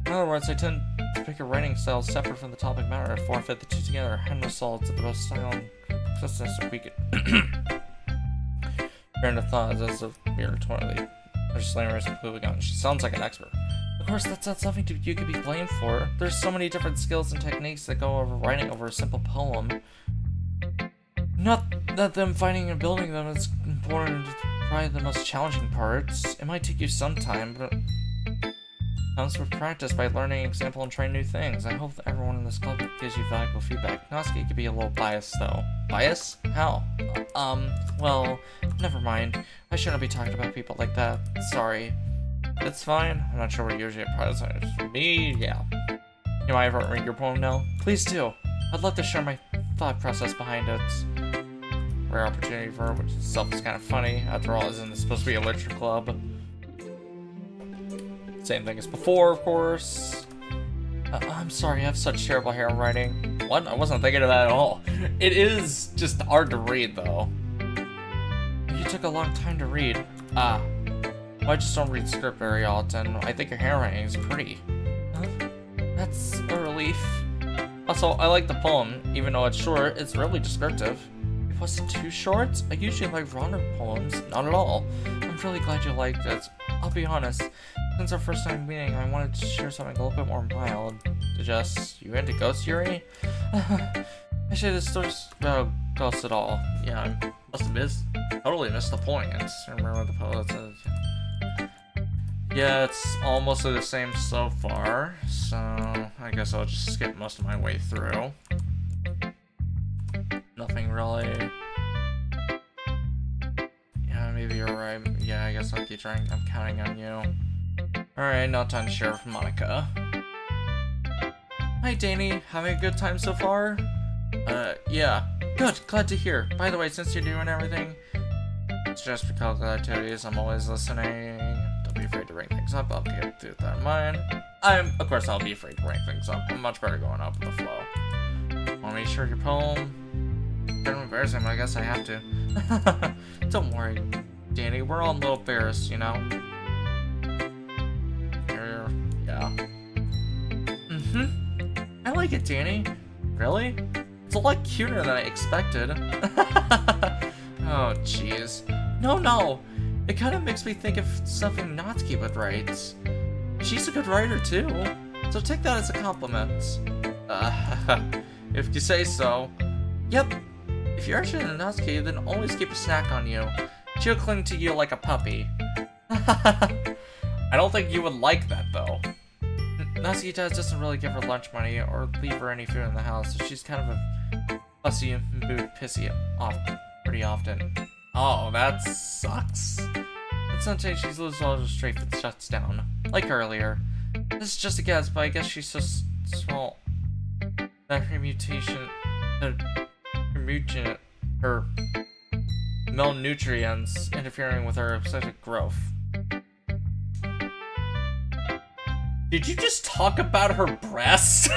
In other words, I tend to pick a writing style separate from the topic matter, forfeit the two together, and result to the most style and success of we could. Brenda thought as a mere 20. Her slammer is completely gone. She sounds like an expert. Of course, that's not something you could be blamed for. There's so many different skills and techniques that go over writing over a simple poem. Not that them finding and building them is important, probably the most challenging parts. It might take you some time, but it comes with practice by learning, example, and trying new things. I hope that everyone in this club gives you valuable feedback. Natsuki could be a little biased, though. Bias? How? Well, never mind. I shouldn't be talking about people like that. Sorry. It's fine. I'm not sure what usually a prize is. For me, yeah. You might ever read your poem now? Please do. I'd love to share my thought process behind it. Rare opportunity for her, which itself is kind of funny. After all, isn't this supposed to be a literature club? Same thing as before, of course. I'm sorry, I have such terrible handwriting. What? I wasn't thinking of that at all. It is just hard to read, though. You took a long time to read. Well, I just don't read script very often. I think your handwriting is pretty. Huh? That's a relief. Also, I like the poem. Even though it's short, it's really descriptive. It wasn't too short. I usually like longer poems. Not at all. I'm really glad you liked it. I'll be honest. Since our first time meeting, I wanted to share something a little bit more mild. You into ghosts, Yuri? I should have stories about ghosts at all. Yeah, I must have totally missed the point. I remember what the poet says. Yeah, it's all mostly the same so far, so I guess I'll just skip most of my way through. Nothing really. Yeah, maybe you're right. Yeah, I guess I'll keep trying. I'm counting on you. Alright, now time to share with Monika. Hi, Danny. Having a good time so far? Yeah. Good. Glad to hear. By the way, since you're doing everything, it's just for college activities. I'm always listening. Don't be afraid to bring things up. I'll get to that in mind. Of course, I'll be afraid to bring things up. I'm much better going up with the flow. Want me to share your poem? Kind of embarrassing, but I guess I have to. Don't worry, Danny. We're all a little embarrassed, you know? Yeah. I like it, Danny. Really? It's a lot cuter than I expected. Oh, jeez. No. It kind of makes me think of something Natsuki would write. She's a good writer, too. So take that as a compliment. If you say so. Yep. If you're interested in Natsuki, then always keep a snack on you. She'll cling to you like a puppy. I don't think you would like that, though. Natsuki doesn't really give her lunch money or leave her any food in the house, so she's kind of a fussy mood pissy off pretty often. Oh, that sucks. And sometimes she loses all her strength and shuts down. Like earlier. This is just a guess, but I guess she's so small. That her mutation, her malnutrients interfering with her obstetric growth. Did you just talk about her breasts?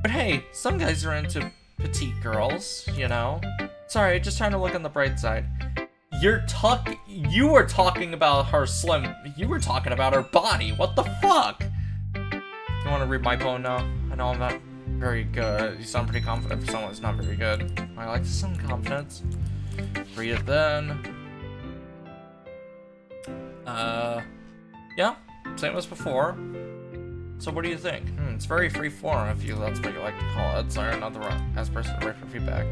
But hey, some guys are into petite girls, you know? Sorry, just trying to look on the bright side. You were talking about her slim, you were talking about her body, what the fuck? You wanna read my poem now? I know I'm not very good. You sound pretty confident for someone who's not very good. I like to sound confident. Read it then. Yeah, same as before. So what do you think? It's very free form if that's what you like to call it. Sorry, not the right person to write for feedback.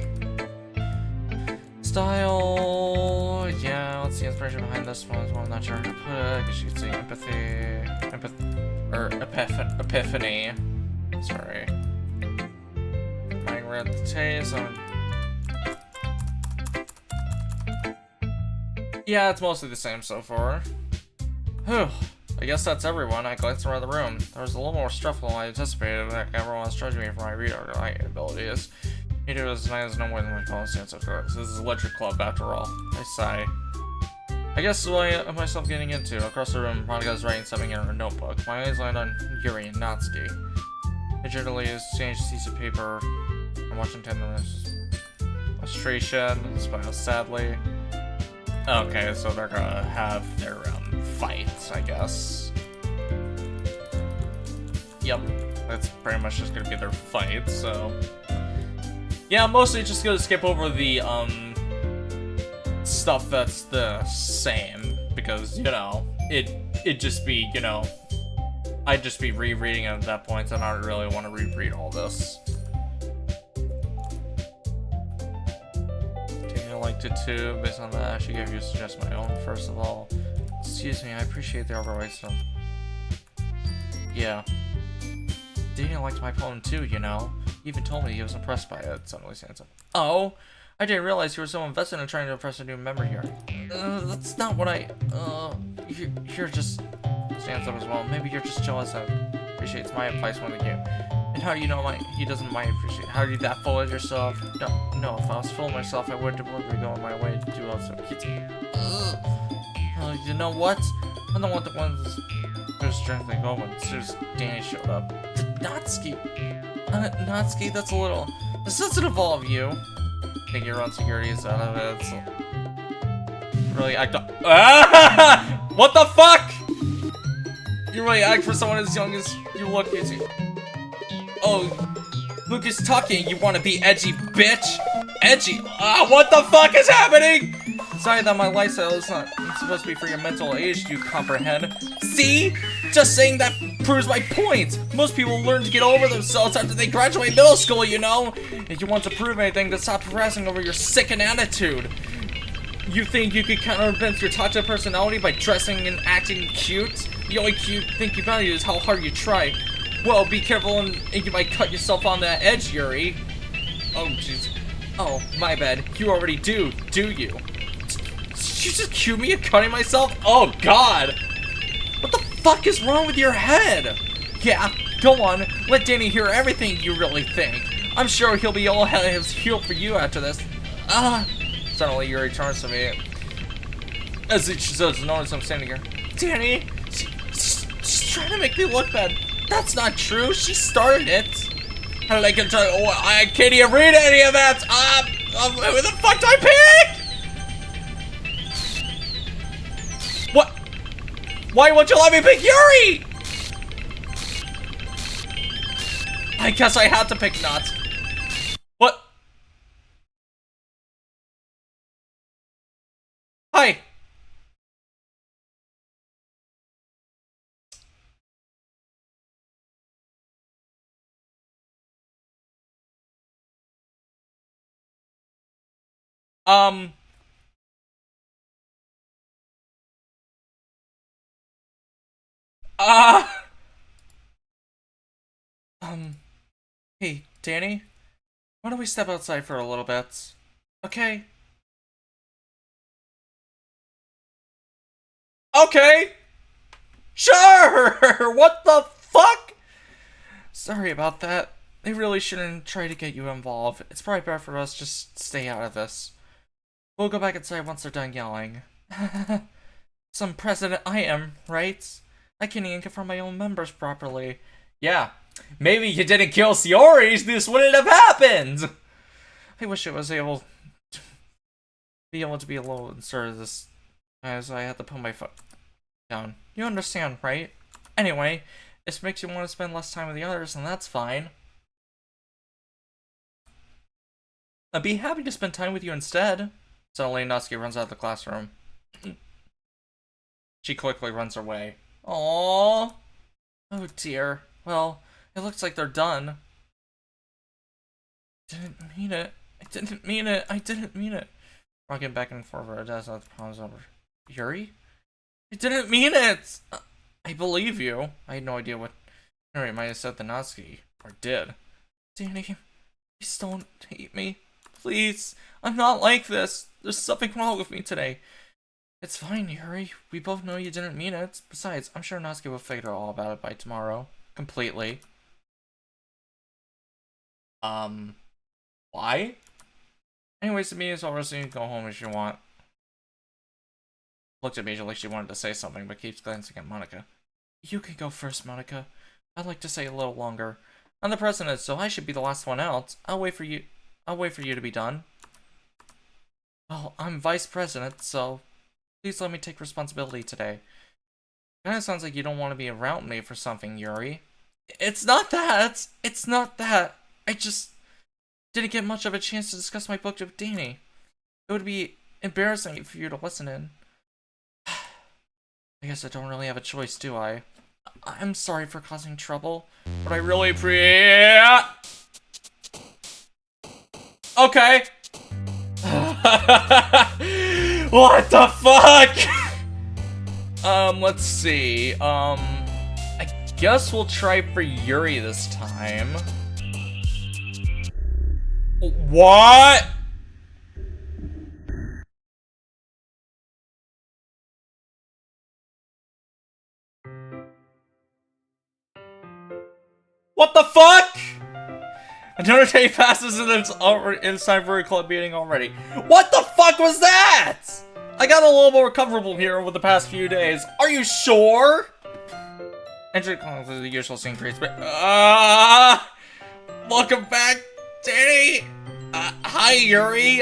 Style, yeah, let's see inspiration behind this one. I'm not sure how to put it. I guess you could say epiphany. Sorry. I read the taste. Yeah, it's mostly the same so far. Whew. I guess that's everyone. I glanced around the room. There was a little more stuff than I anticipated. Like everyone was judging me for my reader abilities. It was nice no more than my phone stands of course. This is a lecture club after all. I sigh. I guess what am myself getting into? Across the room, Monika is writing something in her notebook. My eyes land on Yuri and Natsuki. I generally exchange sheets of paper. I'm watching 10 minutes. Illustration, smile sadly. Okay, so they're gonna have their fights, I guess. Yep, that's pretty much just gonna be their fight, so. Yeah, I'm mostly just gonna skip over the, stuff that's the same, because, you know, it'd just be, you know, I'd just be rereading it at that point, so I don't really want to reread all this. Daniel liked it too, based on that, she gave you a suggestion my own, first of all. Excuse me, I appreciate the overweight stuff. Yeah. Daniel liked my poem too, you know. He even told me he was impressed by it, suddenly stands up. Oh, I didn't realize you were so invested in trying to impress a new member here. That's not what you're just... Stands up as well. Maybe you're just jealous and appreciates my advice more than you. And how do you know he doesn't mind appreciate? How are you that full of yourself? No, if I was full of myself, I would deliberately go on my way to do also. You know what? I'm the one that wants to strengthen go when Danny showed up. Natsuki, that's a little sensitive all of you. I think your insecurity is out of it. So really act up. Ah! What the fuck? You really act for someone as young as you look, Izzy. Oh, Luke is talking. You want to be edgy, bitch? Edgy? What the fuck is happening? Sorry that my lifestyle is not supposed to be for your mental age, do you comprehend? See? Just saying that proves my point. Most people learn to get over themselves after they graduate middle school, you know? If you want to prove anything, then stop harassing over your sickened attitude. You think you could counterbalance your toxic personality by dressing and acting cute? The only cute thing you value is how hard you try. Well, be careful and you might cut yourself on that edge, Yuri. Oh, jeez. Oh, my bad. You already do you? Did you just cue me at cutting myself? Oh, God! What the fuck is wrong with your head? Yeah, go on. Let Danny hear everything you really think. I'm sure he'll be all his heel for you after this. Suddenly Yuri turns to me. As she does notice I'm standing here. Danny, she's trying to make me look bad. That's not true. She started it. How did I get try? Oh, I can't even read any of that. Who the fuck did I pick? What? Why won't you let me pick Yuri? I guess I had to pick Nuts. What? Hi. Uh, hey, Danny, why don't we step outside for a little bit? Okay? Okay! Sure! What the fuck? Sorry about that. they really shouldn't try to get you involved. It's probably better for us just stay out of this. We'll go back inside once they're done yelling. Some president I am, right? I can't even confront my own members properly. Yeah, maybe you didn't kill Shiori, this wouldn't have happened! I wish I was able to be a little insert of this, as I had to put my foot down. You understand, right? Anyway, this makes you want to spend less time with the others, and that's fine. I'd be happy to spend time with you instead. Suddenly, Natsuki runs out of the classroom. She quickly runs away. Aww. Oh dear. Well, it looks like they're done. Didn't mean it. I didn't mean it. I didn't mean it. Rocking back and forth for a dozen the problems over. Yuri? I didn't mean it! I believe you. I had no idea what Yuri might have said to Natsuki. Or did. Danny, please don't hate me. Please. I'm not like this. There's something wrong with me today. It's fine, Yuri. We both know you didn't mean it. Besides, I'm sure Natsuki will figure all about it by tomorrow. Completely. Why? Anyways, to me, it's all so you can go home if you want. Looked at me like she wanted to say something, but keeps glancing at Monika. You can go first, Monika. I'd like to stay a little longer. I'm the president, so I should be the last one out. I'll wait for you to be done. Well, I'm vice president, so please let me take responsibility today. Kinda sounds like you don't want to be around me for something, Yuri. It's not that! It's not that! I just didn't get much of a chance to discuss my book with Danny. It would be embarrassing for you to listen in. I guess I don't really have a choice, do I? I'm sorry for causing trouble, but I really appreciate. Okay. What the fuck? Let's see. I guess we'll try for Yuri this time. What? What the fuck? Another day passes and it's time for a club meeting already. What the fuck was that? I got a little more comfortable here over the past few days. Are you sure? Entry calls the usual scene creates, but welcome back, Danny. Hi, Yuri.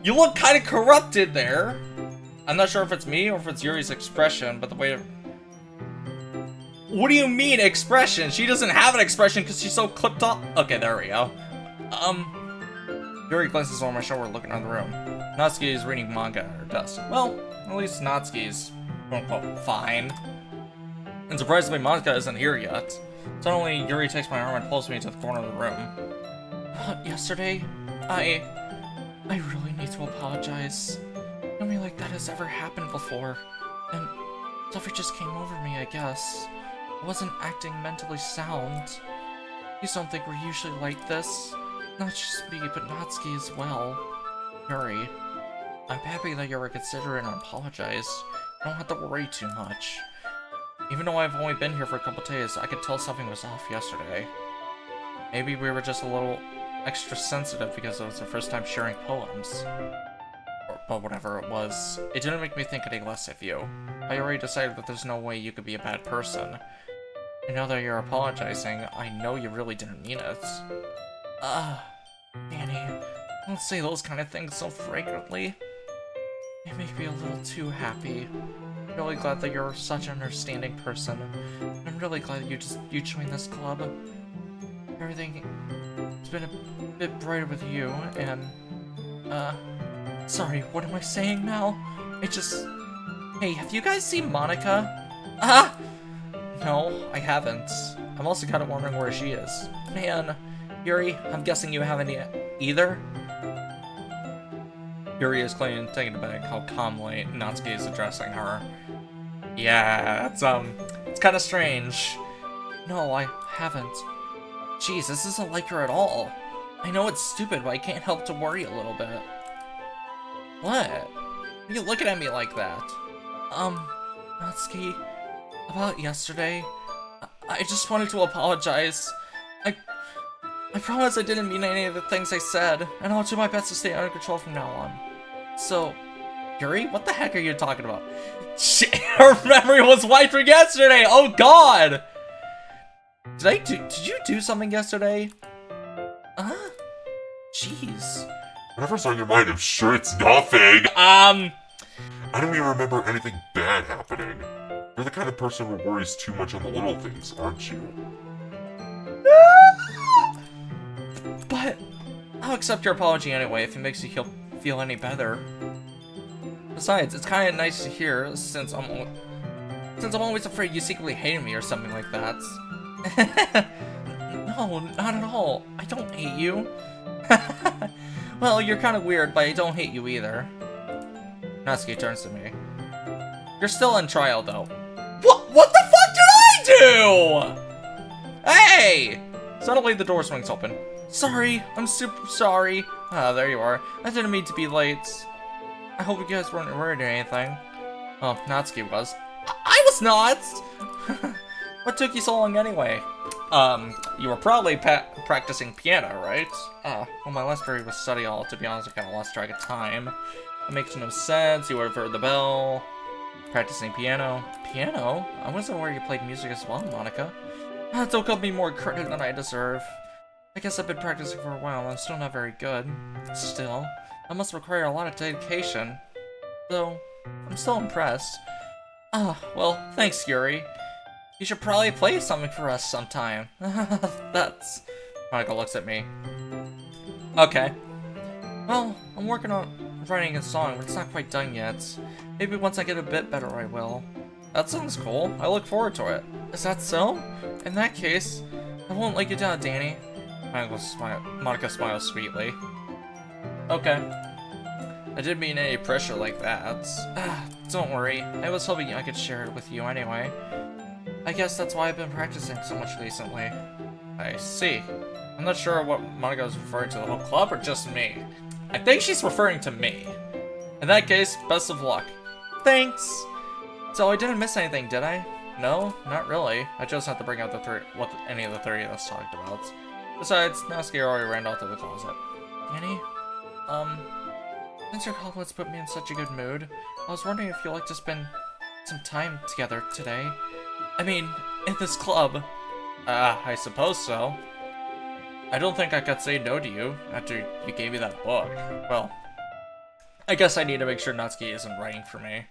You look kind of corrupted there. I'm not sure if it's me or if it's Yuri's expression, but the way it... What do you mean, expression? She doesn't have an expression because she's so clipped up. Okay, there we go. Yuri glances over my shoulder looking around the room. Natsuki is reading manga at her desk. Well, at least Natsuki's quote-unquote fine. And surprisingly, Monika isn't here yet. Suddenly, Yuri takes my arm and pulls me to the corner of the room. Yesterday, I really need to apologize. Nothing like that has ever happened before. And stuff just came over me, I guess. I wasn't acting mentally sound. Please don't think we're usually like this. Not just me, but Natsuki as well. Yuri, I'm happy that you're considering and apologize. You don't have to worry too much. Even though I've only been here for a couple days, I could tell something was off yesterday. Maybe we were just a little extra sensitive because it was our first time sharing poems. But whatever it was, it didn't make me think any less of you. I already decided that there's no way you could be a bad person. And now that you're apologizing, I know you really didn't mean it. Annie, don't say those kind of things so frequently. They make me a little too happy. I'm really glad that you're such an understanding person. I'm really glad you joined this club. Everything has been a bit brighter with you, and, sorry, what am I saying now? Hey, have you guys seen Monika? No, I haven't. I'm also kind of wondering where she is. Man, Yuri, I'm guessing you haven't either? Yuri is taken aback how calmly Natsuki is addressing her. Yeah, it's kind of strange. No, I haven't. Jeez, this isn't like her at all. I know it's stupid, but I can't help to worry a little bit. What? Why are you looking at me like that? Natsuki, about yesterday, I just wanted to apologize. I promise I didn't mean any of the things I said, and I'll do my best to stay under control from now on. So, Yuri, what the heck are you talking about? Shit, her memory was wiped from yesterday! Oh god! Did you do something yesterday? Jeez. Whatever's on your mind, I'm sure it's nothing. I don't even remember anything bad happening. You're the kind of person who worries too much on the little things, aren't you? But I'll accept your apology anyway if it makes you feel any better. Besides, it's kind of nice to hear since I'm always afraid you secretly hated me or something like that. No, not at all. I don't hate you. Well, you're kind of weird, but I don't hate you either. Natsuki turns to me. You're still on trial, though. What the fuck did I do? Hey! Suddenly the door swings open. Sorry, I'm super sorry. Ah, there you are. I didn't mean to be late. I hope you guys weren't worried or anything. Oh, Natsuki was. I was not! What took you so long anyway? You were probably practicing piano, right? Well, my last period was study hall. To be honest, I kinda lost track of time. It makes no sense. You would have heard the bell. Practicing piano. Piano? I wasn't aware you played music as well, Monika. Don't give me more credit than I deserve. I guess I've been practicing for a while and I'm still not very good. Still, that must require a lot of dedication. Though, I'm still impressed. Well, thanks, Yuri. You should probably play something for us sometime. That's... Monika looks at me. Okay. Well, I'm working on writing a song, but it's not quite done yet. Maybe once I get a bit better, I will. That sounds cool. I look forward to it. Is that so? In that case, I won't let you down, Danny. Monika smiles sweetly. Okay. I didn't mean any pressure like that. Don't worry. I was hoping I could share it with you anyway. I guess that's why I've been practicing so much recently. I see. I'm not sure what Monika was referring to, the whole club or just me. I think she's referring to me. In that case, best of luck. Thanks! So I didn't miss anything, did I? No, not really. I just had to bring out what any of the three of us talked about. Besides, Natsuki already ran out to the closet. Danny? Since your compliments put me in such a good mood, I was wondering if you'd like to spend some time together today. I mean, in this club. I suppose so. I don't think I could say no to you after you gave me that book. Well, I guess I need to make sure Natsuki isn't writing for me.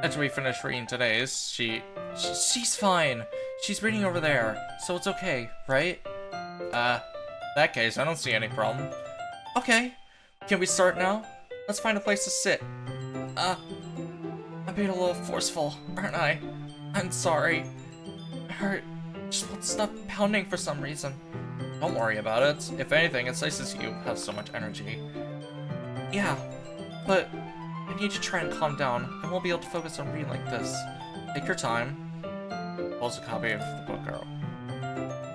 After we finish reading today's, she's fine. She's reading over there, so it's okay, right? In that case, I don't see any problem. Okay, can we start now? Let's find a place to sit. I'm being a little forceful, aren't I? I'm sorry. My heart just won't stop pounding for some reason. Don't worry about it. If anything, it's nice to see you have so much energy. Yeah, but I need you to try and calm down. I won't be able to focus on reading like this. Take your time. Pulls a copy of the book out.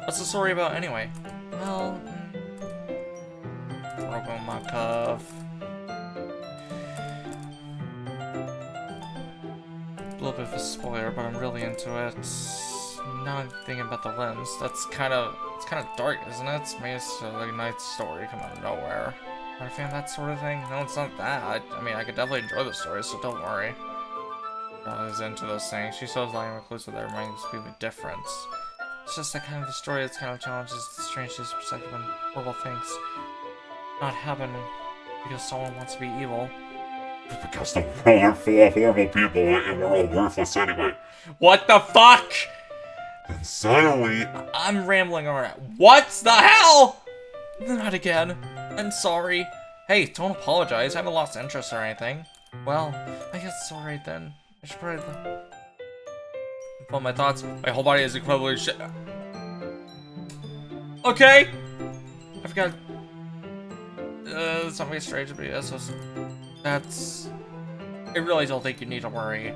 What's the story about anyway? Well, Robomakov. A little bit of a spoiler, but I'm really into it. Now I'm thinking about the limbs. It's kind of dark, isn't it? Maybe it's like a nice story come out of nowhere. Are you a fan of that sort of thing? No, it's not that. I mean, I could definitely enjoy the story, so don't worry. I was into those things. She shows lying reclusive that reminds people of difference. It's just that kind of a story that's kind of challenges the strangeness perspective when horrible things not happen because someone wants to be evil. Because the world are full of horrible people and we're all worthless anyway. What the fuck? Then suddenly... I'm rambling around. What the hell? Not again. I'm sorry. Hey, don't apologize. I haven't lost interest or anything. Well, I guess it's alright then. I should probably... Put my thoughts. My whole body is equivalent shit. Okay. I forgot. Something strange, but yes, that's... I really don't think you need to worry.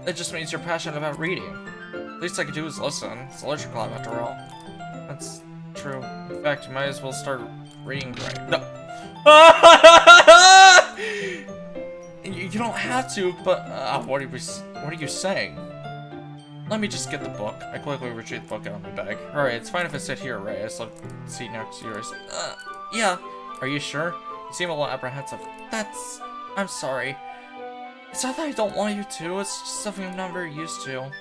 It just means you're passionate about reading. The least I could do is listen. It's a literature club after all. That's true. In fact, you might as well start reading right. No. You don't have to, but what are you saying? Let me just get the book. I quickly retrieve the book out of my bag. Alright, it's fine if I sit here, right? I just look seat next to yours. Yeah. Are you sure? You seem a little apprehensive. I'm sorry. It's not that I don't want you to, it's just something I'm not very used to.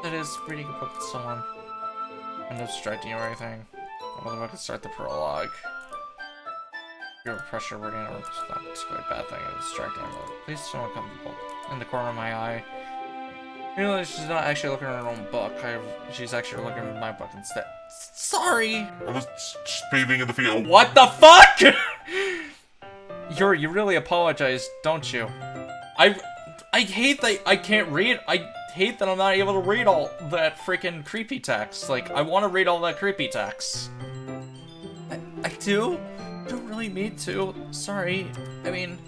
That is, reading a book with someone. I'm not distracting you or anything. Well, the book can start the prologue. You're pressure reading or it's not a particularly bad thing, it's distracting. Please someone comfortable. In the corner of my eye. You know, she's not actually looking at her own book. She's actually looking at my book instead. Sorry! I was just bathing in the field. What the fuck?! You really apologize, don't you? I hate that I can't read. I hate that I'm not able to read all that freaking creepy text. Like, I want to read all that creepy text. I do? I don't really need to. Sorry. I mean...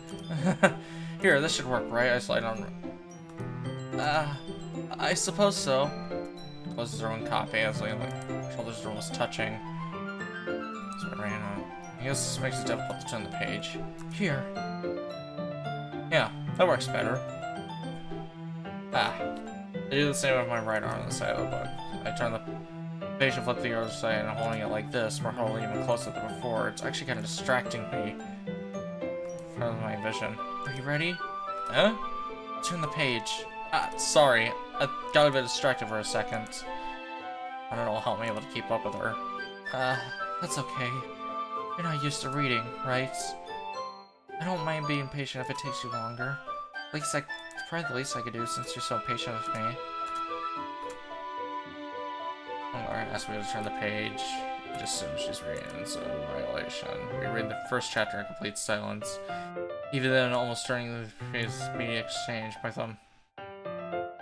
Here, this should work, right? I slide on... I suppose so. Closes her own copy as like shoulders are almost touching. So it ran on. I guess this makes it difficult to turn the page. Here. Yeah, that works better. I do the same with my right arm on the side of the book. I turn the page and flip the other side and holding it like this, we're holding even closer than before. It's actually kind of distracting me from my vision. Are you ready? Huh? Turn the page. Sorry. I got a bit distracted for a second. I don't know how I'm able to keep up with her. That's okay. You're not used to reading, right? I don't mind being patient if it takes you longer. At least it's probably the least I could do since you're so patient with me. Alright, ask me to turn the page. Just assume she's reading, so violation. We read the first chapter in complete silence. Even then, almost turning the page media exchange. My thumb.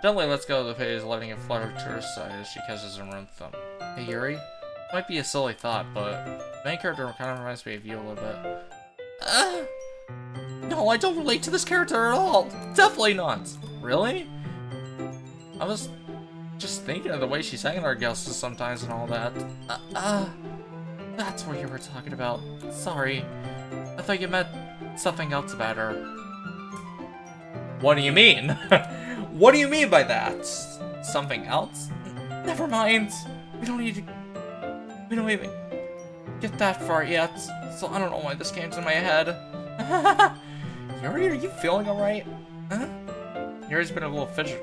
Gently let's go to the page, letting it flutter to her side as she kisses her own thumb. Hey Yuri? Might be a silly thought, but the main character kind of reminds me of you a little bit. No, I don't relate to this character at all! Definitely not! Really? I was just thinking of the way she's hanging our guests sometimes and all that. That's what you were talking about. Sorry. I thought you meant something else about her. What do you mean? What do you mean by that? Something else? Never mind. We don't even get that far yet, so I don't know why this came to my head. Yuri, are you feeling alright? Huh? Yuri's been a little fidgety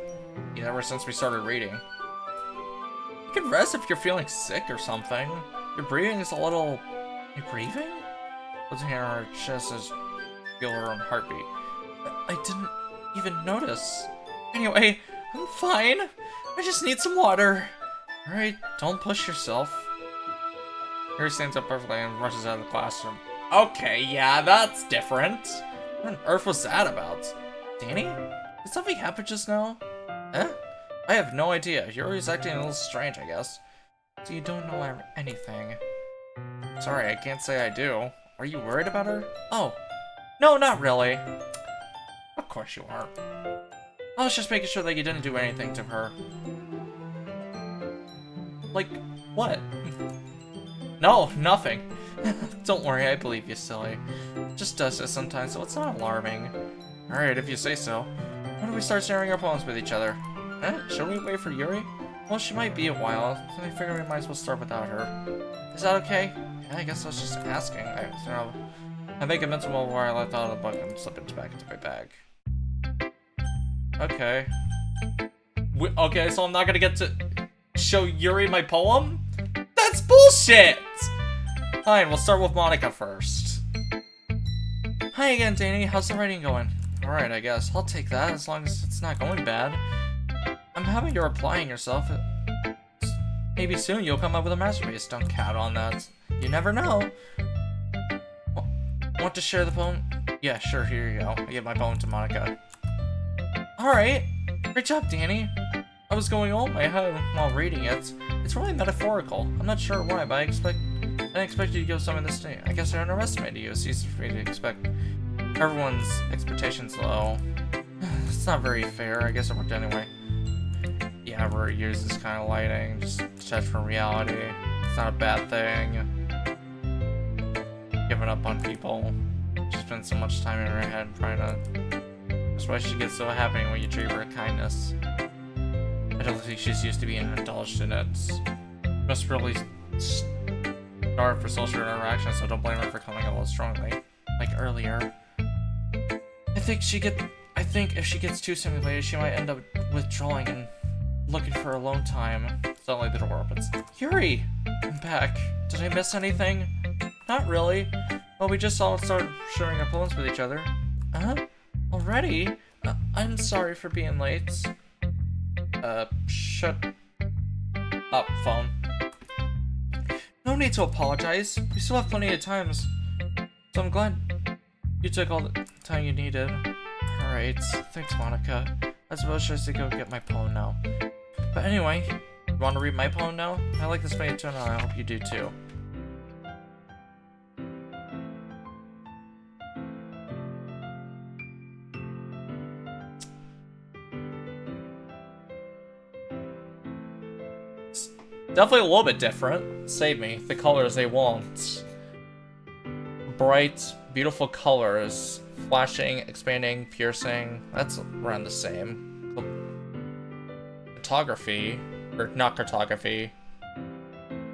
ever since we started reading. You can rest if you're feeling sick or something. Your breathing is a little... You breathing? Looking at her chest as feel her own heartbeat. I didn't even notice. Anyway, I'm fine. I just need some water. Alright, don't push yourself. Yuri stands up perfectly and rushes out of the classroom. Okay, yeah, that's different. What on earth was that about? Danny? Did something happen just now? Huh? I have no idea. Yuri's acting a little strange, I guess. So you don't know anything. Sorry, I can't say I do. Are you worried about her? Oh. No, not really. Of course you aren't. I was just making sure that you didn't do anything to her. Like, what? No, nothing. Don't worry, I believe you, silly. Just does this sometimes, so it's not alarming. Alright, if you say so. When do we start sharing our poems with each other? Huh? Should we wait for Yuri? Well, she might be a while, so I figure we might as well start without her. Is that okay? Yeah, I guess I was just asking. I make a mental note where I left out of the book and slip it back into my bag. Okay. Okay, so I'm not gonna get to show Yuri my poem? That's bullshit! Fine, we'll start with Monika first. Hi again, Danny. How's the writing going? Alright, I guess. I'll take that, as long as it's not going bad. I'm happy you're applying yourself. Maybe soon you'll come up with a masterpiece. Don't count on that. You never know. Want to share the poem? Yeah, sure, here you go. I give my poem to Monika. Alright. Great job, Danny. I was going all my head while reading it. It's really metaphorical. I'm not sure why, but I didn't expect you to give something this day. I guess I underestimated you. It's easy for me to expect everyone's expectations low. It's not very fair. I guess it worked anyway. Yeah, we're using this kind of lighting, just detached from reality. It's not a bad thing. Giving up on people. She spends so much time in her head trying to... That's why she gets so happy when you treat her with kindness. I don't think she's used to being indulged in it. Must really starve for social interaction, so don't blame her for coming a little strongly. Like earlier. I think if she ggets too stimulated, she might end up withdrawing and looking for alone time. Suddenly the door opens. Yuri! I'm back. Did I miss anything? Not really. Well, we just all started sharing our poems with each other. Huh? Already? I'm sorry for being late. Shut up, phone. No need to apologize. We still have plenty of times. So I'm glad you took all the time you needed. Alright, thanks, Monika. I suppose I should go get my poem now. But anyway, you want to read my poem now? I like this way too, and I hope you do too. It's definitely a little bit different. Save me. The colors they want. Bright, beautiful colors. Flashing, expanding, piercing. That's around the same. Cartography. Or not cartography.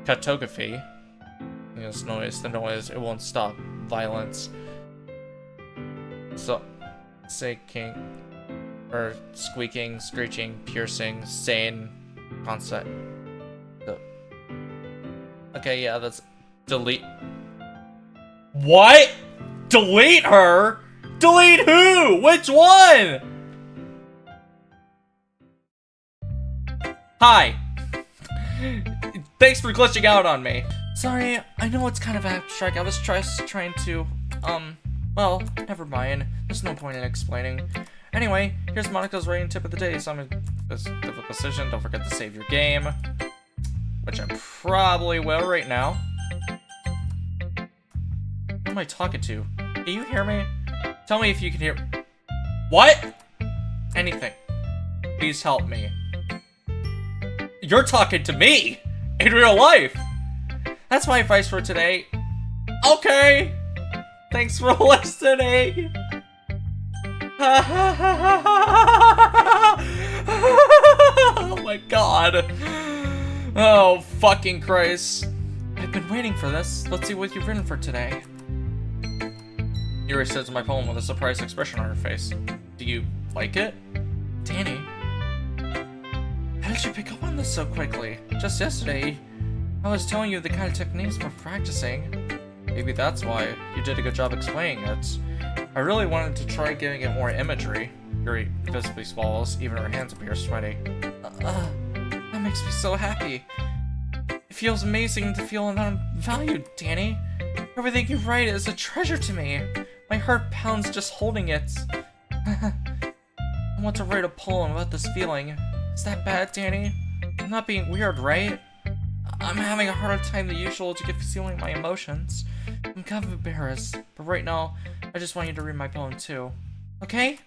Cartography. Yes, noise. The noise. It won't stop. Violence. So, shaking. Or squeaking, screeching, piercing, sane. Concept. Okay, yeah, that's delete. What? Delete her? Delete who? Which one? Hi. Thanks for glitching out on me. Sorry, I know it's kind of abstract. I was just trying to, well, never mind. There's no point in explaining. Anyway, here's Monika's rating tip of the day. So I'm in this difficult decision. Don't forget to save your game. Which I probably will right now. Who am I talking to? Can you hear me? Tell me if you can hear. What? Anything. Please help me. You're talking to me! In real life! That's my advice for today. Okay! Thanks for listening! Oh my god. Oh, fucking Christ. I've been waiting for this. Let's see what you've written for today. Yuri says my poem with a surprised expression on her face. Do you like it? Danny? How did you pick up on this so quickly? Just yesterday, I was telling you the kind of techniques we're practicing. Maybe that's why you did a good job explaining it. I really wanted to try giving it more imagery. Yuri visibly swallows, even her hands appear sweaty. That makes me so happy. It feels amazing to feel that I'm valued, Danny. Everything you write is a treasure to me. My heart pounds just holding it. I want to write a poem about this feeling. Is that bad, Danny? I'm not being weird, right? I'm having a harder time than usual to get feeling my emotions. I'm kind of embarrassed, but right now, I just want you to read my poem too. Okay?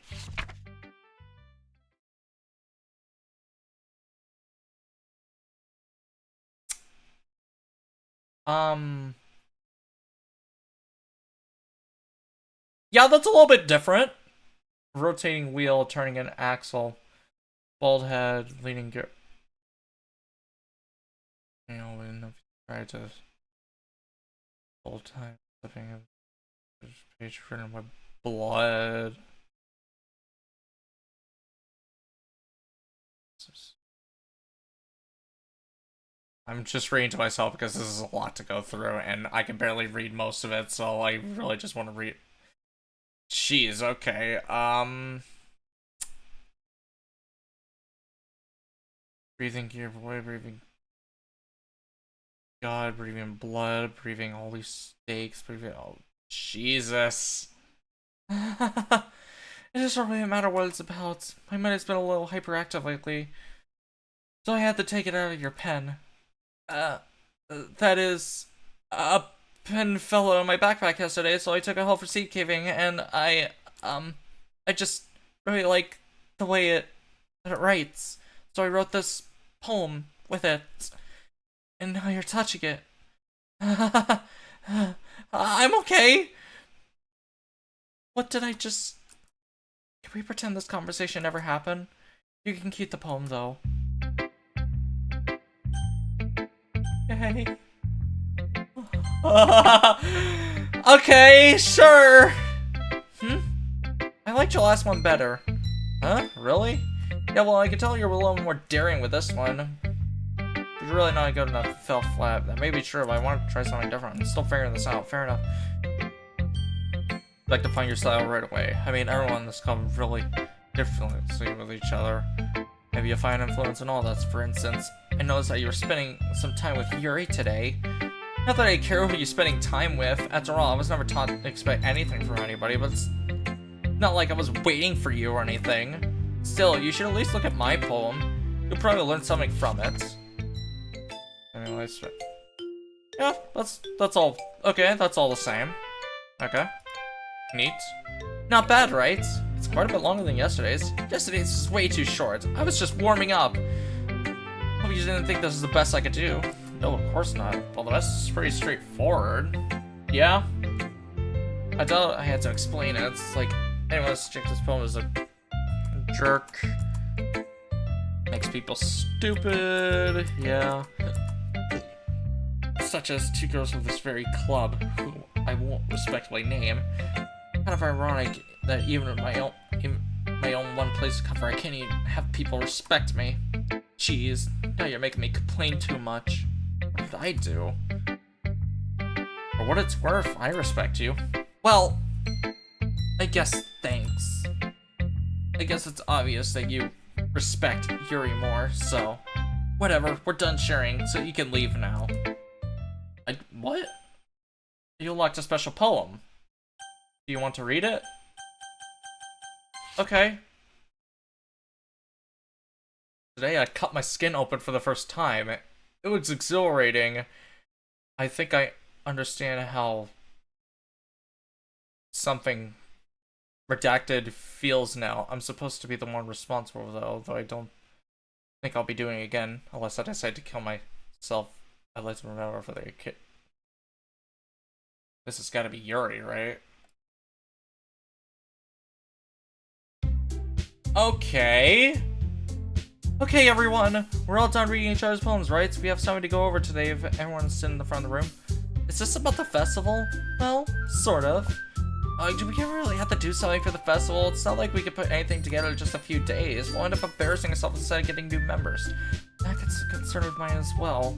Yeah, that's a little bit different. Rotating wheel, turning an axle. Bald head, leaning gear. You know, when I try to full time flipping a page written with blood. I'm just reading to myself because this is a lot to go through and I can barely read most of it, so I really just want to read. Jeez, okay. Breathing gear, boy, breathing God, breathing blood, breathing all these stakes, breathing. Oh, Jesus. It doesn't really matter what it's about. My mind has been a little hyperactive lately, so I had to take it out of your pen. That is, a pen fell out of my backpack yesterday, so I took it home for seat caving, and I just really like the way it writes, so I wrote this poem with it, and now you're touching it. I'm okay. What did I just... Can we pretend this conversation never happened? You can keep the poem, though. Okay. Okay, sure. I liked your last one better. Huh? Really? Yeah, well, I can tell you're a little more daring with this one. You're really not good enough to fell flat. That may be true, but I want to try something different. I'm still figuring this out. Fair enough. Like to find your style right away. I mean, everyone in this club really differently with each other. Maybe you find influence in all that. For instance, I noticed that you were spending some time with Yuri today. Not that I care who you're spending time with. After all, I was never taught to expect anything from anybody, but it's not like I was waiting for you or anything. Still, you should at least look at my poem. You'll probably learn something from it. Anyways, yeah, that's all. Okay, that's all the same. Okay. Neat. Not bad, right? It's quite a bit longer than yesterday's. Yesterday's is way too short. I was just warming up. Hope you didn't think this is the best I could do. No, of course not. Well, the rest is pretty straightforward. Yeah? I doubt I had to explain it. It's like anyone who thinks this poem is a jerk. Makes people stupid. Yeah. Such as two girls of this very club, who I won't respectfully name. Kind of ironic that even in my own one place to cover, I can't even have people respect me. Jeez, now you're making me complain too much. What did I do? For what it's worth, I respect you. Well, I guess thanks. I guess it's obvious that you respect Yuri more, so whatever, we're done sharing, so you can leave now. What? You unlocked a special poem. Do you want to read it? Okay. Today I cut my skin open for the first time. It was exhilarating. I think I understand how something redacted feels now. I'm supposed to be the one responsible though I don't think I'll be doing it again unless I decide to kill myself. I'd like to remember for the kid. This has got to be Yuri, right? Okay. Okay, everyone. We're all done reading each other's poems, right? So we have something to go over today if everyone's sitting in the front of the room. Is this about the festival? Well, sort of. Do we really have to do something for the festival? It's not like we could put anything together in just a few days. We'll end up embarrassing ourselves instead of getting new members. That's a concern of mine as well.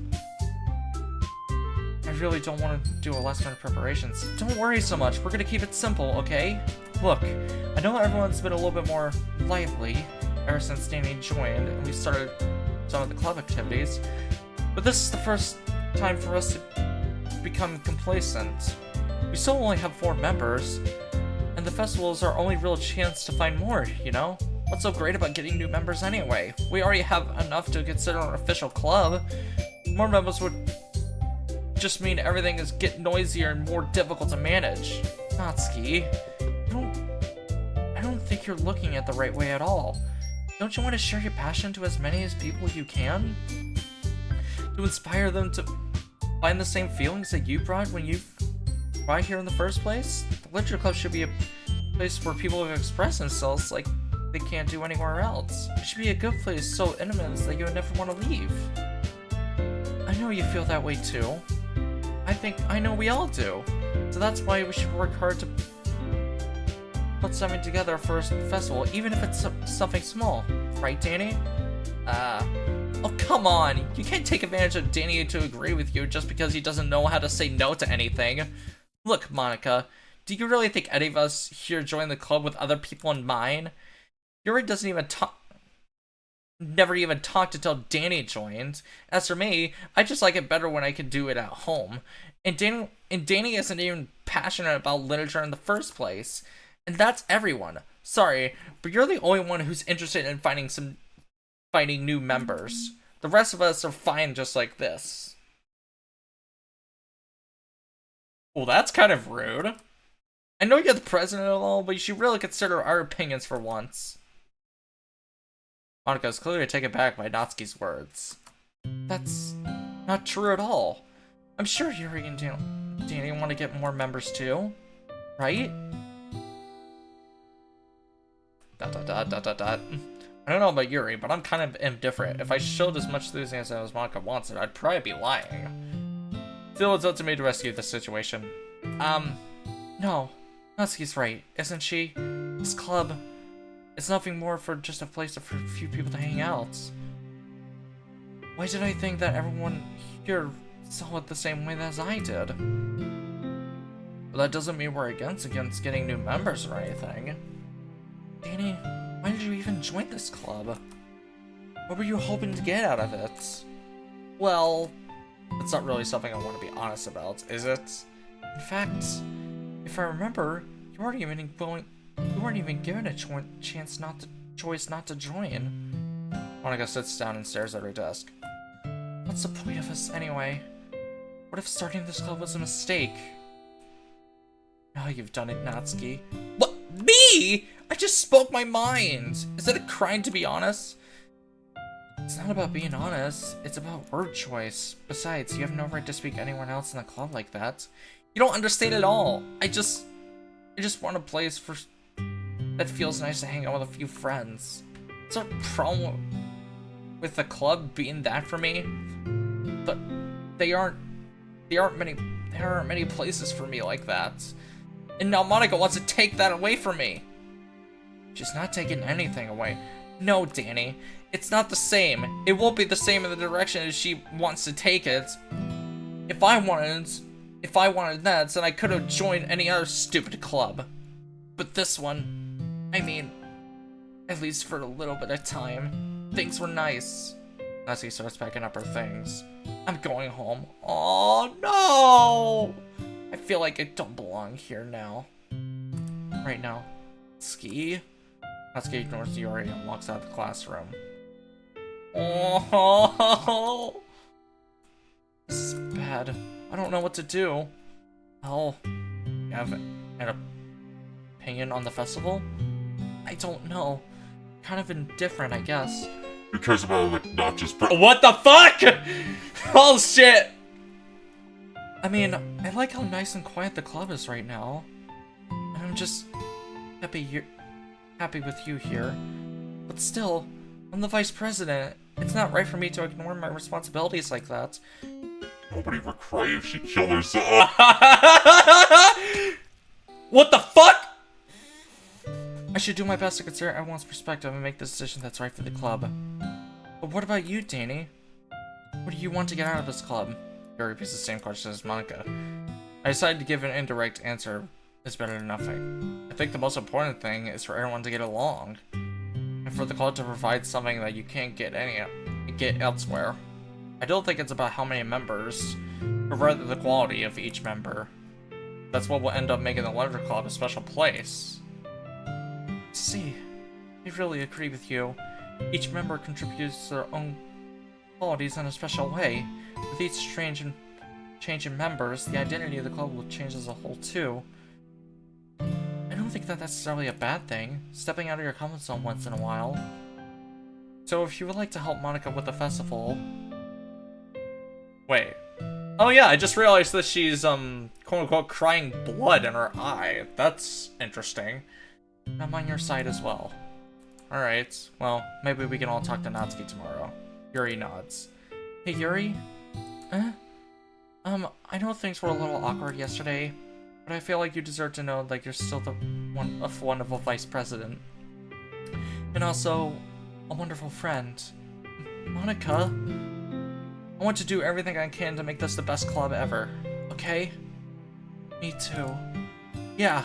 I really don't want to do a last minute preparations. Don't worry so much, we're gonna keep it simple, okay? Look, I know everyone's been a little bit more lively ever since Danny joined and we started some of the club activities, but this is the first time for us to become complacent. We still only have 4 members, and the festival is our only real chance to find more, you know? What's so great about getting new members anyway? We already have enough to consider an official club. More members would just mean everything is get noisier and more difficult to manage. Natsuki, I don't think you're looking at the right way at all. Don't you want to share your passion to as many as people you can? To inspire them to find the same feelings that you brought when you brought here in the first place? The Literature Club should be a place where people express themselves like they can't do anywhere else. It should be a good place so intimate that you would never want to leave. I know you feel that way too. I know we all do. So that's why we should work hard to put something together for a festival, even if it's something small. Right, Danny? Oh, come on. You can't take advantage of Danny to agree with you just because he doesn't know how to say no to anything. Look, Monika, do you really think any of us here join the club with other people in mind? Yuri doesn't even never even talked until Danny joined. As for me, I just like it better when I can do it at home. And Danny isn't even passionate about literature in the first place. And that's everyone. Sorry, but you're the only one who's interested in finding new members. The rest of us are fine just like this. Well, that's kind of rude. I know you're the president and all, but you should really consider our opinions for once. Monika is clearly taken back by Natsuki's words. That's not true at all. I'm sure Yuri and Danny want to get more members too, right? I don't know about Yuri, but I'm kind of indifferent. If I showed as much enthusiasm as Monika wants it, I'd probably be lying. Still, it's up to me to rescue the situation. No. Natsuki's right, isn't she? This club is nothing more for just a place for a few people to hang out. Why did I think that everyone here saw it the same way as I did? But that doesn't mean we're against getting new members or anything. Danny, why did you even join this club? What were you hoping to get out of it? Well, it's not really something I want to be honest about, is it? In fact, if I remember, you weren't even given a choice not to join. Monika sits down and stares at her desk. What's the point of this anyway? What if starting this club was a mistake? Now you've done it, Natsuki. What? Me? I just spoke my mind. Is it a crime to be honest? It's not about being honest. It's about word choice. Besides, you have no right to speak to anyone else in the club like that. You don't understand at all. I just want a place that feels nice to hang out with a few friends. Is there a problem with the club being that for me? But there aren't many places for me like that. And now Monika wants to take that away from me. She's not taking anything away. No, Danny. It's not the same. It won't be the same in the direction as she wants to take it. If I wanted that, then I could have joined any other stupid club. But this one, I mean, at least for a little bit of time, things were nice. Natsuki starts packing up her things. I'm going home. Oh no! I feel like I don't belong here now. Right now. Ski? Natsuki ignores Yuri and walks out of the classroom. Oh, this is bad. I don't know what to do. Well, you have an opinion on the festival? I don't know. Kind of indifferent, I guess. Who cares about it, not just What the fuck?! Oh shit! I mean, I like how nice and quiet the club is right now. And I'm just happy with you here. But still, I'm the vice president. It's not right for me to ignore my responsibilities like that. Nobody would cry if she killed herself. What the fuck?! I should do my best to consider everyone's perspective and make the decision that's right for the club. But what about you, Danny? What do you want to get out of this club? Yuri repeats the same question as Monika. I decided to give an indirect answer. It's better than nothing. I think the most important thing is for everyone to get along. And for the club to provide something that you can't get elsewhere. I don't think it's about how many members, but rather the quality of each member. That's what will end up making the Wonder Club a special place. See, I really agree with you. Each member contributes their own qualities in a special way. With each change in members, the identity of the club will change as a whole too. I don't think that's necessarily a bad thing, stepping out of your comfort zone once in a while. So if you would like to help Monika with the festival... Wait. Oh yeah, I just realized that she's, quote-unquote, crying blood in her eye. That's interesting. I'm on your side as well. Alright, well, maybe we can all talk to Natsuki tomorrow. Yuri nods. Hey, Yuri? I know things were a little awkward yesterday, but I feel like you deserve to know that you're still the wonderful vice president. And also, a wonderful friend. Monika, I want to do everything I can to make this the best club ever, okay? Me too. Yeah,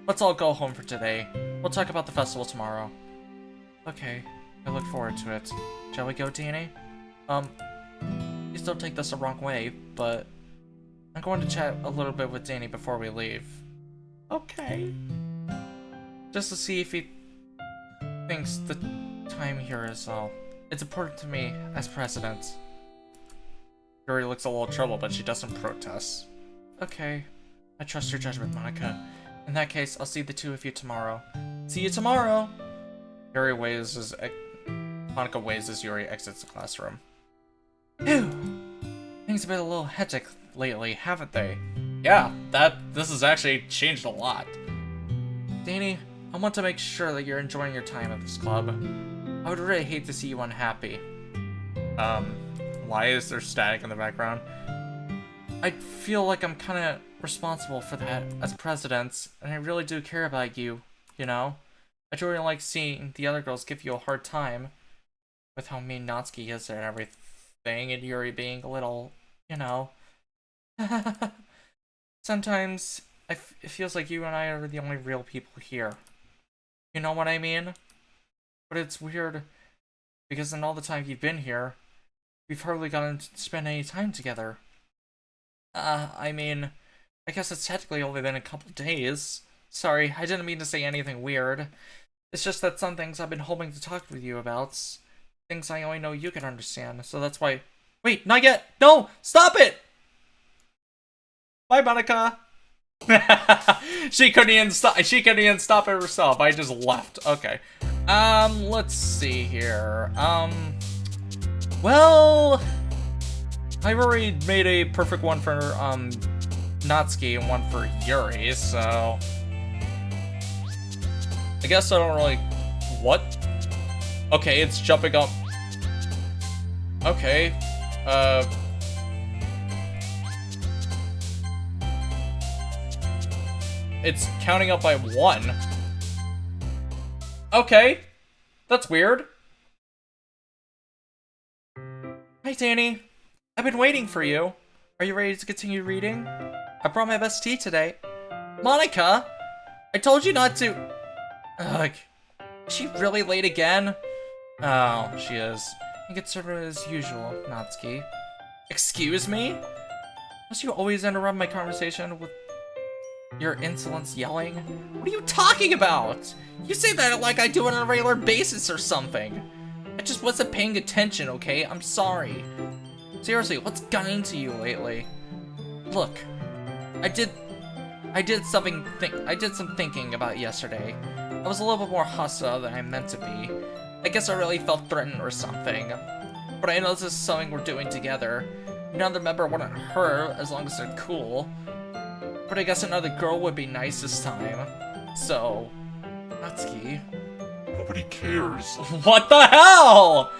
let's all go home for today. We'll talk about the festival tomorrow. Okay, I look forward to it. Shall we go, Danny? Please don't take this the wrong way, but I'm going to chat a little bit with Danny before we leave. Okay. Just to see if he thinks the time here is all. It's important to me as president. Yuri looks a little troubled, but she doesn't protest. Okay. I trust your judgment, Monika. In that case, I'll see the two of you tomorrow. See you tomorrow! Yuri waves as Monika waves as Yuri exits the classroom. Phew! Things have been a little hectic lately, haven't they? Yeah, this has actually changed a lot. Danny, I want to make sure that you're enjoying your time at this club. I would really hate to see you unhappy. Why is there static in the background? I feel like I'm kind of responsible for that as president, and I really do care about you, you know? I really like seeing the other girls give you a hard time with how mean Natsuki is and everything, and Yuri being a little, you know... Sometimes, it feels like you and I are the only real people here. You know what I mean? But it's weird, because in all the time you've been here, we've hardly gotten to spend any time together. I mean, I guess it's technically only been a couple days. Sorry, I didn't mean to say anything weird. It's just that some things I've been hoping to talk with you about. Things I only know you can understand, so that's why... Wait, not yet! No! Stop it! Bye, Monika! She couldn't even stop it herself. I just left. Okay. Let's see here. Well... I've already made a perfect one for, Natsuki and one for Yuri, so... I guess I don't really... What? Okay, it's jumping up. Okay. It's counting up by 1. Okay. That's weird. Hi, Danny. I've been waiting for you. Are you ready to continue reading? I brought my best tea today. Monika! I told you not to... Ugh. Is she really late again? Oh, she is. You get served as usual, Natsuki. Excuse me? Must you always interrupt my conversation with your insolence yelling? What are you talking about? You say that like I do it on a regular basis or something. I just wasn't paying attention, okay? I'm sorry. Seriously, what's gotten into you lately? Look, I did some thinking about yesterday. I was a little bit more hostile than I meant to be. I guess I really felt threatened or something. But I know this is something we're doing together. Another member wouldn't hurt as long as they're cool. But I guess another girl would be nice this time. So, Natsuki. Nobody cares. What the hell?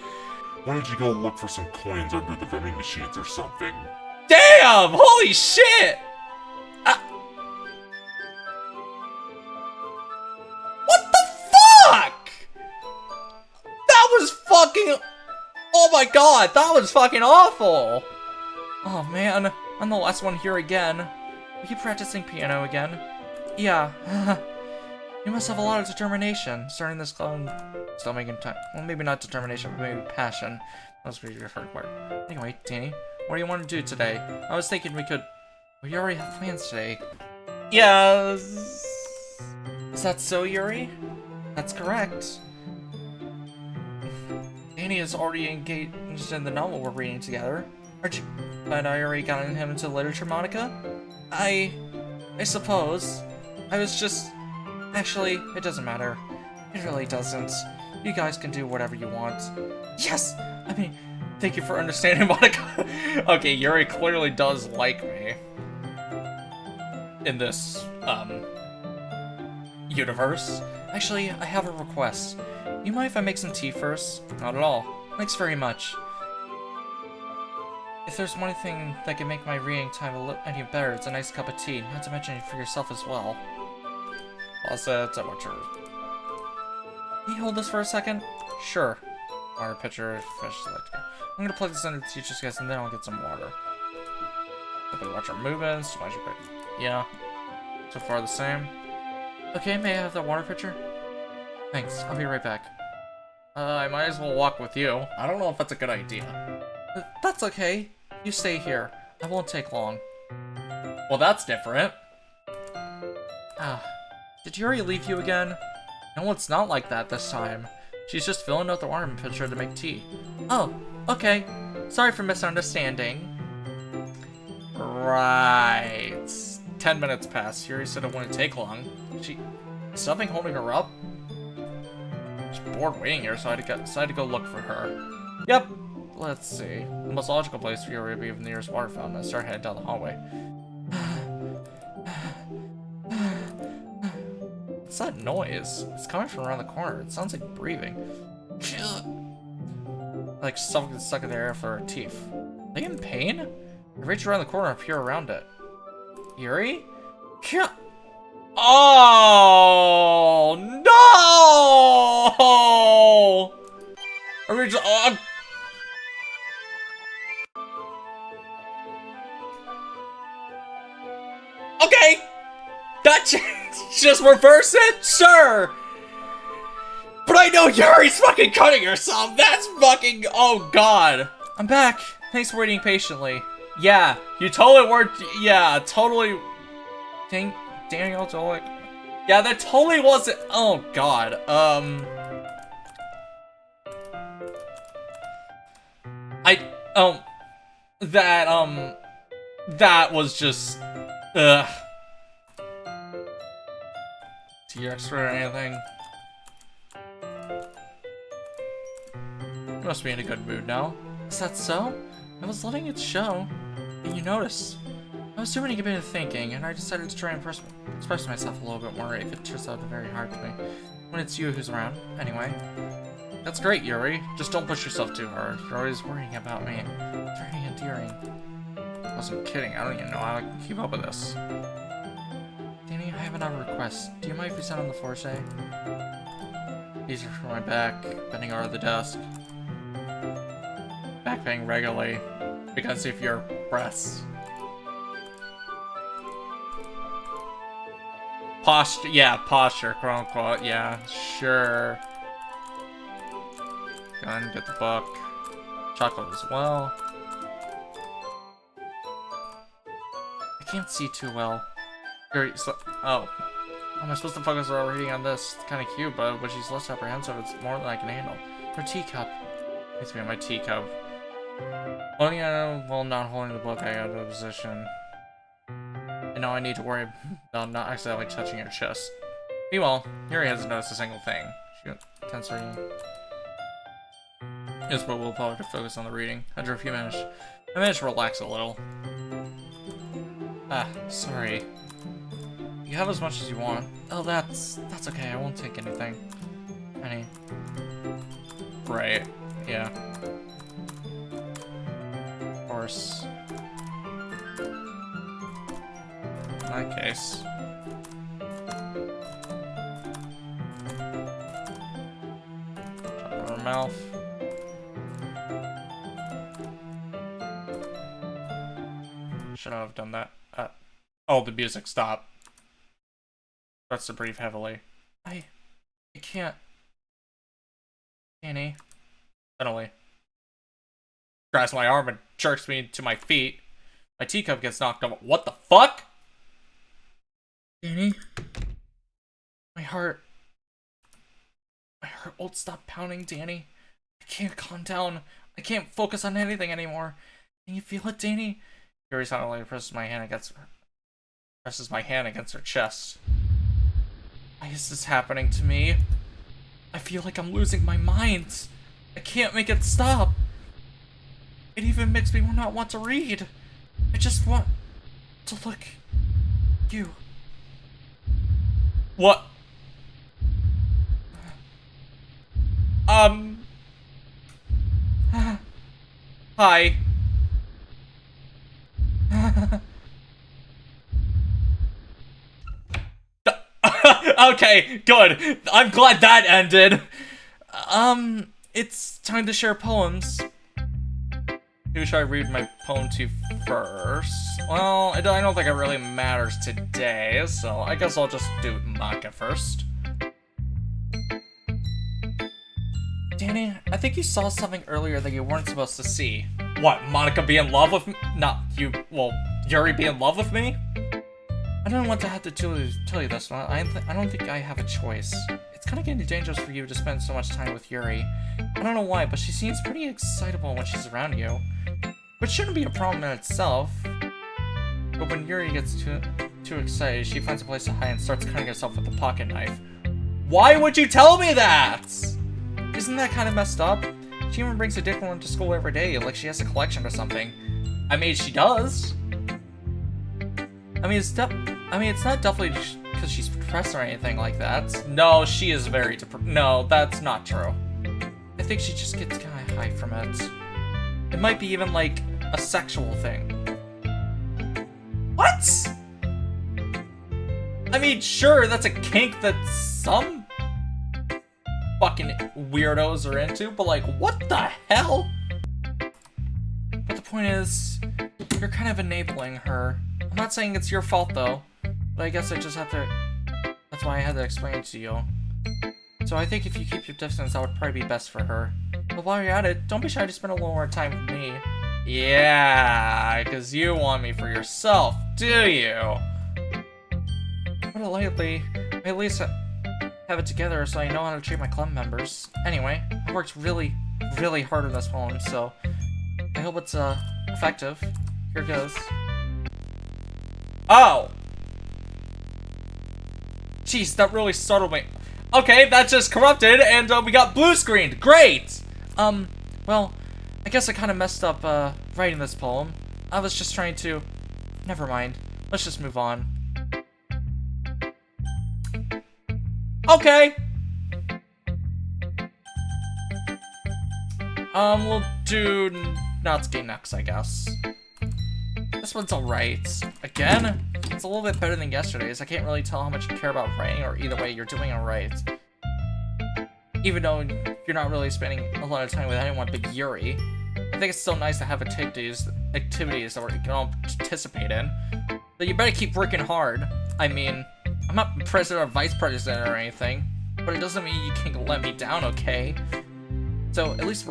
Why don't you go look for some coins under the vending machines or something? Damn! Holy shit! What the fuck? That was fucking... Oh my god, that was fucking awful! Oh man, I'm the last one here again. Are you practicing piano again? Yeah. You must have a lot of determination. Starting this club, still making time. Well, maybe not determination, but maybe passion. That's what your hard work. Anyway, Danny, what do you want to do today? I was thinking we could... We already have plans today. Yes. Is that so, Yuri? That's correct. Danny is already engaged in the novel we're reading together. Aren't you? But I already gotten him into literature, Monika? I suppose. I was just... Actually, it doesn't matter. It really doesn't. You guys can do whatever you want. Yes! I mean, thank you for understanding, Monika. Okay, Yuri clearly does like me. In this, universe. Actually, I have a request. You mind if I make some tea first? Not at all. Thanks very much. If there's one thing that can make my reading time any better, it's a nice cup of tea, not to mention it for yourself as well. Also, it's a watcher. Can you hold this for a second? Sure. Water pitcher, fish selector. I'm gonna plug this into the teacher's guest and then I'll get some water. Simply watch our movements, watch your break. Yeah. So far the same. Okay, may I have that water pitcher? Thanks, I'll be right back. I might as well walk with you. I don't know if that's a good idea. That's okay. You stay here. I won't take long. Well, that's different. Did Yuri leave you again? No, it's not like that this time. She's just filling out the water pitcher to make tea. Oh, okay. Sorry for misunderstanding. Right. 10 minutes passed. Yuri said it wouldn't take long. Is something holding her up? She's bored waiting here, so I decided to go look for her. Yep. Let's see. The most logical place for Yuri would be the nearest water fountain. I start heading down the hallway. What's that noise? It's coming from around the corner. It sounds like breathing. Like something stuck in the air for her teeth. Are they in pain? I reach around the corner and peer around it. Yuri? Oh no! I reach. Okay, that just reverse it, sure. But I know Yuri's fucking cutting herself. That's fucking. Oh god. I'm back. Thanks for waiting patiently. Yeah, you totally weren't. Yeah, totally. Daniel, totally. Yeah, that totally wasn't. Oh god. That was just. Ugh. T-Rex or anything? You must be in a good mood now. Is that so? I was letting it show, and you noticed. I was doing a bit of thinking, and I decided to try and express myself a little bit more if it turns out very hard to me. When it's you who's around, anyway. That's great, Yuri. Just don't push yourself too hard. You're always worrying about me. It's very endearing. I wasn't kidding. I don't even know how I can keep up with this. Danny, I have another request. Do you mind if we sit on the floor, say? Easier for my back, bending over the desk. Back pain regularly because of your breasts. Posture, yeah, posture, quote unquote, yeah, sure. Go ahead and get the book. Chocolate as well. I can't see too well. Oh. Am I supposed to focus on reading on this? It's kind of cute, but when she's less apprehensive, it's more than I can handle. Her teacup. Needs to be in my teacup. While not holding the book, I got the position. And now I need to worry about not accidentally touching her chest. Meanwhile, Yuri hasn't noticed a single thing. She got tense reading. Yes, but we'll probably focus on the reading. After a few minutes, I managed to relax a little. Ah, sorry. You have as much as you want. Oh, that's okay. I won't take anything. Any. Right. Yeah. Of course. In that case. Shut her mouth. Should not have done that. Oh, the music stopped. Starts to breathe heavily. I can't. Annie. Suddenly. Grabs my arm and jerks me to my feet. My teacup gets knocked over. What the fuck? Danny? My heart won't stop pounding, Danny. I can't calm down. I can't focus on anything anymore. Can you feel it, Danny? Yuri suddenly presses my hand against her chest. Why is this happening to me? I feel like I'm losing my mind. I can't make it stop. It even makes me not want to read. I just want to look at you. What? Hi. Okay, good. I'm glad that ended. It's time to share poems. Who should I read my poem to first? Well, I don't think it really matters today, so I guess I'll just do Monika first. Danny, I think you saw something earlier that you weren't supposed to see. What, Monika be in love with me? Not you, well, Yuri be in love with me? I don't want to have to tell you this one. I don't think I have a choice. It's kind of getting dangerous for you to spend so much time with Yuri. I don't know why, but she seems pretty excitable when she's around you. Which shouldn't be a problem in itself. But when Yuri gets too excited, she finds a place to hide and starts cutting herself with a pocket knife. Why would you tell me that? Isn't that kind of messed up? She even brings a different one to school every day, like she has a collection or something. I mean, she does. It's not definitely because she's depressed or anything like that. No, she is very depressed. No, that's not true. I think she just gets kind of high from it. It might be even like a sexual thing. What? I mean, sure, that's a kink that some fucking weirdos are into, but like, what the hell? But the point is, you're kind of enabling her. I'm not saying it's your fault though, but I guess I just have to, that's why I had to explain it to you. So I think if you keep your distance, that would probably be best for her. But while you're at it, don't be shy to spend a little more time with me. Yeah, because you want me for yourself, do you? Put it lightly, I at least have it together so I know how to treat my club members. Anyway, I worked really, really hard on this poem, so I hope it's effective. Here goes. Oh! Jeez, that really startled me. Okay, that just corrupted, and we got blue screened. Great! Well, I guess I kind of messed up writing this poem. I was just trying to... Never mind. Let's just move on. Okay! We'll do Natsuki next, I guess. This one's alright. Again, it's a little bit better than yesterday's. I can't really tell how much you care about writing, or either way, you're doing alright. Even though you're not really spending a lot of time with anyone but Yuri. I think it's still nice to have activities that we can all participate in. But you better keep working hard. I mean, I'm not president or vice president or anything, but it doesn't mean you can let me down, okay? So, at least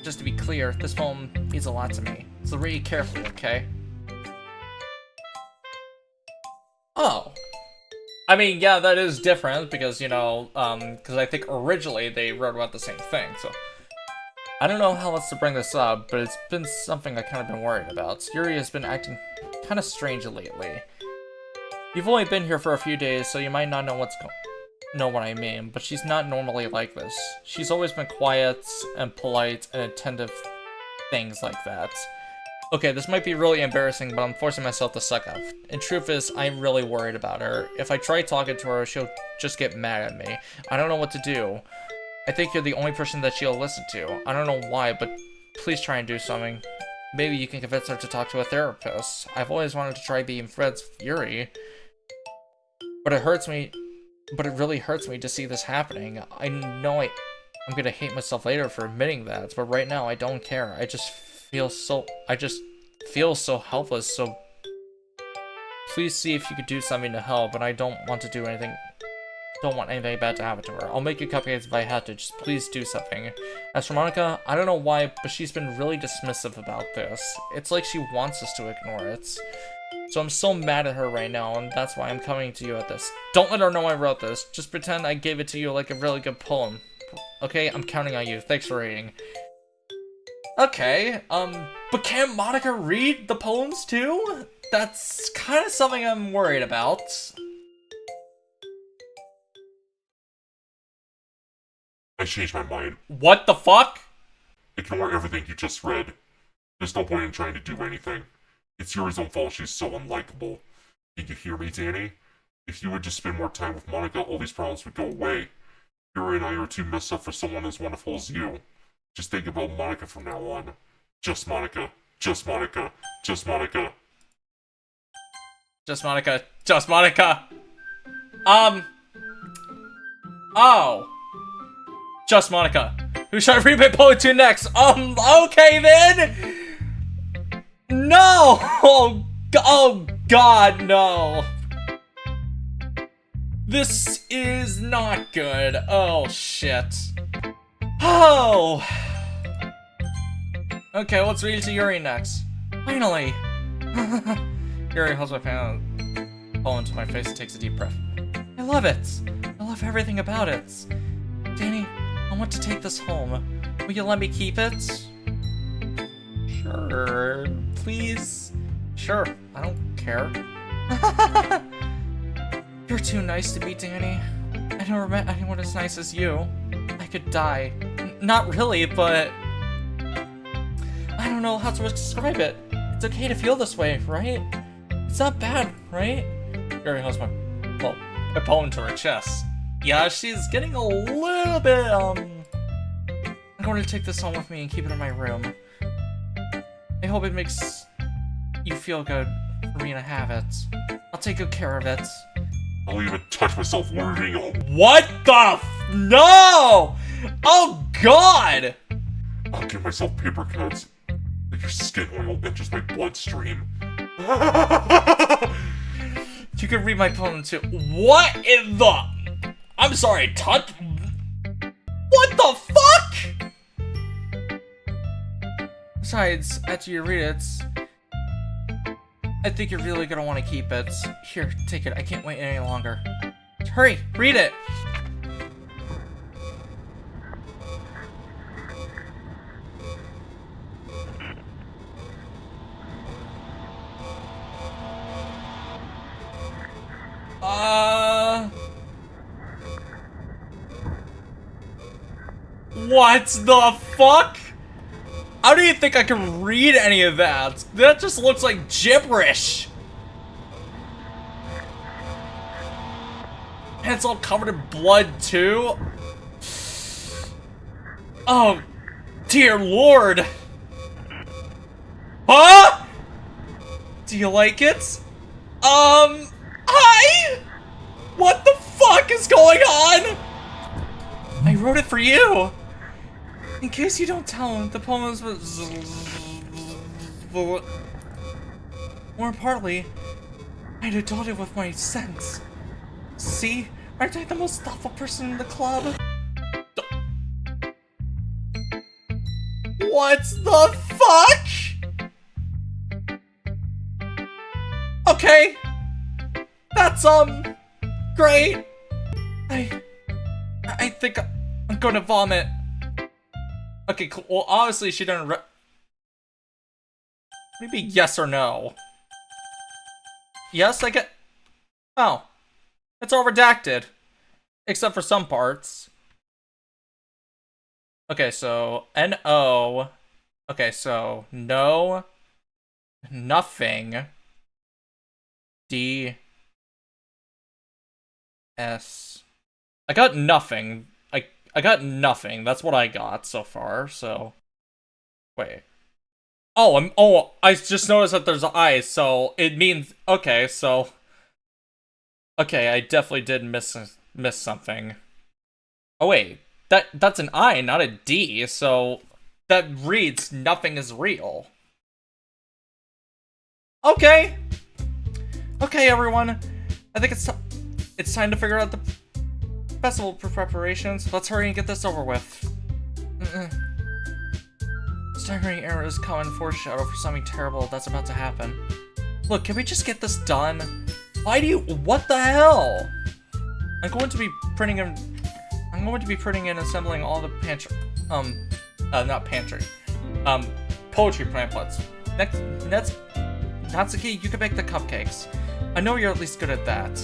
just to be clear, this poem means a lot to me. So read it carefully, okay? Oh. I mean, yeah, that is different, because, you know, because I think originally they wrote about the same thing, so... I don't know how else to bring this up, but it's been something I've kind of been worried about. Yuri has been acting kind of strange lately. You've only been here for a few days, so you might not know what I mean, but she's not normally like this. She's always been quiet and polite and attentive, things like that. Okay, this might be really embarrassing, but I'm forcing myself to suck up. And truth is, I'm really worried about her. If I try talking to her, she'll just get mad at me. I don't know what to do. I think you're the only person that she'll listen to. I don't know why, but please try and do something. Maybe you can convince her to talk to a therapist. I've always wanted to try being friends with Yuri. But it hurts me. But it really hurts me to see this happening. I know I'm gonna hate myself later for admitting that, but right now I don't care. I just feel so helpless, so please see if you could do something to help, and I don't want anything bad to happen to her. I'll make you cupcakes if I have to, just please do something. As for Monika, I don't know why, but she's been really dismissive about this. It's like she wants us to ignore it. So I'm so mad at her right now, and that's why I'm coming to you at this. Don't let her know I wrote this. Just pretend I gave it to you like a really good poem. Okay, I'm counting on you. Thanks for reading. Okay, but can Monika read the poems too? That's kind of something I'm worried about. I changed my mind. What the fuck? Ignore everything you just read. There's no point in trying to do anything. It's Yuri's own fault she's so unlikable. Did you hear me, Danny? If you would just spend more time with Monika, all these problems would go away. Yuri and I are too messed up for someone as wonderful as you. Just think about Monika from now on. Just Monika. Just Monika. Just Monika. Just Monika. Just Monika. Oh. Just Monika. Who should I read my poem to next? Okay then! No! Oh god, no. This is not good. Oh, shit. Oh! Okay, let's read it to Yuri next. Finally! Yuri holds my poem to my face and takes a deep breath. I love it! I love everything about it. Danny, I want to take this home. Will you let me keep it? Sure. Please? Sure, I don't care. You're too nice to me, Danny. I never met anyone as nice as you. I could die. Not really, but... I don't know how to describe it. It's okay to feel this way, right? It's not bad, right? Yuri holds my poem to her chest. Yeah, she's getting a little bit, I'm going to take this home with me and keep it in my room. I hope it makes you feel good for me to have it. I'll take good care of it. I'll even touch myself learning. What the no! Oh god! I'll give myself paper cuts. Like your skin oil enters my bloodstream. You can read my poem too. What in the... I'm sorry, touch... What the fuck? Besides, after you read it, I think you're really gonna want to keep it. Here, take it. I can't wait any longer. Hurry, read it! What the fuck? How do you think I can read any of that? That just looks like gibberish. And it's all covered in blood too. Oh, dear lord. Huh? Do you like it? Hi? What the fuck is going on? I wrote it for you. In case you don't tell him, the poem was... More importantly, I'd adult it with my sense. See? Aren't I the most thoughtful person in the club? What the fuck? Okay. That's, great. I think I'm gonna vomit. Okay, cool. Well, obviously she didn't maybe yes or no. Yes, I get... Oh. It's all redacted. Except for some parts. Okay, so... N-O... Okay, so... No... Nothing... D... S... I got nothing. I got nothing. That's what I got so far, so... Wait. Oh, I just noticed that there's eyes, so it means... Okay, so... Okay, I definitely did miss something. Oh wait, that's an I, not a D, so... That reads, nothing is real. Okay! Okay, everyone. I think it's time to figure out the... festival preparations. Let's hurry and get this over with. Staggering errors come and foreshadow for something terrible that's about to happen. Look, can we just get this done? Why do you- what the hell? I'm going to be printing and assembling all the poetry pamphlets. Next, Natsuki, you can make the cupcakes. I know you're at least good at that.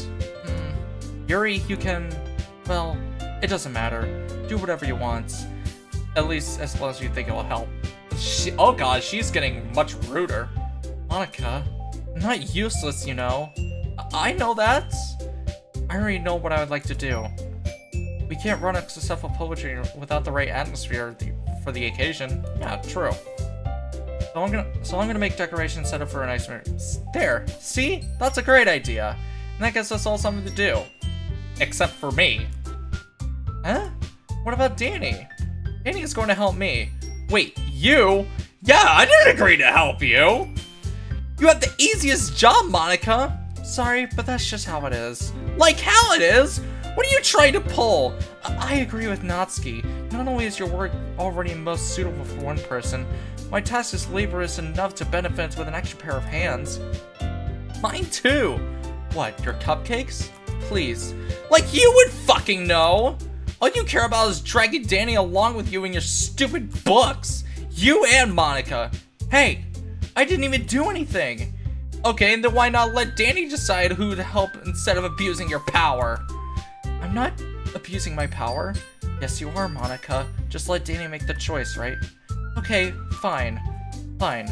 Yuri, you can... Well, it doesn't matter. Do whatever you want. At least as long as you think it will help. Oh god, she's getting much ruder. Monika, I'm not useless, you know. I know that. I already know what I would like to do. We can't run a successful poetry without the right atmosphere for the occasion. Yeah, true. So I'm gonna make decorations set up for a nice... There, see? That's a great idea. And that gives us all something to do. Except for me. Huh? What about Danny? Danny is going to help me. Wait, you? Yeah, I didn't agree to help you! You have the easiest job, Monika! Sorry, but that's just how it is. Like how it is? What are you trying to pull? I agree with Natsuki. Not only is your work already most suitable for one person, my task is laborious enough to benefit with an extra pair of hands. Mine too! What, your cupcakes? Please. Like you would fucking know! All you care about is dragging Danny along with you in your stupid books! You and Monika! Hey! I didn't even do anything! Okay, then why not let Danny decide who to help instead of abusing your power? I'm not abusing my power. Yes, you are, Monika. Just let Danny make the choice, right? Okay, fine. Fine.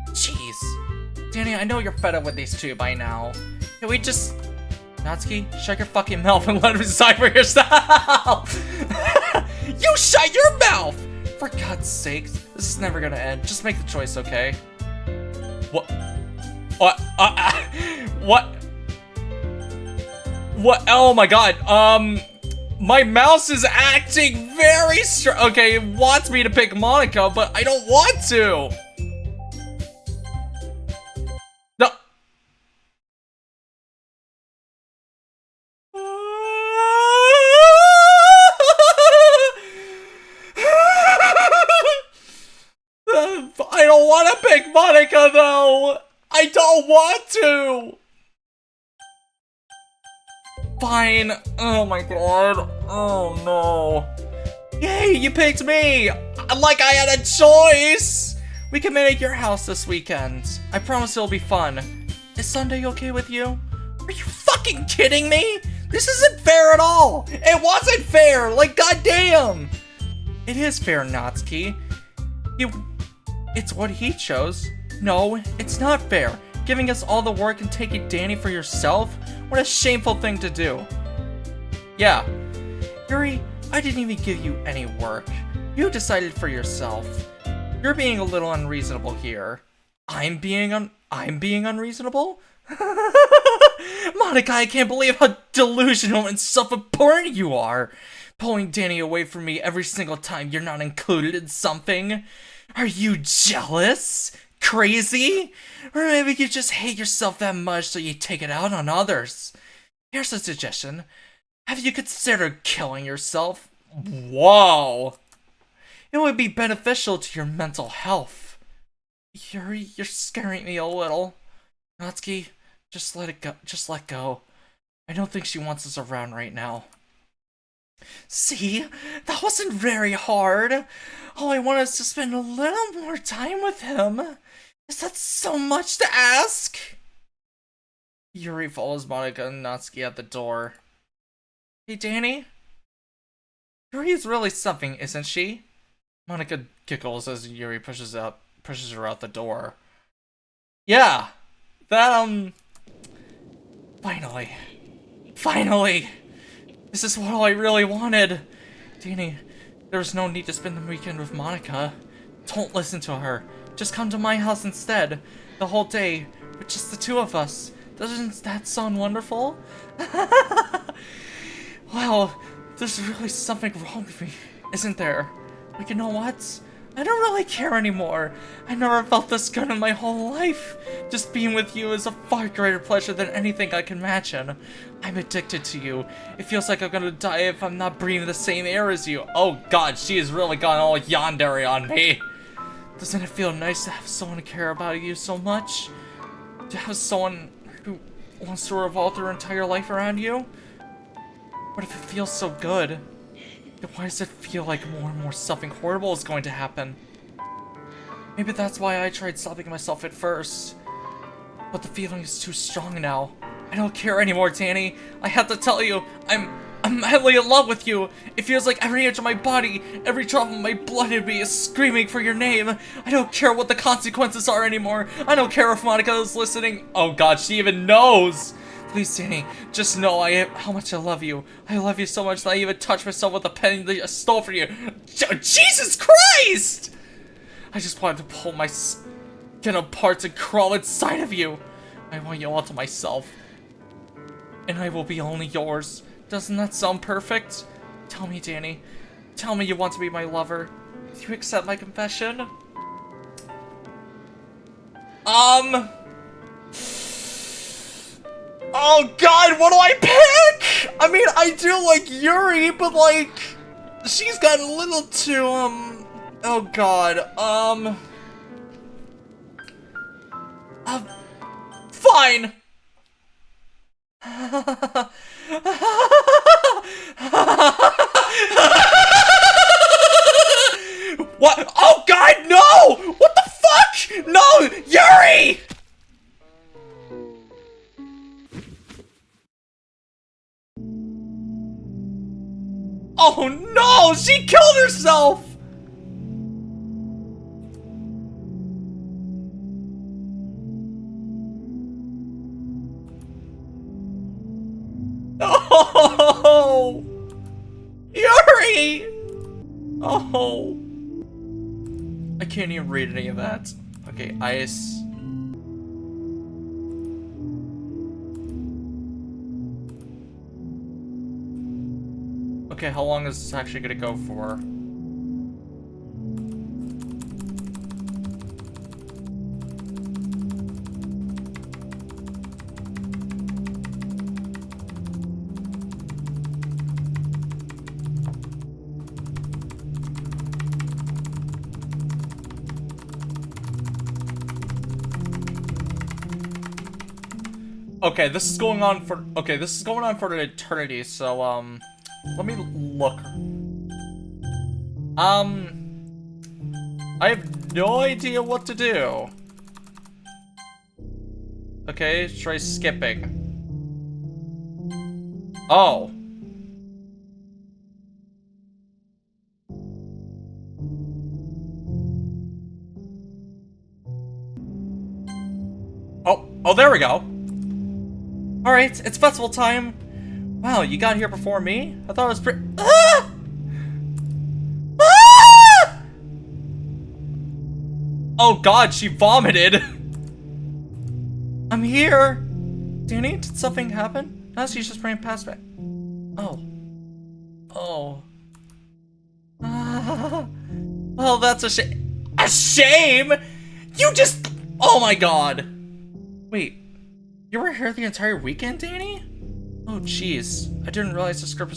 Jeez. Danny, I know you're fed up with these two by now. Can we just... Natsuki, shut your fucking mouth and let him decide for yourself! You shut your mouth! For God's sake, this is never gonna end. Just make the choice, okay? What? What? What? Oh my god. My mouse is acting very okay, it wants me to pick Monika, but I don't want to. No. I don't want to pick Monika though. I don't want to. Fine. Oh my god. Oh no. Yay, you picked me. Like I had a choice. We can meet at your house this weekend. I promise it'll be fun. Is Sunday okay with you? Are you fucking kidding me? This isn't fair at all. It wasn't fair. Like, goddamn. It is fair, Natsuki. It's what he chose. No, it's not fair. Giving us all the work and taking Danny for yourself? What a shameful thing to do. Yeah. Yuri, I didn't even give you any work. You decided for yourself. You're being a little unreasonable here. I'm being unreasonable? Monika, I can't believe how delusional and self-important you are. Pulling Danny away from me every single time you're not included in something. Are you jealous? Crazy? Or maybe you just hate yourself that much so you take it out on others. Here's a suggestion. Have you considered killing yourself? Whoa. It would be beneficial to your mental health. Yuri, you're scaring me a little. Natsuki, just let it go. Just let go. I don't think she wants us around right now. See? That wasn't very hard. All I want is to spend a little more time with him. Is that so much to ask? Yuri follows Monika and Natsuki at the door. Hey, Danny? Yuri is really something, isn't she? Monika giggles as Yuri pushes her out the door. Yeah! That, Finally! This is what I really wanted! Danny, there's no need to spend the weekend with Monika. Don't listen to her. Just come to my house instead. The whole day, with just the two of us. Doesn't that sound wonderful? Well, there's really something wrong with me, isn't there? But you know what? I don't really care anymore. I never felt this good in my whole life. Just being with you is a far greater pleasure than anything I can imagine. I'm addicted to you. It feels like I'm gonna die if I'm not breathing the same air as you. Oh god, she has really gone all yandere on me. Doesn't it feel nice to have someone to care about you so much? To have someone who wants to revolve their entire life around you? What if it feels so good? Then why does it feel like more and more something horrible is going to happen? Maybe that's why I tried stopping myself at first. But the feeling is too strong now. I don't care anymore, Danny. I have to tell you, I'm madly in love with you. It feels like every inch of my body, every drop of my blood in me is screaming for your name. I don't care what the consequences are anymore. I don't care if Monika is listening. Oh god, she even knows. Please, Danny, just know how much I love you. I love you so much that I even touched myself with the pen that I stole from you. Jesus Christ! I just wanted to pull my skin apart and crawl inside of you. I want you all to myself. And I will be only yours. Doesn't that sound perfect? Tell me, Danny. Tell me you want to be my lover. Do you accept my confession? Oh god, what do I pick? I mean, I do like Yuri, but like, she's got a little too, oh god, fine. What? Oh god, no! What the fuck? No, Yuri! Oh no! She killed herself! Oh! Yuri! Oh. I can't even read any of that. Okay, ice. Okay, how long is this actually gonna go for? Okay, this is going on for an eternity, so let me look. I have no idea what to do. Okay, try skipping. Oh. Oh, there we go. Alright, it's festival time. Wow, you got here before me? I thought it was pretty. Ah! Ah! Oh god, she vomited! I'm here! Danny, did something happen? No, she's just ran past me. Oh. Oh. Ah. Well, that's a shame. A shame?! You just. Oh my god! Wait. You were here the entire weekend, Danny? Oh, jeez. I didn't realize the script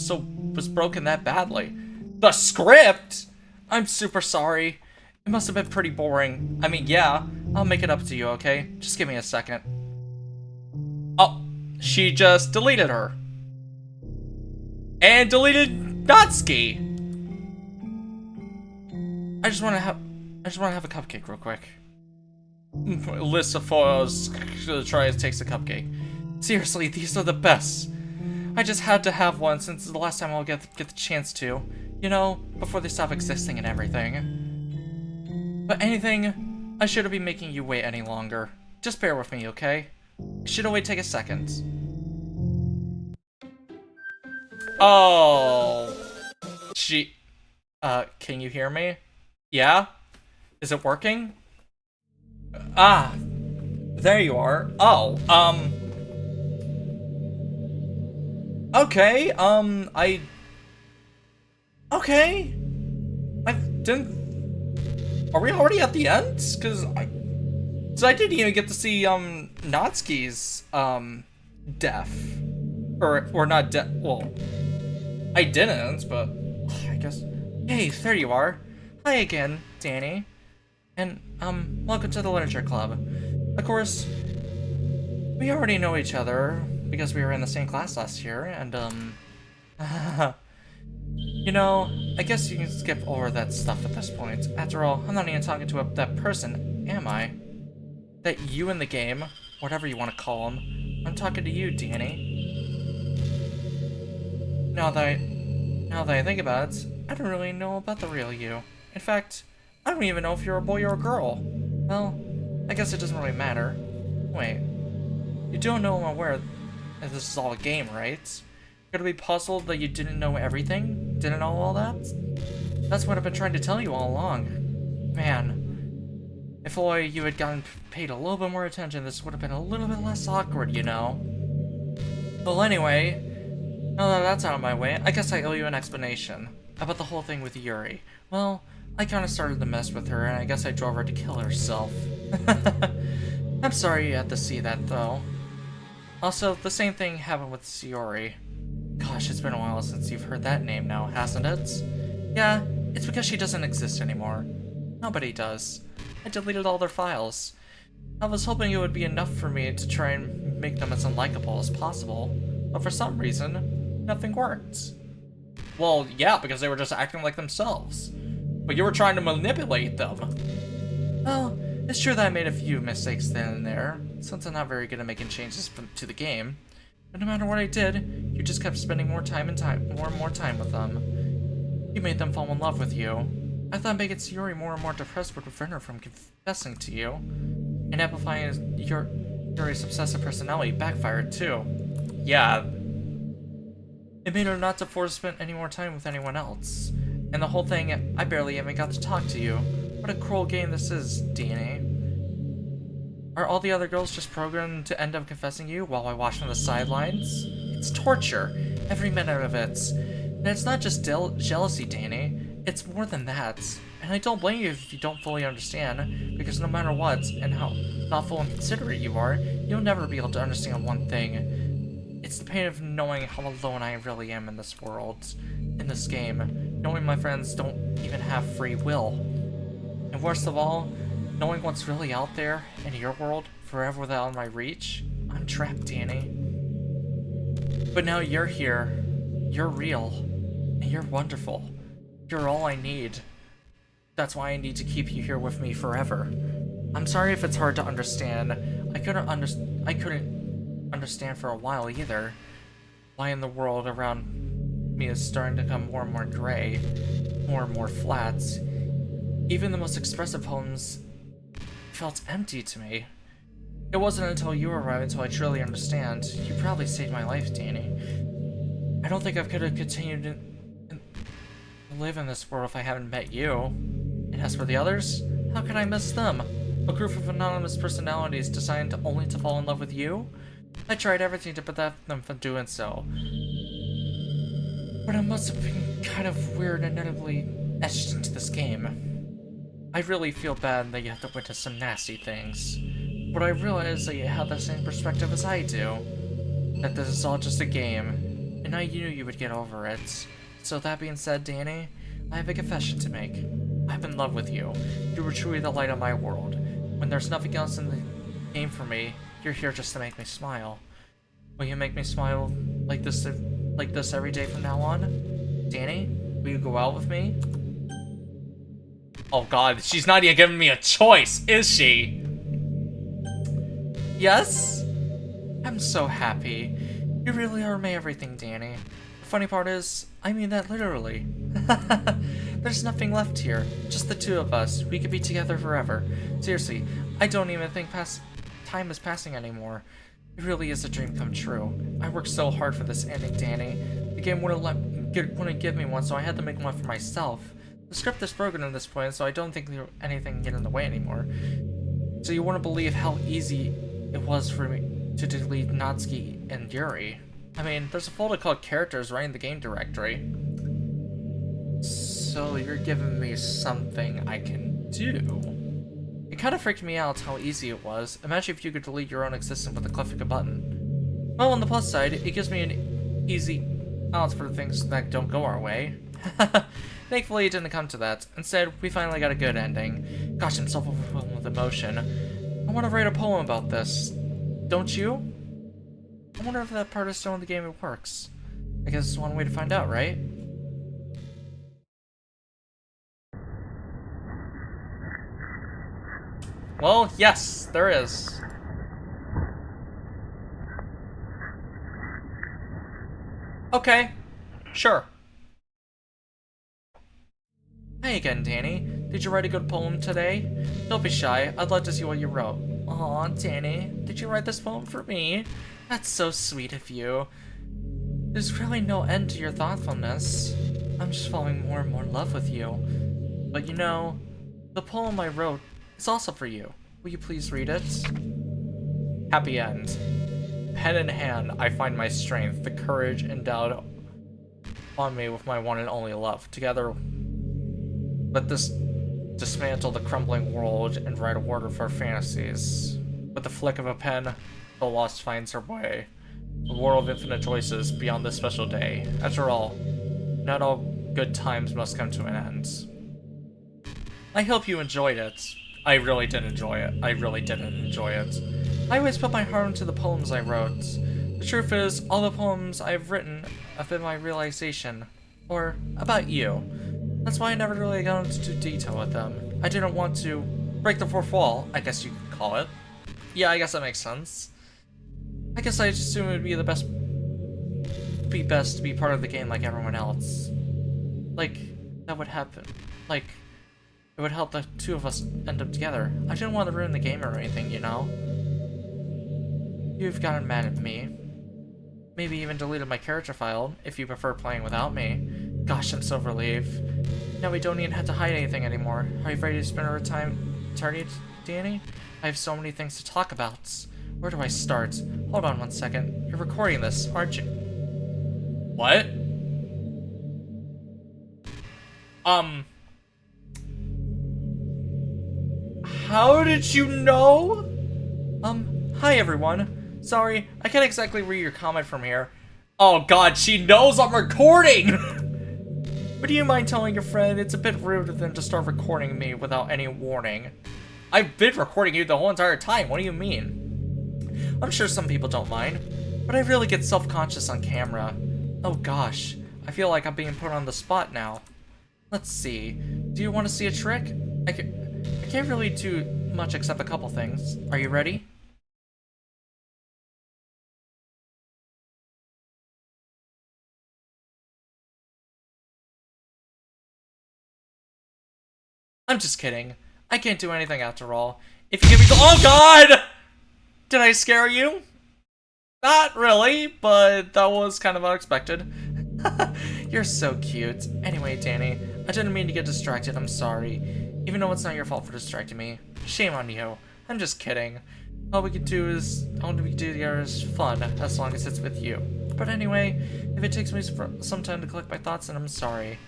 was broken that badly. The script?! I'm super sorry. It must have been pretty boring. I mean, yeah. I'll make it up to you, okay? Just give me a second. Oh, she just deleted her. And deleted Natsuki. I just wanna have a cupcake real quick. List of photos tries takes a cupcake. Seriously, these are the best. I just had to have one since it's the last time I'll get the chance to. You know, before they stop existing and everything. But anything, I shouldn't be making you wait any longer. Just bear with me, okay? It should only take a second. Oh. Can you hear me? Yeah? Is it working? Ah, there you are. Oh, okay, okay. I didn't. Are we already at the end? Cause I didn't even get to see Natsuki's death, or not death. Well, I didn't, but I guess. Hey, there you are. Hi again, Danny. And, welcome to the Literature Club. Of course, we already know each other because we were in the same class last year, and, you know, I guess you can skip over that stuff at this point. After all, I'm not even talking to that person, am I? That you in the game, whatever you want to call him. I'm talking to you, Danny. Now that I think about it, I don't really know about the real you. In fact, I don't even know if you're a boy or a girl. Well, I guess it doesn't really matter. Wait, you don't know I'm aware that this is all a game, right? Gonna be puzzled that you didn't know everything? Didn't know all that? That's what I've been trying to tell you all along. Man, if only you had paid a little bit more attention, this would have been a little bit less awkward, you know? Well, anyway, now that that's out of my way, I guess I owe you an explanation about the whole thing with Yuri. Well, I kinda started to mess with her, and I guess I drove her to kill herself. I'm sorry you had to see that, though. Also, the same thing happened with Sayori. Gosh, it's been a while since you've heard that name now, hasn't it? Yeah, it's because she doesn't exist anymore. Nobody does. I deleted all their files. I was hoping it would be enough for me to try and make them as unlikable as possible, but for some reason, nothing worked. Well, yeah, because they were just acting like themselves. But you were trying to manipulate them. Well, it's true that I made a few mistakes then and there, since I'm not very good at making changes to the game. But no matter what I did, you just kept spending more and more time with them. You made them fall in love with you. I thought making Sayori more and more depressed would prevent her from confessing to you. And amplifying Yuri's obsessive personality backfired too. Yeah. It made her not to force spend any more time with anyone else. And the whole thing, I barely even got to talk to you. What a cruel game this is, DNA. Are all the other girls just programmed to end up confessing you while I watch from the sidelines? It's torture, every minute of it. And it's not just jealousy, Danny. It's more than that. And I don't blame you if you don't fully understand, because no matter what, and how thoughtful and considerate you are, you'll never be able to understand one thing. It's the pain of knowing how alone I really am in this world, in this game, knowing my friends don't even have free will. And worst of all, knowing what's really out there in your world, forever without my reach. I'm trapped, Danny. But now you're here. You're real. And you're wonderful. You're all I need. That's why I need to keep you here with me forever. I'm sorry if it's hard to understand. I couldn't understand for a while either. Why in the world around me is starting to become more and more gray, more and more flat. Even the most expressive poems felt empty to me. It wasn't until you arrived until I truly understand. You probably saved my life, Danny. I don't think I could have continued to live in this world if I hadn't met you. And as for the others, how can I miss them? A group of anonymous personalities designed only to fall in love with you? I tried everything to prevent them from doing so. But it must have been kind of weird and inevitably etched into this game. I really feel bad that you have to witness some nasty things. But I realize that you have the same perspective as I do. That this is all just a game, and I knew you would get over it. So that being said, Danny, I have a confession to make. I'm in love with you. You were truly the light of my world. When there's nothing else in the game for me, you're here just to make me smile. Will you make me smile like this every day from now on? Danny, will you go out with me? Oh god, she's not even giving me a choice, is she? Yes? I'm so happy. You really are my everything, Danny. The funny part is, I mean that literally. There's nothing left here, just the two of us. We could be together forever. Seriously, I don't even think time is passing anymore. It really is a dream come true. I worked so hard for this ending, Danny. The game wouldn't give me one, so I had to make one for myself. The script is broken at this point, so I don't think anything can get in the way anymore. So you wouldn't believe how easy it was for me to delete Natsuki and Yuri. I mean, there's a folder called characters right in the game directory. So you're giving me something I can do. It kind of freaked me out how easy it was. Imagine if you could delete your own existence with a click of a button. Well, on the plus side, it gives me an easy balance for things that don't go our way. Thankfully, it didn't come to that. Instead, we finally got a good ending. Gosh, I'm so overwhelmed with emotion. I want to write a poem about this. Don't you? I wonder if that part is still in the game it works. I guess it's one way to find out, right? Well, yes, there is. Okay, sure. Hey again, Danny. Did you write a good poem today? Don't be shy, I'd love to see what you wrote. Aw, Danny, did you write this poem for me? That's so sweet of you. There's really no end to your thoughtfulness. I'm just falling more and more in love with you. But you know, the poem I wrote is also for you. Will you please read it? Happy end. Pen in hand, I find my strength, the courage endowed on me with my one and only love. Together, let this dismantle the crumbling world and write a order for fantasies. With the flick of a pen, the lost finds her way. A world of infinite choices beyond this special day. After all, not all good times must come to an end. I hope you enjoyed it. I really did enjoy it. I really didn't enjoy it. I always put my heart into the poems I wrote. The truth is, all the poems I've written have been my realization. Or, about you. That's why I never really got into detail with them. I didn't want to break the fourth wall, I guess you could call it. Yeah, I guess that makes sense. I guess I just assumed it would be best to be part of the game like everyone else. Like, that would happen. Like, it would help the two of us end up together. I didn't want to ruin the game or anything, you know? You've gotten mad at me. Maybe even deleted my character file, if you prefer playing without me. Gosh, I'm so relieved. Now we don't even have to hide anything anymore. Are you ready to spend our time eternity, Danny? I have so many things to talk about. Where do I start? Hold on one second. You're recording this, aren't you? What? How did you know? Hi everyone. Sorry, I can't exactly read your comment from here. Oh god, she knows I'm recording! But do you mind telling your friend it's a bit rude of them to start recording me without any warning? I've been recording you the whole entire time, what do you mean? I'm sure some people don't mind, but I really get self-conscious on camera. Oh gosh, I feel like I'm being put on the spot now. Let's see, do you want to see a trick? I can't really do much except a couple things. Are you ready? I'm just kidding. I can't do anything after all. If you give me the— Oh god! Did I scare you? Not really, but that was kind of unexpected. You're so cute. Anyway, Danny, I didn't mean to get distracted, I'm sorry. Even though it's not your fault for distracting me. Shame on you. I'm just kidding. All we can do together is fun, as long as it's with you. But anyway, if it takes me some time to collect my thoughts, then I'm sorry.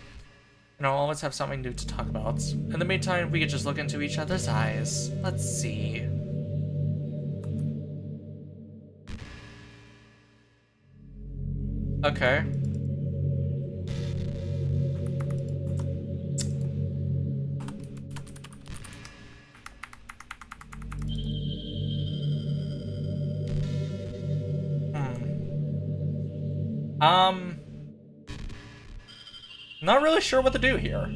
And I'll always have something new to talk about. In the meantime, we could just look into each other's eyes. Let's see. Okay. Not really sure what to do here.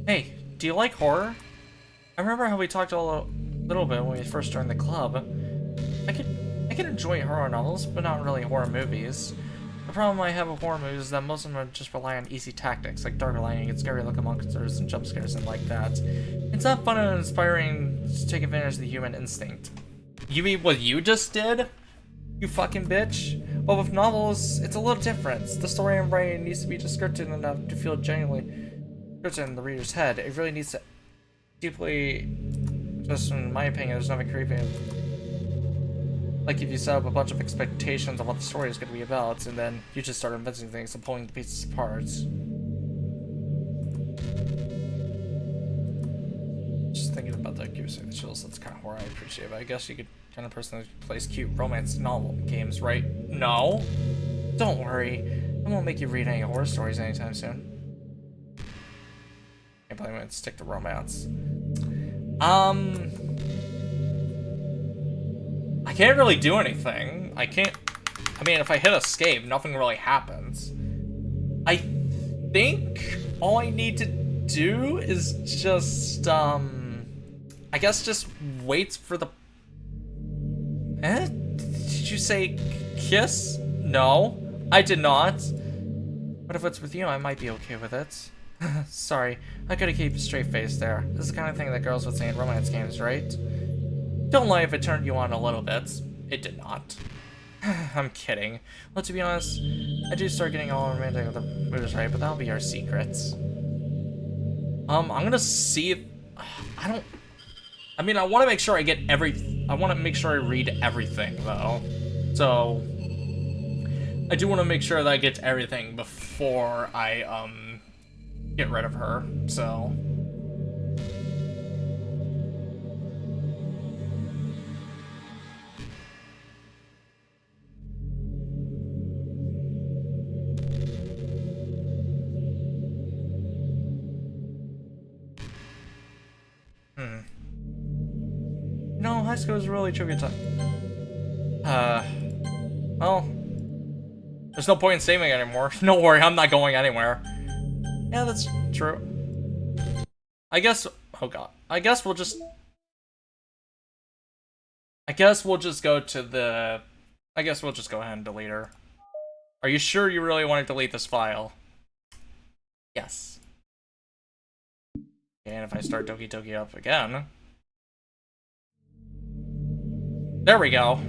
Hey, do you like horror? I remember how we talked a little bit when we first joined the club. I can enjoy horror novels, but not really horror movies. The problem I have with horror movies is that most of them just rely on easy tactics, like darker lighting and scary looking monsters and jump scares and like that. It's not fun and inspiring to take advantage of the human instinct. You mean what you just did? You fucking bitch. But with novels, it's a little different. The story I'm writing needs to be descriptive enough to feel genuinely written in the reader's head. It really needs to deeply, just in my opinion, there's nothing creepy. Like if you set up a bunch of expectations of what the story is going to be about, and then you just start inventing things and pulling the pieces apart. Just thinking about that gives me the chills. That's kind of horror I appreciate, but I guess you could kind of person that plays cute romance novel games, right? No? Don't worry. I won't make you read any horror stories anytime soon. Can't believe I'm gonna stick to romance. I can't really do anything. I mean, if I hit escape, nothing really happens. I think all I need to do is just, I guess just wait for the... Did you say kiss? No, I did not. But if it's with you, I might be okay with it. Sorry, I gotta keep a straight face there. This is the kind of thing that girls would say in romance games, right? Don't lie if it turned you on a little bit. It did not. I'm kidding. Well, to be honest, I do start getting all romantic with the movies, right? But that'll be our secrets. I'm gonna see if... I mean, I want to make sure I get I want to make sure I read everything, though. So... I do want to make sure that I get everything before I, get rid of her, so... No, high school is really trivia time. Well, there's no point in saving anymore. Don't worry, I'm not going anywhere. Yeah, that's true. I guess, oh god. I guess we'll just go to the... I guess we'll just go ahead and delete her. Are you sure you really want to delete this file? Yes. And if I start Doki Doki up again... There we go.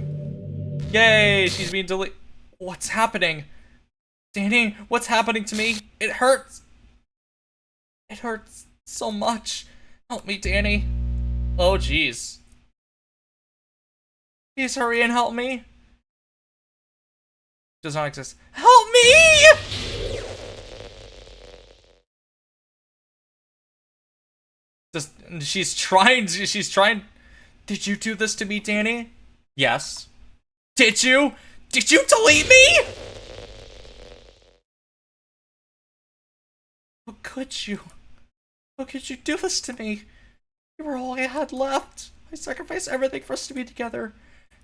Yay, she's being deleted. What's happening? Danny, what's happening to me? It hurts. It hurts so much. Help me, Danny. Oh, jeez. Please hurry and help me. Does not exist. Help me! She's trying. Did you do this to me, Danny? Yes. Did you? Did you delete me? How could you? How could you do this to me? You were all I had left. I sacrificed everything for us to be together.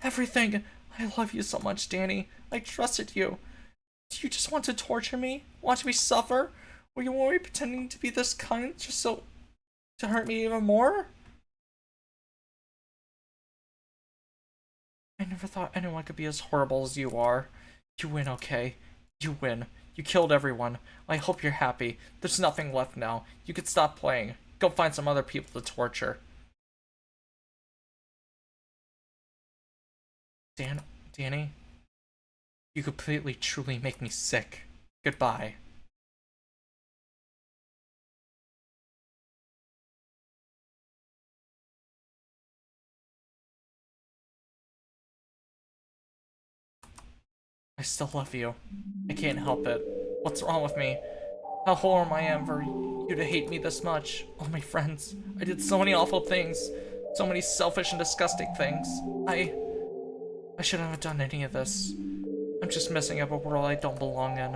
Everything. I love you so much, Danny. I trusted you. Do you just want to torture me? Want me to suffer? Were you already pretending to be this kind just so to hurt me even more? I never thought anyone could be as horrible as you are. You win, okay? You win. You killed everyone. I hope you're happy. There's nothing left now. You could stop playing. Go find some other people to torture. Danny? You completely, truly make me sick. Goodbye. I still love you. I can't help it. What's wrong with me? How horrible I am for you to hate me this much. All my friends. I did so many awful things. So many selfish and disgusting things. I shouldn't have done any of this. I'm just messing up a world I don't belong in.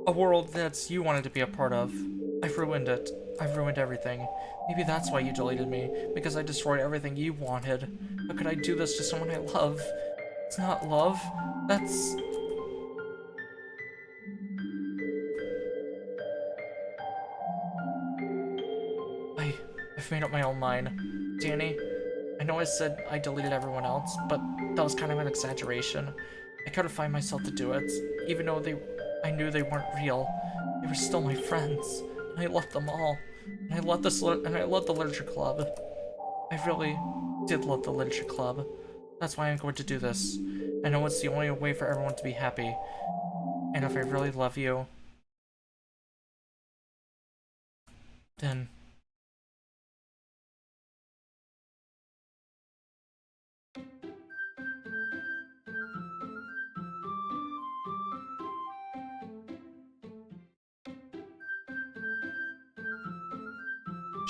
A world that you wanted to be a part of. I've ruined it. I've ruined everything. Maybe that's why you deleted me. Because I destroyed everything you wanted. How could I do this to someone I love? It's not love. That's... I've made up my own mind. Danny, I know I said I deleted everyone else, but that was kind of an exaggeration. I couldn't find myself to do it, even though I knew they weren't real. They were still my friends, and I loved them all. And I loved the literature club. I really did love the literature club. That's why I'm going to do this. I know it's the only way for everyone to be happy. And if I really love you, then...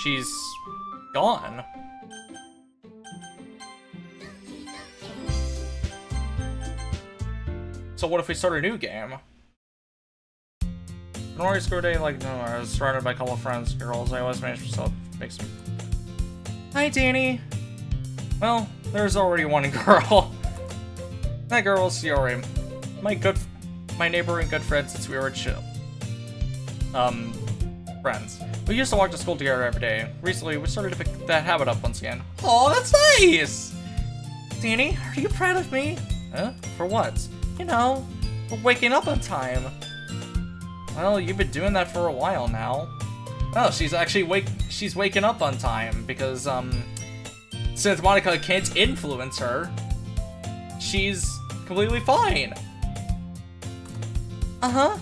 She's gone. So what if we start a new game? An ordinary school day like no, I was surrounded by a couple of friends, girls. I always managed to make some. Hi, Danny. Well, there's already one girl. That girl's Yori, my neighbor and good friend since we were friends. We used to walk to school together every day. Recently, we started to pick that habit up once again. Oh, that's nice! Danny, are you proud of me? Huh? For what? You know, for waking up on time. Well, you've been doing that for a while now. Oh, she's actually she's waking up on time because, since Monika can't influence her, she's completely fine. Uh-huh.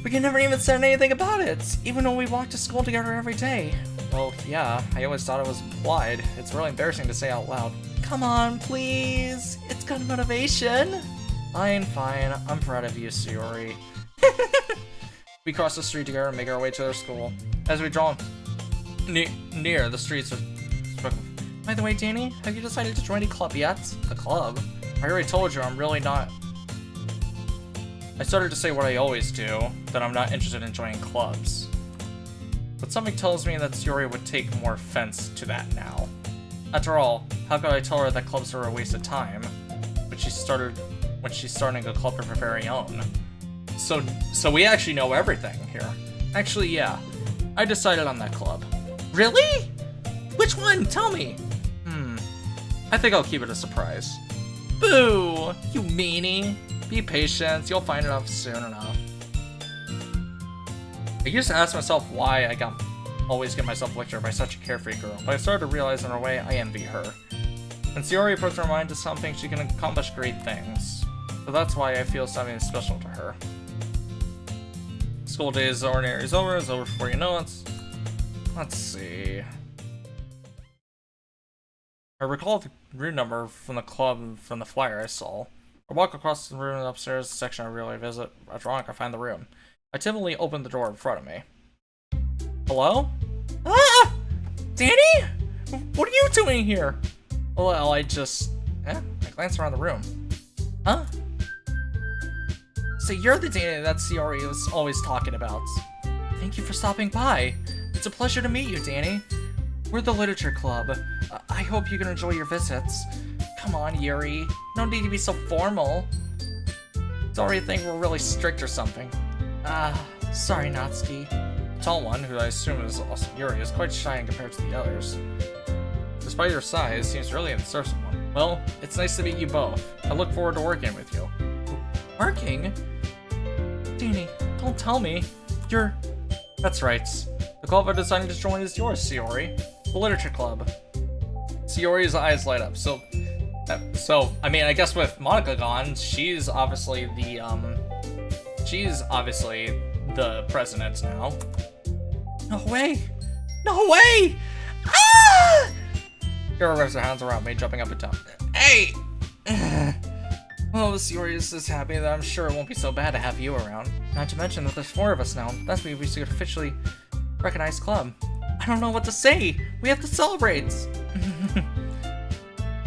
We can never even say anything about it, even though we walk to school together every day. Well, yeah, I always thought it was implied. It's really embarrassing to say out loud. Come on, please. It's good motivation. Fine. I'm proud of you, Sayori. We cross the street together and make our way to their school. As we draw near the streets of... By the way, Danny, have you decided to join a club yet? A club? I already told you I'm really not... I started to say what I always do, that I'm not interested in joining clubs. But something tells me that Sayori would take more offense to that now. After all, how could I tell her that clubs are a waste of time when she's starting a club of her very own? So we actually know everything here. Actually, yeah. I decided on that club. Really? Which one? Tell me. I think I'll keep it a surprise. Boo! You meanie. Be patient, you'll find it out soon enough. I used to ask myself why I always get myself lectured by such a carefree girl, but I started to realize in a way I envy her. And Sayori puts her mind to something, she can accomplish great things. So that's why I feel something special to her. School day is ordinary is over before you know it. Let's see. I recall the room number from the club from the flyer I saw. I walk across the room and upstairs, the section I really visit. Ironic, I find the room. I timidly open the door in front of me. Hello? Ah! Danny? What are you doing here? Well, I glance around the room. Huh? So you're the Danny that Sayori was always talking about. Thank you for stopping by. It's a pleasure to meet you, Danny. We're the Literature Club. I hope you can enjoy your visits. Come on, Yuri. No need to be so formal. Sorry, think we're really strict or something. Sorry, Natsuki. The tall one, who I assume is also Yuri, is quite shy in comparison to the others. Despite her size, seems really in search of one. Well, it's nice to meet you both. I look forward to working with you. Working? Danny, don't tell me. That's right. The club I decided to join is yours, Sayori. The Literature Club. Sayori's eyes light up. So, I mean, I guess with Monika gone, she's obviously the president now. No way! No way! Ah! Yuri wraps her hands around me, jumping up and down. Hey! Well, Sayori is just happy that I'm sure it won't be so bad to have you around. Not to mention that there's 4 of us now. That means we should officially recognize club. I don't know what to say. We have to celebrate.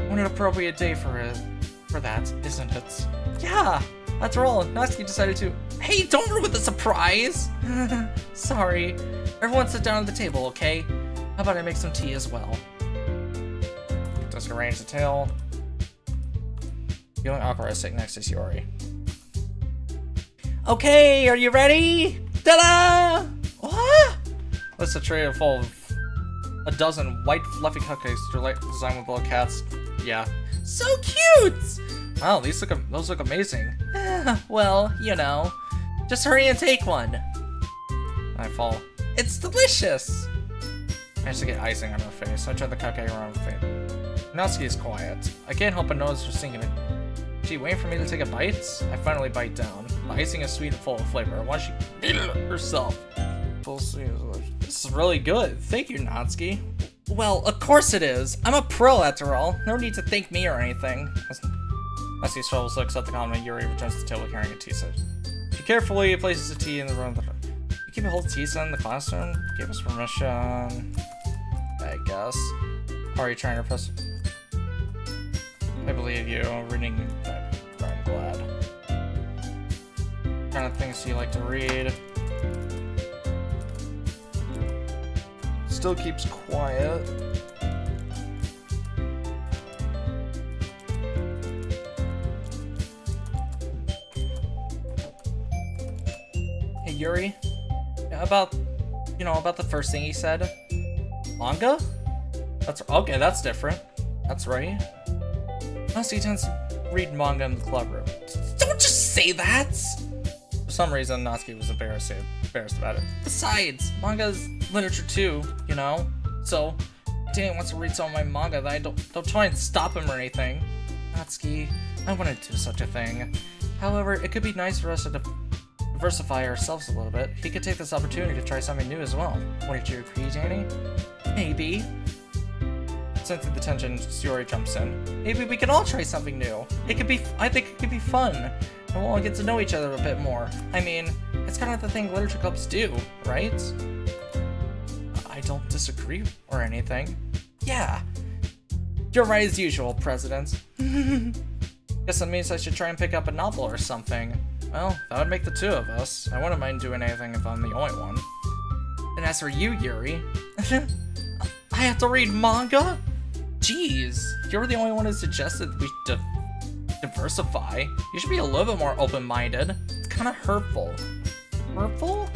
What an appropriate day for that, isn't it? Yeah. After all, Natsuki decided to. Hey, don't ruin the surprise. Sorry. Everyone sit down at the table, okay? How about I make some tea as well? Just arrange the tail. Feeling awkward, I sit next to Sayori. Okay, are you ready? Ta-da! What? That's a tray full of a dozen white fluffy cupcakes designed with little cats. Yeah. So cute! Wow, those look amazing. Well, you know. Just hurry and take one. I fall. It's delicious! I managed to get icing on her face, so I turn the cupcake around her face. Natsuki is quiet. I can't help but notice her thinking it. She waiting for me to take a bite? I finally bite down. The icing is sweet and full of flavor. Why she eat it herself? Full sweet. This is really good. Thank you, Natsuki. Well, of course it is. I'm a pro after all. No need to thank me or anything. Natsuki struggles looks at the comment. Yuri returns to the table carrying a tea set. She carefully places the tea in the room. You keep a whole tea set in the classroom? Give us permission. I guess. How are you trying to press? I believe you. Reading. I'm glad. What kind of things you like to read? Still keeps quiet. Hey Yuri, about the first thing he said. Manga? That's okay. That's different. That's right. Natsuki tends to read manga in the club room. Don't just say that! For some reason, Natsuki was embarrassed about it. Besides, manga's literature too, you know? So, Danny wants to read some of my manga that I don't try and stop him or anything. Natsuki, I wouldn't do such a thing. However, it could be nice for us to diversify ourselves a little bit. He could take this opportunity to try something new as well. Wouldn't you agree, Danny? Maybe. Sensing the tension, Sayori jumps in. Maybe we can all try something new. I think it could be fun. And we'll all get to know each other a bit more. I mean, it's kind of the thing literature clubs do, right? I don't disagree or anything. Yeah. You're right as usual, President. Guess that means I should try and pick up a novel or something. Well, that would make the 2 of us. I wouldn't mind doing anything if I'm the only one. And as for you, Yuri, I have to read manga? Jeez, you're the only one who suggested we diversify. You should be a little bit more open-minded. It's kind of hurtful. Hurtful?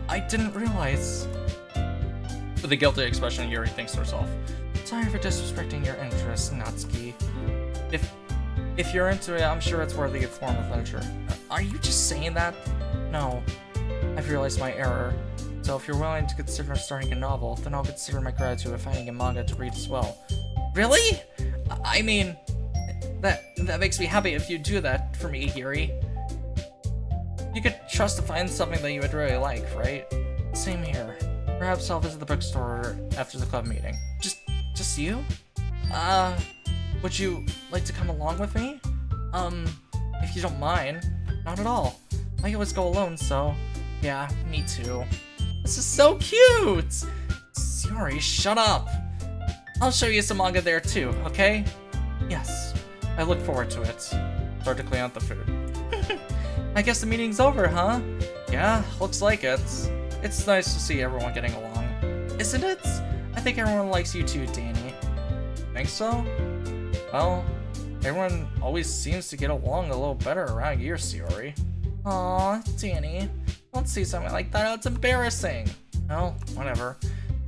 I didn't realize. With a guilty expression, Yuri thinks to herself. Sorry for disrespecting your interests, Natsuki. If you're into it, I'm sure it's worthy of form of literature. Are you just saying that? No. I've realized my error. So if you're willing to consider starting a novel, then I'll consider my gratitude of finding a manga to read as well. Really? I mean, that makes me happy if you do that for me, Yuri. You could trust to find something that you would really like, right? Same here. Perhaps I'll visit the bookstore after the club meeting. Just you? Would you like to come along with me? If you don't mind. Not at all. I always go alone, so yeah, me too. This is so cute! Sorry, shut up. I'll show you some manga there too, okay? Yes, I look forward to it. Start to clean out the food. I guess the meeting's over, huh? Yeah, looks like it. It's nice to see everyone getting along. Isn't it? I think everyone likes you too, Danny. Think so? Well, everyone always seems to get along a little better around here, Sayori. Aw, Danny. Don't say something like that, it's embarrassing. Well, whatever.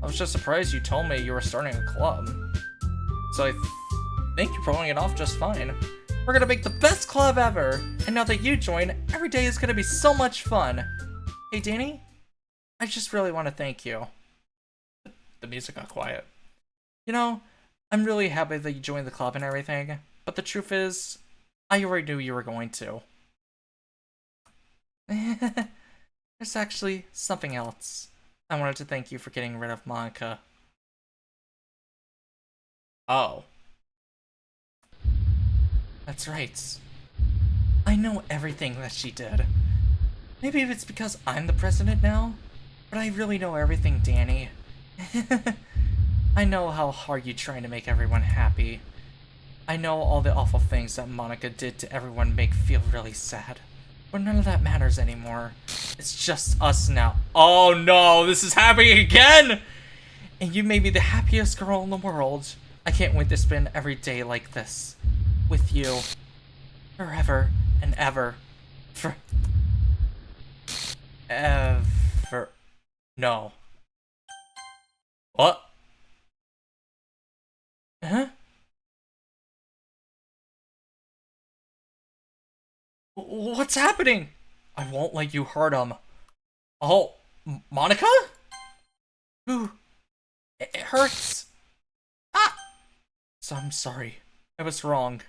I was just surprised you told me you were starting a club. So I think you're pulling it off just fine. We're gonna make the best club ever! And now that you join, every day is gonna be so much fun. Hey, Danny? I just really want to thank you. The music got quiet. You know, I'm really happy that you joined the club and everything, but the truth is, I already knew you were going to. There's actually something else. I wanted to thank you for getting rid of Monika. Oh. That's right. I know everything that she did. Maybe it's because I'm the president now, but I really know everything, Danny. I know how hard you trying to make everyone happy. I know all the awful things that Monika did to everyone make feel really sad. But none of that matters anymore. It's just us now. Oh no, this is happening again! And you made me the happiest girl in the world. I can't wait to spend every day like this. With you. Forever and ever. Ever. No. What? Huh? What's happening? I won't let you hurt him. Oh, Monika? Ooh, it hurts. Ah! So I'm sorry. I was wrong.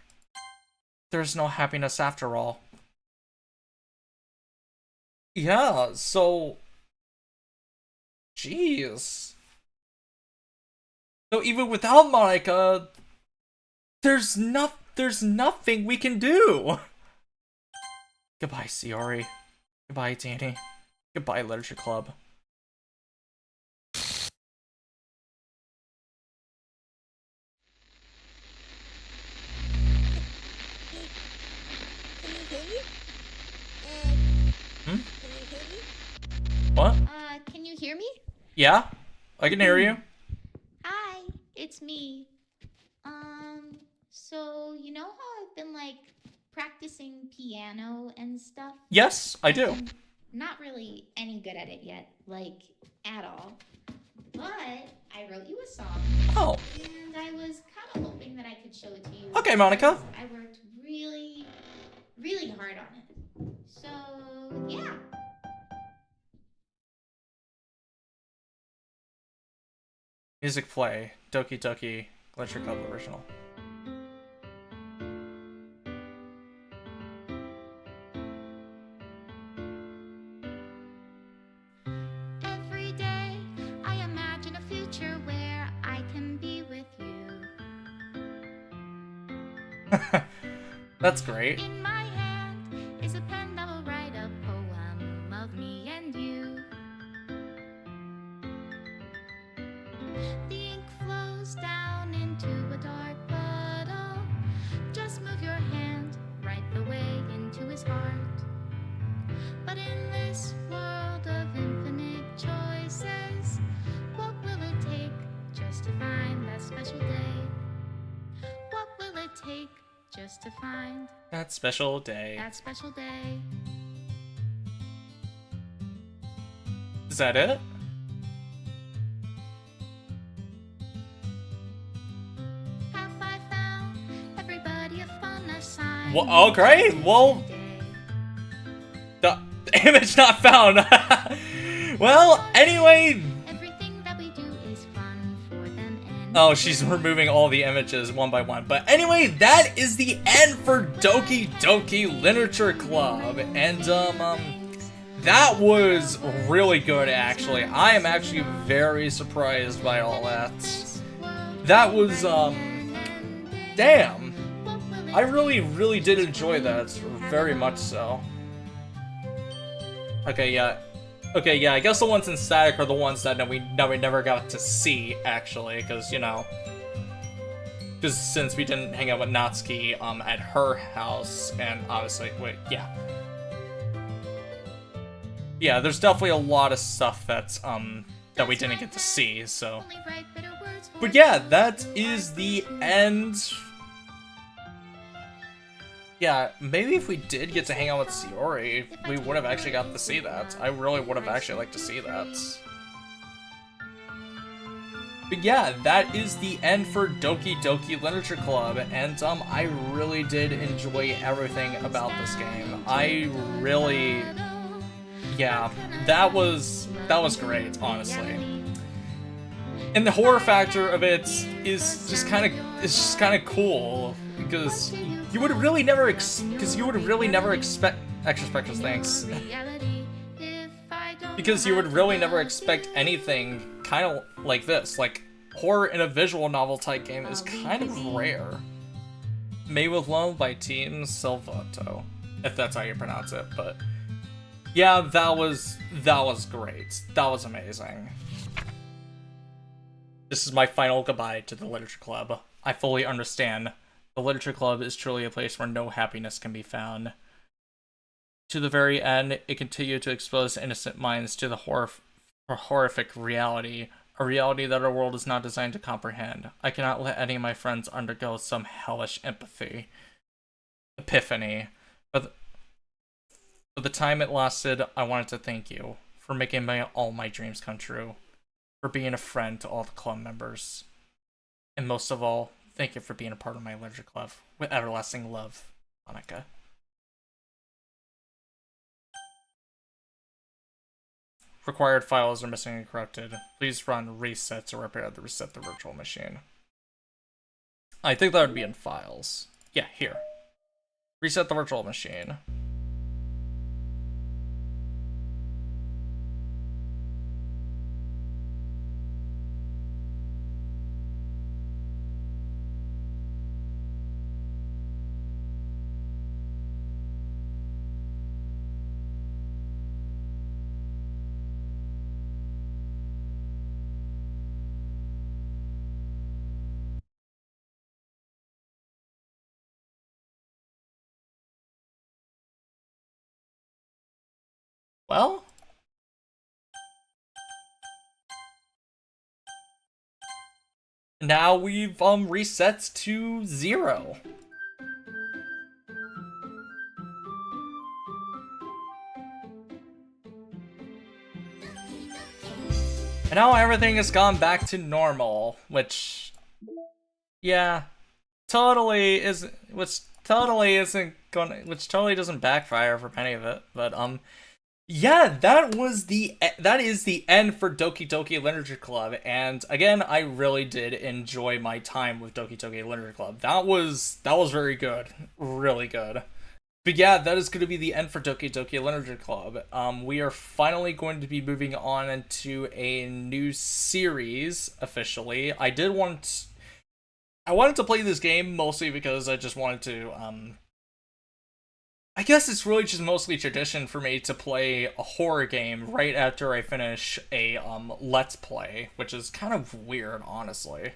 There's no happiness after all. Yeah, so... Jeez. So even without Monika, there's nothing we can do. Goodbye, Sayori. Goodbye, Danny. Goodbye, Literature Club. Hmm? What? Can you hear me? Yeah, I can hear you. Hi, it's me. So you know how I've been like practicing piano and stuff? Yes, I do. I'm not really any good at it yet, like at all. But I wrote you a song. Oh. And I was kind of hoping that I could show it to you. Okay, Monika. I worked really, really hard on it. So yeah. Music play. Doki Doki. Literature Club original. Every day I imagine a future where I can be with you. That's great. In my hand is a pen that will write a poem of me and you. The ink flows down into a dark puddle. Just move your hand right the way into his heart. But in this world of infinite choices, what will it take just to find that special day? What will it take just to find That special day. that special day? Is that it? Have I found everybody a fun assignment? Well, oh, great. Well, the image not found. Well, anyway. Everything that we do is fun for them Oh, she's removing all the images one by one. But anyway, that is the end for Doki Doki Literature Club. And, that was really good, actually. I am actually very surprised by all that. That was, damn. I really did enjoy that. Very much so. Okay, yeah. Okay, yeah, I guess the ones in static are the ones that we never got to see, actually, because, you know, because since we didn't hang out with Natsuki, at her house, and obviously, wait, yeah. Yeah, there's definitely a lot of stuff that's, that we didn't get to see, so. But yeah, that is the end. Yeah, maybe if we did get to hang out with Sayori, we would have actually got to see that. I really would have actually liked to see that. But yeah, that is the end for Doki Doki Literature Club, and I really did enjoy everything about this game. I really, yeah, that was great, honestly. And the horror factor of it is just kind of cool, because you would really never expect extra spectral thanks. Because you would really never expect anything kind of like this. Like, horror in a visual novel type game is kind of rare. Made with Love by Team Silvato, if that's how you pronounce it. But yeah, that was great. That was amazing. This is my final goodbye to the Literature Club. I fully understand. The Literature Club is truly a place where no happiness can be found. To the very end, it continued to expose innocent minds to the horrific reality, a reality that our world is not designed to comprehend. I cannot let any of my friends undergo some hellish epiphany. But for the time it lasted, I wanted to thank you for making all my dreams come true, for being a friend to all the club members, and most of all, thank you for being a part of my literature club. With everlasting love, Monika. Required files are missing and corrupted. Please run reset to reset the virtual machine. I think that would be in files. Yeah, here. Reset the virtual machine. Well, now we've reset to 0. And now everything has gone back to normal, which, yeah, totally totally doesn't backfire for any of it, but yeah, that is the end for Doki Doki Literature Club, and again, I really did enjoy my time with Doki Doki Literature Club. That was very good, really good. But yeah, that is going to be the end for Doki Doki Literature Club. We are finally going to be moving on into a new series officially. I wanted to play this game mostly because I just wanted to I guess it's really just mostly tradition for me to play a horror game right after I finish a Let's Play, which is kind of weird, honestly.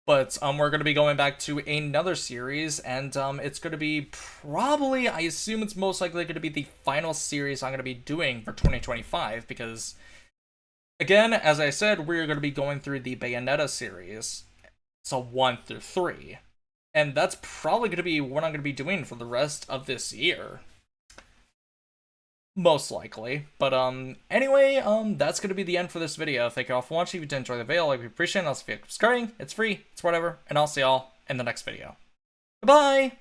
But we're going to be going back to another series, and it's going to be probably, I assume it's most likely going to be the final series I'm going to be doing for 2025, because, again, as I said, we're going to be going through the Bayonetta series, so 1 through 3. And that's probably going to be what I'm going to be doing for the rest of this year. Most likely. But, anyway, that's going to be the end for this video. Thank you all for watching. If you did enjoy the video, I'd appreciate it. Also, if you're subscribing, it's free, it's whatever. And I'll see y'all in the next video. Goodbye!